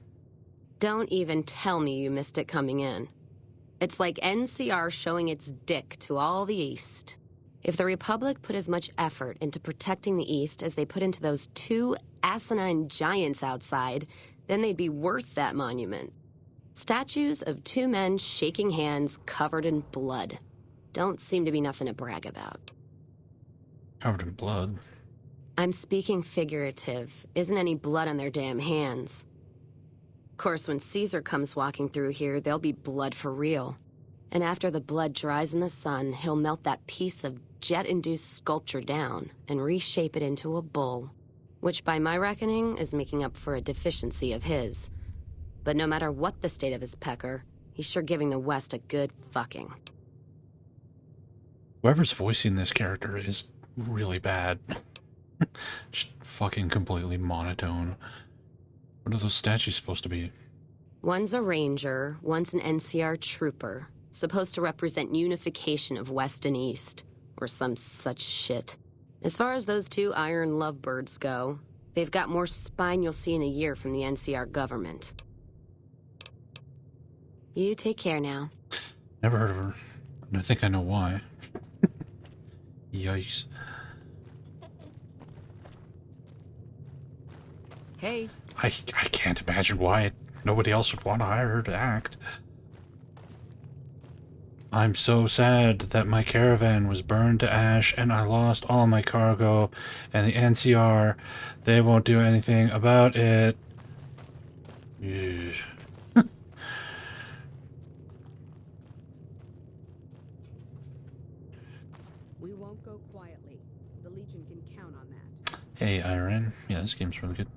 S18: Don't even tell me you missed it coming in. It's like NCR showing its dick to all the East. If the Republic put as much effort into protecting the East as they put into those two asinine giants outside, then they'd be worth that monument. Statues of two men shaking hands covered in blood. Don't seem to be nothing to brag about.
S1: Covered in blood?
S18: I'm speaking figurative. Isn't any blood on their damn hands. Of course, when Caesar comes walking through here, there'll be blood for real. And after the blood dries in the sun, he'll melt that piece of jet-induced sculpture down and reshape it into a bull, which by my reckoning is making up for a deficiency of his. But no matter what the state of his pecker, he's sure giving the West a good fucking.
S1: Whoever's voicing this character is really bad. Just fucking completely monotone. What are those statues supposed to be?
S18: One's a ranger, one's an NCR trooper.
S7: Supposed to represent unification of West and East, or some such shit. As far as those two iron lovebirds go, they've got more spine you'll see in a year from the NCR government. You take care now.
S1: Never heard of her. And I think I know why. Yikes.
S13: Hey.
S1: I can't imagine why nobody else would want to hire her to act. I'm so sad that my caravan was burned to ash and I lost all my cargo, and the NCR, they won't do anything about it. Yeah.
S22: We won't go quietly. The Legion can count on that.
S1: Hey, Iron. Yeah, this game's really good.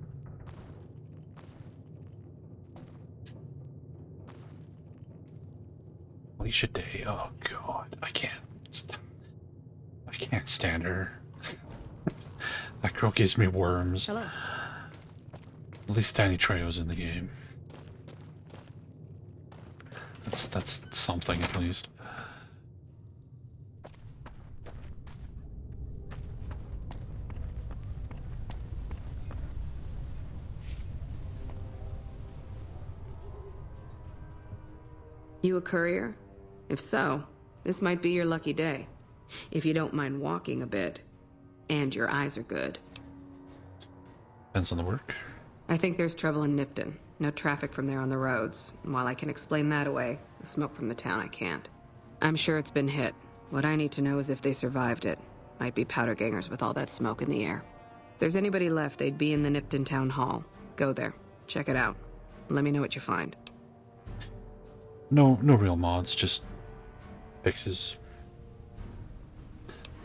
S1: Alicia Day. Oh god, I can't stand her. That girl gives me worms.
S13: Hello.
S1: At least Danny Trejo's in the game. That's something at least.
S22: You a courier? If so, this might be your lucky day. If you don't mind walking a bit. And your eyes are good.
S1: Depends on the work.
S22: I think there's trouble in Nipton. No traffic from there on the roads. And while I can explain that away, the smoke from the town I can't. I'm sure it's been hit. What I need to know is if they survived it. Might be powder gangers with all that smoke in the air. If there's anybody left, they'd be in the Nipton town hall. Go there. Check it out. Let me know what you find.
S1: No real mods, just fixes.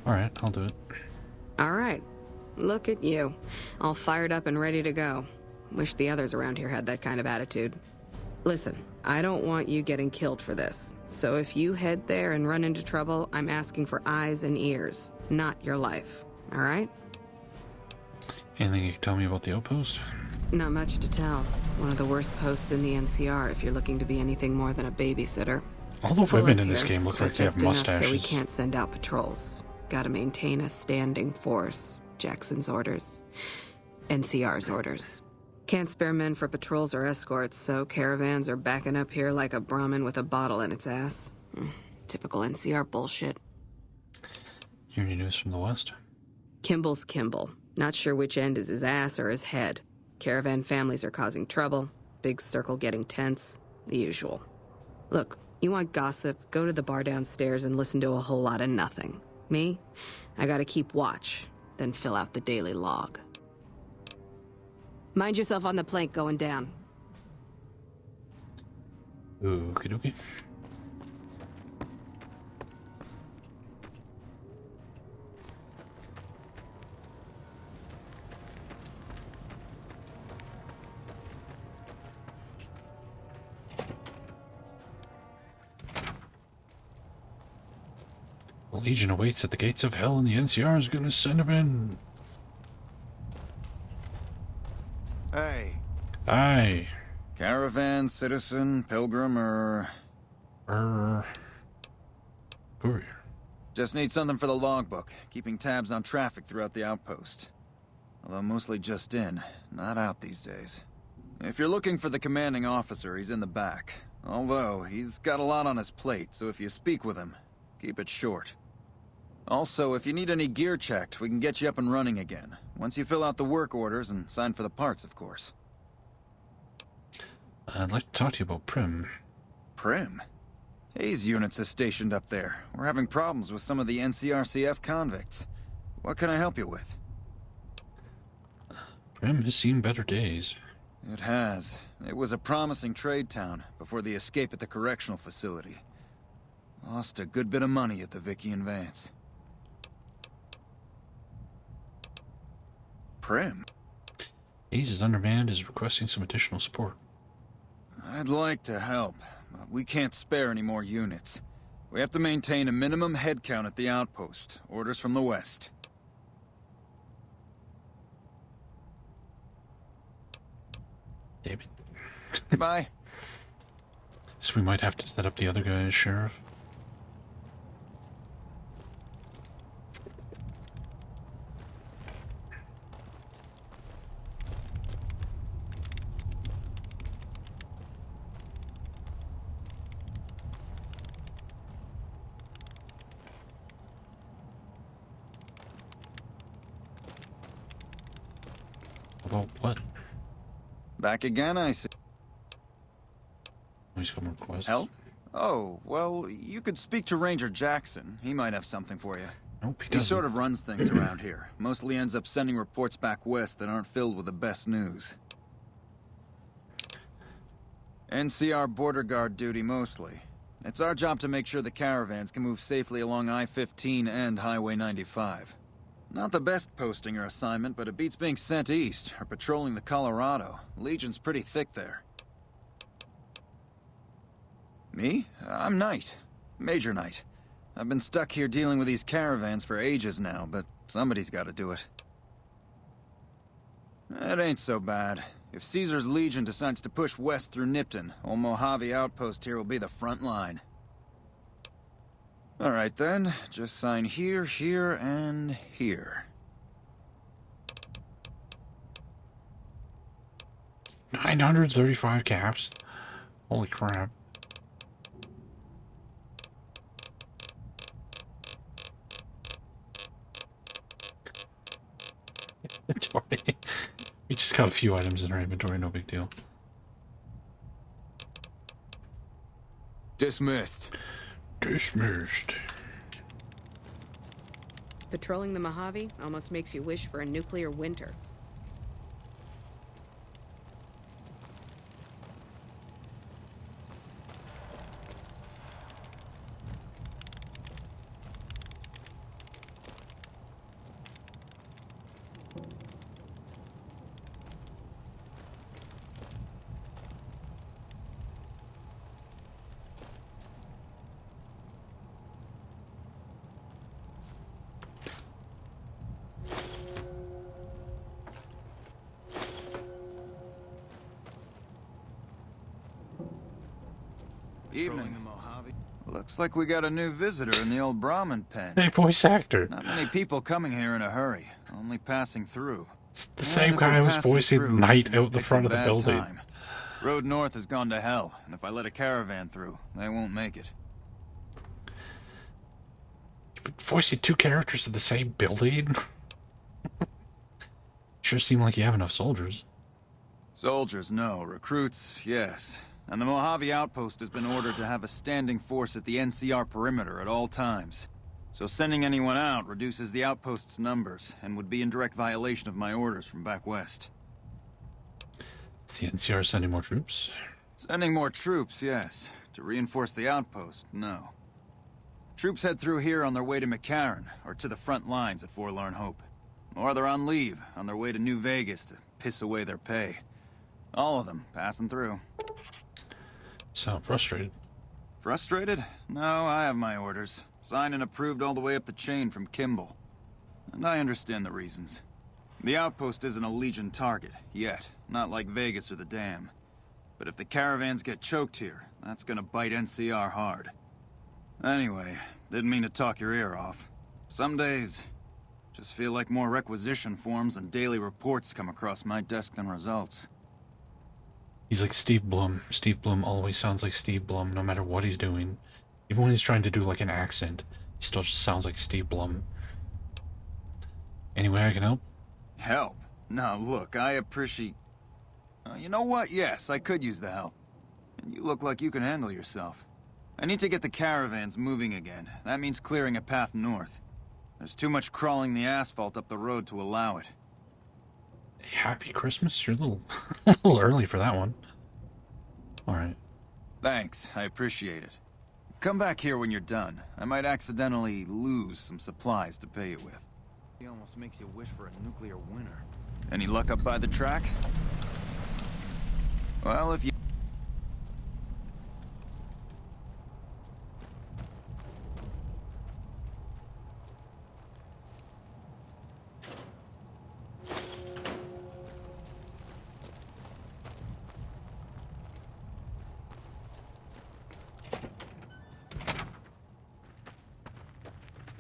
S1: Alright, I'll do it.
S22: Alright. Look at you. All fired up and ready to go. Wish the others around here had that kind of attitude. Listen, I don't want you getting killed for this. So if you head there and run into trouble, I'm asking for eyes and ears, not your life. Alright?
S1: Anything you can tell me about the outpost?
S22: Not much to tell. One of the worst posts in the NCR if you're looking to be anything more than a babysitter.
S1: All the
S22: Full
S1: women
S22: up
S1: in this
S22: here,
S1: game look
S22: but
S1: like they have
S22: just enough
S1: mustaches.
S22: So we can't send out patrols. Gotta maintain a standing force. Jackson's orders. NCR's orders. Can't spare men for patrols or escorts, so caravans are backing up here like a Brahmin with a bottle in its ass. Typical NCR bullshit.
S1: Hear any news from the west?
S22: Kimball's Kimball. Not sure which end is his ass or his head. Caravan families are causing trouble. Big circle getting tense. The usual. Look, you want gossip, go to the bar downstairs and listen to a whole lot of nothing. Me? I gotta keep watch, then fill out the daily log. Mind yourself on the plank going down.
S1: Okie dokie. The Legion awaits at the gates of hell, and the NCR is gonna send him in.
S17: Hey.
S1: Aye.
S17: Caravan, citizen, pilgrim, or...
S1: Courier.
S17: Just need something for the logbook, keeping tabs on traffic throughout the outpost. Although mostly just in, not out these days. If you're looking for the commanding officer, he's in the back. Although, he's got a lot on his plate, so if you speak with him, keep it short. Also, if you need any gear checked, we can get you up and running again. Once you fill out the work orders and sign for the parts, of course.
S1: I'd like to talk to you about Primm.
S17: Primm? Hayes units is stationed up there. We're having problems with some of the NCRCF convicts. What can I help you with?
S1: Primm has seen better days.
S17: It has. It was a promising trade town before the escape at the correctional facility. Lost a good bit of money at the Vicky and Vance. Primm?
S1: Hayes' undermanned is requesting some additional support.
S17: I'd like to help, but we can't spare any more units. We have to maintain a minimum headcount at the outpost. Orders from the west.
S1: David.
S17: Goodbye.
S1: Guess we might have to set up the other guy as sheriff. About what?
S17: Back again, I see.
S1: He's got more quests.
S17: Help? Oh, well, you could speak to Ranger Jackson. He might have something for you.
S1: Nope, he
S17: He
S1: doesn't.
S17: sort of runs things around here. Mostly ends up sending reports back west that aren't filled with the best news. NCR border guard duty mostly. It's our job to make sure the caravans can move safely along I-15 and Highway 95. Not the best posting or assignment, but it beats being sent east or patrolling the Colorado. Legion's pretty thick there. Me? I'm Knight. Major Knight. I've been stuck here dealing with these caravans for ages now, but somebody's got to do it. It ain't so bad. If Caesar's Legion decides to push west through Nipton, old Mojave Outpost here will be the front line. Alright then, just sign here, here, and here.
S1: 935 caps? Holy crap. Inventory. We just got a few items in our inventory, no big deal.
S17: Dismissed.
S1: Dismissed.
S22: Patrolling the Mojave almost makes you wish for a nuclear winter.
S17: Evening. Looks like we got a new visitor in the old Brahmin pen.
S1: Hey, voice actor.
S17: Not many people coming here in a hurry, only passing through.
S1: The same guy was voicing Knight out the front of the building.
S17: Time. Road north has gone to hell, and if I let a caravan through, they won't make it.
S1: Voicing two characters in the same building? Sure seem like you have enough soldiers.
S17: Soldiers, no. Recruits, yes. And the Mojave Outpost has been ordered to have a standing force at the NCR perimeter at all times. So sending anyone out reduces the outpost's numbers, and would be in direct violation of my orders from back west.
S1: Is the NCR sending more troops?
S17: Sending more troops, yes. To reinforce the outpost, no. Troops head through here on their way to McCarran, or to the front lines at Forlorn Hope. Or they're on leave, on their way to New Vegas to piss away their pay. All of them passing through.
S1: Sound frustrated.
S17: Frustrated? No, I have my orders. Signed and approved all the way up the chain from Kimball. And I understand the reasons. The outpost isn't a Legion target, yet. Not like Vegas or the Dam. But if the caravans get choked here, that's gonna bite NCR hard. Anyway, didn't mean to talk your ear off. Some days, just feel like more requisition forms and daily reports come across my desk than results.
S1: He's like Steve Blum. Steve Blum always sounds like Steve Blum, no matter what he's doing. Even when he's trying to do like an accent, he still just sounds like Steve Blum. Any way I can help?
S17: Help? Now look, I appreciate... you know what? Yes, I could use the help. And you look like you can handle yourself. I need to get the caravans moving again. That means clearing a path north. There's too much crawling the asphalt up the road to allow it.
S1: Happy Christmas? You're a little, a little early for that one. Alright.
S17: Thanks, I appreciate it. Come back here when you're done. I might accidentally lose some supplies to pay you with. He almost makes you wish for a nuclear winter. Any luck up by the track? Well, if you...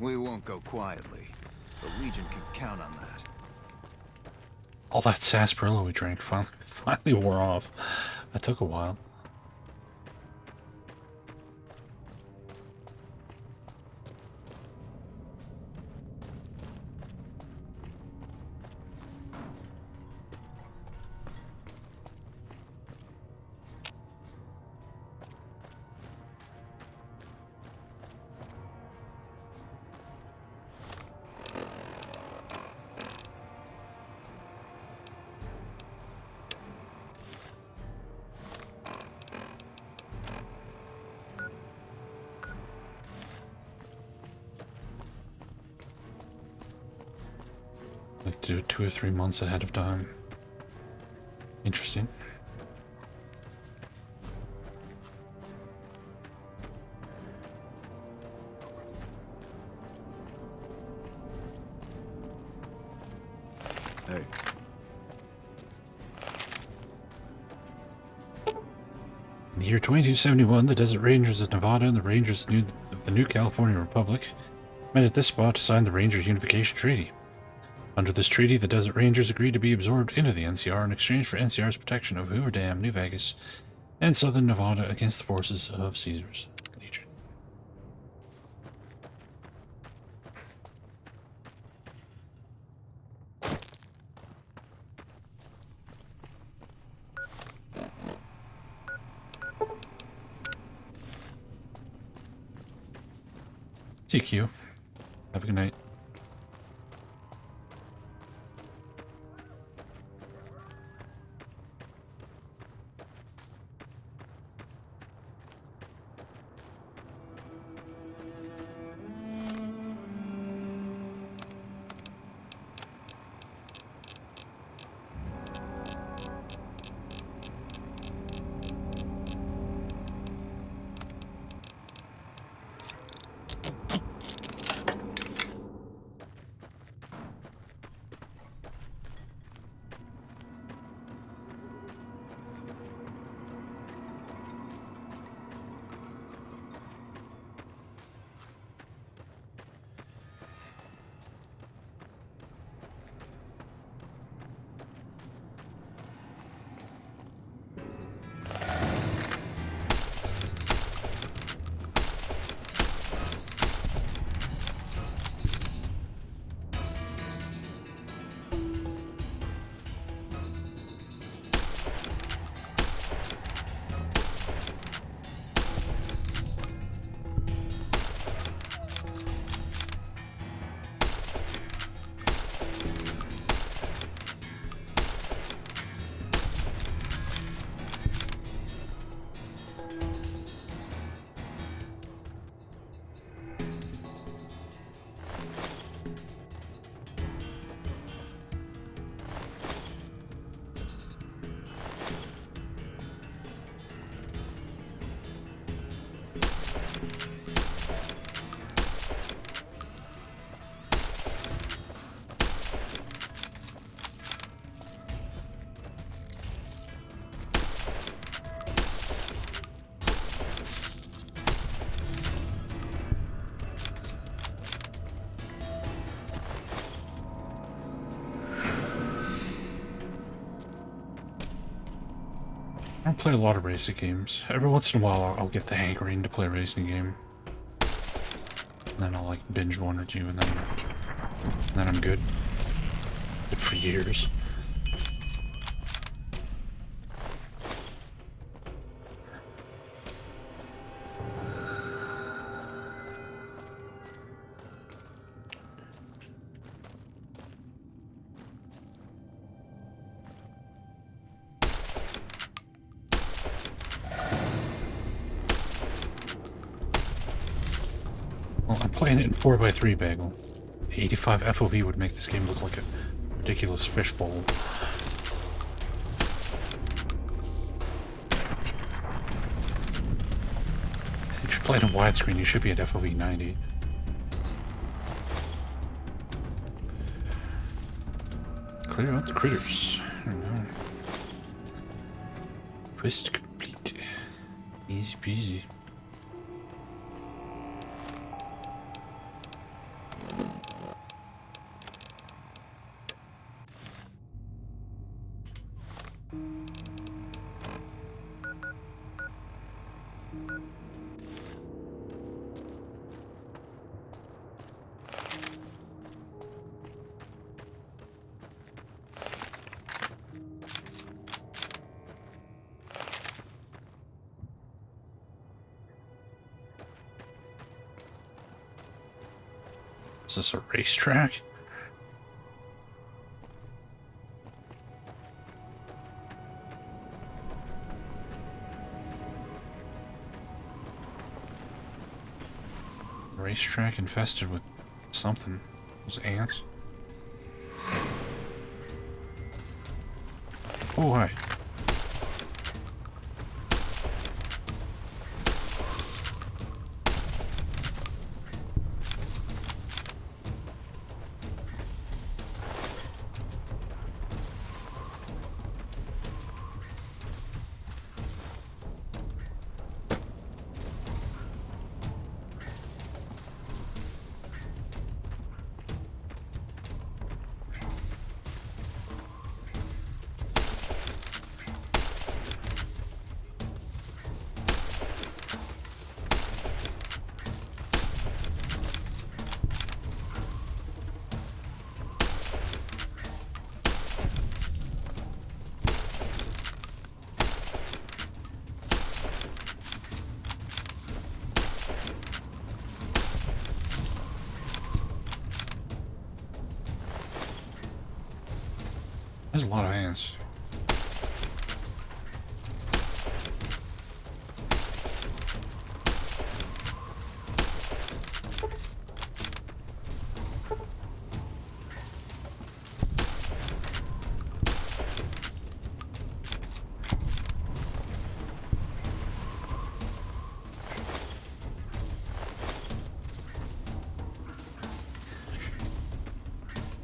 S17: We won't go quietly. The Legion can count on that.
S1: All that sarsaparilla we drank finally wore off. That took a while. Like do it 2 or 3 months ahead of time. Interesting.
S5: Hey.
S1: In the year 2271, the Desert Rangers of Nevada and the Rangers of the New California Republic met at this spot to sign the Rangers Unification Treaty. Under this treaty, the Desert Rangers agreed to be absorbed into the NCR in exchange for NCR's protection of Hoover Dam, New Vegas, and southern Nevada against the forces of Caesar's Legion. CQ. Have a good night. I don't play a lot of racing games. Every once in a while I'll get the hankering to play a racing game. And then I'll like binge 1 or 2 and then I'm good. Good for years. Well, I'm playing it in 4x3 bagel. 85 FOV would make this game look like a ridiculous fishbowl. If you're playing in widescreen, you should be at FOV 90. Clear out the critters. There we go. Quest complete. Easy peasy. Is this a racetrack? Racetrack infested with something. Those ants. Oh, hi. There's a lot of ants.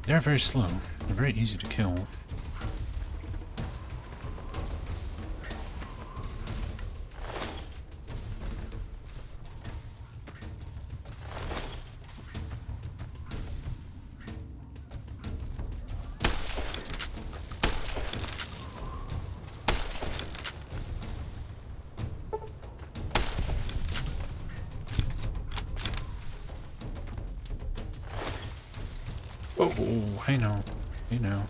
S1: They're very slow. They're very easy to kill. Oh, I know. I know.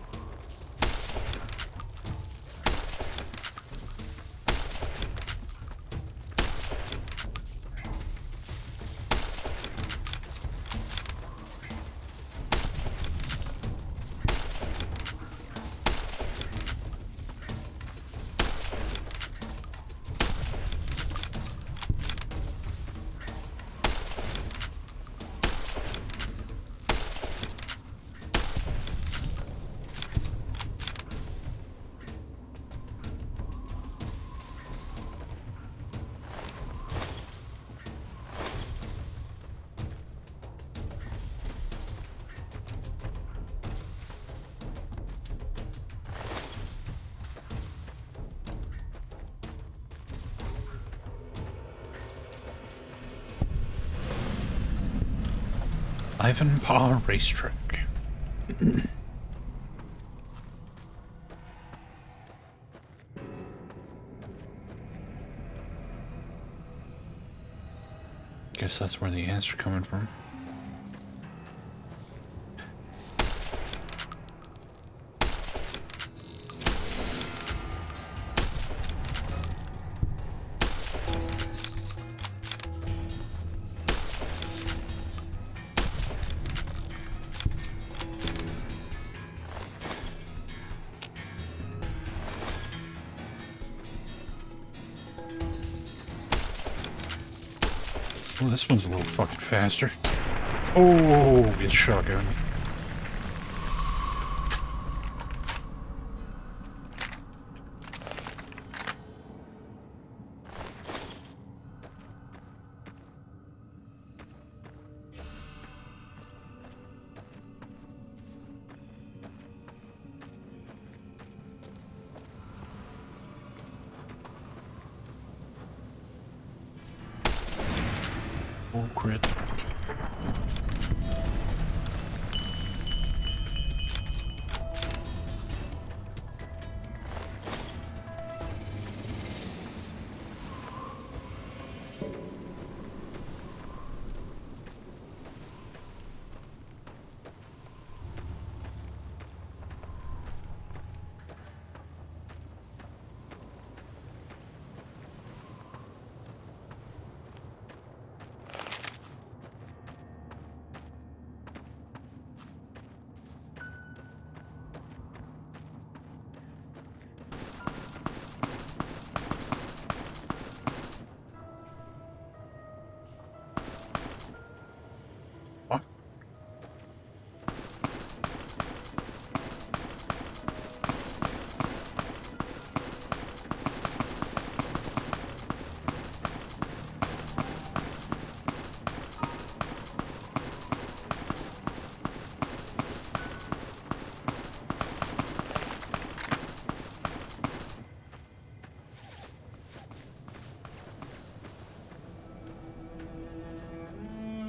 S1: Ivanpah Racetrack. Guess that's where the ants are coming from. Oh, this one's a little fucking faster. Oh, get shotgun. Oh, crit.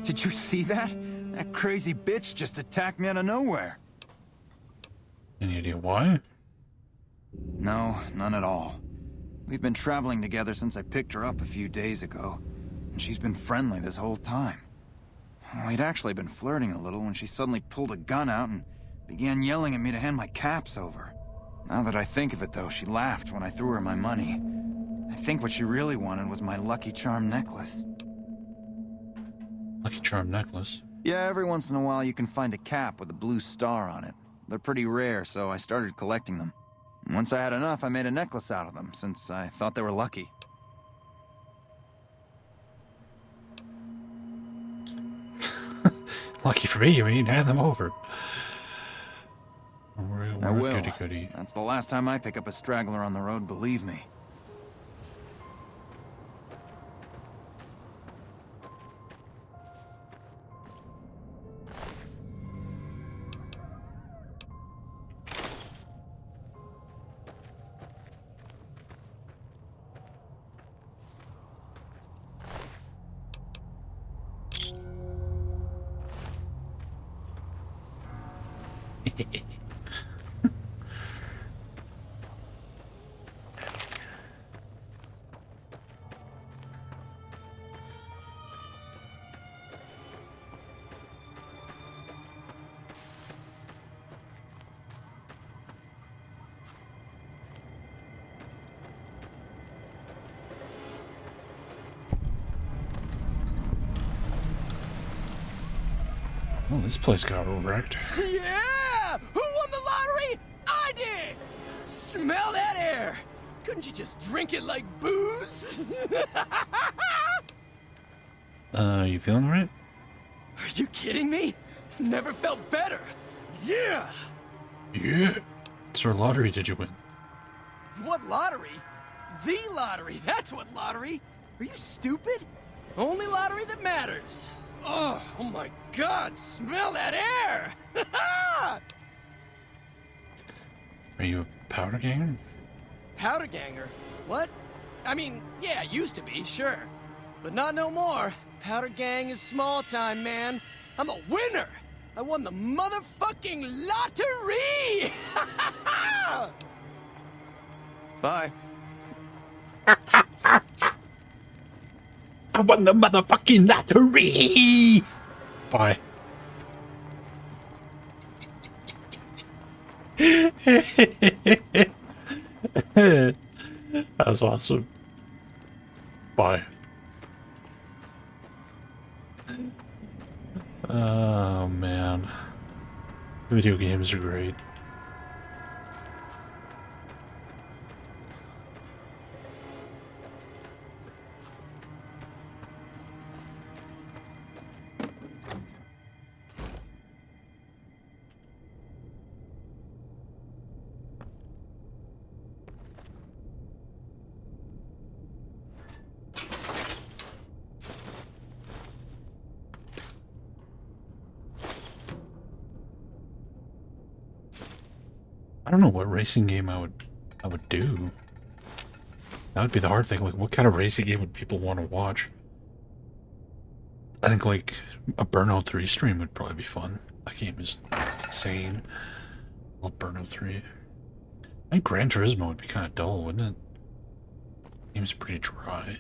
S17: Did you see that? That crazy bitch just attacked me out of nowhere.
S1: Any idea why?
S17: No, none at all. We've been traveling together since I picked her up a few days ago, and she's been friendly this whole time. We'd actually been flirting a little when she suddenly pulled a gun out and began yelling at me to hand my caps over. Now that I think of it, though, she laughed when I threw her my money. I think what she really wanted was my Lucky Charm necklace.
S1: Lucky Charm necklace?
S17: Yeah, every once in a while you can find a cap with a blue star on it. They're pretty rare, so I started collecting them. Once I had enough, I made a necklace out of them, since I thought they were lucky.
S1: Lucky for me, you mean? Hand them over.
S17: I will.
S1: Goody goody.
S17: That's the last time I pick up a straggler on the road, believe me.
S1: Oh, this place got wrecked.
S14: Yeah! Who won the lottery? I did! Smell that air! Couldn't you just drink it like booze?
S1: You feeling alright?
S14: Are you kidding me? Never felt better. Yeah!
S1: Yeah. What sort of lottery did you win?
S14: What lottery? The lottery, that's what lottery! Are you stupid? Only lottery that matters. Oh my God, smell that air!
S1: Are you a powder ganger?
S14: Powder ganger? What? I mean, yeah, used to be, sure. But not no more. Powder gang is small time, man. I'm a winner! I won the motherfucking lottery! Bye.
S1: I won the motherfucking lottery! Bye. That was awesome. Bye. Oh, man. Video games are great. I don't know what racing game I would do. That would be the hard thing. Like, what kind of racing game would people want to watch? I think, like, a Burnout 3 stream would probably be fun. That game is insane. I love Burnout 3. I think Gran Turismo would be kind of dull, wouldn't it? The game's pretty dry.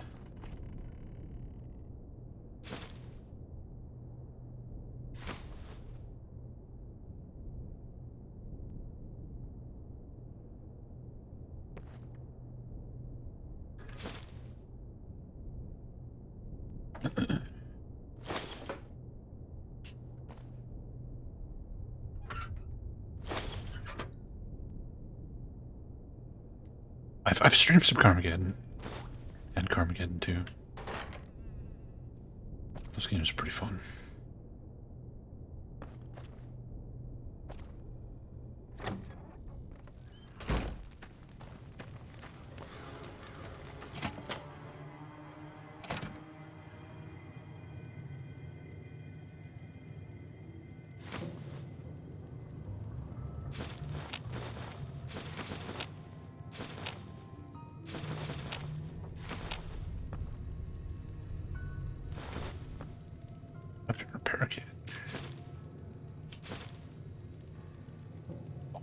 S1: I've streamed some Carmageddon. And Carmageddon 2. Those games are pretty fun.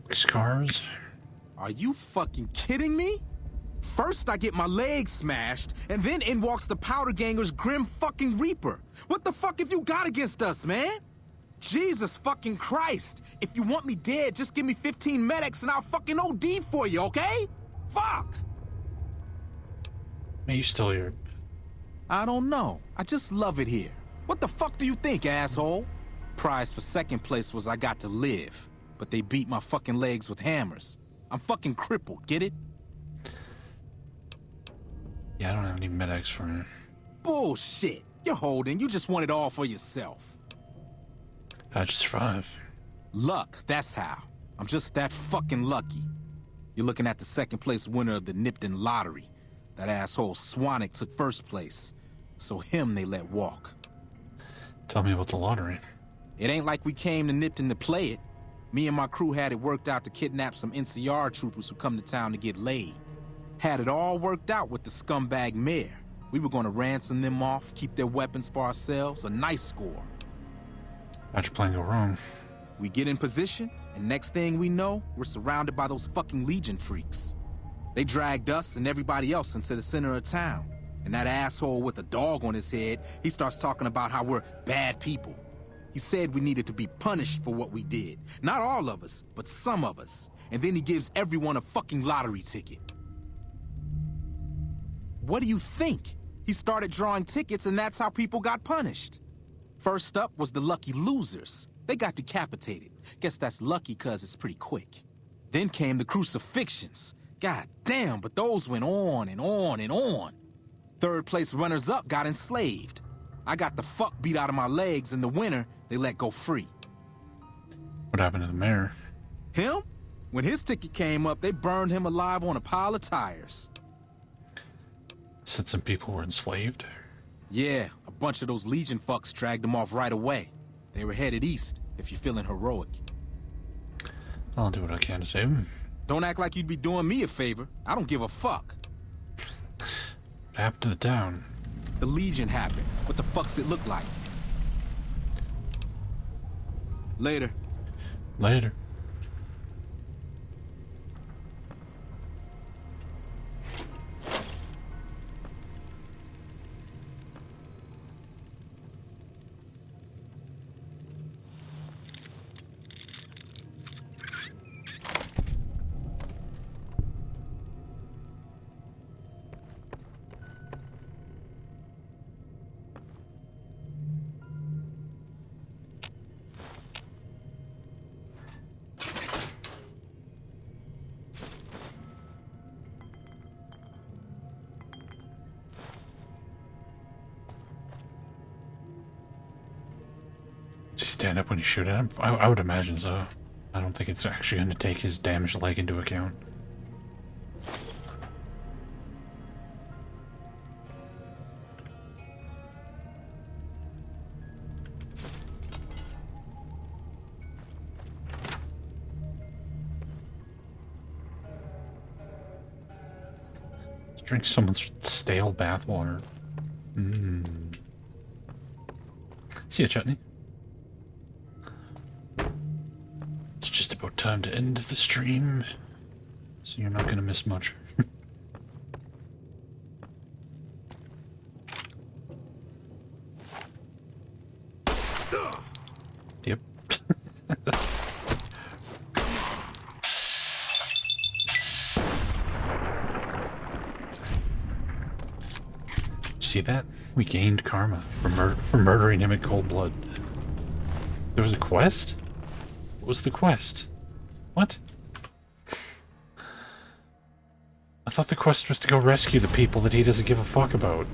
S1: Race cars?
S12: Are you fucking kidding me? First I get my leg smashed, and then in walks the Powder Ganger's Grim fucking Reaper. What the fuck have you got against us, man? Jesus fucking Christ! If you want me dead, just give me 15 medics and I'll fucking OD for you, okay? Fuck!
S1: Are you still here?
S12: I don't know. I just love it here. What the fuck do you think, asshole? Prize for second place was I got to live, but they beat my fucking legs with hammers. I'm fucking crippled, get it?
S1: Yeah, I don't have any medics for you.
S12: Bullshit. You're holding. You just want it all for yourself.
S1: How'd you survive?
S12: Luck, that's how. I'm just that fucking lucky. You're looking at the second place winner of the Nipton lottery. That asshole Swanick took first place, so him they let walk.
S1: Tell me about the lottery.
S12: It ain't like we came to Nipton to play it. Me and my crew had it worked out to kidnap some NCR troopers who come to town to get laid. Had it all worked out with the scumbag mayor. We were gonna ransom them off, keep their weapons for ourselves, a nice score.
S1: How'd your plan go wrong?
S12: We get in position, and next thing we know, we're surrounded by those fucking Legion freaks. They dragged us and everybody else into the center of town. And that asshole with a dog on his head, he starts talking about how we're bad people. He said we needed to be punished for what we did. Not all of us, but some of us. And then he gives everyone a fucking lottery ticket. What do you think? He started drawing tickets and that's how people got punished. First up was the lucky losers. They got decapitated. Guess that's lucky cause it's pretty quick. Then came the crucifixions. God damn, but those went on and on and on. Third place runners-up got enslaved. I got the fuck beat out of my legs, and the winner, they let go free.
S1: What happened to the mayor?
S12: Him? When his ticket came up, they burned him alive on a pile of tires.
S1: Said some people were enslaved?
S12: Yeah, a bunch of those Legion fucks dragged him off right away. They were headed east, if you're feeling heroic.
S1: I'll do what I can to save him.
S12: Don't act like you'd be doing me a favor. I don't give a fuck.
S1: What happened to the town?
S12: The Legion happened. What the fuck's it look like? Later.
S1: Later. Stand up when you shoot at him? I would imagine so. I don't think it's actually going to take his damaged leg into account. Let's drink someone's stale bathwater. See ya, Chutney. It's just about time to end the stream, so you're not gonna miss much. Yep. See that? We gained karma for murdering him in cold blood. There was a quest? What was the quest? What? I thought the quest was to go rescue the people that he doesn't give a fuck about.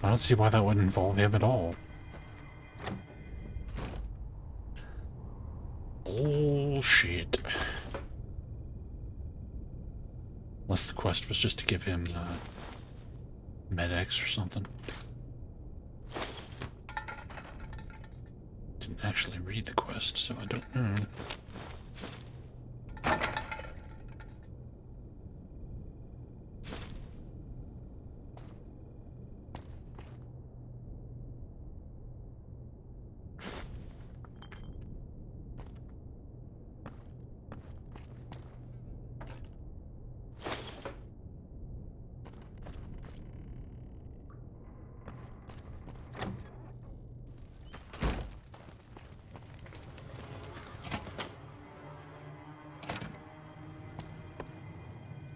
S1: I don't see why that would involve him at all. Bullshit. Unless the quest was just to give him Med-X or something. Didn't actually read the quest, so I don't know.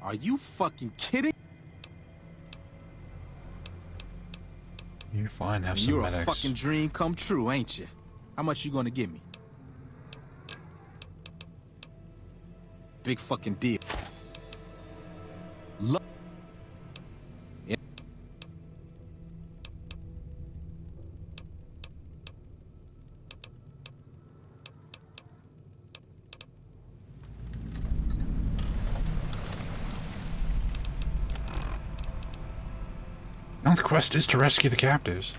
S12: Are you fucking kidding?
S1: You're fine, have some
S12: You're
S1: medics.
S12: a fucking dream come true, ain't you? How much you gonna give me? Big fucking deal.
S1: Now the quest is to rescue the captives.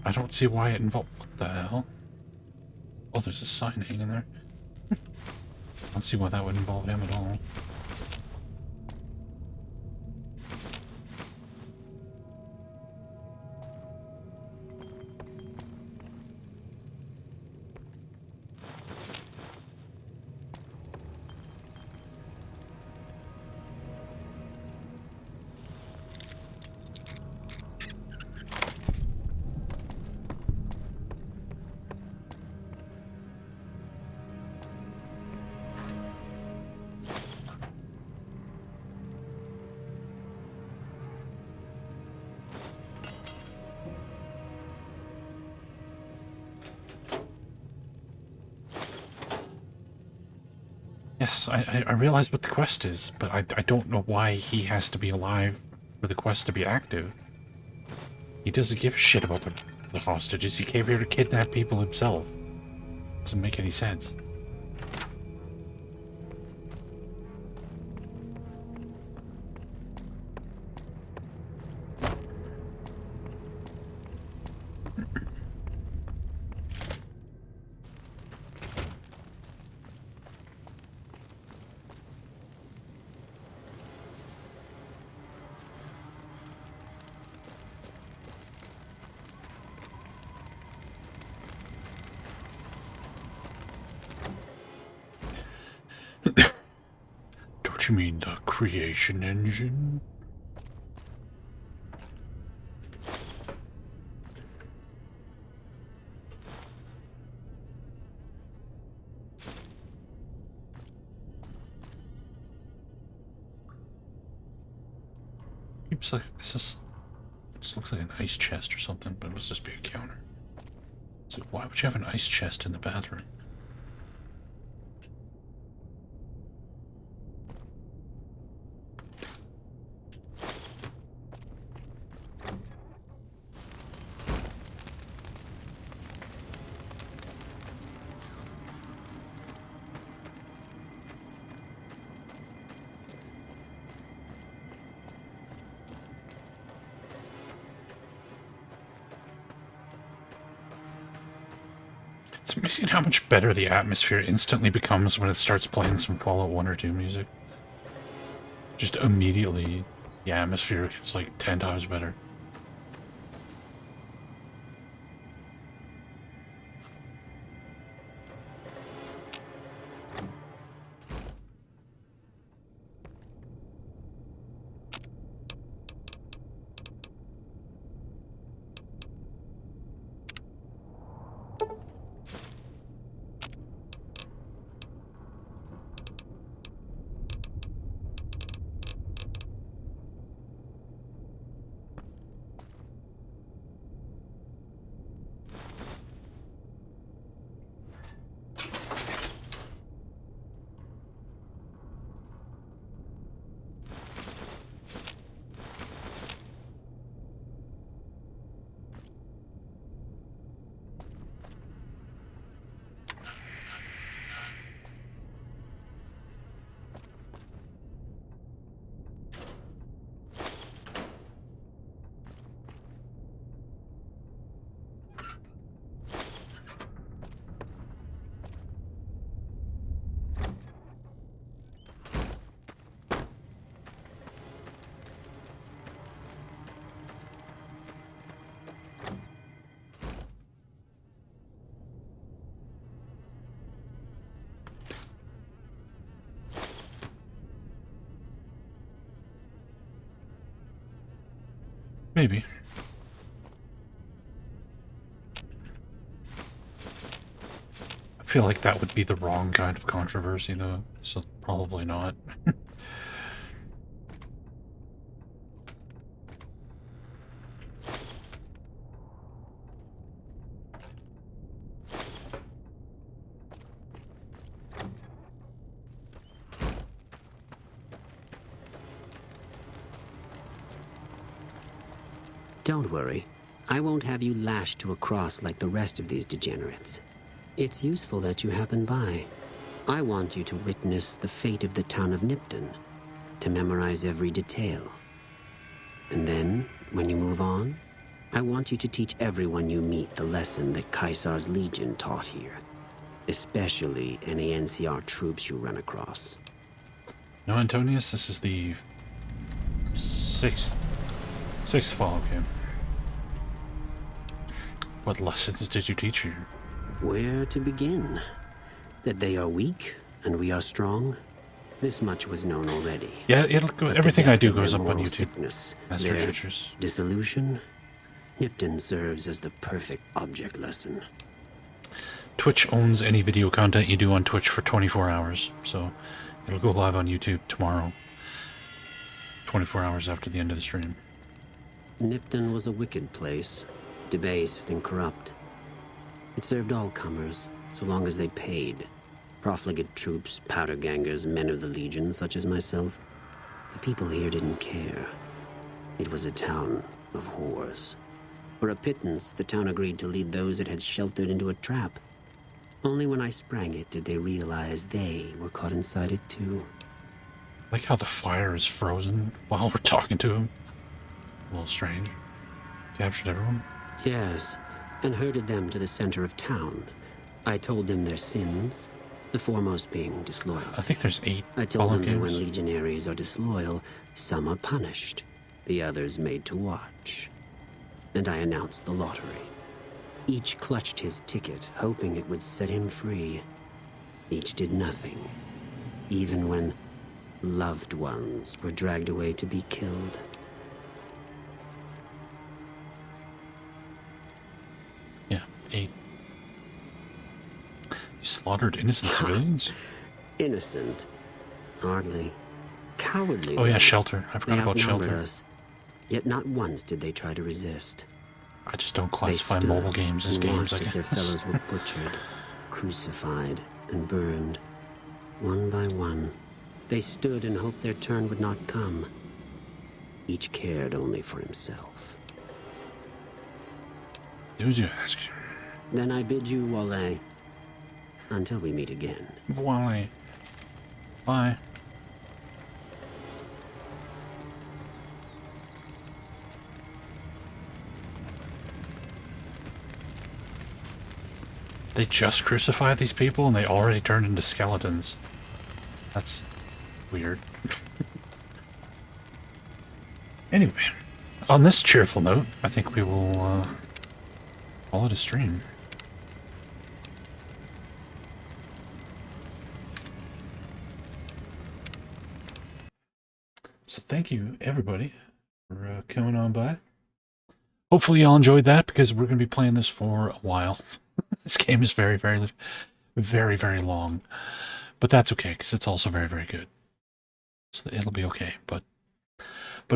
S1: I don't see why it involved... What the hell? Oh, there's a sign hanging there. I don't see why that would involve him at all. Yes, I realize what the quest is, but I don't know why he has to be alive for the quest to be active. He doesn't give a shit about the hostages. He came here to kidnap people himself. Doesn't make any sense. Don't you mean the creation engine? Seems like this looks like an ice chest or something, but it must just be a counter. So why would you have an ice chest in the bathroom? It's amazing how much better the atmosphere instantly becomes when it starts playing some Fallout 1 or 2 music. Just immediately, the atmosphere gets like 10 times better. Maybe. I feel like that would be the wrong kind of controversy, though. So Probably not.
S9: Don't worry. I won't have you lashed to a cross like the rest of these degenerates. It's useful that you happen by. I want you to witness the fate of the town of Nipton, to memorize every detail. And then, when you move on, I want you to teach everyone you meet the lesson that Caesar's Legion taught here, especially any NCR troops you run across.
S1: No, Antonius, this is the sixth Fallout game. What lessons did you teach here?
S9: Where to begin? That they are weak and we are strong? This much was known already.
S1: Yeah, it'll go, everything I do goes up on YouTube.
S9: Sickness,
S1: Master
S9: their
S1: Teachers.
S9: Disillusion? Nipton serves as the perfect object lesson.
S1: Twitch owns any video content you do on Twitch for 24 hours, so it'll go live on YouTube tomorrow, 24 hours after the end of the stream.
S9: Nipton was a wicked place, debased and corrupt. It served all comers, so long as they paid. Profligate troops, powder gangers, men of the Legion, such as myself. The people here didn't care. It was a town of whores. For a pittance, the town agreed to lead those it had sheltered into a trap. Only when I sprang it did they realize they were caught inside it too.
S1: I like how the fire is frozen while we're talking to him. A little strange. Captured everyone?
S9: Yes, and herded them to the center of town. I told them their sins, the foremost being disloyalty.
S1: I think there's 8
S9: I told them that
S1: games.
S9: when legionaries are disloyal, some are punished, the others made to watch. And I announced the lottery. Each clutched his ticket, hoping it would set him free. Each did nothing, even when loved ones were dragged away to be killed.
S1: Yeah, 8. You slaughtered innocent civilians?
S9: Innocent? Hardly. Cowardly.
S1: Oh yeah,
S9: though.
S1: Shelter. I forgot
S9: They
S1: about
S9: outnumbered
S1: Shelter.
S9: us, yet not once did they try to resist.
S1: I just don't
S9: They
S1: classify
S9: stood
S1: mobile games as
S9: and
S1: games,
S9: watched
S1: I
S9: as their
S1: guess.
S9: fellows were butchered, crucified, and burned, one by one. They stood and hoped their turn would not come. Each cared only for himself.
S1: Do as you ask.
S9: Then I bid you Wale, until we meet again.
S1: Wale. Bye. They just crucified these people and they already turned into skeletons. That's weird. Anyway, on this cheerful note, I think we will call it a stream. So thank you, everybody, for coming on by. Hopefully y'all enjoyed that, because we're going to be playing this for a while. This game is very, very, very, very long. But that's okay, because it's also very, very good. So it'll be okay. But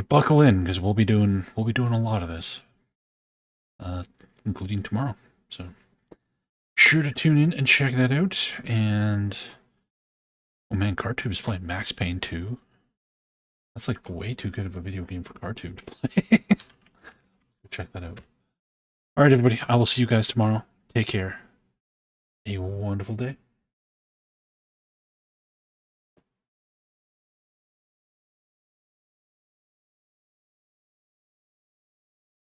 S1: buckle in, because we'll be doing a lot of this. Including tomorrow. So sure to tune in and check that out. And oh man, CarTube is playing Max Payne 2. That's like way too good of a video game for CarTube to play. Check that out. Alright everybody, I will see you guys tomorrow. Take care. A wonderful day.